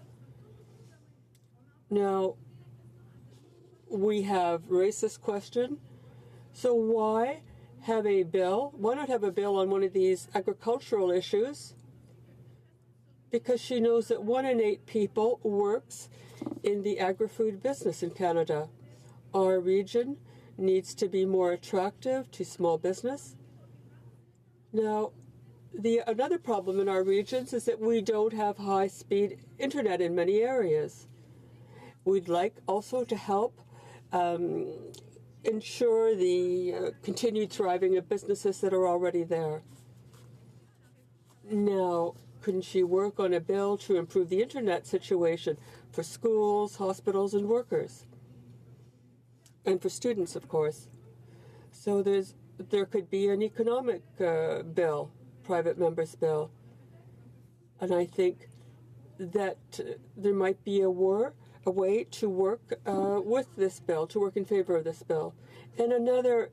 Now, we have raised this question. So why have a bill? Why not have a bill on one of these agricultural issues? Because she knows that 1 in 8 people works in the agri-food business in Canada. Our region needs to be more attractive to small business. Now, another problem in our regions is that we don't have high-speed internet in many areas. We'd like also to help ensure the continued thriving of businesses that are already there. Now, couldn't she work on a bill to improve the internet situation for schools, hospitals, and workers? And for students, of course. So there could be an economic bill, private member's bill. And I think that there might be a way to work with this bill, to work in favor of this bill. And another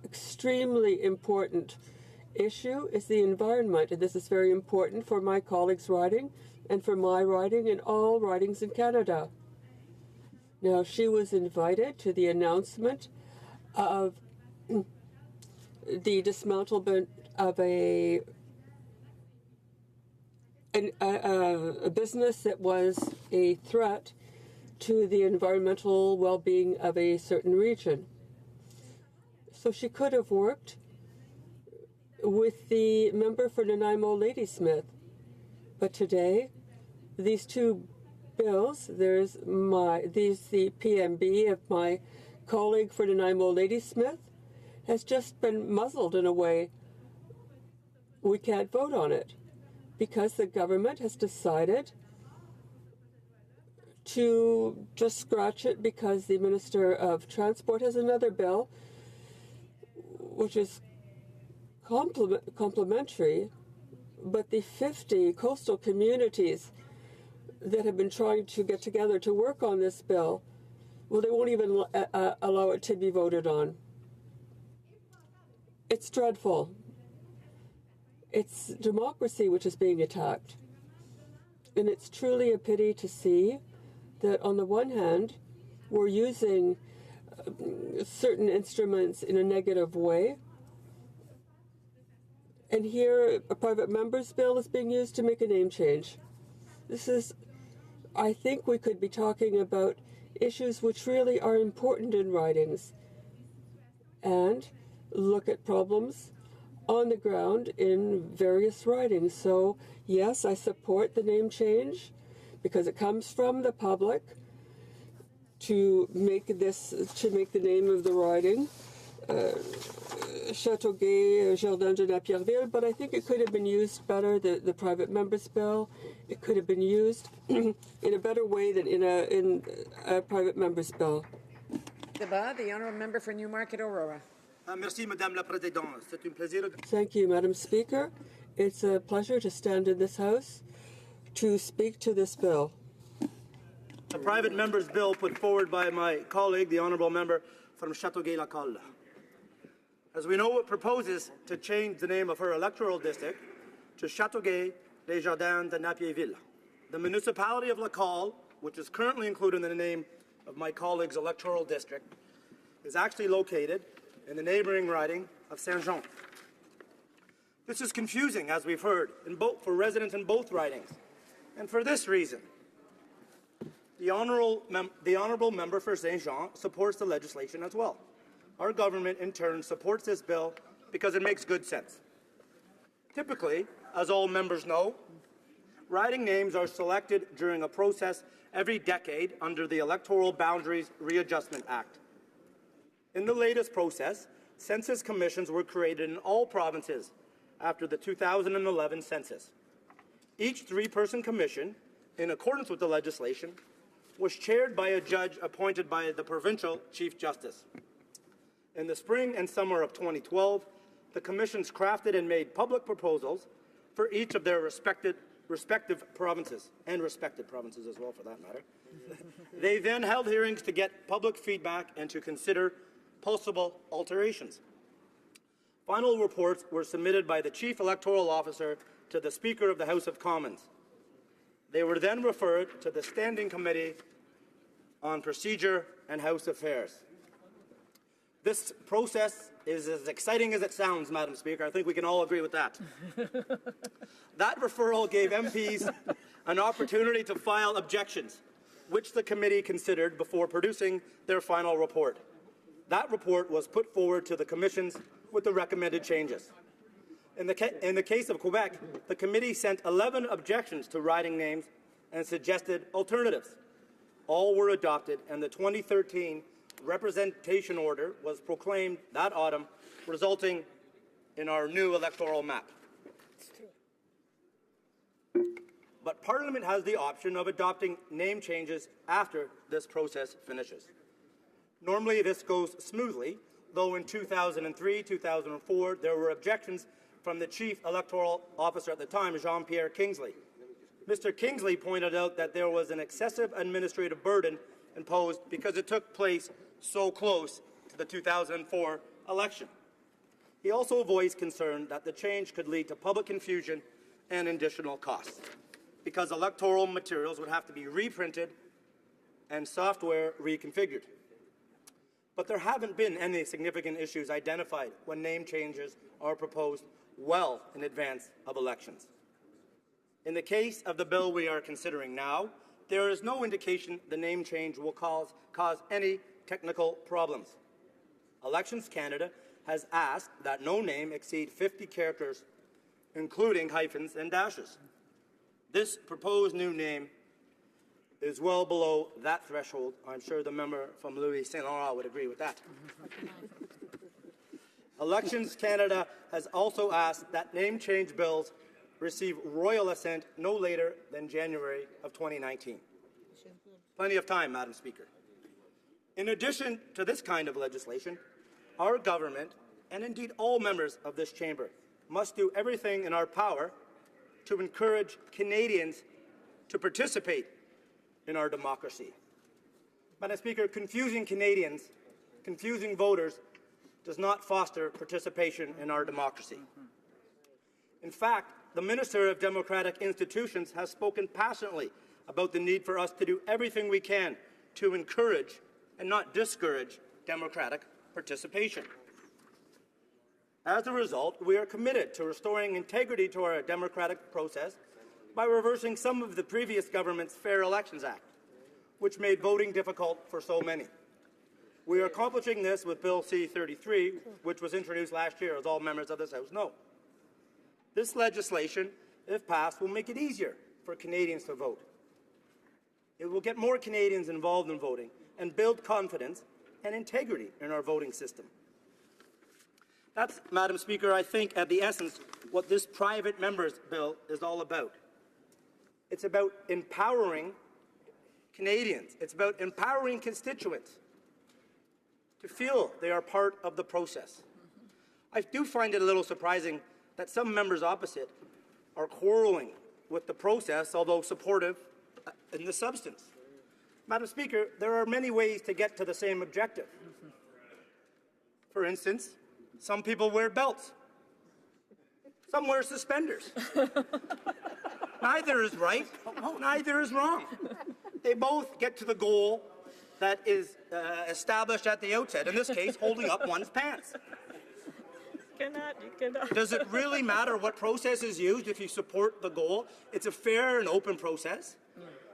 extremely important issue is the environment. And this is very important for my colleagues' riding and for my riding and all ridings in Canada. Now, she was invited to the announcement of the dismantlement of a business that was a threat to the environmental well-being of a certain region. So she could have worked with the member for Nanaimo Ladysmith. But today, these two bills, there's the PMB of my colleague for Nanaimo Ladysmith, has just been muzzled in a way. We can't vote on it because the government has decided to just scratch it because the Minister of Transport has another bill which is complementary, but the 50 coastal communities that have been trying to get together to work on this bill, well, they won't even allow it to be voted on. It's dreadful. It's democracy which is being attacked. And it's truly a pity to see that on the one hand, we're using certain instruments in a negative way. And here, a private member's bill is being used to make a name change. I think we could be talking about issues which really are important in ridings and look at problems on the ground in various ridings. So, yes, I support the name change because it comes from the public to make the name of the riding Châteauguay, Jardin de Napierville, but I think it could have been used better, the private member's bill. It could have been used in a better way than in a private member's bill. Débat, the honourable member for Newmarket Aurora. Merci, Madame la Présidente. C'est un plaisir. Thank you, Madam Speaker. It's a pleasure to stand in this House to speak to this bill. The private member's bill put forward by my colleague, the honourable member from Châteauguay-Lacolle. As we know, it proposes to change the name of her electoral district to Châteauguay-les-Jardins de Napierville. The municipality of Lacolle, which is currently included in the name of my colleague's electoral district, is actually located in the neighboring riding of Saint-Jean. This is confusing, as we've heard, for residents in both ridings. And for this reason, the honourable member for Saint-Jean supports the legislation as well. Our government, in turn, supports this bill because it makes good sense. Typically, as all members know, riding names are selected during a process every decade under the Electoral Boundaries Readjustment Act. In the latest process, census commissions were created in all provinces after the 2011 census. Each three-person commission, in accordance with the legislation, was chaired by a judge appointed by the provincial chief justice. In the spring and summer of 2012, the commissions crafted and made public proposals for each of their respective provinces, and respected provinces as well, for that matter. They then held hearings to get public feedback and to consider possible alterations. Final reports were submitted by the Chief Electoral Officer to the Speaker of the House of Commons. They were then referred to the Standing Committee on Procedure and House Affairs. This process is as exciting as it sounds, Madam Speaker. I think we can all agree with that. That referral gave MPs an opportunity to file objections, which the committee considered before producing their final report. That report was put forward to the commissions with the recommended changes. In the case of Quebec, the committee sent 11 objections to riding names and suggested alternatives. All were adopted, and the 2013 representation order was proclaimed that autumn, resulting in our new electoral map. But Parliament has the option of adopting name changes after this process finishes. Normally, this goes smoothly, though in 2003, 2004, there were objections from the Chief Electoral Officer at the time, Jean-Pierre Kingsley. Mr. Kingsley pointed out that there was an excessive administrative burden imposed because it took place so close to the 2004 election. He also voiced concern that the change could lead to public confusion and additional costs, because electoral materials would have to be reprinted and software reconfigured. But there haven't been any significant issues identified when name changes are proposed well in advance of elections. In the case of the bill we are considering now, there is no indication the name change will cause any technical problems. Elections Canada has asked that no name exceed 50 characters, including hyphens and dashes. This proposed new name is well below that threshold. I'm sure the member from Louis Saint Laurent would agree with that. Elections Canada has also asked that name change bills receive royal assent no later than January of 2019. Plenty of time, Madam Speaker. In addition to this kind of legislation, our government, and indeed all members of this chamber, must do everything in our power to encourage Canadians to participate in our democracy. Madam Speaker, confusing Canadians, confusing voters, does not foster participation in our democracy. In fact, the Minister of Democratic Institutions has spoken passionately about the need for us to do everything we can to encourage and not discourage democratic participation. As a result, we are committed to restoring integrity to our democratic process by reversing some of the previous government's Fair Elections Act, which made voting difficult for so many. We are accomplishing this with Bill C-33, which was introduced last year, as all members of this House know. This legislation, if passed, will make it easier for Canadians to vote. It will get more Canadians involved in voting and build confidence and integrity in our voting system. That's, Madam Speaker, I think, at the essence, what this private member's bill is all about. It's about empowering Canadians. It's about empowering constituents to feel they are part of the process. I do find it a little surprising that some members opposite are quarreling with the process, although supportive in the substance. Madam Speaker, there are many ways to get to the same objective. For instance, some people wear belts. Some wear suspenders. Neither is right, neither is wrong. They both get to the goal that is established at the outset, in this case, holding up one's pants. You cannot. Does it really matter what process is used if you support the goal? It's a fair and open process.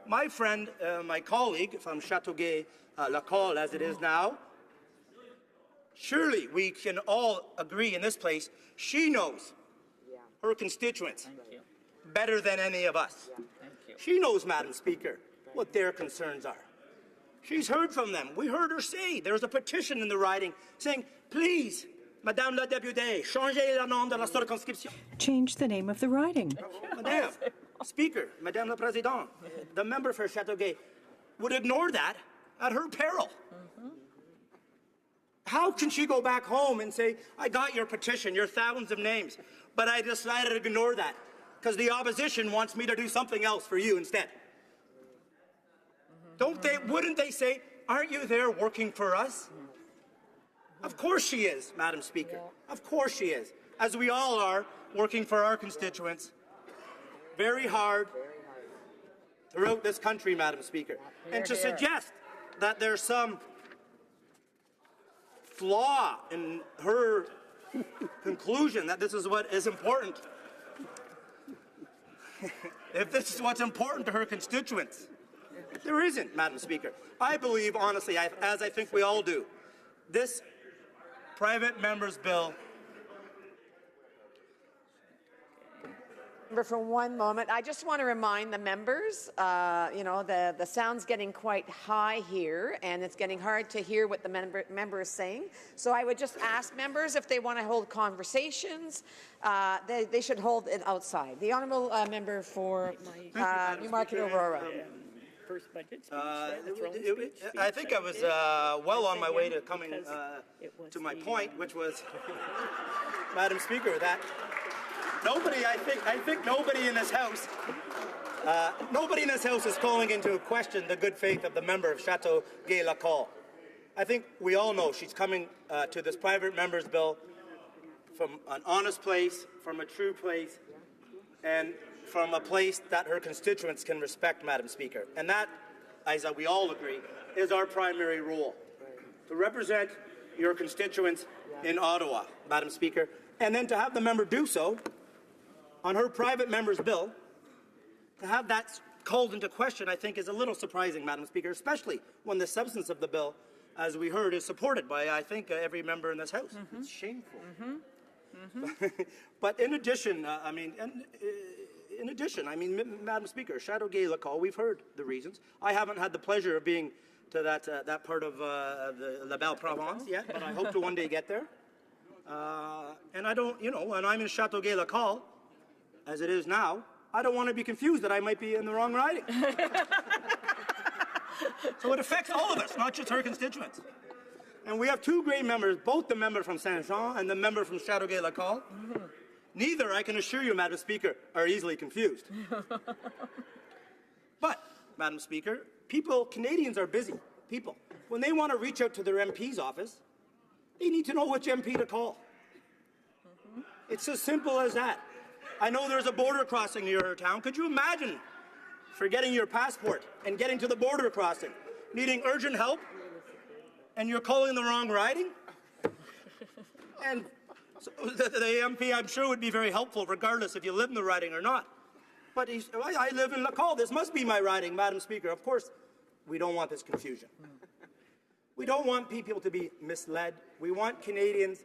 My friend, my colleague from Châteauguay-Lacolle, as it is now, surely we can all agree in this place, she knows her constituents better than any of us. She knows, Madam Speaker, what their concerns are. She's heard from them. We heard her say there's a petition in the riding saying, please, Madame la députée, changez le nom de la circonscription. Change the name of the riding. Madame Speaker, Madame la Présidente, the member for Châteauguay would ignore that at her peril. How can she go back home and say, I got your petition, your thousands of names, but I decided to ignore that because the opposition wants me to do something else for you instead? Wouldn't they say, aren't you there working for us? Of course she is, Madam Speaker. Of course she is. As we all are working for our constituents very hard throughout this country, Madam Speaker. And to suggest that there's some flaw in her conclusion that this is what is important, if this is what's important to her constituents, there isn't, Madam Speaker. I believe, honestly, as I think we all do, this private member's bill. For one moment, I just want to remind the members, you know, the sound's getting quite high here, and it's getting hard to hear what the member is saying. So I would just ask members if they want to hold conversations, they should hold it outside. The honourable member for Newmarket Aurora. First budget speech, I think I was well on my way to coming to my point, which was, Madam Speaker, that nobody, I think nobody in this House, is calling into question the good faith of the member of Châteauguay-Lacolle. I think we all know she's coming to this private member's bill from an honest place, from a true place, and from a place that her constituents can respect, Madam Speaker. And that, as we all agree, is our primary role, to represent your constituents in Ottawa, Madam Speaker, and then to have the member do so on her private member's bill, to have that called into question, I think, is a little surprising, Madam Speaker, especially when the substance of the bill, as we heard, is supported by, I think, every member in this House. It's shameful. But in addition, Madam Speaker, Châteauguay-Lacolle, we've heard the reasons. I haven't had the pleasure of being to that part of the La Belle Provence yet, but I hope to one day get there. And I don't, you know, when I'm in Châteauguay-Lacolle, as it is now, I don't want to be confused that I might be in the wrong riding. So it affects all of us, not just her constituents. And we have two great members, both the member from Saint-Jean and the member from Châteauguay-Lacolle. Neither, I can assure you, Madam Speaker, are easily confused. But, Madam Speaker, Canadians are busy people. When they want to reach out to their MP's office, they need to know which MP to call. It's as simple as that. I know there's a border crossing near her town. Could you imagine forgetting your passport and getting to the border crossing, needing urgent help, and you're calling the wrong riding? And so the MP, I'm sure, would be very helpful, regardless if you live in the riding or not. But I live in Lacolle. This must be my riding, Madam Speaker. Of course, we don't want this confusion. We don't want people to be misled. We want Canadians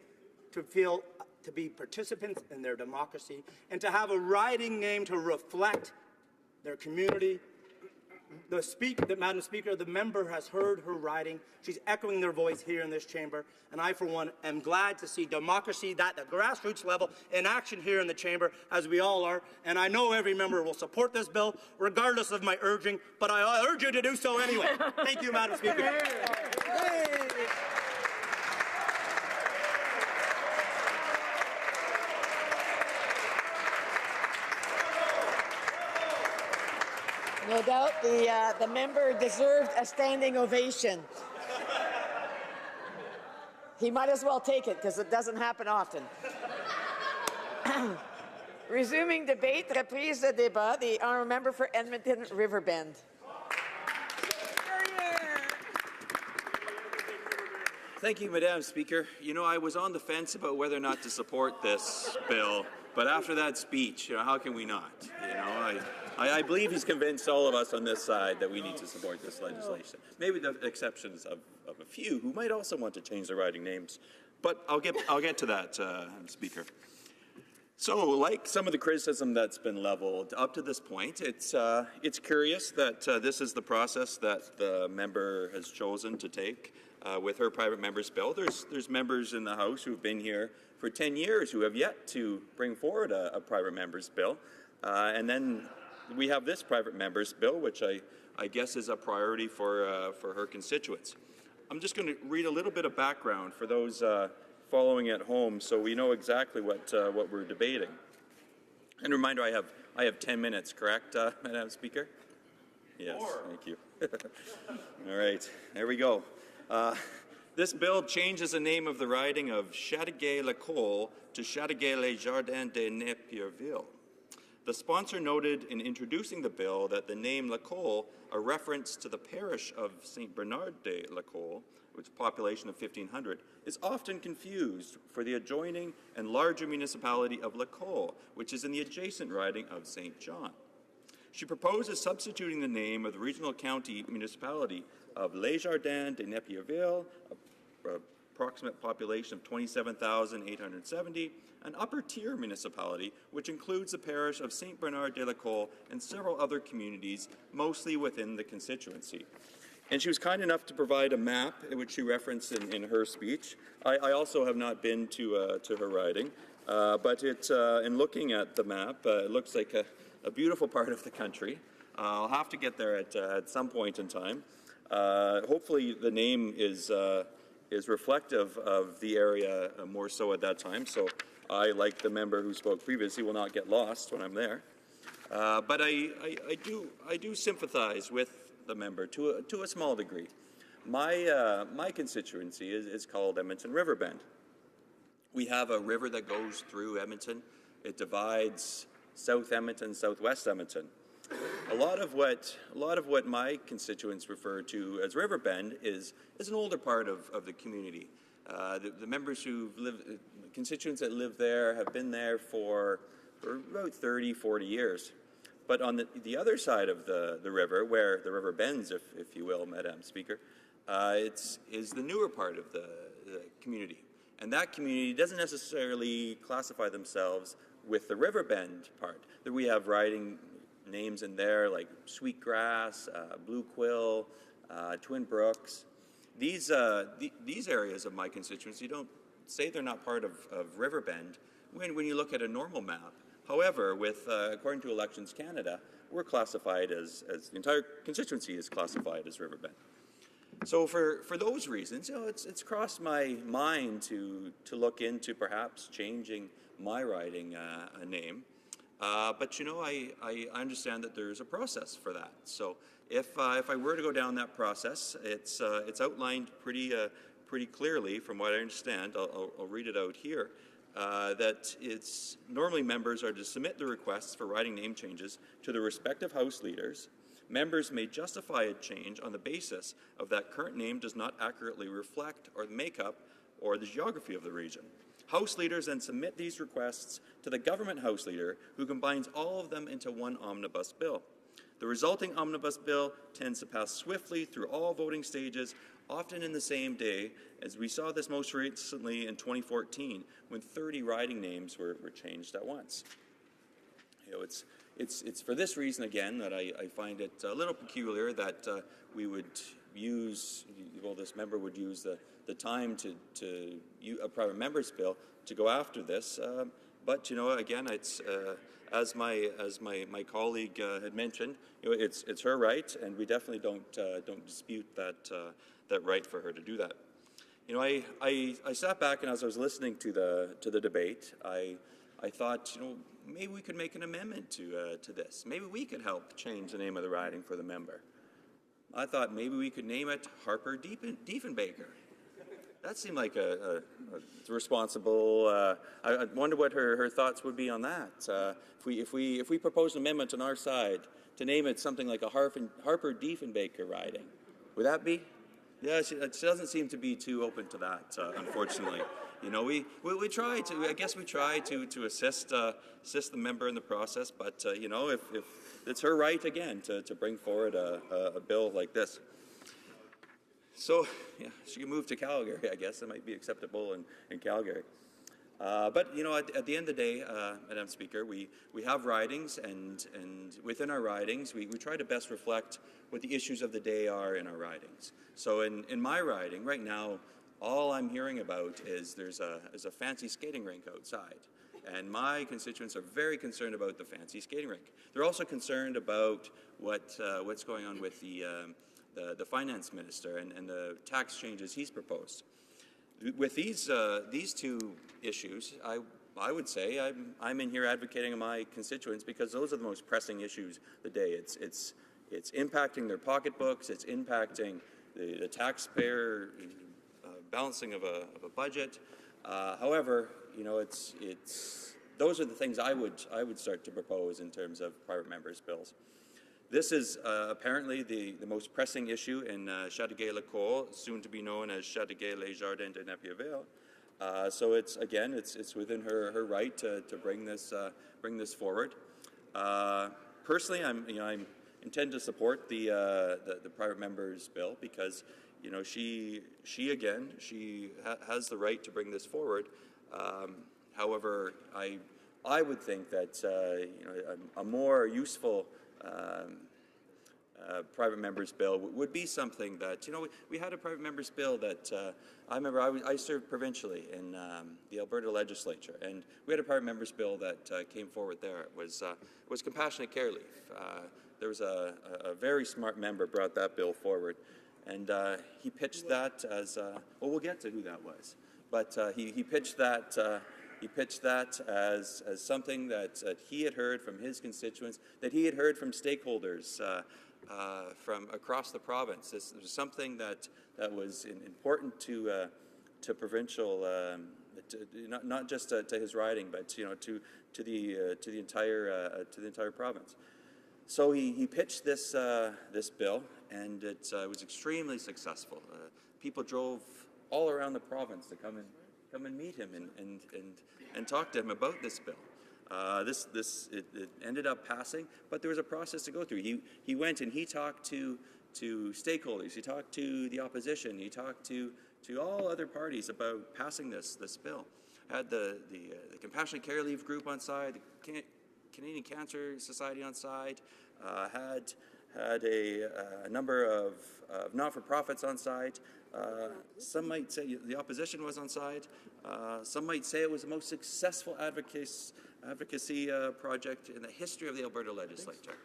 to feel to be participants in their democracy and to have a riding name to reflect their community. Madam Speaker, the member has heard her riding. She's echoing their voice here in this chamber. And I, for one, am glad to see democracy at the grassroots level in action here in the chamber, as we all are. And I know every member will support this bill, regardless of my urging. But I urge you to do so anyway. Thank you, Madam Speaker. Hey. No doubt the member deserved a standing ovation. He might as well take it because it doesn't happen often. Resuming debate, reprise de débat, the honourable member for Edmonton Riverbend. Thank you, Madam Speaker. You know, I was on the fence about whether or not to support this bill, but after that speech, how can we not? I believe he's convinced all of us on this side that we need to support this legislation. Maybe the exceptions of a few who might also want to change their riding names, but I'll get to that, Speaker. So, like some of the criticism that's been leveled up to this point, it's curious that this is the process that the member has chosen to take with her private member's bill. There's members in the House who've been here for 10 years who have yet to bring forward a private member's bill, and then we have this private member's bill, which I guess is a priority for her constituents. I'm just going to read a little bit of background for those following at home, so we know exactly what we're debating. And a reminder, I have 10 minutes, correct, Madam Speaker? Yes, thank you. All right, there we go. This bill changes the name of the riding of Châteauguay-Lacolle to Châteauguay-les-Jardins de Napierville. The sponsor noted in introducing the bill that the name Lacolle, a reference to the parish of St. Bernard de Lacolle, with a population of 1,500, is often confused for the adjoining and larger municipality of Lacolle, which is in the adjacent riding of St. John. She proposes substituting the name of the regional county municipality of Les Jardins de Napierville, approximate population of 27,870, an upper-tier municipality which includes the parish of St. Bernard de Lacolle and several other communities, mostly within the constituency. And she was kind enough to provide a map, which she referenced in her speech. I also have not been to her riding, but in looking at the map, it looks like a beautiful part of the country. I'll have to get there at some point in time. Hopefully the name is reflective of the area more so at that time, so I, like the member who spoke previously, will not get lost when I'm there. But I do sympathize with the member to a small degree. My constituency is called Edmonton Riverbend. We have a river that goes through Edmonton. It divides South Edmonton, Southwest Edmonton. A lot of what my constituents refer to as Riverbend is an older part of the community. The members who constituents that live there have been there for about 30, 40 years. But on the other side of the river, where the river bends, if you will, Madam Speaker, is the newer part of the community. And that community doesn't necessarily classify themselves with the river bend part. We have riding names in there like Sweetgrass, Blue Quill, Twin Brooks. These areas of my constituency don't say they're not part of Riverbend when you look at a normal map. However, according to Elections Canada, we're classified as the entire constituency is classified as Riverbend. So for those reasons, it's crossed my mind to look into perhaps changing my riding name. But I understand that there's a process for that. So if I were to go down that process, it's outlined pretty clearly from what I understand. I'll read it out here. That it's normally members are to submit the requests for riding name changes to the respective House leaders. Members may justify a change on the basis of that current name does not accurately reflect or the makeup or the geography of the region. House leaders then submit these requests to the government House leader, who combines all of them into one omnibus bill. The resulting omnibus bill tends to pass swiftly through all voting stages, often in the same day, as we saw this most recently in 2014, when 30 riding names were changed at once. It's for this reason, again, that I find it a little peculiar that we would use, this member would use the time to a private member's bill to go after this. But again, it's as my colleague had mentioned, it's her right, and we definitely don't dispute that right for her to do that. I sat back, and as I was listening to the debate, I thought, maybe we could make an amendment to this. Maybe we could help change the name of the riding for the member. I thought maybe we could name it Harper Diefenbaker. That seemed like a responsible. I wonder what her thoughts would be on that. If we proposed an amendment on our side to name it something like a Harper Diefenbaker riding, would that be? Yeah, she doesn't seem to be too open to that, unfortunately. You know, we try to, I guess we try to assist the member in the process, but, you know, if it's her right, again, to bring forward a bill like this. So, yeah, she can move to Calgary, I guess. It might be acceptable in Calgary. But, you know, at the end of the day, Madam Speaker, we have ridings, and within our ridings, we try to best reflect what the issues of the day are in our ridings. So in my riding, right now, all I'm hearing about is there's a fancy skating rink outside. And my constituents are very concerned about the fancy skating rink. They're also concerned about what's going on with the finance minister and the tax changes he's proposed. With these two issues, I would say I'm in here advocating my constituents because those are the most pressing issues of the day. It's impacting their pocketbooks. It's impacting the taxpayer balancing of a budget. However, you know, those are the things I would start to propose in terms of private members' bills. This is apparently the most pressing issue in Chateauguay-Lacour, soon to be known as Chateauguay-les-Jardins de Napierville. So it's within her right to bring this forward. Personally, I intend to support the private members bill because, you know, she has the right to bring this forward. However, I would think that you know, a more useful private members bill would be something that, you know, we had a private members bill that I remember I served provincially in the Alberta legislature, and we had a private members bill that came forward there. It was compassionate care leave. There was a very smart member brought that bill forward, and he pitched that as well. We'll get to who that was, but he pitched that. He pitched that as something that he had heard from his constituents, that he had heard from stakeholders from across the province. This was something that was important to provincial, not just to his riding, but, you know, to the entire province. So he pitched this bill, and it was extremely successful. People drove all around the province to come and meet him and talk to him about this bill. It ended up passing, but there was a process to go through. He went and he talked to stakeholders. He talked to the opposition. He talked to all other parties about passing this bill. Had the Compassionate Care Leave group on side, the Canadian Cancer Society on side, had a number of not-for-profits on side. Some might say the opposition was on side. Some might say it was the most successful advocacy project in the history of the Alberta legislature.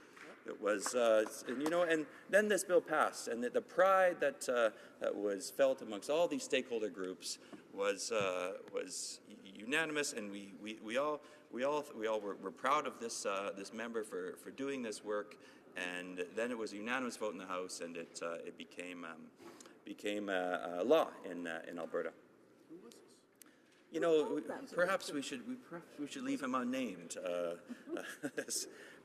It was, and, you know, and then this bill passed, and the pride that was felt amongst all these stakeholder groups was unanimous, and we all were proud of this member for doing this work. And then it was a unanimous vote in the House, and it became law in Alberta. You know, perhaps we should leave him unnamed.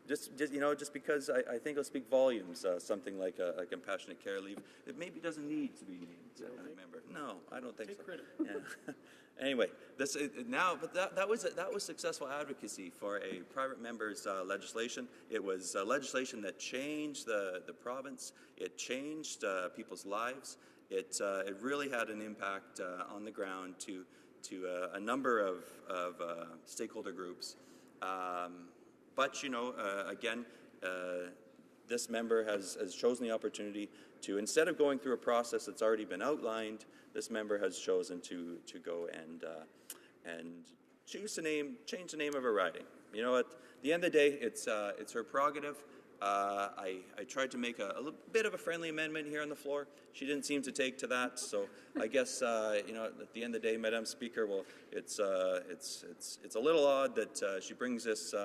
Just because I think it'll speak volumes. Something like a compassionate care leave, it maybe doesn't need to be named a member. No, I don't think so. Yeah. Anyway, that was successful advocacy for a private member's legislation. It was legislation that changed the province. It changed people's lives. It really had an impact on the ground to a number of stakeholder groups. But, you know, again, this member has chosen the opportunity to, instead of going through a process that's already been outlined, this member has chosen to go and change the name of her riding. You know, at the end of the day, it's her prerogative. I tried to make a little bit of a friendly amendment here on the floor. She didn't seem to take to that, so I guess you know, at the end of the day, Madam Speaker, well, it's a little odd that she brings this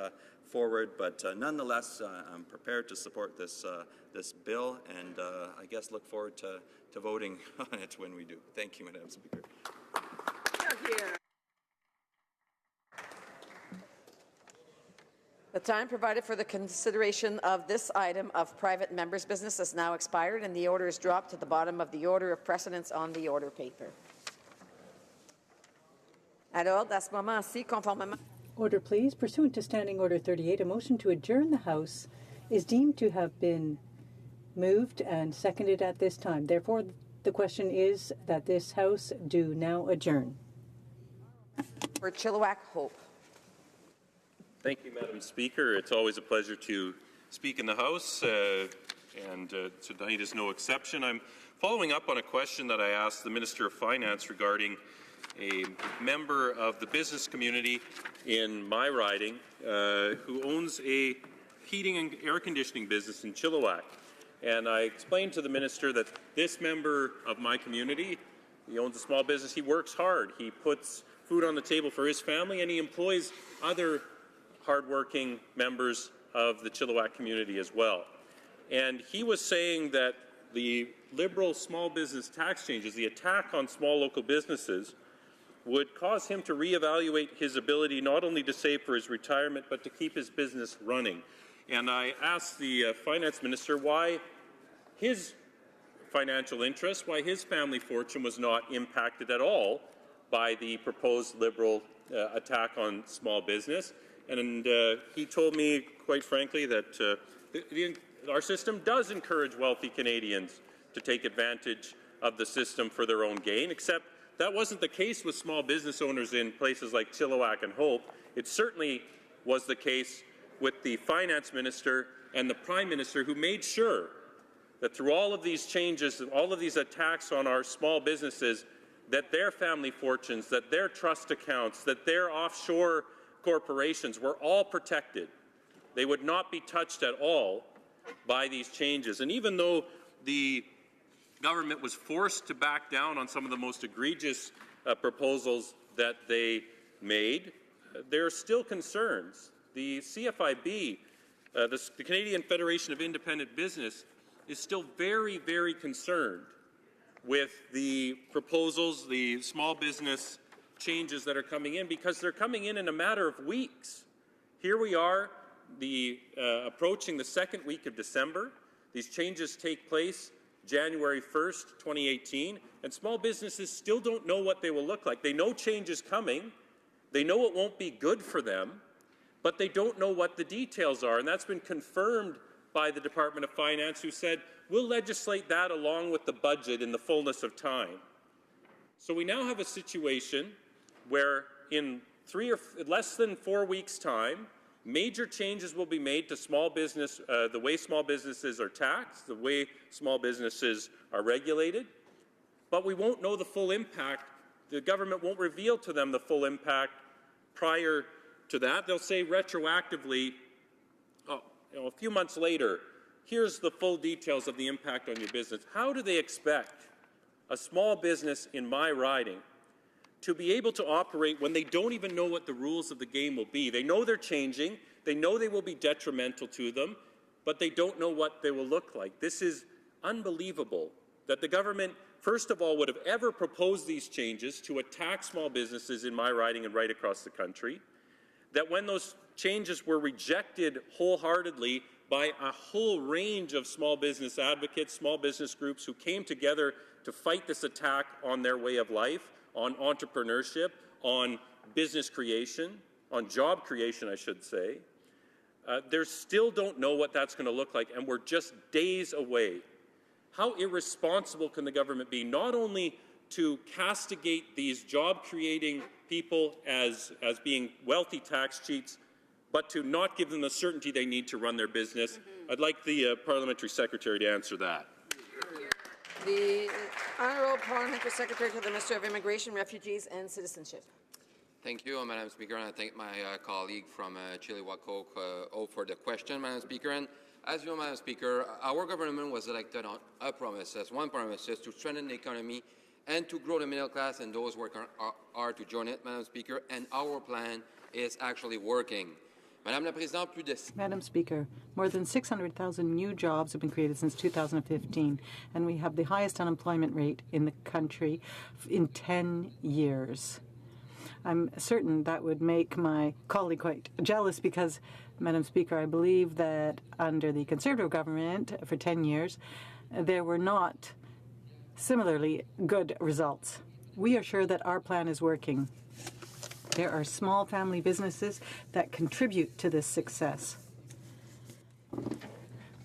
forward, but nonetheless, I'm prepared to support this bill, and I guess look forward to voting on it when we do. Thank you, Madam Speaker. The The time provided for the consideration of this item of private members' business has now expired, and the order is dropped to the bottom of the order of precedence on the order paper. Alors, à ce moment-ci, conformément. Order, please. Pursuant to Standing Order 38, a motion to adjourn the House is deemed to have been moved and seconded at this time. Therefore, the question is that this House do now adjourn. For Chilliwack Hope. Thank you, Madam Speaker. It's always a pleasure to speak in the House, and tonight is no exception. I'm following up on a question that I asked the Minister of Finance regarding a member of the business community in my riding who owns a heating and air conditioning business in Chilliwack. And I explained to the Minister that this member of my community, he owns a small business, he works hard, he puts food on the table for his family, and he employs other hardworking members of the Chilliwack community as well. And he was saying that the Liberal small business tax changes, the attack on small local businesses, would cause him to reevaluate his ability not only to save for his retirement, but to keep his business running. And I asked the Finance Minister why his financial interests, why his family fortune was not impacted at all by the proposed Liberal attack on small business. And he told me, quite frankly, that our system does encourage wealthy Canadians to take advantage of the system for their own gain, except that wasn't the case with small business owners in places like Chilliwack and Hope. It certainly was the case with the Finance Minister and the Prime Minister, who made sure that through all of these changes and all of these attacks on our small businesses, that their family fortunes, that their trust accounts, that their offshore corporations were all protected. They would not be touched at all by these changes. And even though the government was forced to back down on some of the most egregious proposals that they made, there are still concerns. The CFIB, the Canadian Federation of Independent Business, is still very, very concerned with the proposals, the small business changes that are coming in, because they're coming in a matter of weeks. Here we are, approaching the second week of December. These changes take place January 1st, 2018, and small businesses still don't know what they will look like. They know change is coming. They know it won't be good for them, but they don't know what the details are, and that's been confirmed by the Department of Finance, who said, we'll legislate that along with the budget in the fullness of time. So we now have a situation where in less than 4 weeks' time, major changes will be made to small business, the way small businesses are taxed, the way small businesses are regulated, but we won't know the full impact. The government won't reveal to them the full impact prior to that. They'll say retroactively, a few months later, here's the full details of the impact on your business. How do they expect a small business in my riding to be able to operate when they don't even know what the rules of the game will be? They know they're changing, they know they will be detrimental to them, but they don't know what they will look like. This is unbelievable that the government, first of all, would have ever proposed these changes to attack small businesses in my riding and right across the country, that when those changes were rejected wholeheartedly by a whole range of small business advocates, small business groups who came together to fight this attack on their way of life, on entrepreneurship, on business creation, on job creation, I should say. They still don't know what that's going to look like, and we're just days away. How irresponsible can the government be, not only to castigate these job-creating people as being wealthy tax cheats, but to not give them the certainty they need to run their business? I'd like the Parliamentary Secretary to answer that. The Honourable Parliamentary Secretary to the Minister of Immigration, Refugees and Citizenship. Thank you, Madam Speaker, and I thank my colleague from Chilliwack Hope for the question, Madam Speaker. And as you know, Madam Speaker, our government was elected on a promise, as one promise, is to strengthen the economy and to grow the middle class and those who are to join it, Madam Speaker, and our plan is actually working. Madam Speaker, more than 600,000 new jobs have been created since 2015, and we have the highest unemployment rate in the country in 10 years. I'm certain that would make my colleague quite jealous because, Madam Speaker, I believe that under the Conservative government for 10 years, there were not similarly good results. We are sure that our plan is working. There are small family businesses that contribute to this success.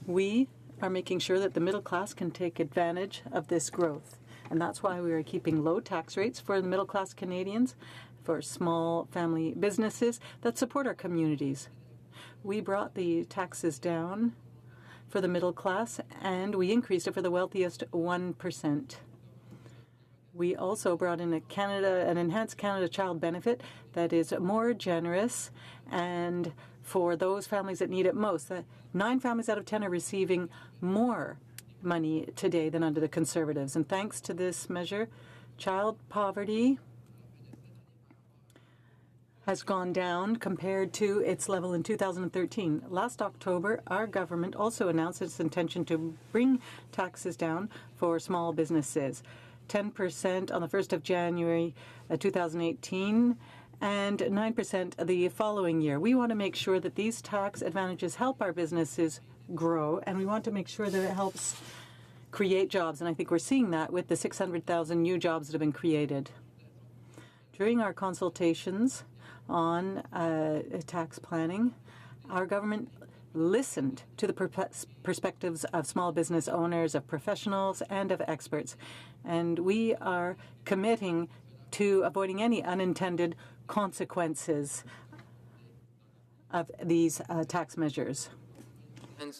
We are making sure that the middle class can take advantage of this growth. And that's why we are keeping low tax rates for the middle class Canadians, for small family businesses that support our communities. We brought the taxes down for the middle class and we increased it for the wealthiest 1%. We also brought in an enhanced Canada Child benefit that is more generous and for those families that need it most. 9 families out of 10 are receiving more money today than under the Conservatives. And thanks to this measure, child poverty has gone down compared to its level in 2013. Last October, our government also announced its intention to bring taxes down for small businesses. 10% on the 1st of January 2018 and 9% the following year. We want to make sure that these tax advantages help our businesses grow, and we want to make sure that it helps create jobs. And I think we're seeing that with the 600,000 new jobs that have been created. During our consultations on tax planning, our government listened to the perspectives of small business owners, of professionals, and of experts. And we are committing to avoiding any unintended consequences of these tax measures.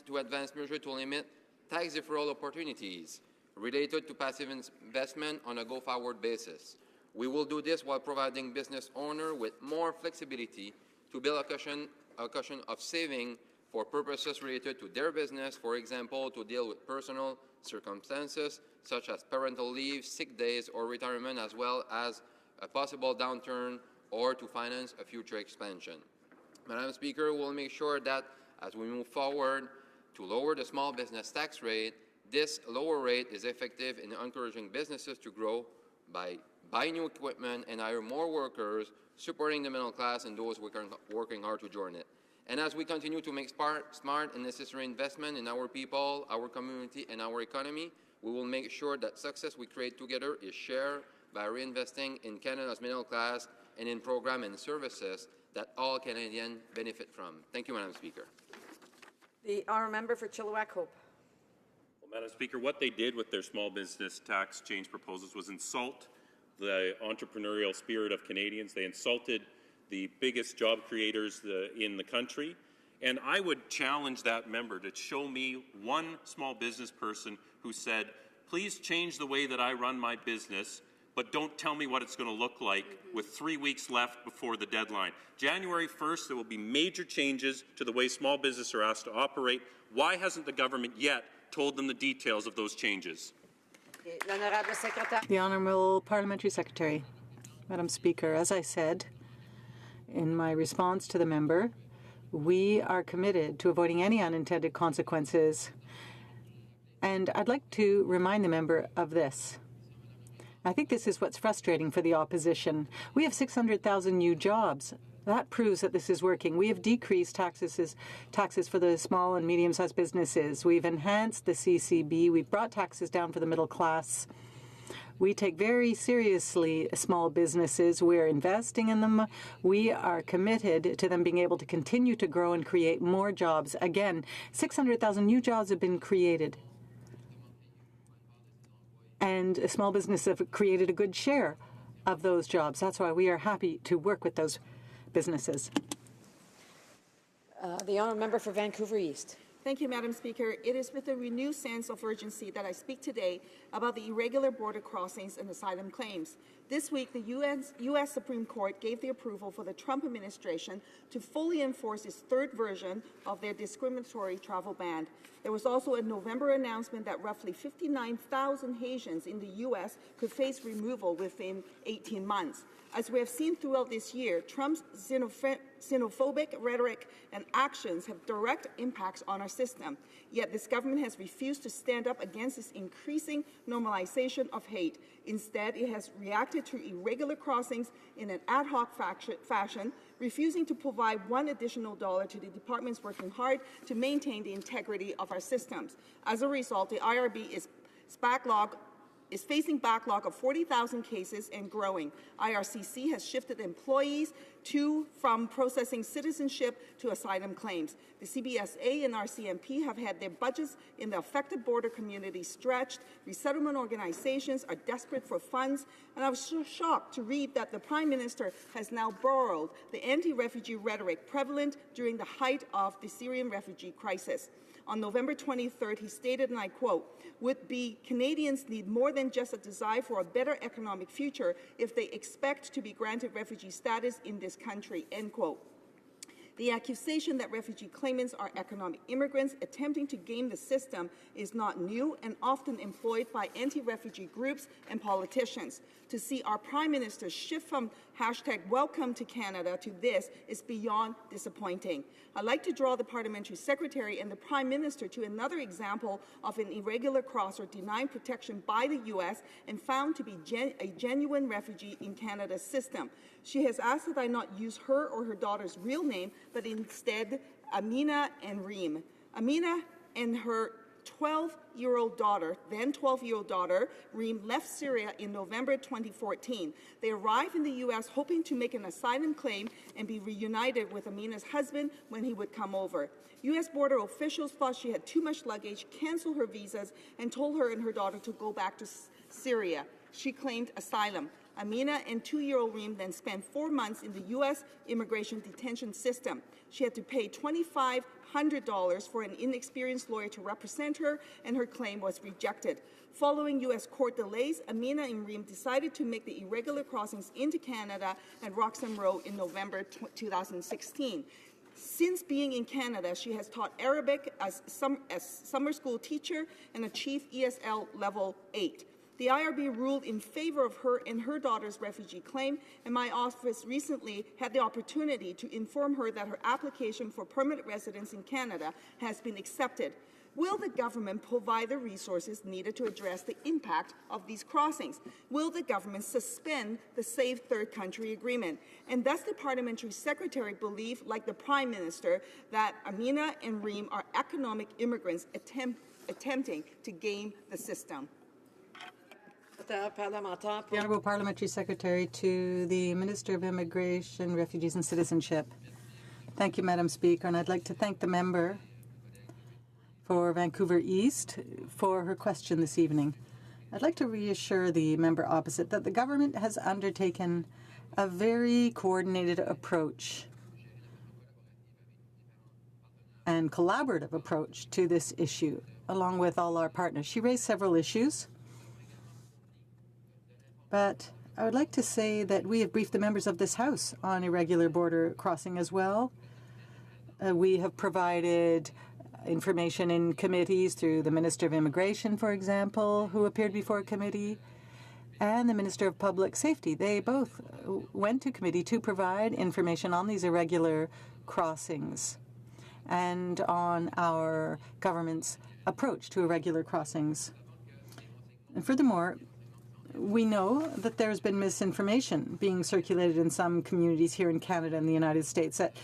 To advance measures to limit tax deferral opportunities related to passive investment on a go-forward basis. We will do this while providing business owners with more flexibility to build a cushion of saving for purposes related to their business, for example, to deal with personal circumstances such as parental leave, sick days, or retirement, as well as a possible downturn or to finance a future expansion. Madam Speaker, we'll make sure that as we move forward to lower the small business tax rate, this lower rate is effective in encouraging businesses to grow by buying new equipment and hire more workers, supporting the middle class and those working hard to join it. And as we continue to make smart and necessary investment in our people, our community, and our economy, we will make sure that success we create together is shared by reinvesting in Canada's middle class and in programs and services that all Canadians benefit from. Thank you, Madam Speaker. The honourable member for Chilliwack Hope. Well, Madam Speaker, what they did with their small business tax change proposals was insult the entrepreneurial spirit of Canadians. They insulted the biggest job creators in the country. And I would challenge that member to show me one small business person who said, please change the way that I run my business, but don't tell me what it's going to look like with 3 weeks left before the deadline. January 1st, there will be major changes to the way small businesses are asked to operate. Why hasn't the government yet told them the details of those changes? The Honourable Parliamentary Secretary. Madam Speaker, as I said in my response to the member, we are committed to avoiding any unintended consequences. And I'd like to remind the member of this. I think this is what's frustrating for the opposition. We have 600,000 new jobs. That proves that this is working. We have decreased taxes for the small and medium-sized businesses. We've enhanced the CCB. We've brought taxes down for the middle class. We take very seriously small businesses. We're investing in them. We are committed to them being able to continue to grow and create more jobs. Again, 600,000 new jobs have been created. And small businesses have created a good share of those jobs. That's why we are happy to work with those businesses. The honourable member for Vancouver East. Thank you, Madam Speaker. It is with a renewed sense of urgency that I speak today about the irregular border crossings and asylum claims. This week, the U.S. Supreme Court gave the approval for the Trump administration to fully enforce its third version of their discriminatory travel ban. There was also a November announcement that roughly 59,000 Haitians in the U.S. could face removal within 18 months. As we have seen throughout this year, Trump's xenophobic rhetoric and actions have direct impacts on our system. Yet this government has refused to stand up against this increasing normalization of hate. Instead, it has reacted to irregular crossings in an ad hoc fashion, refusing to provide $1 additional to the departments working hard to maintain the integrity of our systems. As a result, the IRB is facing backlog of 40,000 cases and growing. IRCC has shifted employees from processing citizenship to asylum claims. The CBSA and RCMP have had their budgets in the affected border communities stretched. Resettlement organizations are desperate for funds. And I was so shocked to read that the Prime Minister has now borrowed the anti-refugee rhetoric prevalent during the height of the Syrian refugee crisis. On November 23rd, he stated, and I quote, Canadians need more than just a desire for a better economic future if they expect to be granted refugee status in this country, end quote. The accusation that refugee claimants are economic immigrants attempting to game the system is not new and often employed by anti-refugee groups and politicians. To see our Prime Minister shift from #welcome to Canada to this is beyond disappointing. I'd like to draw the Parliamentary Secretary and the Prime Minister to another example of an irregular crosser denying protection by the U.S. and found to be a genuine refugee in Canada's system. She has asked that I not use her or her daughter's real name, but instead Amina and Reem. Amina and her 12-year-old daughter, then 12-year-old daughter, Reem, left Syria in November 2014. They arrived in the U.S. hoping to make an asylum claim and be reunited with Amina's husband when he would come over. U.S. border officials thought she had too much luggage, canceled her visas, and told her and her daughter to go back to Syria. She claimed asylum. Amina and 2-year-old Reem then spent 4 months in the U.S. immigration detention system. She had to pay $2,500 for an inexperienced lawyer to represent her, and her claim was rejected. Following U.S. court delays, Amina and Reem decided to make the irregular crossings into Canada at Roxham Road in November 2016. Since being in Canada, she has taught Arabic as summer school teacher and achieved ESL level 8. The IRB ruled in favor of her and her daughter's refugee claim, and my office recently had the opportunity to inform her that her application for permanent residence in Canada has been accepted. Will the government provide the resources needed to address the impact of these crossings? Will the government suspend the Safe Third Country Agreement? And does the Parliamentary Secretary believe, like the Prime Minister, that Amina and Reem are economic immigrants attempting to game the system? The Honourable Parliamentary Secretary to the Minister of Immigration, Refugees and Citizenship. Thank you, Madam Speaker, and I'd like to thank the member for Vancouver East for her question this evening. I'd like to reassure the member opposite that the government has undertaken a very coordinated approach and collaborative approach to this issue, along with all our partners. She raised several issues, but I would like to say that we have briefed the members of this House on irregular border crossing as well. We have provided information in committees through the Minister of Immigration, for example, who appeared before a committee, and the Minister of Public Safety. They both went to committee to provide information on these irregular crossings and on our government's approach to irregular crossings. And furthermore, we know that there's been misinformation being circulated in some communities here in Canada and the United States that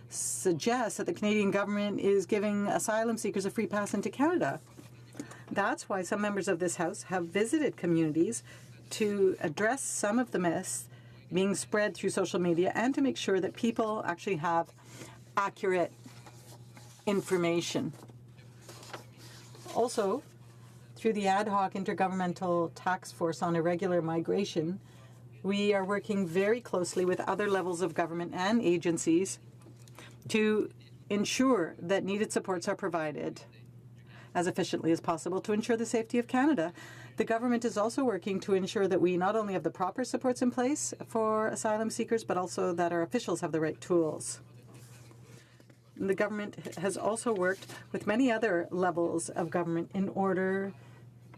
suggests that the Canadian government is giving asylum seekers a free pass into Canada. That's why some members of this House have visited communities to address some of the myths being spread through social media and to make sure that people actually have accurate information. Also, through the ad hoc intergovernmental task force on irregular migration, we are working very closely with other levels of government and agencies to ensure that needed supports are provided as efficiently as possible to ensure the safety of Canada. The government is also working to ensure that we not only have the proper supports in place for asylum seekers, but also that our officials have the right tools. The government has also worked with many other levels of government in order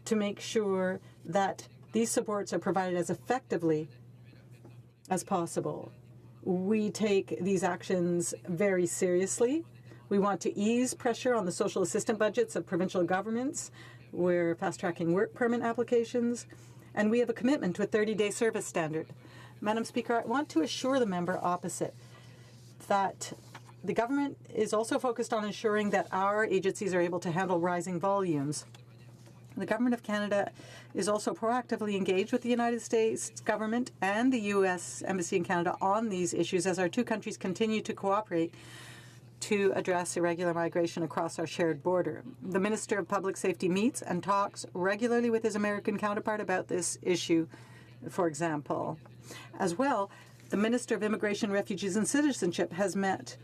to make sure that these supports are provided as effectively as possible. We take these actions very seriously. We want to ease pressure on the social assistance budgets of provincial governments. We're fast-tracking work permit applications, and we have a commitment to a 30-day service standard. Madam Speaker, I want to assure the member opposite that the government is also focused on ensuring that our agencies are able to handle rising volumes. The Government of Canada is also proactively engaged with the United States government and the U.S. Embassy in Canada on these issues as our two countries continue to cooperate to address irregular migration across our shared border. The Minister of Public Safety meets and talks regularly with his American counterpart about this issue, for example. As well, the Minister of Immigration, Refugees and Citizenship has met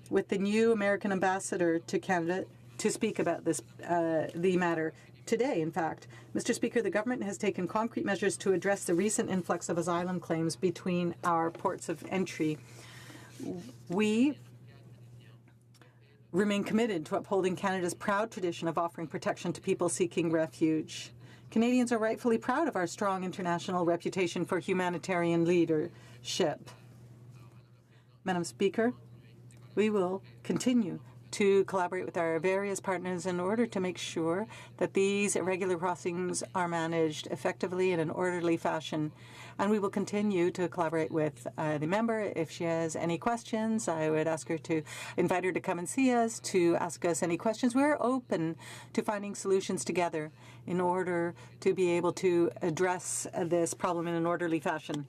with the new American ambassador to Canada to speak about this, the matter. Today, in fact, Mr. Speaker, the government has taken concrete measures to address the recent influx of asylum claims between our ports of entry. We remain committed to upholding Canada's proud tradition of offering protection to people seeking refuge. Canadians are rightfully proud of our strong international reputation for humanitarian leadership. Madam Speaker, we will continue to collaborate with our various partners in order to make sure that these irregular crossings are managed effectively in an orderly fashion. And we will continue to collaborate with the member. If she has any questions, I would ask her to invite her to come and see us, to ask us any questions. We're open to finding solutions together in order to be able to address this problem in an orderly fashion.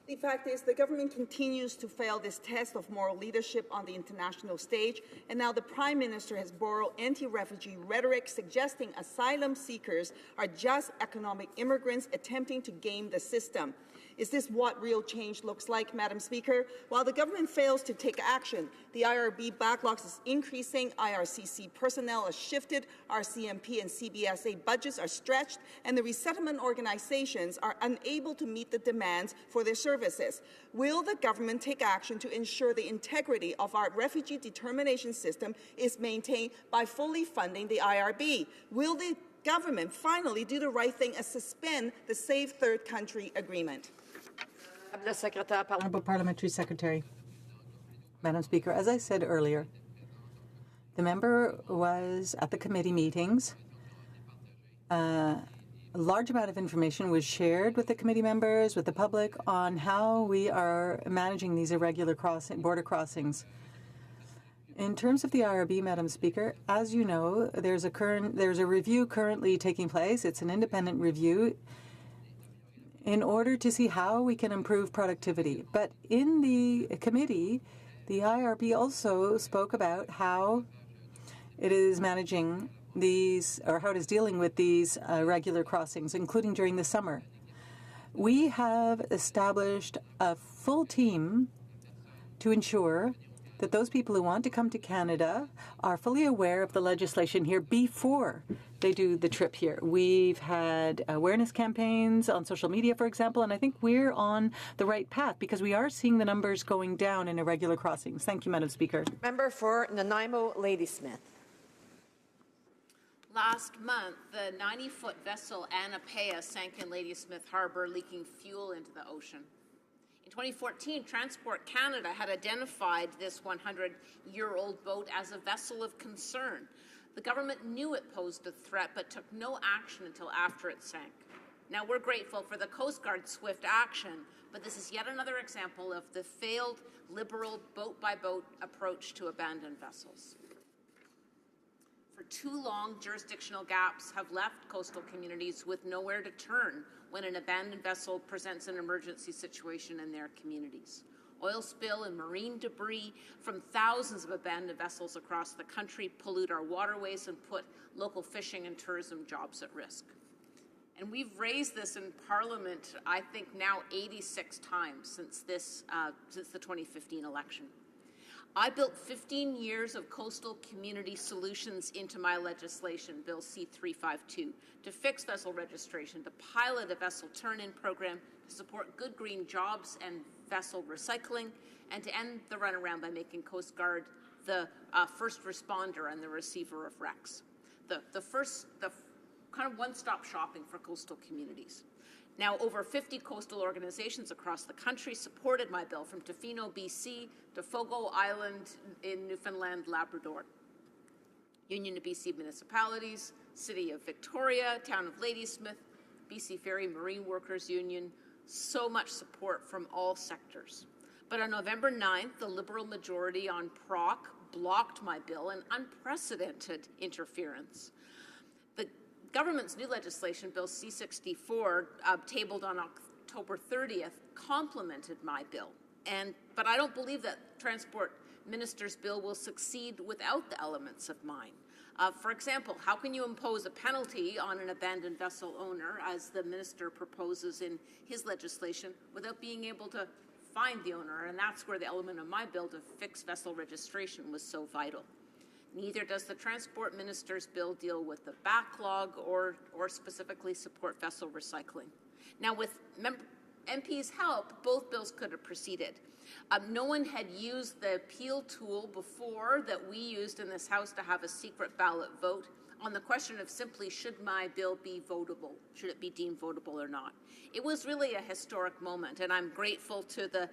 The fact is, the government continues to fail this test of moral leadership on the international stage, and now the Prime Minister has borrowed anti-refugee rhetoric suggesting asylum seekers are just economic immigrants attempting to game the system. Is this what real change looks like, Madam Speaker? While the government fails to take action, the IRB backlogs is increasing, IRCC personnel are shifted, RCMP and CBSA budgets are stretched, and the resettlement organizations are unable to meet the demands for their services. Will the government take action to ensure the integrity of our refugee determination system is maintained by fully funding the IRB? Will the government finally do the right thing and suspend the Safe Third Country Agreement? Honourable Parliamentary Secretary. Madam Speaker, as I said earlier, the member was at the committee meetings. A large amount of information was shared with the committee members, with the public, on how we are managing these irregular border crossings. In terms of the IRB, Madam Speaker, as you know, there's a review currently taking place. It's an independent review in order to see how we can improve productivity. But in the committee, the IRB also spoke about how it is managing these, or how it is dealing with these regular crossings, including during the summer. We have established a full team to ensure that those people who want to come to Canada are fully aware of the legislation here before they do the trip here. We've had awareness campaigns on social media, for example, and I think we're on the right path because we are seeing the numbers going down in irregular crossings. Thank you, Madam Speaker. Member for Nanaimo, Ladysmith. Last month, the 90-foot vessel Anapea sank in Ladysmith Harbour, leaking fuel into the ocean. In 2014, Transport Canada had identified this 100-year-old boat as a vessel of concern. The government knew it posed a threat, but took no action until after it sank. Now, we're grateful for the Coast Guard's swift action, but this is yet another example of the failed liberal boat-by-boat approach to abandoned vessels. For too long, jurisdictional gaps have left coastal communities with nowhere to turn when an abandoned vessel presents an emergency situation in their communities. Oil spill and marine debris from thousands of abandoned vessels across the country pollute our waterways and put local fishing and tourism jobs at risk. And we've raised this in Parliament, I think now 86 times since the 2015 election. I built 15 years of coastal community solutions into my legislation, Bill C-352, to fix vessel registration, to pilot a vessel turn-in program, to support good green jobs and vessel recycling, and to end the runaround by making Coast Guard the first responder and the receiver of wrecks. The kind of one-stop shopping for coastal communities. Now, over 50 coastal organizations across the country supported my bill, from Tofino, BC, to Fogo Island in Newfoundland, Labrador. Union of BC Municipalities, City of Victoria, Town of Ladysmith, BC Ferry Marine Workers Union, so much support from all sectors. But on November 9th, the Liberal majority on PROC blocked my bill, an unprecedented interference. The government's new legislation, Bill C-64, tabled on October 30th, complemented my bill. But I don't believe that Transport Minister's bill will succeed without the elements of mine. For example, how can you impose a penalty on an abandoned vessel owner, as the minister proposes in his legislation, without being able to find the owner? And that's where the element of my bill to fix vessel registration was so vital. Neither does the Transport Minister's bill deal with the backlog or specifically support vessel recycling. Now, with MP's help, both bills could have proceeded. No one had used the appeal tool before that we used in this House to have a secret ballot vote on the question of simply, should my bill be votable? Should it be deemed votable or not? It was really a historic moment, and I'm grateful to the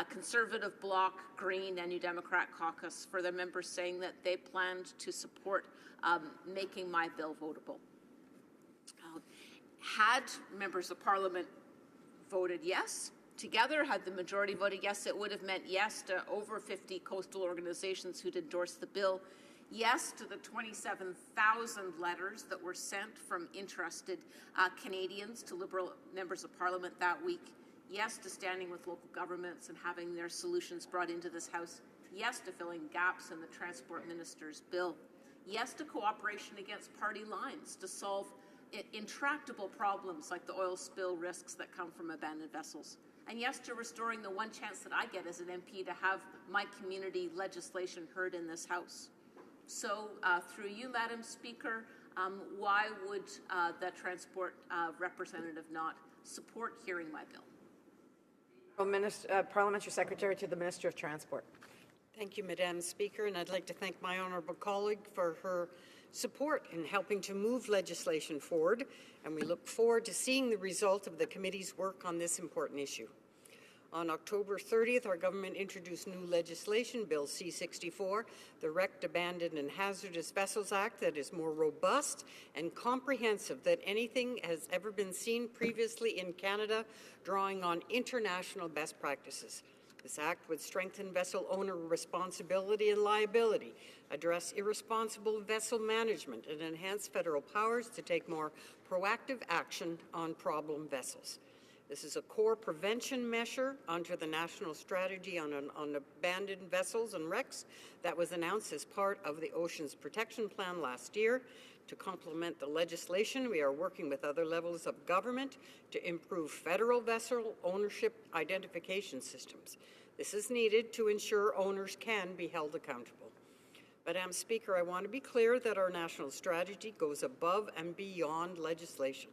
Conservative Bloc, Green, and New Democrat caucus for their members saying that they planned to support making my bill votable. Had members of Parliament voted yes, together, had the majority voted yes, it would have meant yes to over 50 coastal organizations who'd endorsed the bill, yes to the 27,000 letters that were sent from interested Canadians to Liberal members of Parliament that week, yes to standing with local governments and having their solutions brought into this House, yes to filling gaps in the Transport Minister's bill, yes to cooperation against party lines to solve intractable problems like the oil spill risks that come from abandoned vessels. And yes to restoring the one chance that I get as an MP to have my community legislation heard in this House. So through you, Madam Speaker, why would the Transport representative not support hearing my bill? Parliamentary Secretary to the Minister of Transport. Thank you, Madam Speaker, and I'd like to thank my honourable colleague for her support in helping to move legislation forward, and we look forward to seeing the result of the committee's work on this important issue. On October 30th, our government introduced new legislation, Bill C-64, the Wrecked, Abandoned and Hazardous Vessels Act, that is more robust and comprehensive than anything has ever been seen previously in Canada, drawing on international best practices. This act would strengthen vessel owner responsibility and liability, address irresponsible vessel management, and enhance federal powers to take more proactive action on problem vessels. This is a core prevention measure under the National Strategy on Abandoned Vessels and Wrecks that was announced as part of the Oceans Protection Plan last year. To complement the legislation, we are working with other levels of government to improve federal vessel ownership identification systems. This is needed to ensure owners can be held accountable. Madam Speaker, I want to be clear that our national strategy goes above and beyond legislation.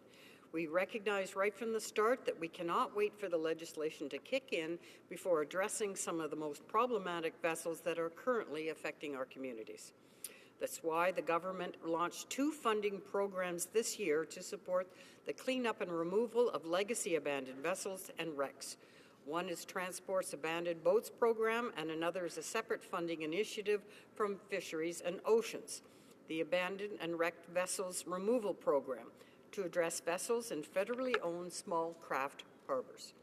We recognize right from the start that we cannot wait for the legislation to kick in before addressing some of the most problematic vessels that are currently affecting our communities. That's why the government launched 2 funding programs this year to support the cleanup and removal of legacy abandoned vessels and wrecks. One is Transport's Abandoned Boats Program, and another is a separate funding initiative from Fisheries and Oceans, the Abandoned and Wrecked Vessels Removal Program, to address vessels in federally owned small craft harbors.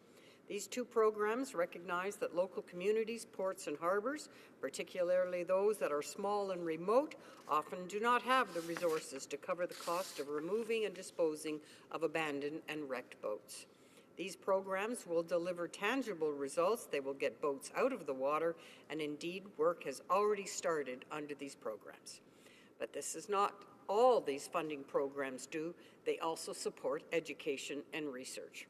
These 2 programs recognize that local communities, ports, and harbors, particularly those that are small and remote, often do not have the resources to cover the cost of removing and disposing of abandoned and wrecked boats. These programs will deliver tangible results. They will get boats out of the water, and indeed, work has already started under these programs. But this is not all these funding programs do. They also support education and research.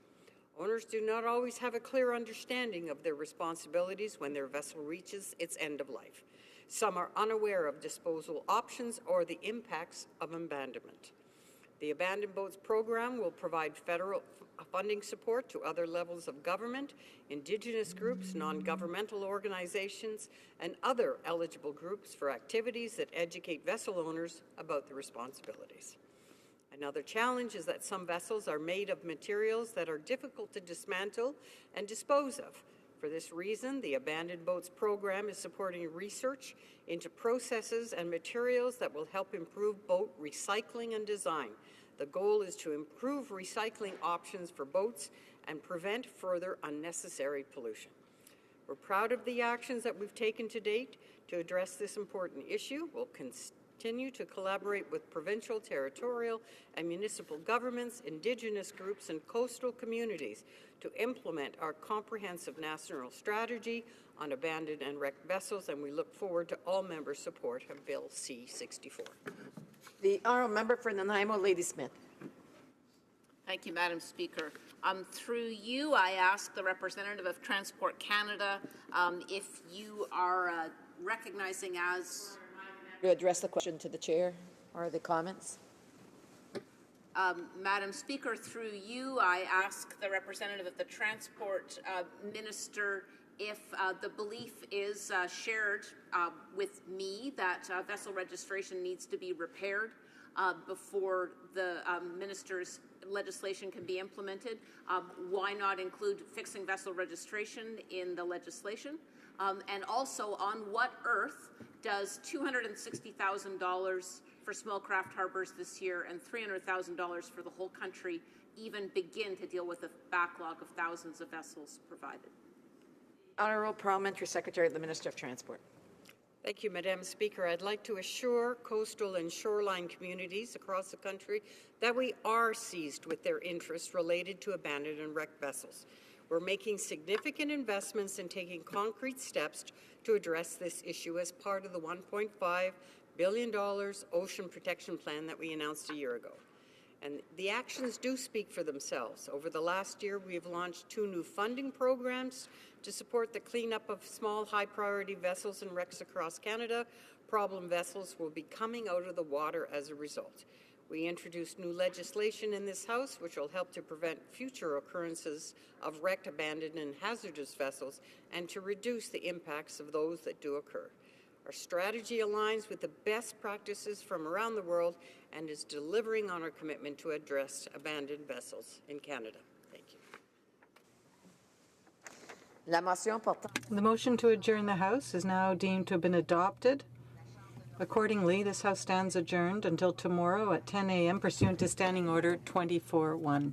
Owners do not always have a clear understanding of their responsibilities when their vessel reaches its end of life. Some are unaware of disposal options or the impacts of abandonment. The Abandoned Boats Program will provide federal funding support to other levels of government, Indigenous groups, non-governmental organizations, and other eligible groups for activities that educate vessel owners about their responsibilities. Another challenge is that some vessels are made of materials that are difficult to dismantle and dispose of. For this reason, the Abandoned Boats program is supporting research into processes and materials that will help improve boat recycling and design. The goal is to improve recycling options for boats and prevent further unnecessary pollution. We're proud of the actions that we've taken to date to address this important issue. We'll continue to collaborate with provincial, territorial, and municipal governments, Indigenous groups, and coastal communities to implement our comprehensive national strategy on abandoned and wrecked vessels, and we look forward to all members' support of Bill C-64. The honourable member for Nanaimo, Lady Smith. Thank you, Madam Speaker. Through you, I ask the representative of Transport Canada if you are recognizing as... To address the question to the chair or the comments. Madam Speaker, through you, I ask the representative of the Transport Minister if the belief is shared with me that vessel registration needs to be repaired before the minister's legislation can be implemented. Why not include fixing vessel registration in the legislation? And also, on what earth does $260,000 for small craft harbors this year and $300,000 for the whole country even begin to deal with the backlog of thousands of vessels provided? Honourable Parliamentary Secretary of the Minister of Transport. Thank you, Madam Speaker. I'd like to assure coastal and shoreline communities across the country that we are seized with their interests related to abandoned and wrecked vessels. We're making significant investments and taking concrete steps to address this issue as part of the $1.5 billion ocean protection plan that we announced a year ago. And the actions do speak for themselves. Over the last year, we've launched 2 new funding programs to support the cleanup of small, high-priority vessels and wrecks across Canada. Problem vessels will be coming out of the water as a result. We introduced new legislation in this House which will help to prevent future occurrences of wrecked, abandoned, and hazardous vessels and to reduce the impacts of those that do occur. Our strategy aligns with the best practices from around the world and is delivering on our commitment to address abandoned vessels in Canada. Thank you. The motion to adjourn the House is now deemed to have been adopted. Accordingly, this House stands adjourned until tomorrow at 10 a.m. pursuant to Standing Order 24-1.